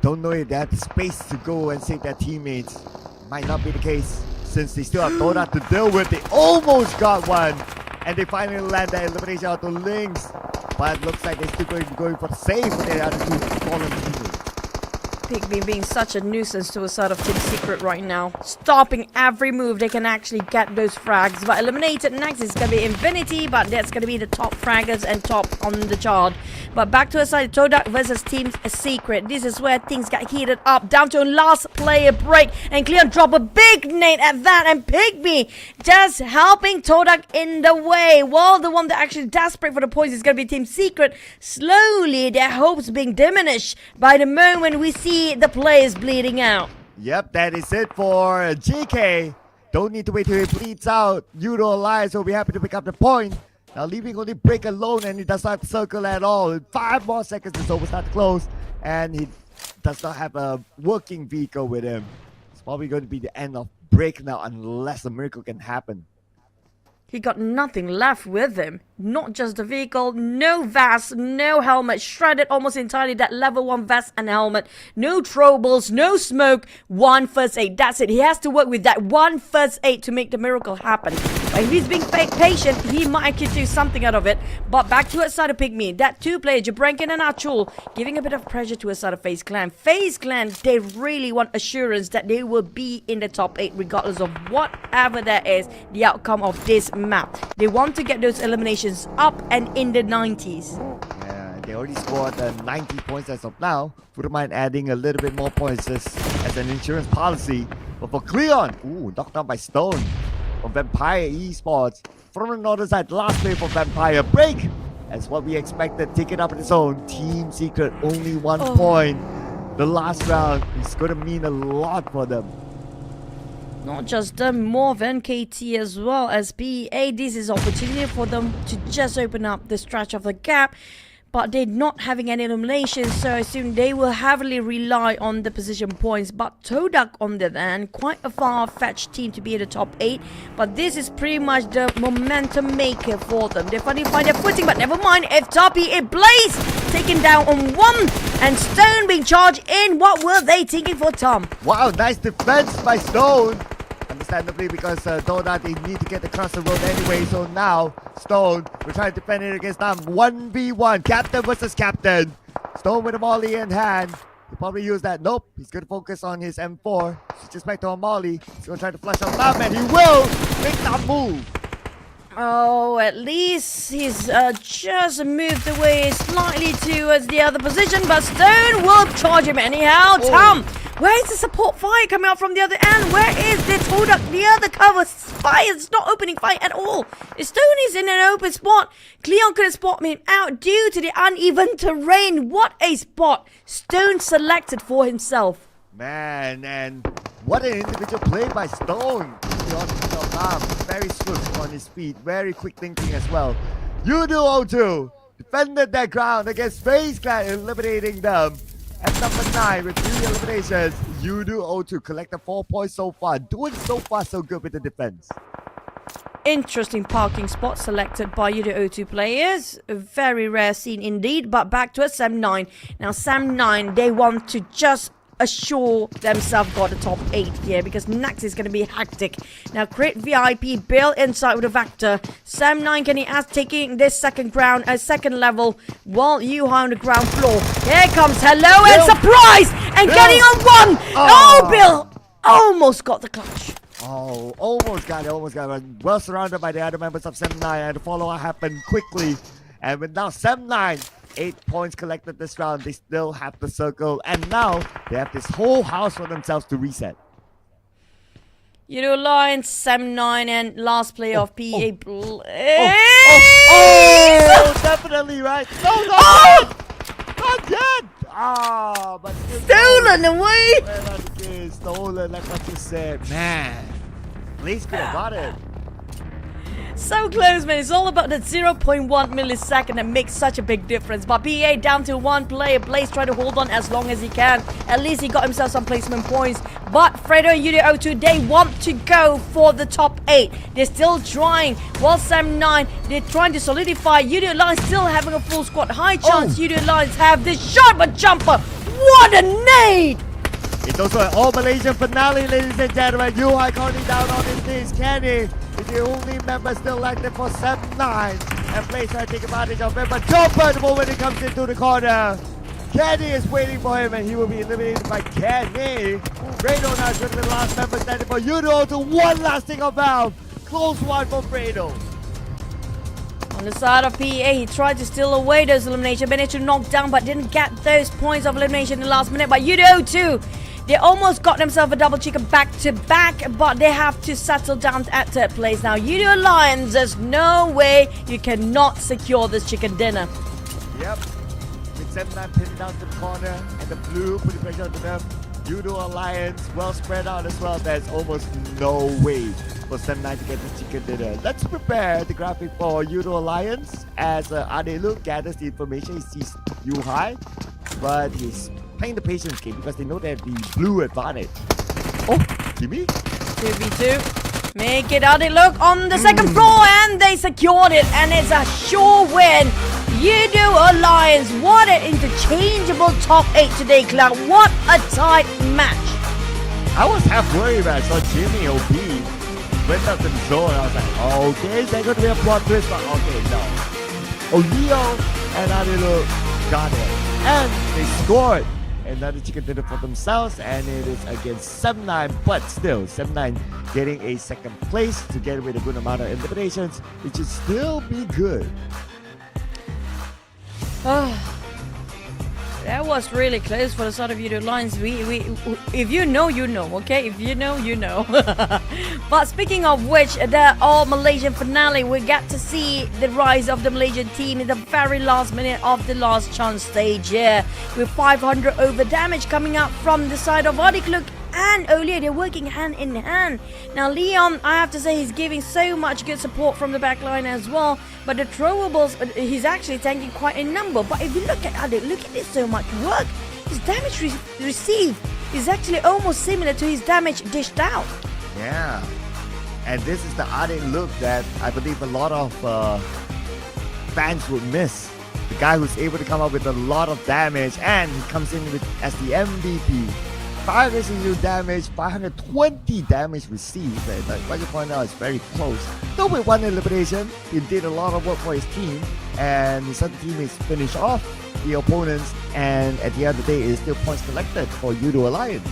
Don't know if they have the space to go and save their teammates. Might not be the case since they still have TODAK to deal with. They almost got one. And they finally land that elimination out to Lynx. But it looks like they're still going for the save for their other 2 fallen teammates. PIGMY being such a nuisance to the side of Team Secret right now. Stopping every move they can actually get those frags. But eliminated next is going to be Infinity, but that's going to be the top fraggers and top on the chart. But back to the side, TODAK versus Team Secret. This is where things got heated up. Down to a last player Break. And Cleon drop a big nade at that. And PIGMY just helping TODAK in the way. While the one that actually desperate for the points is going to be Team Secret. Slowly, their hopes being diminished by the moment we see the players bleeding out. Yep, that is it for GK. Don't need to wait till he bleeds out. YOODO Alliance will be happy to pick up the point. Now leaving only Break alone, and he does not circle at all. 5 more seconds is over, start to close. And he does not have a working vehicle with him. It's probably going to be the end of Break now unless a miracle can happen. He got nothing left with him. not just the vehicle, no vest, no helmet, shredded almost entirely that level 1 vest and helmet, no troubles, no smoke, one first aid. That's it. He has to work with that one first aid to make the miracle happen. But if he's being patient, he might actually do something out of it. But back to side of PIGMY, that two player, Jabrankin and Achul, giving a bit of pressure to side of FaZe Clan. FaZe Clan, they really want assurance that they will be in the top 8 regardless of whatever that is the outcome of this map. They want to get those eliminations up and in the 90s. Yeah, they already scored 90 points as of now. Wouldn't mind adding a little bit more points just as an insurance policy. But for Cleon, knocked down by Stone from Vampire Esports. From the northern side, last play for Vampire. Break! That's what we expected. Take it up in its own. Team Secret, only 1 point. The last round is going to mean a lot for them. Not just them, MORPH and KT as well as PEA. This is opportunity for them to just open up the stretch of the gap. But they're not having any eliminations, so I assume they will heavily rely on the position points. But TODAK on the other hand, quite a far-fetched team to be in the top 8. But this is pretty much the momentum maker for them. They finally find their footing, but never mind. If Toppy, it Blaze taken down on 1 and Stone being charged in. What were they thinking for Tom? Wow, nice defense by Stone. Understandably, because TODAK, they need to get across the road anyway. So now, Stone, we're trying to defend it against them. 1v1, captain versus captain. Stone with a molly in hand. He'll probably use that. Nope, he's going to focus on his M4. Switches back to a molly. He's going to try to flush out Lam, and he will make that move. Oh, at least he's just moved away slightly towards the other position, but Stone will charge him anyhow. Tom, where is the support fire coming out from the other end? Where is the TODAK? The other cover fire is not opening fire at all. Stone is in an open spot. Cleon couldn't spot him out due to the uneven terrain. What a spot Stone selected for himself. Man, and what an individual play by Stone. Very swift on his feet, very quick thinking as well. YOODO 02 defended their ground against FaZe Clan, eliminating them. At number 9 with 3 eliminations, YOODO 02 collected 4 points so far. Doing so far so good with the defense. Interesting parking spot selected by YOODO 02 players. A very rare scene indeed, but back to Sam9. Now Sam9, they want to just assure themselves got the top 8 here because next is going to be hectic. Now Crit VIP built inside with a Vector. Sam9 can he ask taking this second level while you are on the ground floor. Here comes hello and surprise and getting on 1. Oh, Bill almost got the clutch. Oh, almost got it. Well surrounded by the other members of Sam9, and the follow-up happened quickly. And with now Sam9 8 points collected this round, they still have the circle, and now they have this whole house for themselves to reset. YOODO Alliance, Sam9, and last player of PA. Definitely right. No, not yet. But stolen away. Stolen, like what you said, man. Blaze could have got it. So close, man. It's all about that 0.1 millisecond that makes such a big difference. But PA down to 1 player. Blaze trying to hold on as long as he can. At least he got himself some placement points. But Fredo and YOODO 02, they want to go for the top 8. They're still trying. While Sam9, they're trying to solidify. YOODO Alliance still having a full squad. High chance YOODO Alliance have this shot, but jumper. What a nade! It's also an all-Malaysian finale, ladies and gentlemen. Yuhai currently down on his knees. Kenny is the only member still active for Sam9. And Blaze trying to take advantage of him. But Jumper, the moment he comes into the corner. Kenny is waiting for him, and he will be eliminated by Kenny. Fredo now is going to be the last member standing for YOODO to one last thing of Valve. Close one for Fredo. On the side of PA, he tried to steal away those eliminations, managed to knock down, but didn't get those points of elimination in the last minute. But YOODO 02, they almost got themselves a double chicken back-to-back, but they have to settle down at third place. Now, YOODO Alliance, there's no way you cannot secure this chicken dinner. Yep. With Sam9 pinned down to the corner, and the blue putting pressure onto them. YOODO Alliance well spread out as well. There's almost no way for Sam9 to get the chicken dinner. Let's prepare the graphic for YOODO Alliance as Adelu gathers the information. He sees Yuhai, but he's playing the patience game because they know they have the blue advantage. Oh, Kimmy? 2v2. Make it out. They look on the second floor and they secured it, and it's a sure win. YOODO Alliance, what an interchangeable top 8 today, Cloud. What a tight match. I was half worried when I saw Jimmy OP went up to the zone. I was like, okay, is there going to be a plot twist? But okay, no. Leo and Adilu got it. And they scored. Another chicken dinner for themselves, and it is against 7-9, but still 7-9 getting a second place together with a good amount of eliminations. It should still be good. That was really close for the start of YOODO Alliance. If you know, you know, okay? If you know, you know. But speaking of which, the all-Malaysian finale, we got to see the rise of the Malaysian team in the very last minute of the last chance stage here. With 500 over damage coming up from the side of IQOO and Olia, they're working hand in hand. Now Leon, I have to say, he's giving so much good support from the back line as well. But the throwables, he's actually tanking quite a number. But if you look at Adi, look at this, so much work. His damage received is actually almost similar to his damage dished out. Yeah. And this is the Adi look that I believe a lot of fans would miss. The guy who's able to come up with a lot of damage, and he comes in with as the MVP. 562 damage, 520 damage received. And like what you point out, it's very close. Though with one elimination, he did a lot of work for his team, and his other team is finished off the opponents, and at the end of the day, it's still points collected for YOODO Alliance.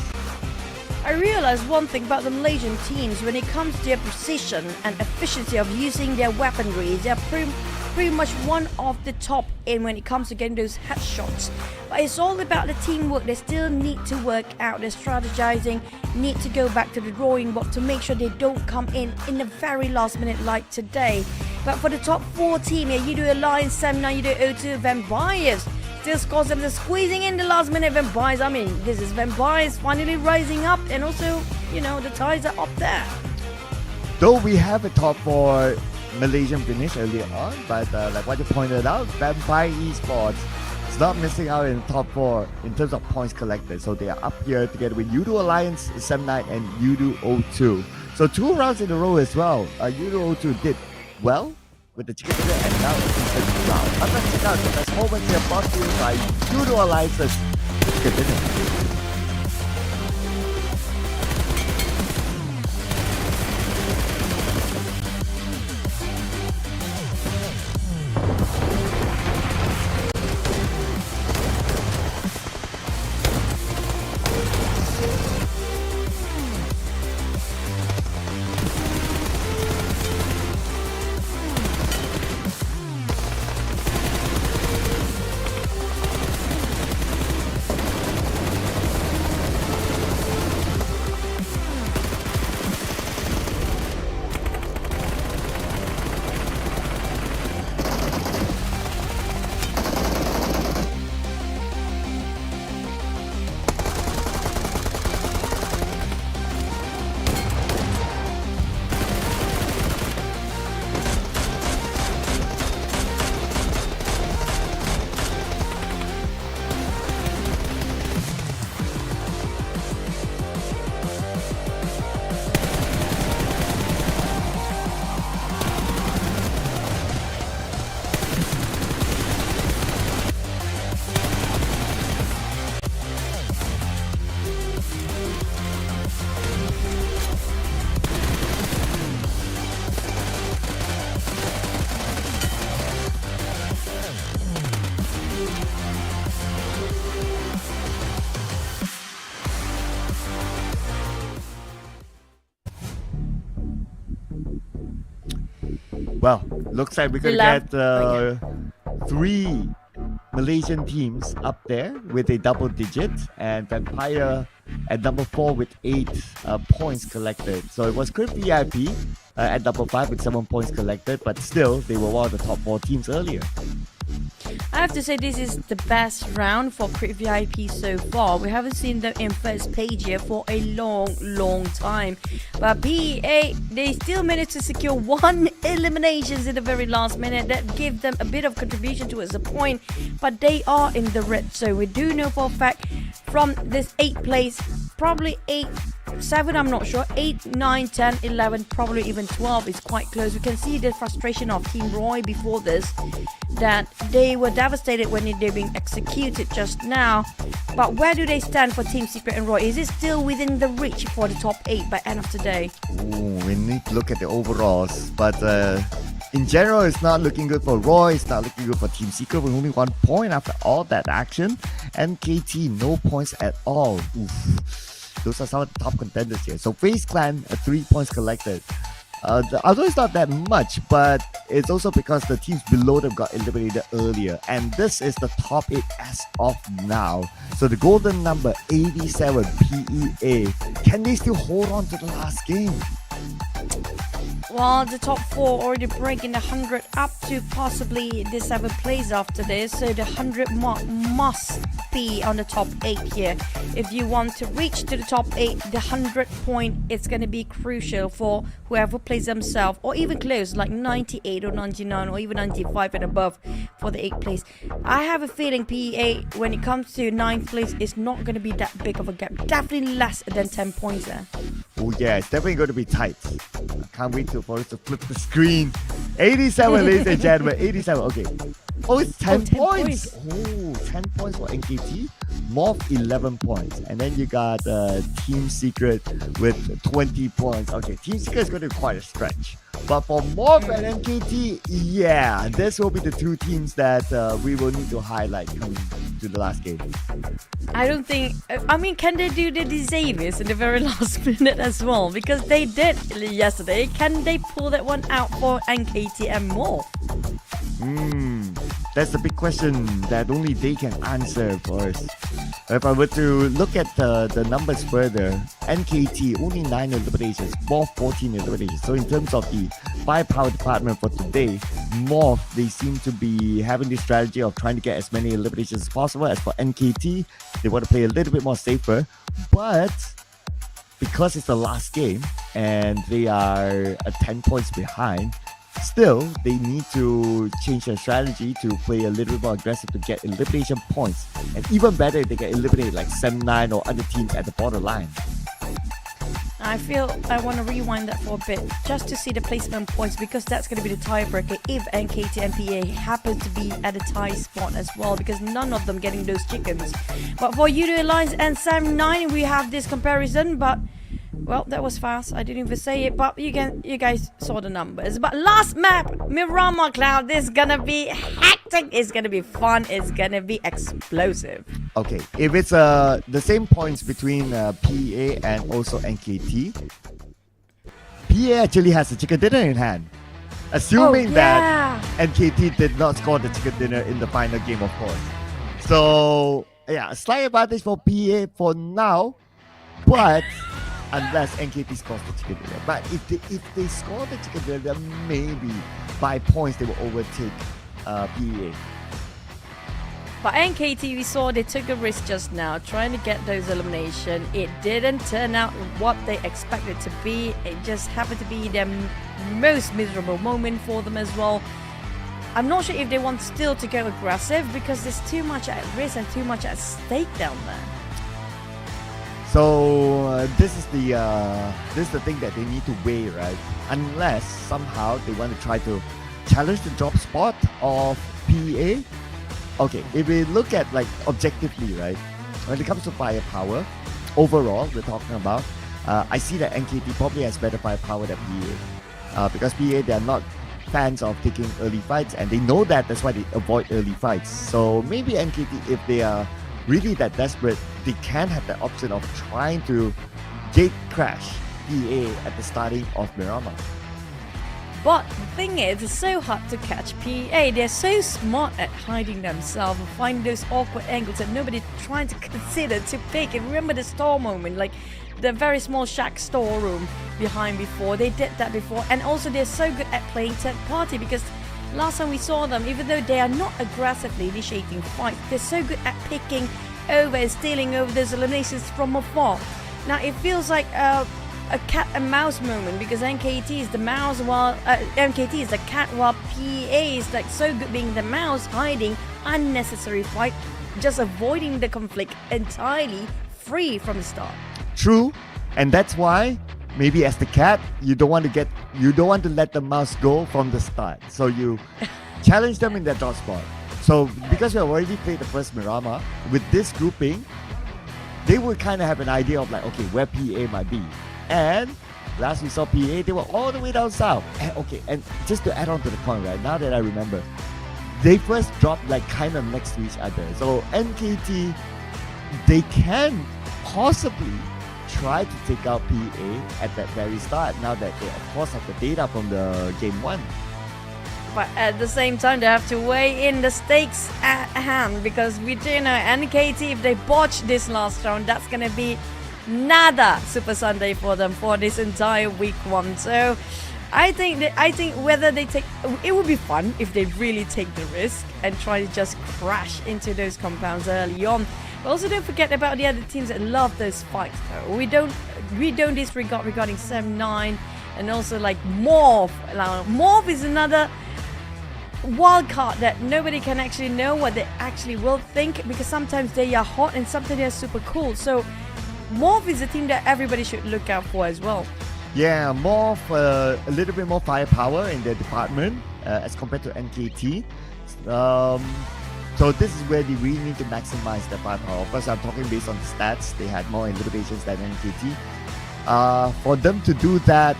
I realized one thing about the Malaysian teams when it comes to their precision and efficiency of using their weaponry. They're pretty much one of the top in when it comes to getting those headshots. But it's all about the teamwork. They still need to work out their strategizing, need to go back to the drawing board to make sure they don't come in the very last minute like today. But for the top 4 team here, YOODO Alliance, 7-9, YOODO 02, Vampires still scores them. They're squeezing in the last minute. Vampires, I mean, this is Vampires finally rising up, and also, you know, the ties are up there. Though we have a top 4 Malaysian finish earlier on, but like what you pointed out, Vampire Esports is not missing out in the top 4 in terms of points collected. So they are up here together with YOODO Alliance, 7-9, and YOODO 02. So 2 rounds in a row as well. YOODO 02 did well with the chicken dinner, and now it's the second round. Let's check out the best moments here brought to you by YOODO Alliance's chicken dinner. Well, looks like we're going to get 3 Malaysian teams up there with a double digit, and Vampire at number 4 with 8 points collected. So it was Crypt VIP at number 5 with 7 points collected, but still they were one of the top 4 teams earlier. I have to say this is the best round for Crypt VIP so far. We haven't seen them in first page here for a long time. But PEA, they still managed to secure 1 eliminations in the very last minute. That give them a bit of contribution towards the point. But they are in the red. So we do know for a fact from this 8th place, probably 8 7, I'm not sure. 8, 9, 10, 11, probably even 12 is quite close. We can see the frustration of Team Roy before this, that they were devastated when they're being executed just now. But where do they stand for Team Secret and Roy? Is it still within the reach for the top 8 by end of today? Ooh, we need to look at the overalls, but in general, it's not looking good for Roy. It's not looking good for Team Secret with only 1 point after all that action. NKT, no points at all. Oof. Those are some of the top contenders here. So FaZe Clan, 3 points collected. Although it's not that much, but it's also because the teams below them got eliminated earlier. And this is the top 8 as of now. So the golden number, 87, PEA. Can they still hold on to the last game? Well, the top 4 already breaking the 100 up to possibly the 7th place after this. So the 100 mark must be on the top 8 here. If you want to reach to the top 8, the 100 point is going to be crucial for whoever plays themselves, or even close, like 98 or 99 or even 95 and above for the 8th place. I have a feeling PEA, when it comes to 9th place, is not going to be that big of a gap. Definitely less than 10 points there. Oh yeah, it's definitely going to be tight. I can't wait for us to flip the screen. 87, ladies and gentlemen. 87, okay. Oh, it's 10 points. Oh, 10 points for NKT. MORPH, 11 points. And then you got Team Secret with 20 points. Okay, Team Secret is going to be quite a stretch. But for MORPH and NKT, yeah, this will be the 2 teams that we will need to highlight coming to the last game. I don't think... I mean, can they do the Xaviers in the very last minute as well? Because they did yesterday. Can they pull that one out for NKT and MORPH? That's the big question that only they can answer for us. If I were to look at the numbers further, NKT only 9 eliminations, MORPH 14 eliminations. So in terms of the firepower department for today, MORPH, they seem to be having this strategy of trying to get as many eliminations as possible. As for NKT, they want to play a little bit more safer, but because it's the last game and they are 10 points behind, still, they need to change their strategy to play a little bit more aggressive to get elimination points. And even better if they get eliminated like 7-9 or other teams at the borderline. I feel I want to rewind that for a bit just to see the placement points, because that's going to be the tiebreaker if NKT and PA happen to be at a tie spot as well, because none of them getting those chickens. But for YOODO Alliance and Sam9, we have this comparison, but well, that was fast. I didn't even say it, but you guys saw the numbers. But last map, Miramar Cloud, this is gonna be hectic. It's gonna be fun. It's gonna be explosive. Okay, if it's the same points between PEA and also NKT, PEA actually has a chicken dinner in hand. Assuming that NKT did not score the chicken dinner in the final game, of course. So, yeah, a slight advantage for PEA for now, but unless NKT scores the chicken dinner. But if they score the chicken dinner, then maybe by points they will overtake PEA. But NKT, we saw they took a risk just now trying to get those elimination. It didn't turn out what they expected to be. It just happened to be their most miserable moment for them as well. I'm not sure if they want still to go aggressive, because there's too much at risk and too much at stake down there. So this is the thing that they need to weigh, right? Unless somehow they want to try to challenge the drop spot of PEA. Okay, if we look at like objectively, right, when it comes to firepower, overall we're talking about, I see that NKT probably has better firepower than PEA, because PEA, they are not fans of taking early fights, and they know that. That's why they avoid early fights. So maybe NKT, if they are really that desperate, they can have the option of trying to gate crash PEA at the starting of Miramar. But the thing is, it's so hard to catch PEA. They're so smart at hiding themselves and finding those awkward angles that nobody trying to consider to pick. And remember the store moment, like the very small shack storeroom behind before. They did that before. And also they're so good at playing third party, because last time we saw them, even though they are not aggressively initiating fights, they're so good at picking over and stealing over those eliminations from afar. Now it feels like a cat and mouse moment, because NKT is the mouse while NKT is the cat, while PEA is like so good being the mouse, hiding unnecessary fight, just avoiding the conflict entirely, free from the start. True, And that's why maybe as the cat, you don't want to let the mouse go from the start. So you challenge them in that dot spot. So because we have already played the first Miramar, with this grouping, they would kind of have an idea of like, okay, where PA might be. And last we saw PA, they were all the way down south. And, okay, and just to add on to the point, right, now that I remember, they first dropped like kind of next to each other. So NKT, they can possibly try to take out PA at that very start, now that they of course have the data from the game 1. But at the same time, they have to weigh in the stakes at hand, because we do know NKT, if they botch this last round, that's going to be nada Super Sunday for them for this entire week 1. So I think whether they take, it would be fun if they really take the risk and try to just crash into those compounds early on. But also don't forget about the other teams that love those fights though. We don't disregard regarding 7-9 and also like MORPH. MORPH is another wild card that nobody can actually know what they actually will think, because sometimes they are hot and sometimes they are super cool. So MORPH is a team that everybody should look out for as well. Yeah, MORPH a little bit more firepower in their department as compared to NKT. So this is where they really need to maximize their firepower. Of course, I'm talking based on the stats. They had more eliminations than NKT. For them to do that,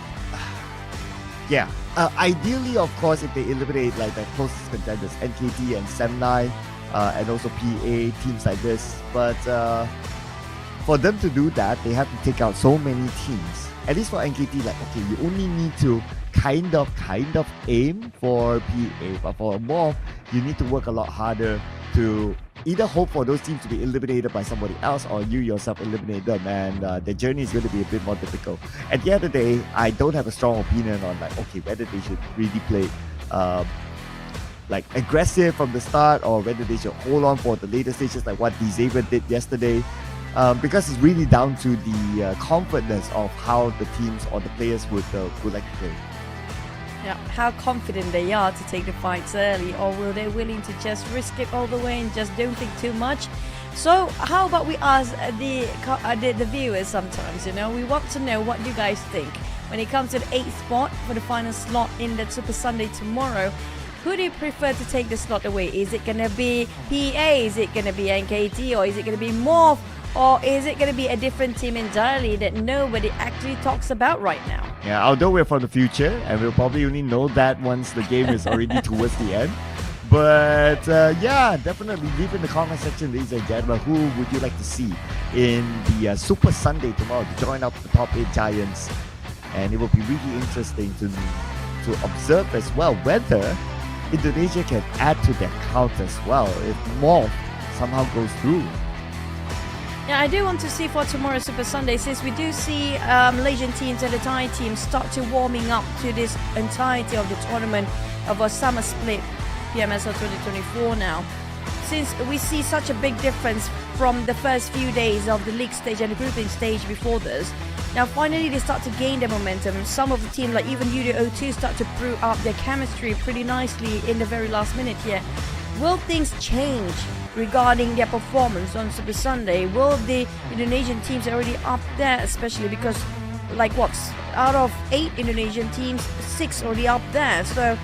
yeah. Ideally, of course, if they eliminate like the closest contenders, NKT and 7-9, and also PA, teams like this. But for them to do that, they have to take out so many teams. At least for NKT, like, okay, you only need to kind of aim for PA. But for MORPH, you need to work a lot harder to either hope for those teams to be eliminated by somebody else, or you yourself eliminate them, and the journey is going to be a bit more difficult. At the end of the day, I don't have a strong opinion on like, okay, whether they should really play like aggressive from the start, or whether they should hold on for the later stages like what Xavier did yesterday, because it's really down to the confidence of how the teams or the players would like to play. Yeah, how confident they are to take the fights early, or will they willing to just risk it all the way and just don't think too much? So how about we ask the viewers sometimes, you know, we want to know what you guys think. When it comes to the 8th spot for the final slot in the Super Sunday tomorrow, who do you prefer to take the slot away? Is it going to be PA, is it going to be NKT, or is it going to be MORPH? Or is it going to be a different team entirely that nobody actually talks about right now? Yeah, although we're from the future, and we'll probably only know that once the game is already towards the end. But yeah, definitely leave in the comment section, ladies and gentlemen, who would you like to see in the Super Sunday tomorrow to join up the top 8 giants. And it will be really interesting to observe as well whether Indonesia can add to their count as well if MORPH somehow goes through. Yeah, I do want to see for tomorrow's Super Sunday, since we do see Malaysian teams and the Thai teams start to warming up to this entirety of the tournament of our summer split PMSL 2024 now. Since we see such a big difference from the first few days of the league stage and the grouping stage before this, now finally they start to gain their momentum. Some of the teams like even YOODO 02 start to brew up their chemistry pretty nicely in the very last minute here. Will things change regarding their performance on Super Sunday? Will the Indonesian teams already up there, especially because like what's out of 8 Indonesian teams, 6 already up there? So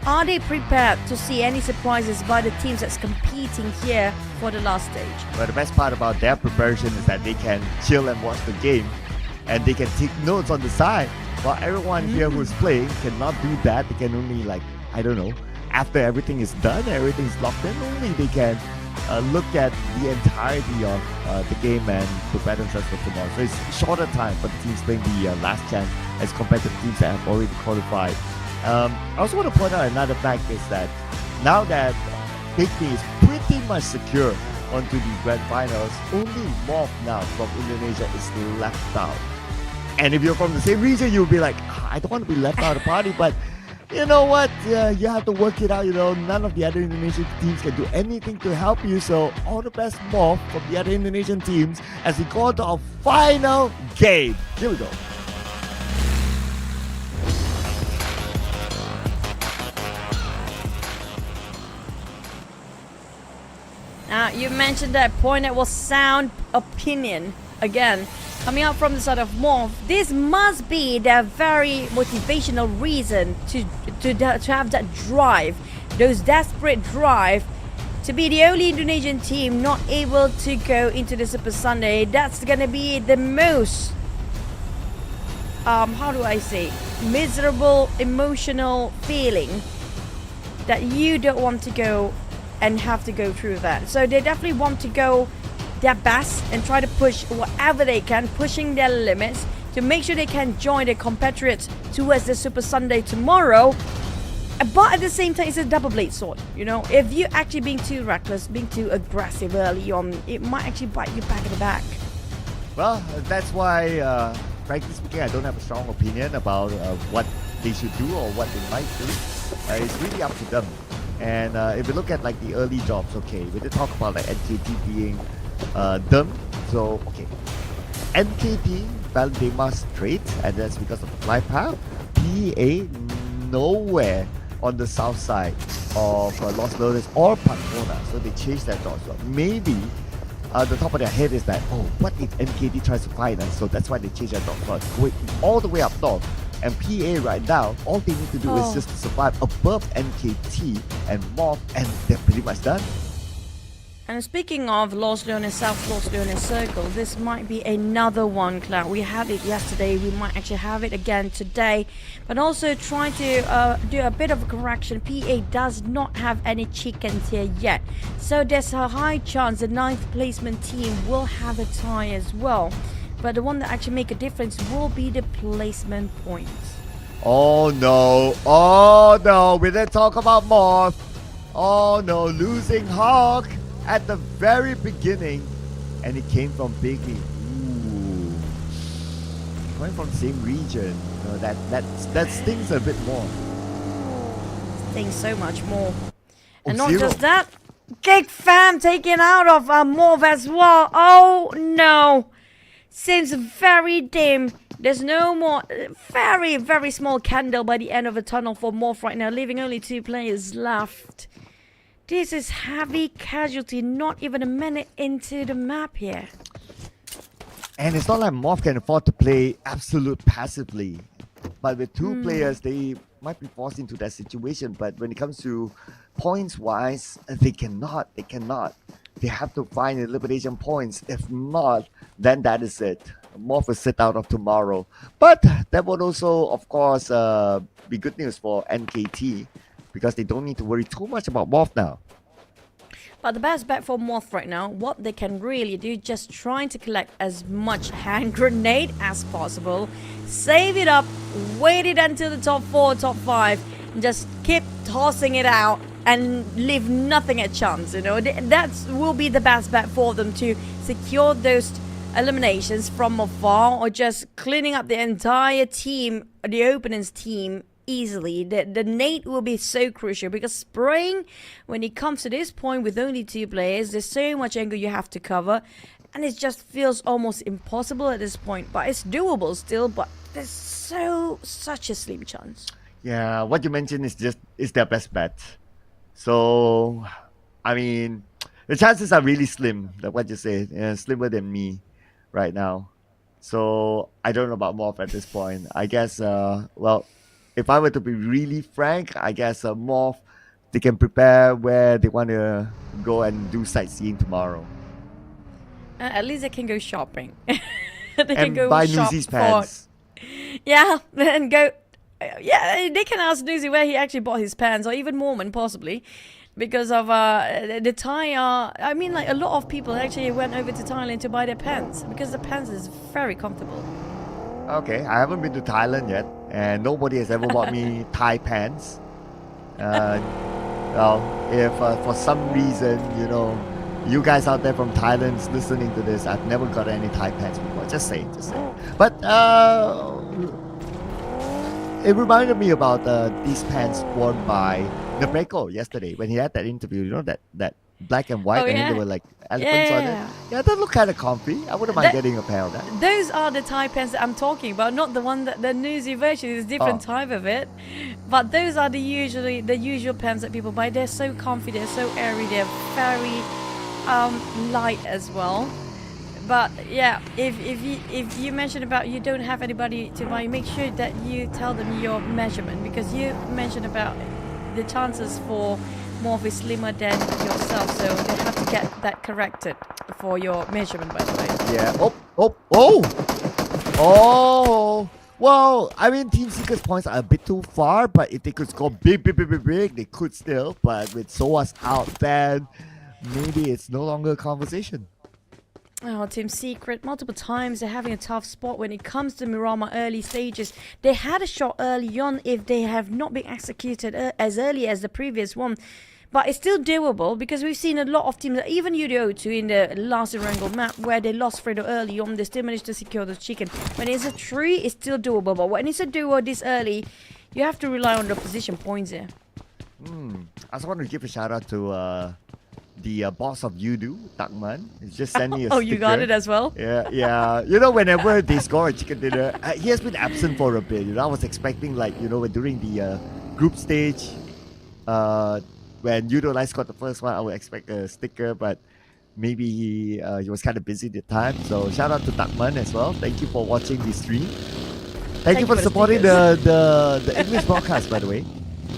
are they prepared to see any surprises by the teams that's competing here for the last stage? But the best part about their preparation is that they can chill and watch the game, and they can take notes on the side, while everyone here who's playing cannot do that. They can only, like, I don't know, after everything is done, everything's locked in, only they can look at the entirety of the game and prepare themselves for tomorrow. So it's shorter time for the teams playing the last chance as compared to the teams that have already qualified. I also want to point out another fact is that now that PIGMY is pretty much secure onto the grand finals, only MORPH now from Indonesia is left out. And if you're from the same region, you'll be like, I don't want to be left out of the party, but you know what? You have to work it out. You know, none of the other Indonesian teams can do anything to help you. So all the best MORPH from the other Indonesian teams as we go to our final game. Here we go. Now, you mentioned that point, that was sound opinion. Again, Coming out from the side of MORPH, this must be their very motivational reason to have that drive, those desperate drive to be the only Indonesian team not able to go into the Super Sunday. That's gonna be the most, how do I say, miserable, emotional feeling that you don't want to go and have to go through that. So they definitely want to go their best and try to push whatever they can, pushing their limits to make sure they can join their compatriots towards the Super Sunday tomorrow. But at the same time, it's a double-blade sword, you know? If you're actually being too reckless, being too aggressive early on, it might actually bite you back in the back. Well, that's why, frankly speaking, I don't have a strong opinion about what they should do or what they might do. It's really up to them. And if you look at like the early drops, okay, we did talk about like NKT being them. So, okay, NKT, well, they must trade, and that's because of the flight path. PA, nowhere on the south side of Los Lourdes or Pamplona, so they changed that dot. So maybe the top of their head is that, oh, what if NKT tries to fight us? So that's why they changed that dot. So going all the way up north. And PA right now, all they need to do is just to survive above NKT and MORPH, and they're pretty much done. And speaking of Los Leones South, Los Leones Circle, this might be another one, Cloud. We had it yesterday, we might actually have it again today. But also trying to do a bit of a correction. PA does not have any chickens here yet. So there's a high chance the 9th placement team will have a tie as well. But the one that actually make a difference will be the placement points. Oh no, we didn't talk about MORPH. Oh no, losing Hawk at the very beginning, and it came from PIGMY. Ooh, coming from the same region, you know, that stings a bit more. Stings so much more. And Oh, not zero. just that, GEEK fam taken out of MORPH as well. Oh no, seems very dim. There's no more, very, very small candle by the end of the tunnel for MORPH right now, leaving only 2 players left. This is heavy casualty, not even a minute into the map here. And it's not like MORPH can afford to play absolute passively. But with 2 players, they might be forced into that situation. But when it comes to points-wise, they cannot. They have to find elimination points. If not, then that is it. MORPH will sit out of tomorrow. But that would also, of course, be good news for NKT, because they don't need to worry too much about MORPH now. But the best bet for MORPH right now, what they can really do, just trying to collect as much hand grenade as possible, save it up, wait it until the top 4, top 5, and just keep tossing it out and leave nothing at chance, you know. That will be the best bet for them to secure those eliminations from afar, or just cleaning up the entire team, the opponent's team, easily. The nade will be so crucial, because spraying, when it comes to this point with only 2 players, there's so much angle you have to cover, and it just feels almost impossible at this point. But it's doable still, but there's such a slim chance. Yeah, what you mentioned is their best bet. So, I mean, the chances are really slim, like what you say, slimmer than me right now. So, I don't know about MORPH at this point. I guess, well, if I were to be really frank, I guess MORPH, they can prepare where they want to go and do sightseeing tomorrow. At least they can go shopping. They And buy Newsy's pants. Yeah, and go. Yeah, they can ask Newsy where he actually bought his pants, or even Mormon possibly, because of the Thai. I mean, like a lot of people actually went over to Thailand to buy their pants because the pants is very comfortable. Okay, I haven't been to Thailand yet, and nobody has ever bought me Thai pants. Well, if for some reason, you know, you guys out there from Thailand is listening to this, I've never got any Thai pants before. Just say. But it reminded me about these pants worn by Nebreko yesterday when he had that interview. You know, that black and white, and then there were like elephants on it. Yeah, that looked kind of comfy. I wouldn't mind getting a pair of that. Those are the Thai pants that I'm talking about, not the one that the Newsy version is different type of it. But those are the usual pants that people buy. They're so comfy, they're so airy, they're very light as well. But yeah, if you mention about you don't have anybody to buy, make sure that you tell them your measurement, because you mentioned about the chances for MORPH is slimmer than yourself, so they have to get that corrected for your measurement, by the way. Yeah. Oh. Well, I mean, Team Secret's points are a bit too far, but if they could score big, they could still. But with SOAS out, then maybe it's no longer a conversation. Oh, Team Secret, multiple times they're having a tough spot when it comes to Miramar early stages. They had a shot early on if they have not been executed as early as the previous one. But it's still doable, because we've seen a lot of teams, even YOODO in the last Erangel map, where they lost Fredo early on, they still managed to secure the chicken. When it's a tree, it's still doable, but when it's a duo this early, you have to rely on the position points here. I just want to give a shout out to the boss of YOODO, Takman. He's just sent me a Oh, sticker. you got it as well? Yeah. You know, whenever they score a chicken dinner, he has been absent for a bit. You know, I was expecting, like, you know, during the group stage, when YOODO scored the first one, I would expect a sticker, but maybe he was kind of busy at the time. So shout out to Takman as well. Thank you for watching the stream. Thank you for supporting the English broadcast, by the way.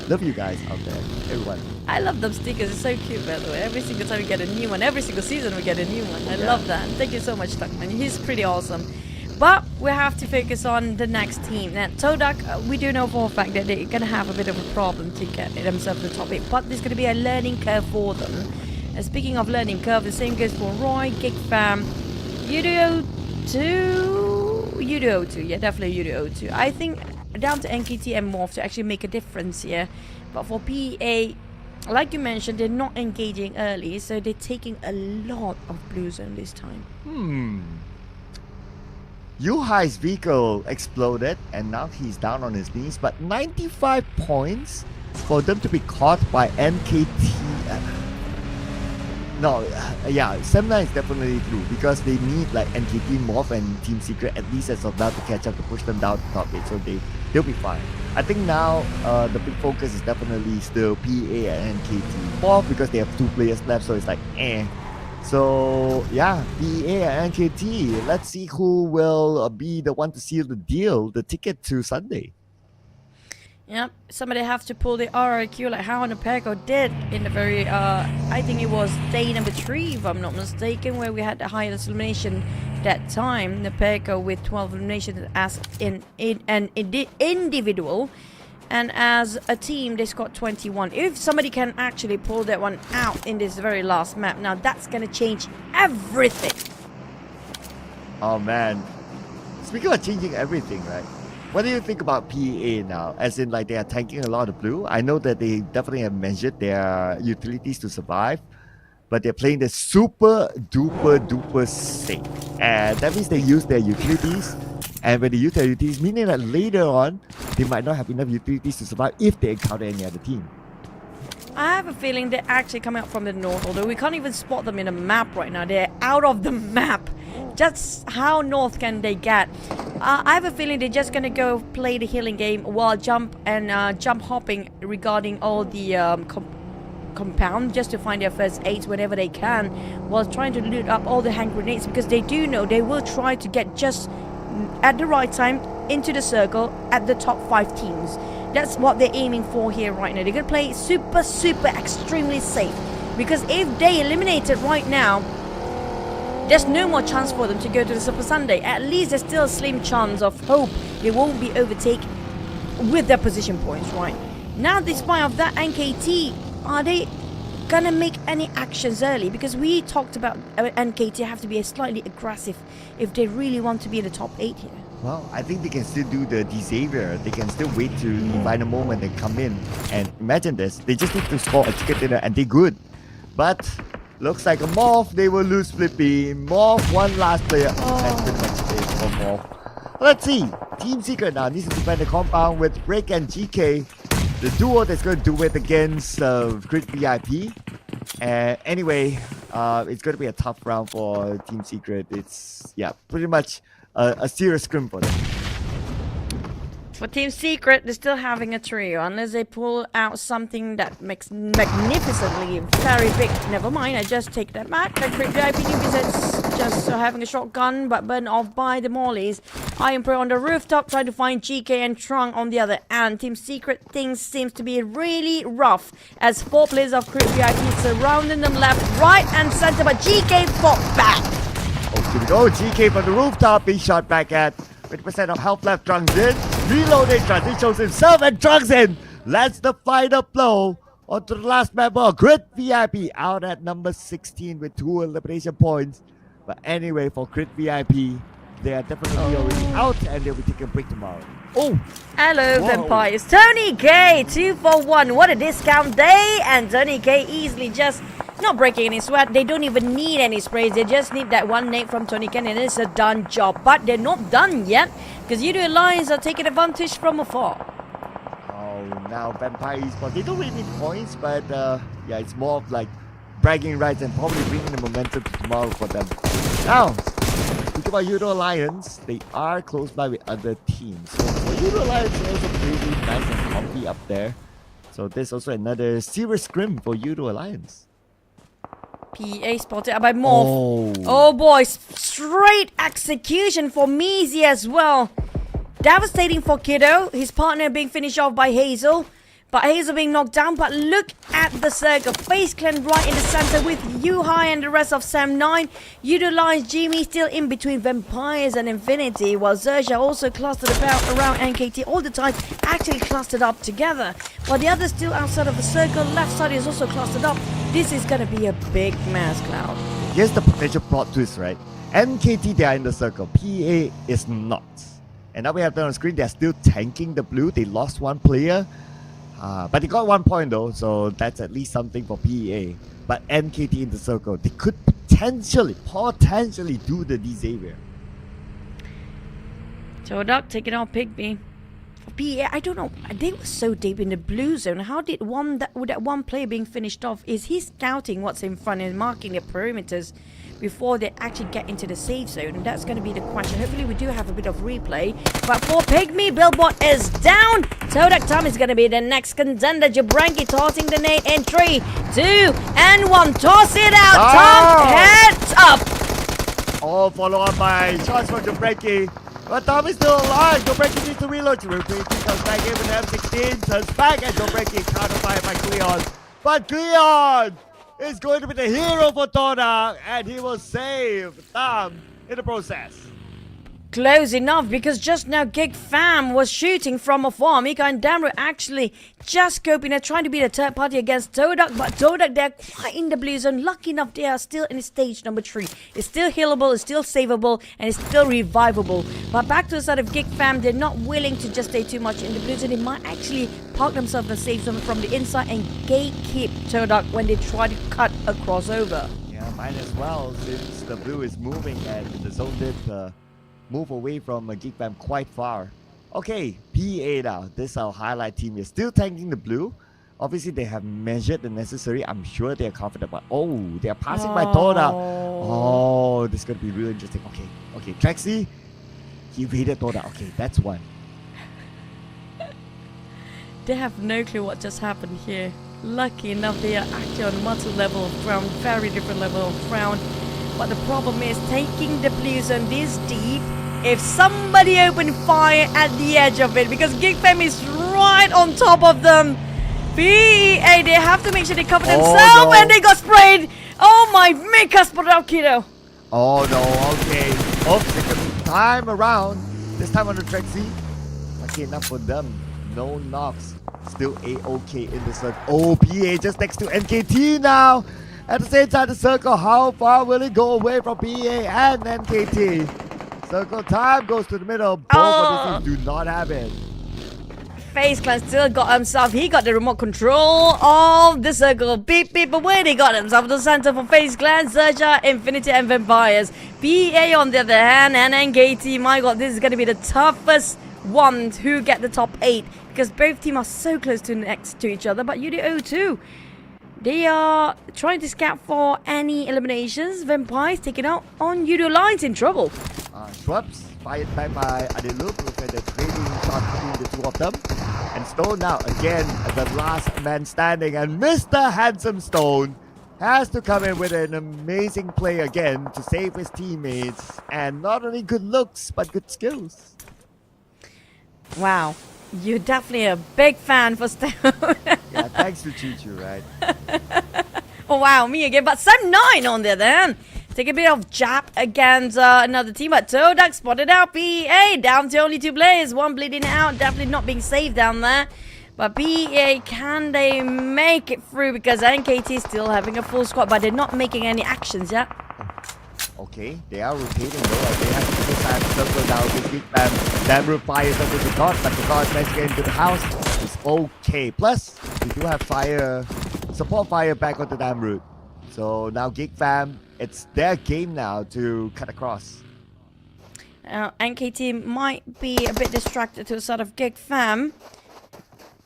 Love you guys out there, everyone. I love them stickers. It's so cute, by the way. Every single time we get a new one, every single season we get a new one. I love that. Thank you so much, Tuckman. He's pretty awesome. But we have to focus on the next team. Now, TODAK, we do know for a fact that they're going to have a bit of a problem to get themselves to the top 8. But there's going to be a learning curve for them. And speaking of learning curve, the same goes for Roy, GEEK Fam, YOODO 2. YOODO 2, yeah, definitely YOODO 2. I think down to NKT and MORPH to actually make a difference here. But for PA, like you mentioned, they're not engaging early, so they're taking a lot of blue zone this time. Yuhai's vehicle exploded, and now he's down on his knees. But 95 points for them to be caught by NKT. Semna is definitely through, because they need like NKT, MORPH, and Team Secret at least as of now to catch up to push them down to top 8, so they'll be fine. I think now the big focus is definitely still PA and NKT. MORPH, because they have 2 players left, so it's like So yeah, PA and NKT. Let's see who will be the one to seal the deal, the ticket to Sunday. Yep, somebody have to pull the RRQ like how Nepeko did in the very, I think it was day number 3, if I'm not mistaken, where we had the highest elimination that time. Nepeko with 12 eliminations as in an individual, and as a team they scored 21. If somebody can actually pull that one out in this very last map, now that's gonna change everything. Oh man, speaking of changing everything, right? What do you think about PA now? As in, like, they are tanking a lot of blue. I know that they definitely have measured their utilities to survive, but they're playing the super duper safe. And that means they use their utilities. And when they use their utilities, meaning that later on, they might not have enough utilities to survive if they encounter any other team. I have a feeling they're actually coming up from the north, although we can't even spot them in a map right now. They're out of the map. Just how north can they get? I have a feeling they're just gonna go play the healing game while jump hopping regarding all the compound, just to find their first aids whenever they can, while trying to loot up all the hand grenades, because they do know they will try to get just at the right time into the circle at the top 5 teams. That's what they're aiming for here right now. They're gonna play super extremely safe, because if they eliminate it right now, there's no more chance for them to go to the Super Sunday. At least there's still a slim chance of hope they won't be overtaken with their position points right now. Despite of that, NKT, are they gonna make any actions early? Because we talked about NKT have to be slightly aggressive if they really want to be in the top 8 here. Well, I think they can still do the Xavier. They can still wait to find a moment and come in. And imagine this, they just need to score a chicken dinner and they're good. But looks like a MORPH, they will lose Flippy. MORPH, one last player. That's pretty much it for MORPH. Let's see. Team Secret now needs to defend the compound with Break and GK. The duo that's going to do it against Grid VIP. And anyway, it's going to be a tough round for Team Secret. It's, yeah, pretty much a serious scrim for them. For Team Secret, they're still having a trio. Unless they pull out something that makes magnificently very big. Never mind, I just take that back. The Crit VIP newbies just having a shotgun, but burned off by the Mollies. Iron Pro on the rooftop, trying to find GK and Trung on the other end. Team Secret, things seems to be really rough, as 4 players of Crit VIP surrounding them left, right, and center, but GK fought back. Oh, here we go. GK from the rooftop being shot back at. 20% of health left. Trunks in. Reloading. Transit shows himself and Trunks in. Lands the final blow onto the last member. Crit VIP out at number 16 with 2 elimination points. But anyway, for Crit VIP, they are definitely already out and they'll be taking a break tomorrow. Oh! Hello, Vampires. Tony K, 2 for 1. What a discount day! And Tony K easily just not breaking any sweat. They don't even need any sprays. They just need that one nade from Tony K and it's a done job. But they're not done yet because YOODO Alliance are taking advantage from afar. Oh, now Vampire Esports, they don't really need points, but yeah, it's more of like bragging rights and probably bringing the momentum to tomorrow for them. Now, speaking about YOODO Alliance, they are close by with other teams. So YOODO Alliance is also pretty nice and comfy up there. So there's also another serious scrim for YOODO Alliance. PA spotted out by MORPH. Oh boy, straight execution for Measy as well. Devastating for Kiddo. His partner being finished off by Hazel. But Hazel being knocked down. But look at the circle. FaZe Clan right in the center with Yuhai and the rest of Sam 9. YOODO Alliance Jimmy still in between Vampires and Infinity. While XERXIA also clustered around NKT all the time. Actually clustered up together. While the others still outside of the circle. Left side is also clustered up. This is going to be a big mess, Cloud. Here's the potential plot twist, right? NKT, they are in the circle. PA is not. And now we have them on screen. They're still tanking the blue. They lost 1 player. But they got 1 point though. So that's at least something for PA. But NKT in the circle. They could potentially do the D Xavier. TODAK taking out PIGMY. For PA, I don't know. They were so deep in the blue zone. How did that one player being finished off? Is he scouting what's in front and marking the perimeters before they actually get into the safe zone? And that's going to be the question. Hopefully we do have a bit of replay. But for PIGMY, Billboard is down. TODAK Tom is going to be the next contender. Jabranki tossing the nade in 3, 2, and 1. Toss it out. Tom heads up. Oh, follow up by shots from Jabranki. But Tom is still alive. Jabranki needs to reload. Jabranki comes back in with M16. Turns back and Jabranki counterfired by Cleon. But Cleon is going to be the hero for TODAK, and he will save Tom in the process. Close enough, because just now GEEK Fam was shooting from afar. Mika and Damro actually just scoping. They're trying to be the third party against TODAK, but TODAK, they're quite in the blue zone. Lucky enough, they are still in stage number 3. It's still healable, it's still savable, and it's still revivable. But back to the side of GEEK Fam, they're not willing to just stay too much in the blue zone. They might actually park themselves in the safe zone from the inside and gatekeep TODAK when they try to cut a crossover. Yeah, might as well, since the blue is moving and the zone did move away from GEEK Fam quite far. Okay, PA now. This is our highlight team. We're still tanking the blue. Obviously, they have measured the necessary. I'm sure they're confident. But they are passing by TODAK. Oh, this is going to be really interesting. Okay, Trexie, he evaded TODAK. Okay, that's one. They have no clue what just happened here. Lucky enough, they are actually on multiple level of ground, very different level of ground. But the problem is taking the blue zone this deep. If somebody opened fire at the edge of it, because GEEK Fam is right on top of them. PEA, they have to make sure they cover themselves, and they got sprayed. Oh my, Mika spotted out Kiddo. Oh no, okay. Second time around. This time on the Trexie. Lucky enough for them. No knocks. Still A-OK in the circle. Oh, PA just next to NKT now. At the same time, the circle, how far will it go away from PA and NKT? Circle time goes to the middle. Both of these teams do not have it. FaZe Clan still got himself. He got the remote control of the circle. Beep, beep, away. They got himself the center for FaZe Clan, XERXIA, Infinity, and Vampires. PA on the other hand, and NKT. My god, this is going to be the toughest one to get the top 8. Because both teams are so close to next to each other. But YOODO too. They are trying to scout for any eliminations. Vampires taking out on YOODO Alliance in trouble. Schwabs fired back by Adelup. Look at the trading shot between the two of them. And Stone now again the last man standing, and Mr. Handsome Stone has to come in with an amazing play again to save his teammates, and not only good looks but good skills. Wow, you're definitely a big fan for Stone. Yeah, thanks to Chichu, right? Oh wow, me again, but Sam 9 on there then. Take a bit of jab against another team, but TODAK spotted out PEA, down to only 2 players, 1 bleeding out, definitely not being saved down there. But PEA, can they make it through? Because NKT is still having a full squad, but they're not making any actions yet. Okay, they are rotating though. They have to decide to circle down this big man. Damru fires up with the god, but the god managed to get into the house. It's okay. Plus, we do have fire, support fire back onto Damru. So now GEEK fam, it's their game now to cut across. NKT might be a bit distracted to the sort of GEEK fam.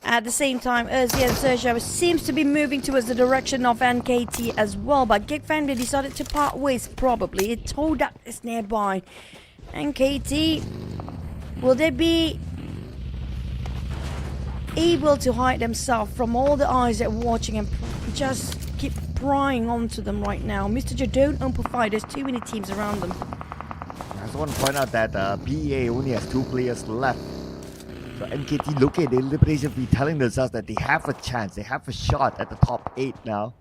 At the same time, XERXIA and XERXIA seems to be moving towards the direction of NKT as well, but GEEK fam, they decided to part ways probably. TODAK is nearby. NKT, will they be able to hide themselves from all the eyes that are watching and just keep prying onto them right now? Mr. J, don't amplify, there's too many teams around them. I just want to point out that PEA only has 2 players left. So NKT, look at the elimination be telling themselves that they have a chance, they have a shot at the top 8 now.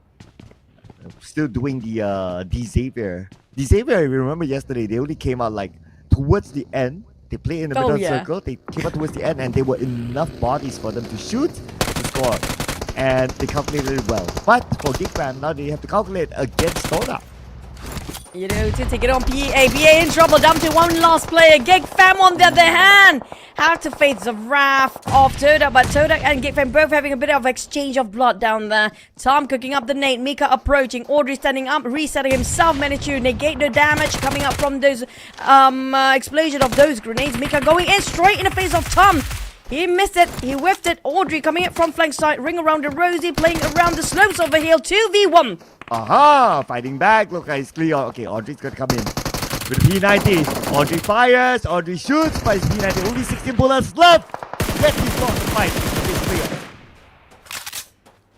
Still doing the Xavier. Xavier, if you remember yesterday, they only came out like towards the end. They played in the middle circle, they came out towards the end, and there were enough bodies for them to shoot, to score. And they calculated it well. But for GEEK fam, now they have to calculate against TODAK. You know, to take it on PEA. PEA in trouble, down to 1 last player. GEEK fam on the other hand have to face the wrath of TODAK, but TODAK and GEEK fam both having a bit of exchange of blood down there. Tom cooking up the nade, Mika approaching, Audrey standing up, resetting himself, managed to negate the damage coming up from those explosion of those grenades. Mika going in straight in the face of Tom. He missed it, he whiffed it. Audrey coming in from flank side, ring around the Rosie, playing around the slopes of the hill. 2v1. Aha! Fighting back. Look, it's clear. Okay, Audrey's gonna come in with P90. Audrey fires. Audrey shoots. But it's P90. Only 16 bullets left. Yet he's not the fight. It's clear.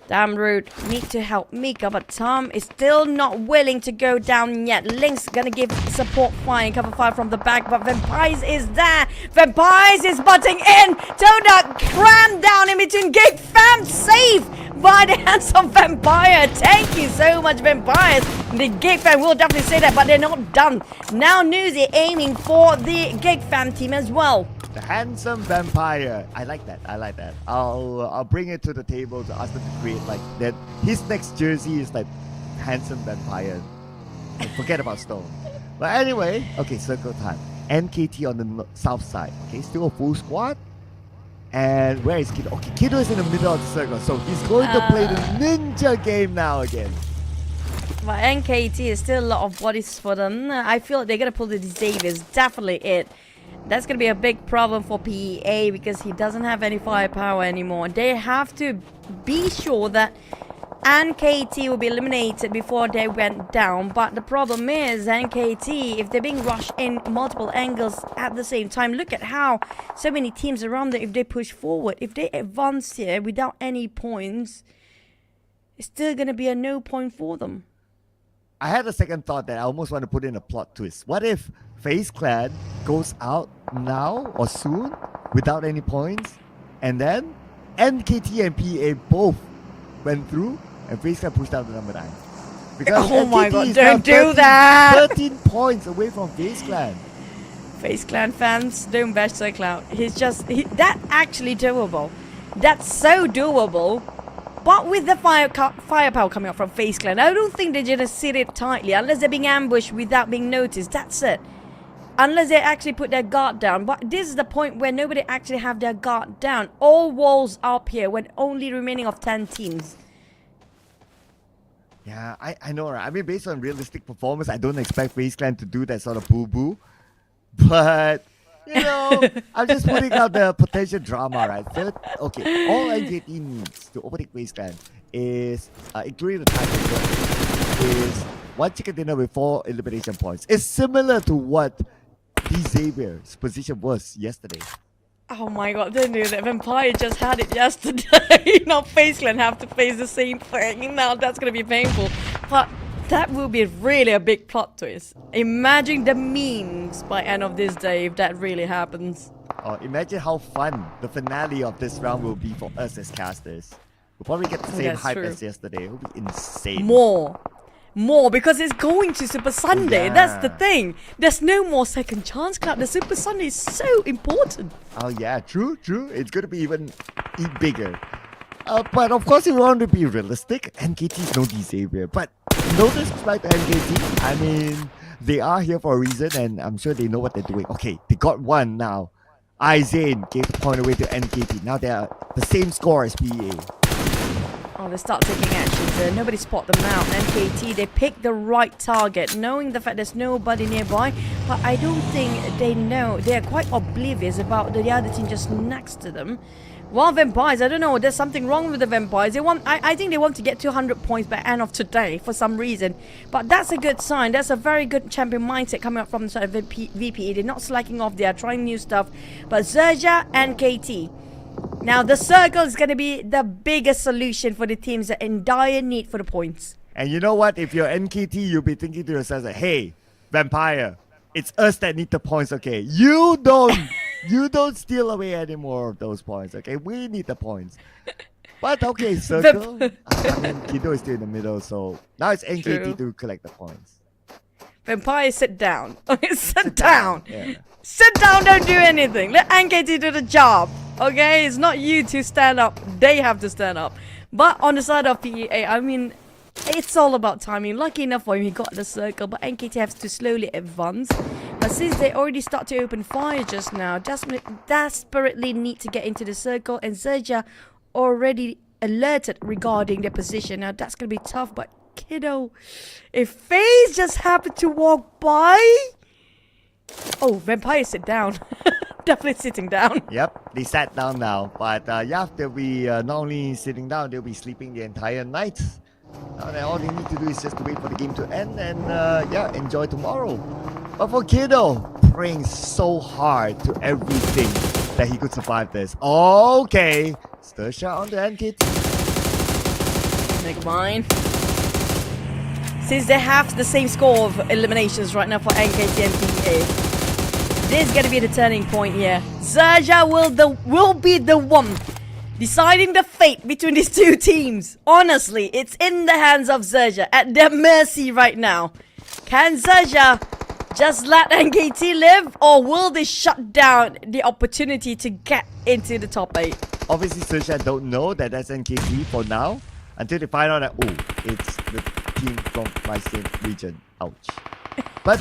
Damn rude. Need to help Mika, but Tom is still not willing to go down yet. Link's gonna give support fire and cover fire from the back, but Vampires is there. Vampires is butting in. TODAK crammed down in between. GEEK fam safe by the hands of Vampire. Thank you so much, Vampires. The GEEK fam will definitely say that, but they're not done. Now Newsy aiming for the GEEK fam team as well. The handsome Vampire. I like that. I like that. I'll bring it to the table to ask them to create like that. His next jersey is like handsome Vampire. Forget about Stone. But anyway, okay, circle time. NKT on the south side. Okay, still a full squad. And where is Kido? Okay, Kido is in the middle of the circle, so he's going to play the ninja game now again. But NKT is still a lot of bodies for them. I feel like they're gonna pull the Xaviers. Definitely it. That's going to be a big problem for PEA because he doesn't have any firepower anymore. They have to be sure that NKT will be eliminated before they went down. But the problem is NKT, if they're being rushed in multiple angles at the same time, look at how so many teams around them, if they push forward, if they advance here without any points, it's still going to be a no point for them. I had a second thought that I almost want to put in a plot twist. What if FaZe Clan goes out now or soon without any points, and then NKT and PA both went through and FaZe Clan pushed out the number 9? Because oh NKT my god, is don't now do that! 13 points away from FaZe Clan. FaZe Clan fans, don't bash Sir Cloud. That's actually doable. That's so doable. But with the firepower coming up from FaZe Clan, I don't think they're going to sit it tightly unless they're being ambushed without being noticed. That's it. Unless they actually put their guard down. But this is the point where nobody actually have their guard down. All walls up here when only remaining of 10 teams. Yeah, I know, right? I mean, based on realistic performance, I don't expect FaZe Clan to do that sort of boo-boo. But, you know, I'm just putting out the potential drama, right? Okay, all NKT needs to overtake FaZe Clan is, including the title, is 1 chicken dinner with 4 elimination points. It's similar to what Xavier's position was yesterday. Oh my god, don't do that. Vampire just had it yesterday. Now FaZe Clan have to face the same thing. Now that's gonna be painful. But that will be really a big plot twist. Imagine the memes by end of this day if that really happens. Imagine how fun the finale of this round will be for us as casters. We'll probably get the same That's hype true. as yesterday. It will be insane. More because it's going to Super Sunday. Yeah. That's the thing. There's no more second chance club. The Super Sunday is so important. Oh yeah, true. It's going to be even bigger. But of course, if you want to be realistic, NKT is no Xavier. But no disrespect to NKT. I mean, they are here for a reason, and I'm sure they know what they're doing. Okay, they got one now. Izane gave the point away to NKT. Now they are the same score as PA. Oh, they start taking actions there. Nobody spot them out. NKT, they pick the right target, knowing the fact there's nobody nearby. But I don't think they know. They're quite oblivious about the other team just next to them. While Vampires, I don't know, there's something wrong with the Vampires. I think they want to get 200 points by end of today for some reason. But that's a good sign. That's a very good champion mindset coming up from the side of VPE. They're not slacking off. They are trying new stuff. But XERXIA and KT. Now, the circle is going to be the biggest solution for the teams that are in dire need for the points. And you know what? If you're NKT, you'll be thinking to yourself, like, hey, Vampire, it's us that need the points, okay? You don't steal away any more of those points, okay? We need the points. But okay, circle. I mean, Kido is still in the middle, so now it's NKT to collect the points. Vampire, sit down. sit down. Yeah. Sit down, don't do anything. Let NKT do the job. Okay? It's not you to stand up. They have to stand up. But on the side of PEA, I mean, it's all about timing. Lucky enough for him, he got the circle, but NKT has to slowly advance. But since they already start to open fire just now, desperately need to get into the circle, and XERXIA already alerted regarding their position. Now that's gonna be tough, but kiddo, if FaZe just happened to walk by... Oh, Vampire sit down. Definitely sitting down. Yep, they sat down now. But yeah, they'll be not only sitting down, they'll be sleeping the entire night. Now all they need to do is just to wait for the game to end and yeah, enjoy tomorrow. But for Kiddo, praying so hard to everything that he could survive this. Okay, stir shot on the NKT. Make mine. Since they have the same score of eliminations right now for NKT and PA, this is gonna be the turning point here. XERXIA will be the one deciding the fate between these two teams. Honestly, it's in the hands of XERXIA, at their mercy right now. Can XERXIA just let NKT live, or will they shut down the opportunity to get into the top 8? Obviously, XERXIA don't know that that's NKT for now, until they find out that, oh, it's the team from my same region. Ouch. But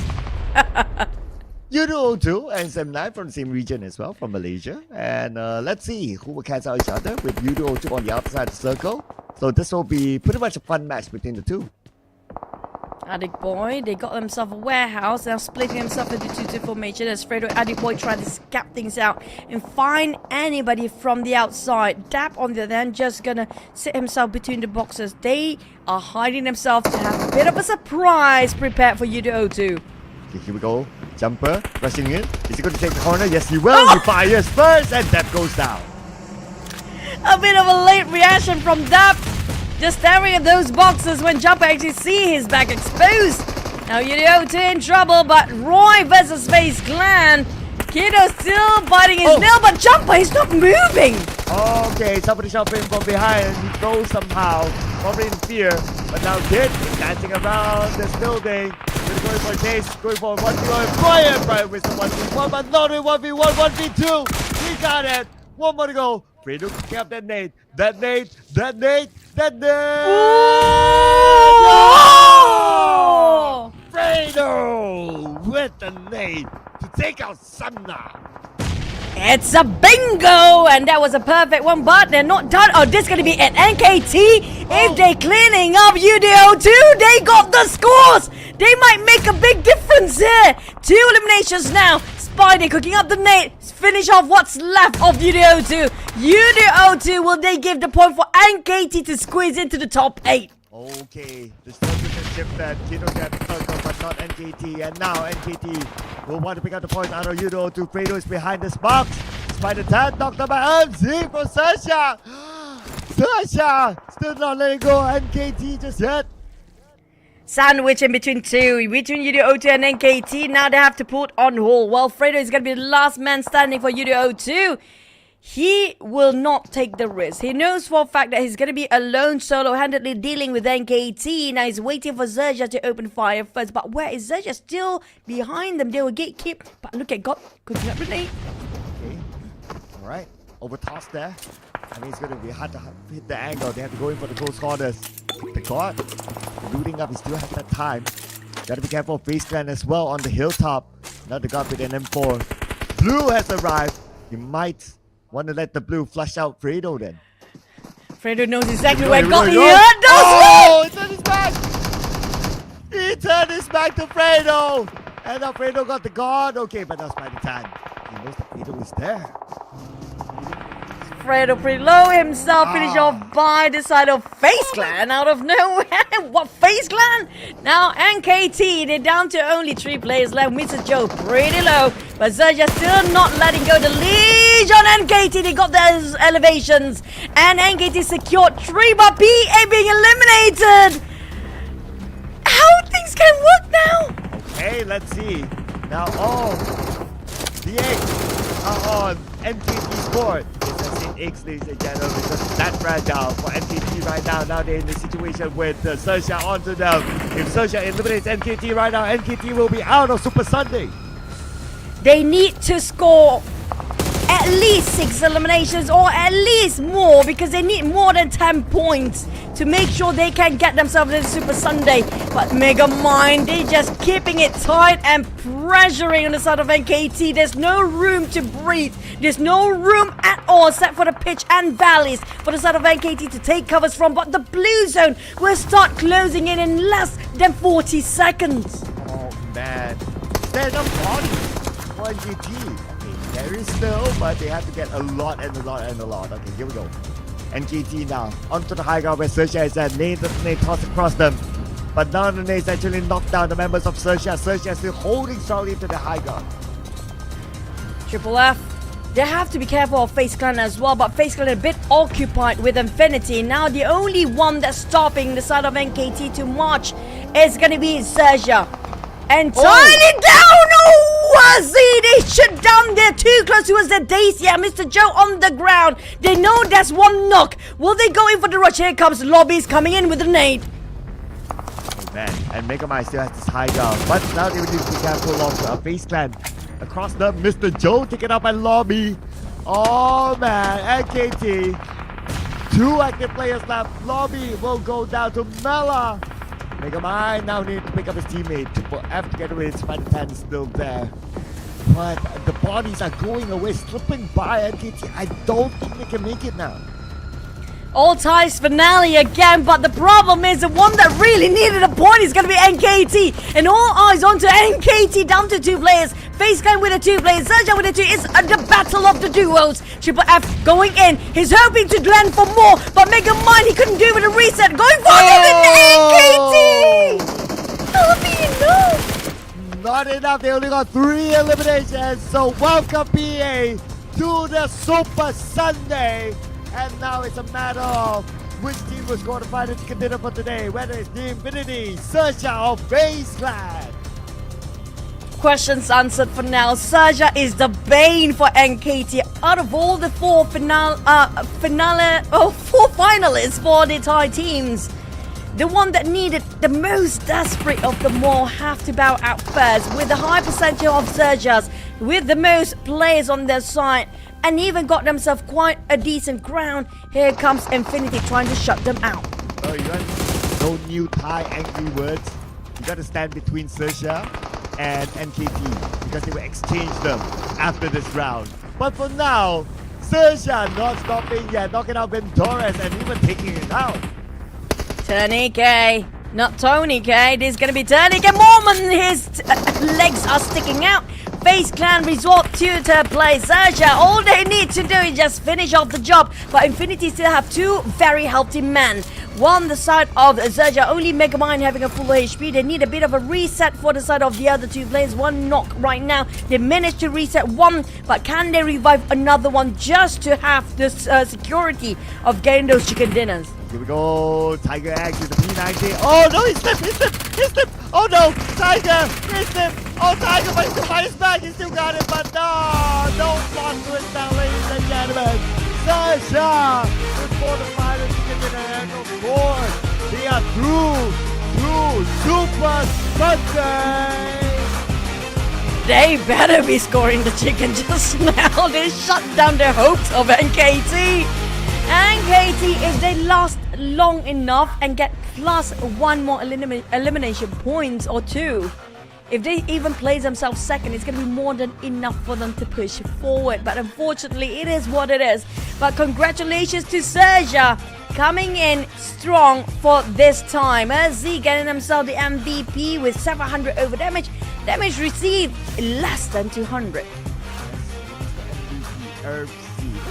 YOODO and Sem9 from the same region as well, from Malaysia. And let's see who will cancel each other with YOODO on the outside of the circle. So this will be pretty much a fun match between the two. Addict Boy, they got themselves a warehouse. They're splitting themselves into 2-2 formation as Fredo Addict Boy trying to scout things out and find anybody from the outside. Dap on the other hand just gonna sit himself between the boxes. They are hiding themselves to have a bit of a surprise prepared for YOODO. Okay, here we go. Jumper rushing in. Is he going to take the corner? Yes, he will. He fires first, and Dap goes down. A bit of a late reaction from Dap. Just staring at those boxes when Jumper actually see his back exposed. Now YOODO in trouble, but Roy versus FaZe Clan. Kiddo still biting his nail, but Jumper, he's not moving. Okay, somebody shot him from behind. He goes somehow, probably in fear. But now Kid is dancing around this building. He's going for a chase, going for a 1v1. Brian with the 1v1, but not a 1v1, 1v2. He got it. One more to go. Fredo picking up that nade. That nade. Oh! Fredo with the nade to take out Sumner. It's a bingo! And that was a perfect one, but they're not done. Oh, this is going to be an NKT. If they're cleaning up YOODO too, they got the scores. They might make a big difference here. 2 eliminations now. Spidey cooking up the nade. Finish off what's left of YOODO. YOODO, will they give the point for NKT to squeeze into the top 8? Okay, the championship that Kiddo got circle, but not NKT. And now NKT will want to pick up the points out of YOODO. To Fredo is behind the box. Spider 10 knocked out by MZ for XERXIA. XERXIA still not letting go NKT just yet. Sandwich in between two, between YOODO 2 and NKT. Now they have to put on hold. Well, Fredo is going to be the last man standing for YOODO 2. He will not take the risk. He knows for a fact that he's going to be alone, solo-handedly dealing with NKT. Now he's waiting for XERXIA to open fire first. But where is XERXIA? Still behind them. They will gatekeep. But look at God. Good job, Renee. Okay. Alright. Over toss there. I mean, it's going to be hard to hit the angle. They have to go in for the close corners. The God. Looting up. He still has that time. Gotta be careful of FaZe Clan as well on the hilltop. Now the God with an M4. Blue has arrived. He might want to let the blue flush out Fredo then. Fredo knows exactly where God is. Oh, he turned his back! He turned his back to Fredo! And now Fredo got the God. Okay, but that's by the time. He knows that Fredo is there. Fredo pretty low himself, finish off by the side of FaZe Clan out of nowhere. What, FaZe Clan? Now NKT, they're down to only 3 players left. Mr. Joe pretty low, but XERXIA still not letting go the lead on NKT. They got those elevations, and NKT secured 3, but PA being eliminated. How things can work now? Okay, let's see. Now all the 8 are on Infinity Esports. X, ladies and gentlemen, because it's that fragile for NKT right now. Now they're in the situation with XERXIA onto them. If XERXIA eliminates NKT right now, NKT will be out of Super Sunday. They need to score at least 6 eliminations or at least more, because they need more than 10 points to make sure they can get themselves into Super Sunday. But Megamind, they just keeping it tight and pressuring on the side of NKT. There's no room to breathe. There's no room at all except for the pitch and valleys for the side of NKT to take covers from. But the blue zone will start closing in less than 40 seconds. Oh man, there's no body for NKT. There is still, but they have to get a lot and a lot and a lot. Okay, here we go. NKT now onto the high ground where XERXIA is at. Nade toss across them, but none of the nades actually knocked down the members of XERXIA. XERXIA still holding strongly to the high ground. Triple F, they have to be careful of FaZe Clan as well, but FaZe Clan are a bit occupied with Infinity. Now the only one that's stopping the side of NKT to march is going to be XERXIA. Entirely down! Oh, was it? They shut down. They're too close towards the Daisy. Yeah, Mr. Joe on the ground. They know that's one knock. Will they go in for the rush? Here comes Lobby's coming in with a nade. Oh man, and Megamind still has this high ground, but now they will need to be careful of FaZe Clan. Across the Mr. Joe taken out by Lobby. Oh man, NKT. 2 active players left. Lobby will go down to Mela. Megamind now need to pick up his teammate. Triple F together with Spider 10 still there. But the bodies are going away, slipping by NKT. I don't think they can make it now. All ties finale again, but the problem is the one that really needed a point is going to be NKT. And all eyes onto NKT, down to 2 players. FaZe Clan with the 2 players, XERXIA with the 2. It's the battle of the duos. Triple F going in. He's hoping to land for more, but Megamind, he couldn't do it with a reset. Going for it with NKT! No! Not enough, they only got 3 eliminations. So welcome PA to the Super Sunday. And now it's a matter of which team was going to find a contender for today, whether it's the Infinity, XERXIA, or FaZe Clan. Questions answered for now. XERXIA is the bane for NKT. Out of all the 4 finalists for the Thai teams, the one that needed the most desperate of them all have to bow out first, with the high percentage of XERXIAs, with the most players on their side, and even got themselves quite a decent ground. Here comes Infinity trying to shut them out. Oh, you want no new Thai angry words? You got to stand between XERXIA and NKT because they will exchange them after this round. But for now, XERXIA not stopping yet, knocking out Ventores and even taking it out. Tony K, not Tony K. This is going to be Tony K. Mormon. His legs are sticking out. FaZe Clan resort to play XERXIA. All they need to do is just finish off the job. But Infinity still have 2 very healthy men. On the side of XERXIA, only Megamind having a full HP. They need a bit of a reset for the side of the other two players. One knock right now. They managed to reset one, but can they revive another one just to have the security of getting those chicken dinners? Here we go. Tiger X with the P90. Oh no, he slipped. Oh no, Tiger, he slipped. Oh, Tiger, but he's fight his back. He still got it, but no plot twist now, ladies and gentlemen. XERXIA with 4-5 and chicken dinner, and of course, they are through to Super Sunday. They better be scoring the chicken just now. They shut down their hopes of NKT. NKT, if they last long enough and get plus one more elimination points or two, if they even play themselves second, it's going to be more than enough for them to push forward. But unfortunately, it is what it is. But congratulations to XERXIA coming in strong for this time. Z getting himself the MVP with 700 over damage. Damage received less than 200. Look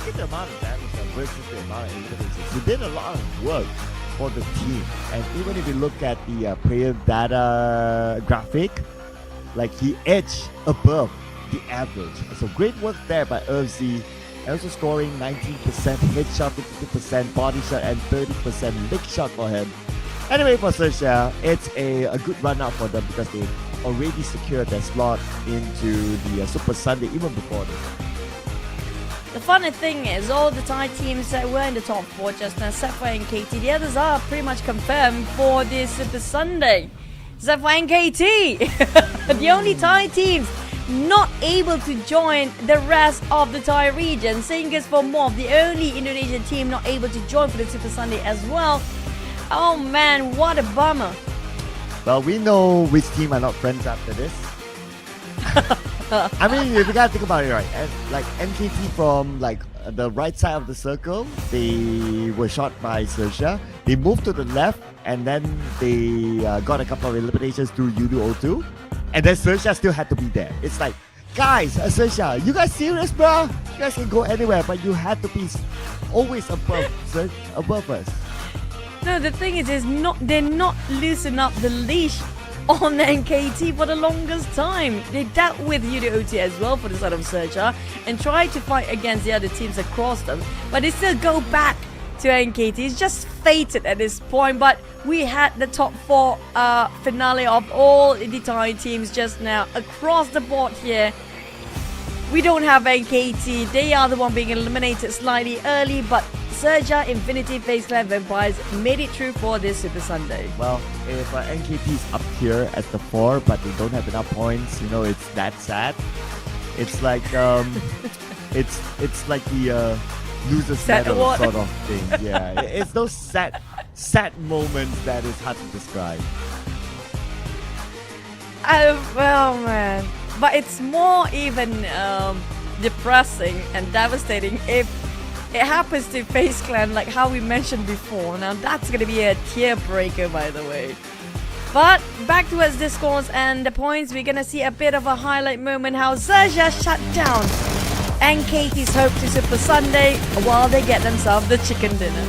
at the amount of damage versus the amount of eliminations. He did a lot of work for the team. And even if you look at the player data graphic, like he edged above the average. So great work there by XZ. Also scoring 19% headshot, 50% body shot, and 30% leg shot for him. Anyway, for XERXIA, it's a good run out for them because they already secured their slot into the Super Sunday even before this. The funny thing is, all the Thai teams that were in the top 4 just now, except for NKT, the others are pretty much confirmed for this Super Sunday. Except for NKT, the only Thai teams not able to join the rest of the Thai region. Same goes for MORPH, the only Indonesian team not able to join for the Super Sunday as well. Oh man, what a bummer. Well, we know which team are not friends after this. I mean, you gotta think about it, right? And like NKT from like the right side of the circle, they were shot by XERXIA. They moved to the left, and then they got a couple of eliminations through YOODO 02. And then XERXIA still had to be there. It's like, guys, XERXIA, you guys serious, bro? You guys can go anywhere, but you had to be always above us. No, the thing is they're not loosening up the leash on NKT for the longest time. They dealt with YOODO 02 as well for the side of XERXIA and tried to fight against the other teams across them, but they still go back to NKT. It's just fated at this point, but we had the top 4 finale of all the Thai teams just now across the board here. We don't have NKT. They are the one being eliminated slightly early, but XERXIA, Infinity, FaZe Clan, Vampires made it through for this Super Sunday. Well, if NKT is up here as the 4, but they don't have enough points, you know, it's that sad. It's like it's like the loser's medal sort of thing. Yeah, it's those sad moments that is hard to describe. Well, man, but it's more even depressing and devastating if it happens to FaZe Clan, like how we mentioned before. Now that's gonna be a tear breaker, by the way. But back towards the scores and the points, we're gonna see a bit of a highlight moment how XERXIA shut down NKT's hope to Super Sunday while they get themselves the chicken dinner.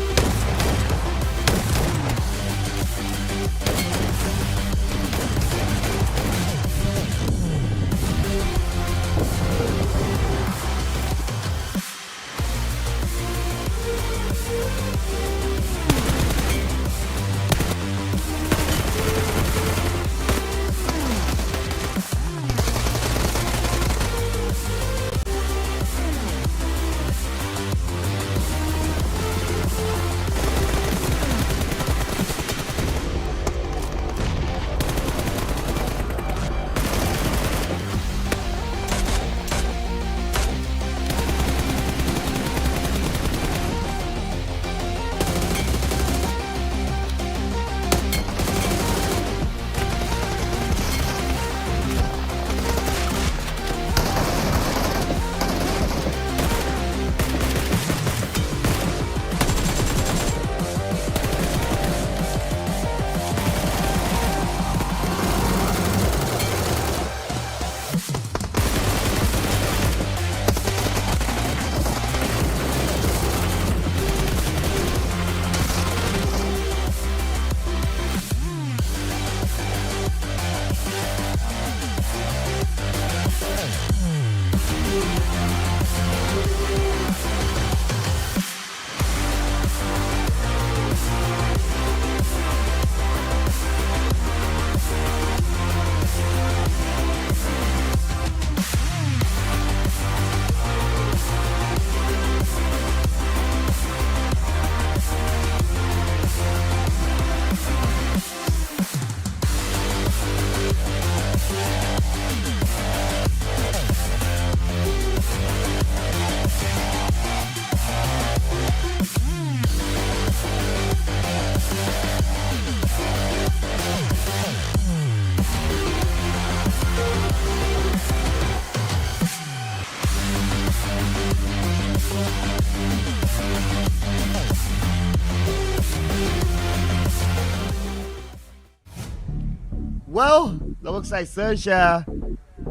Well, looks like XERXIA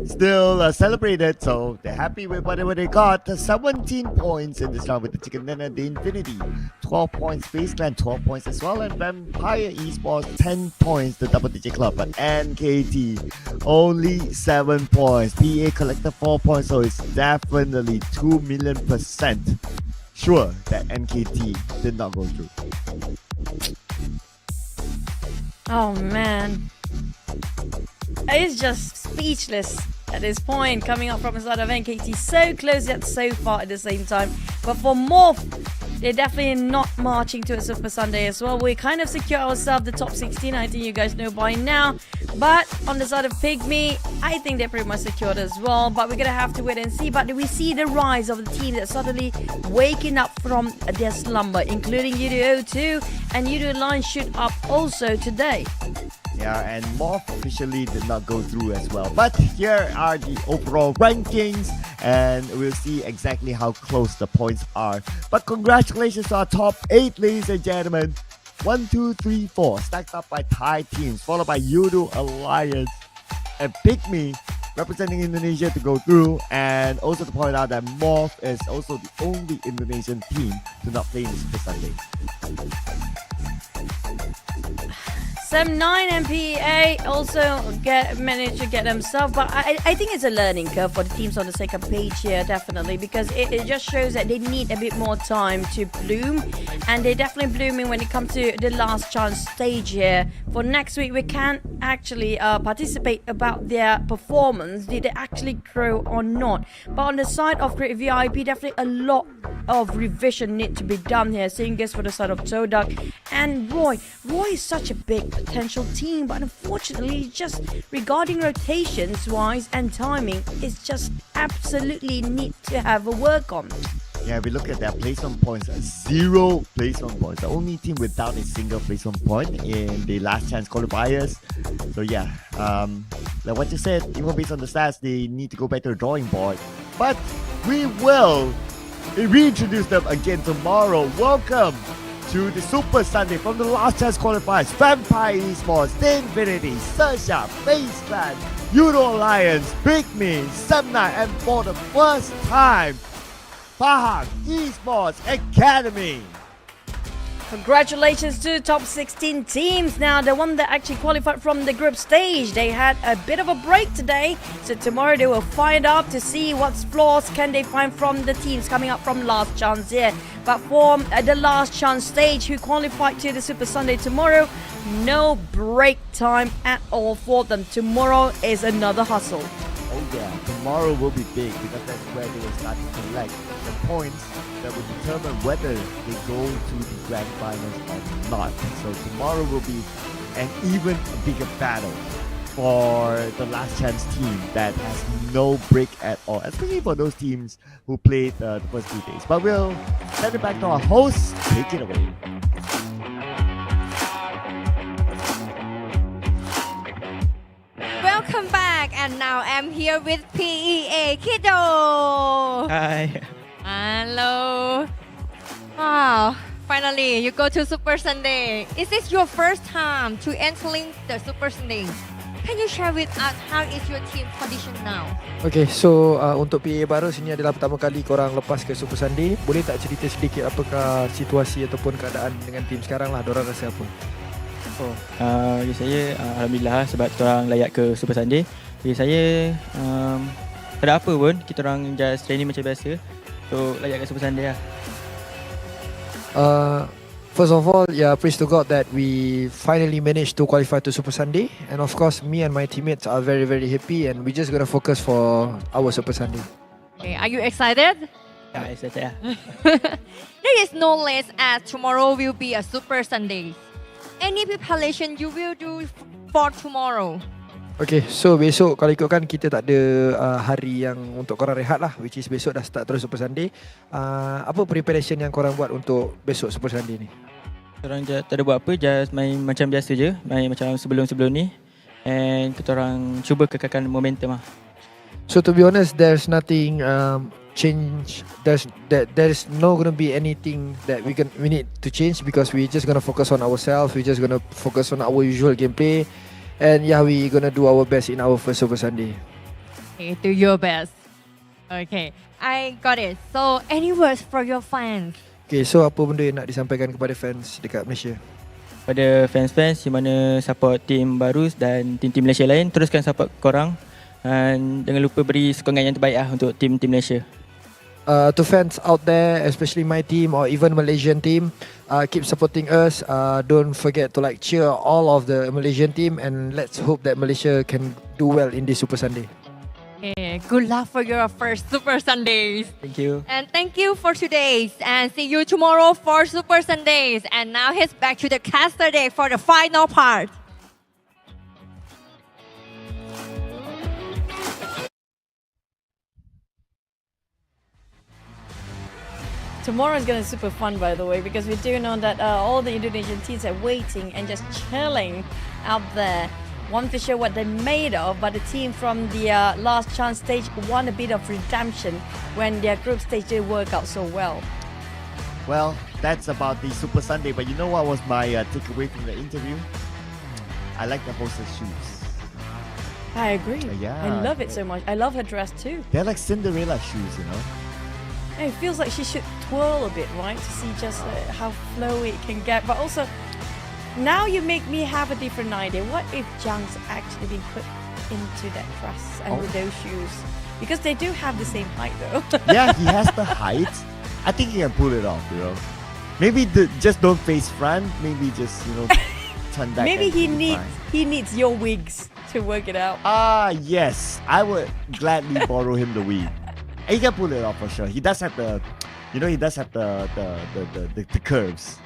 still celebrated, so they're happy with whatever they got. 17 points in this round with the chicken dinner, the Infinity. 12 points, FaZe Clan 12 points as well, and Vampire Esports 10 points, the double-digit club. But NKT only 7 points. PA collected 4 points, so it's definitely 2 million% sure that NKT did not go through. Oh man. It's just speechless at this point, coming up from the side of NKT. So close yet so far at the same time. But for MORPH, they're definitely not marching to a Super Sunday as well. We kind of secure ourselves the top 16. I think you guys know by now. But on the side of PIGMY, I think they're pretty much secured as well. But we're going to have to wait and see. But we see the rise of the team that's suddenly waking up from their slumber, including YOODO too. And YOODO line shoot up also today. Yeah, and MORPH officially did not go through as well. But here are the overall rankings, and we'll see exactly how close the points are. But congratulations to our top 8, ladies and gentlemen. 1, 2, 3, 4, stacked up by Thai teams, followed by YOODO Alliance and PIGMY, representing Indonesia to go through. And also to point out that MORPH is also the only Indonesian team to not play in the Super Sunday. Sem9 and PEA also managed to get themselves, but I think it's a learning curve for the teams on the second page here, definitely, because it just shows that they need a bit more time to bloom, and they're definitely blooming when it comes to the last chance stage here. For next week, we can actually participate about their performance. Did they actually grow or not? But on the side of Great VIP, definitely a lot of revision need to be done here. Same goes for the side of TODAK and Roy. Roy is such a big potential team, but unfortunately, just regarding rotations wise and timing, it's just absolutely need to have a work on. Yeah, we look at their placement points, 0 placement points. The only team without a single placement point in the last chance qualifiers. So yeah, like what you said, even based on the stats, they need to go back to the drawing board. But we will reintroduce them again tomorrow. Welcome to the Super Sunday from the last chance qualifiers. Vampire Esports, the Infinity, XERXIA, FaZe Clan, YOODO Alliance, PIGMY, Sem9, and for the first time, Pahang Esports Academy. Congratulations to top 16 teams. Now, the one that actually qualified from the group stage, they had a bit of a break today. So tomorrow they will find out to see what flaws can they find from the teams coming up from last chance here. But for the last chance stage, who qualified to the Super Sunday tomorrow, no break time at all for them. Tomorrow is another hustle. Oh yeah, tomorrow will be big because that's where they will start to collect the points that will determine whether they go to the grand finals or not. So tomorrow will be an even bigger battle for the last chance team that has no break at all, especially for those teams who played the first 2 days. But we'll send it back to our host. Take it away. Welcome back, and now I'm here with PEA Kiddo. Hi. Hello. Wow, finally you go to Super Sunday. Is this your first time to entering the Super Sunday? Can you share with us how is your team condition now? Okay, so untuk PA BARUZ ini adalah pertama kali korang lepas ke Super Sunday. Boleh tak cerita sedikit apakah situasi ataupun keadaan dengan tim sekarang lah, dorang rasa apa? Bagi saya alhamdulillah sebab kita orang layak ke Super Sunday. Bagi saya tak ada apa pun, kita orang just training macam biasa. So layak ke Super Sunday lah. First of all, praise to God that we finally managed to qualify to Super Sunday, and of course me and my teammates are very very happy, and we're just gonna focus for our Super Sunday. Okay, are you excited? Yeah, excited lah. There is no less as tomorrow will be a Super Sunday. Any preparation you will do for tomorrow? Okay, so besok kalau ikutkan kita tak ada hari yang untuk korang rehat lah, which is besok dah start terus Super Sunday. Apa preparation yang korang buat untuk besok Super Sunday ni? Korang tak ada buat apa, just main macam biasa je, main macam sebelum-sebelum ni, and kita orang cuba kekalkan momentum lah. So to be honest, there's nothing change. There's no gonna be anything that we need to change because we just gonna focus on ourselves. We just gonna focus on our usual gameplay. And yeah, we gonna do our best in our first Super Sunday. Okay, do your best. Okay, I got it. So, any words for your fans? Okay, so apa benda yang nak disampaikan kepada fans dekat Malaysia? Pada fans-fans yang mana support tim BARUZ dan tim-tim Malaysia lain, teruskan support korang dan jangan lupa beri sokongan yang terbaik untuk tim-tim Malaysia. To fans out there, especially my team or even Malaysian team, keep supporting us. Don't forget to like cheer all of the Malaysian team, and let's hope that Malaysia can do well in this Super Sunday. Okay, good luck for your first Super Sundays. Thank you. And thank you for today's. And see you tomorrow for Super Sundays. And now he's back to the caster day for the final part. Tomorrow is going to be super fun, by the way, because we do know that all the Indonesian teams are waiting and just chilling out there. One for sure what they're made of, but the team from the last chance stage won a bit of redemption when their group stage didn't work out so well. Well, that's about the Super Sunday, but you know what was my takeaway from the interview? I like the hostess shoes. I agree. Yeah. I love it so much. I love her dress too. They're like Cinderella shoes, you know? And it feels like she should twirl a bit, right? To see just how flowy it can get. But also, now you make me have a different idea. What if Jung's actually been put into that dress and with those shoes? Because they do have the same height though. Yeah, he has the height. I think he can pull it off, you know? Maybe just don't face front. Maybe just, you know, turn back. Maybe and he needs your wigs to work it out. Yes. I would gladly borrow him the wig. He can pull it off for sure. He does have the, you know, he does have the curves.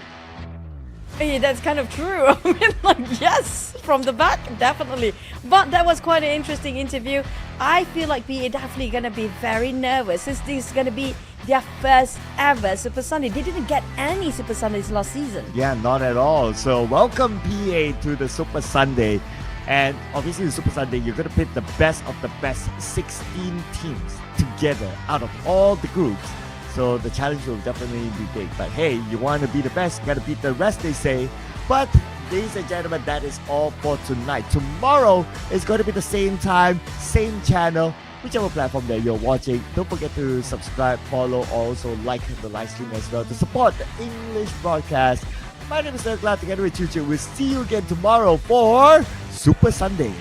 Yeah, that's kind of true. I mean, like, yes, from the back, definitely. But that was quite an interesting interview. I feel like we are definitely going to be very nervous since this is going to be their first ever Super Sunday. They didn't get any Super Sundays last season. Yeah, not at all. So welcome PA to the Super Sunday. And obviously the Super Sunday, you're going to pick the best of the best 16 teams together out of all the groups. So the challenge will definitely be big. But hey, you want to be the best, you got to beat the rest, they say. But ladies and gentlemen, that is all for tonight. Tomorrow is going to be the same time, same channel, whichever platform that you're watching. Don't forget to subscribe, follow, also like the live stream as well to support the English broadcast. My name is Glad together with Chuchu. We'll see you again tomorrow for Super Sunday.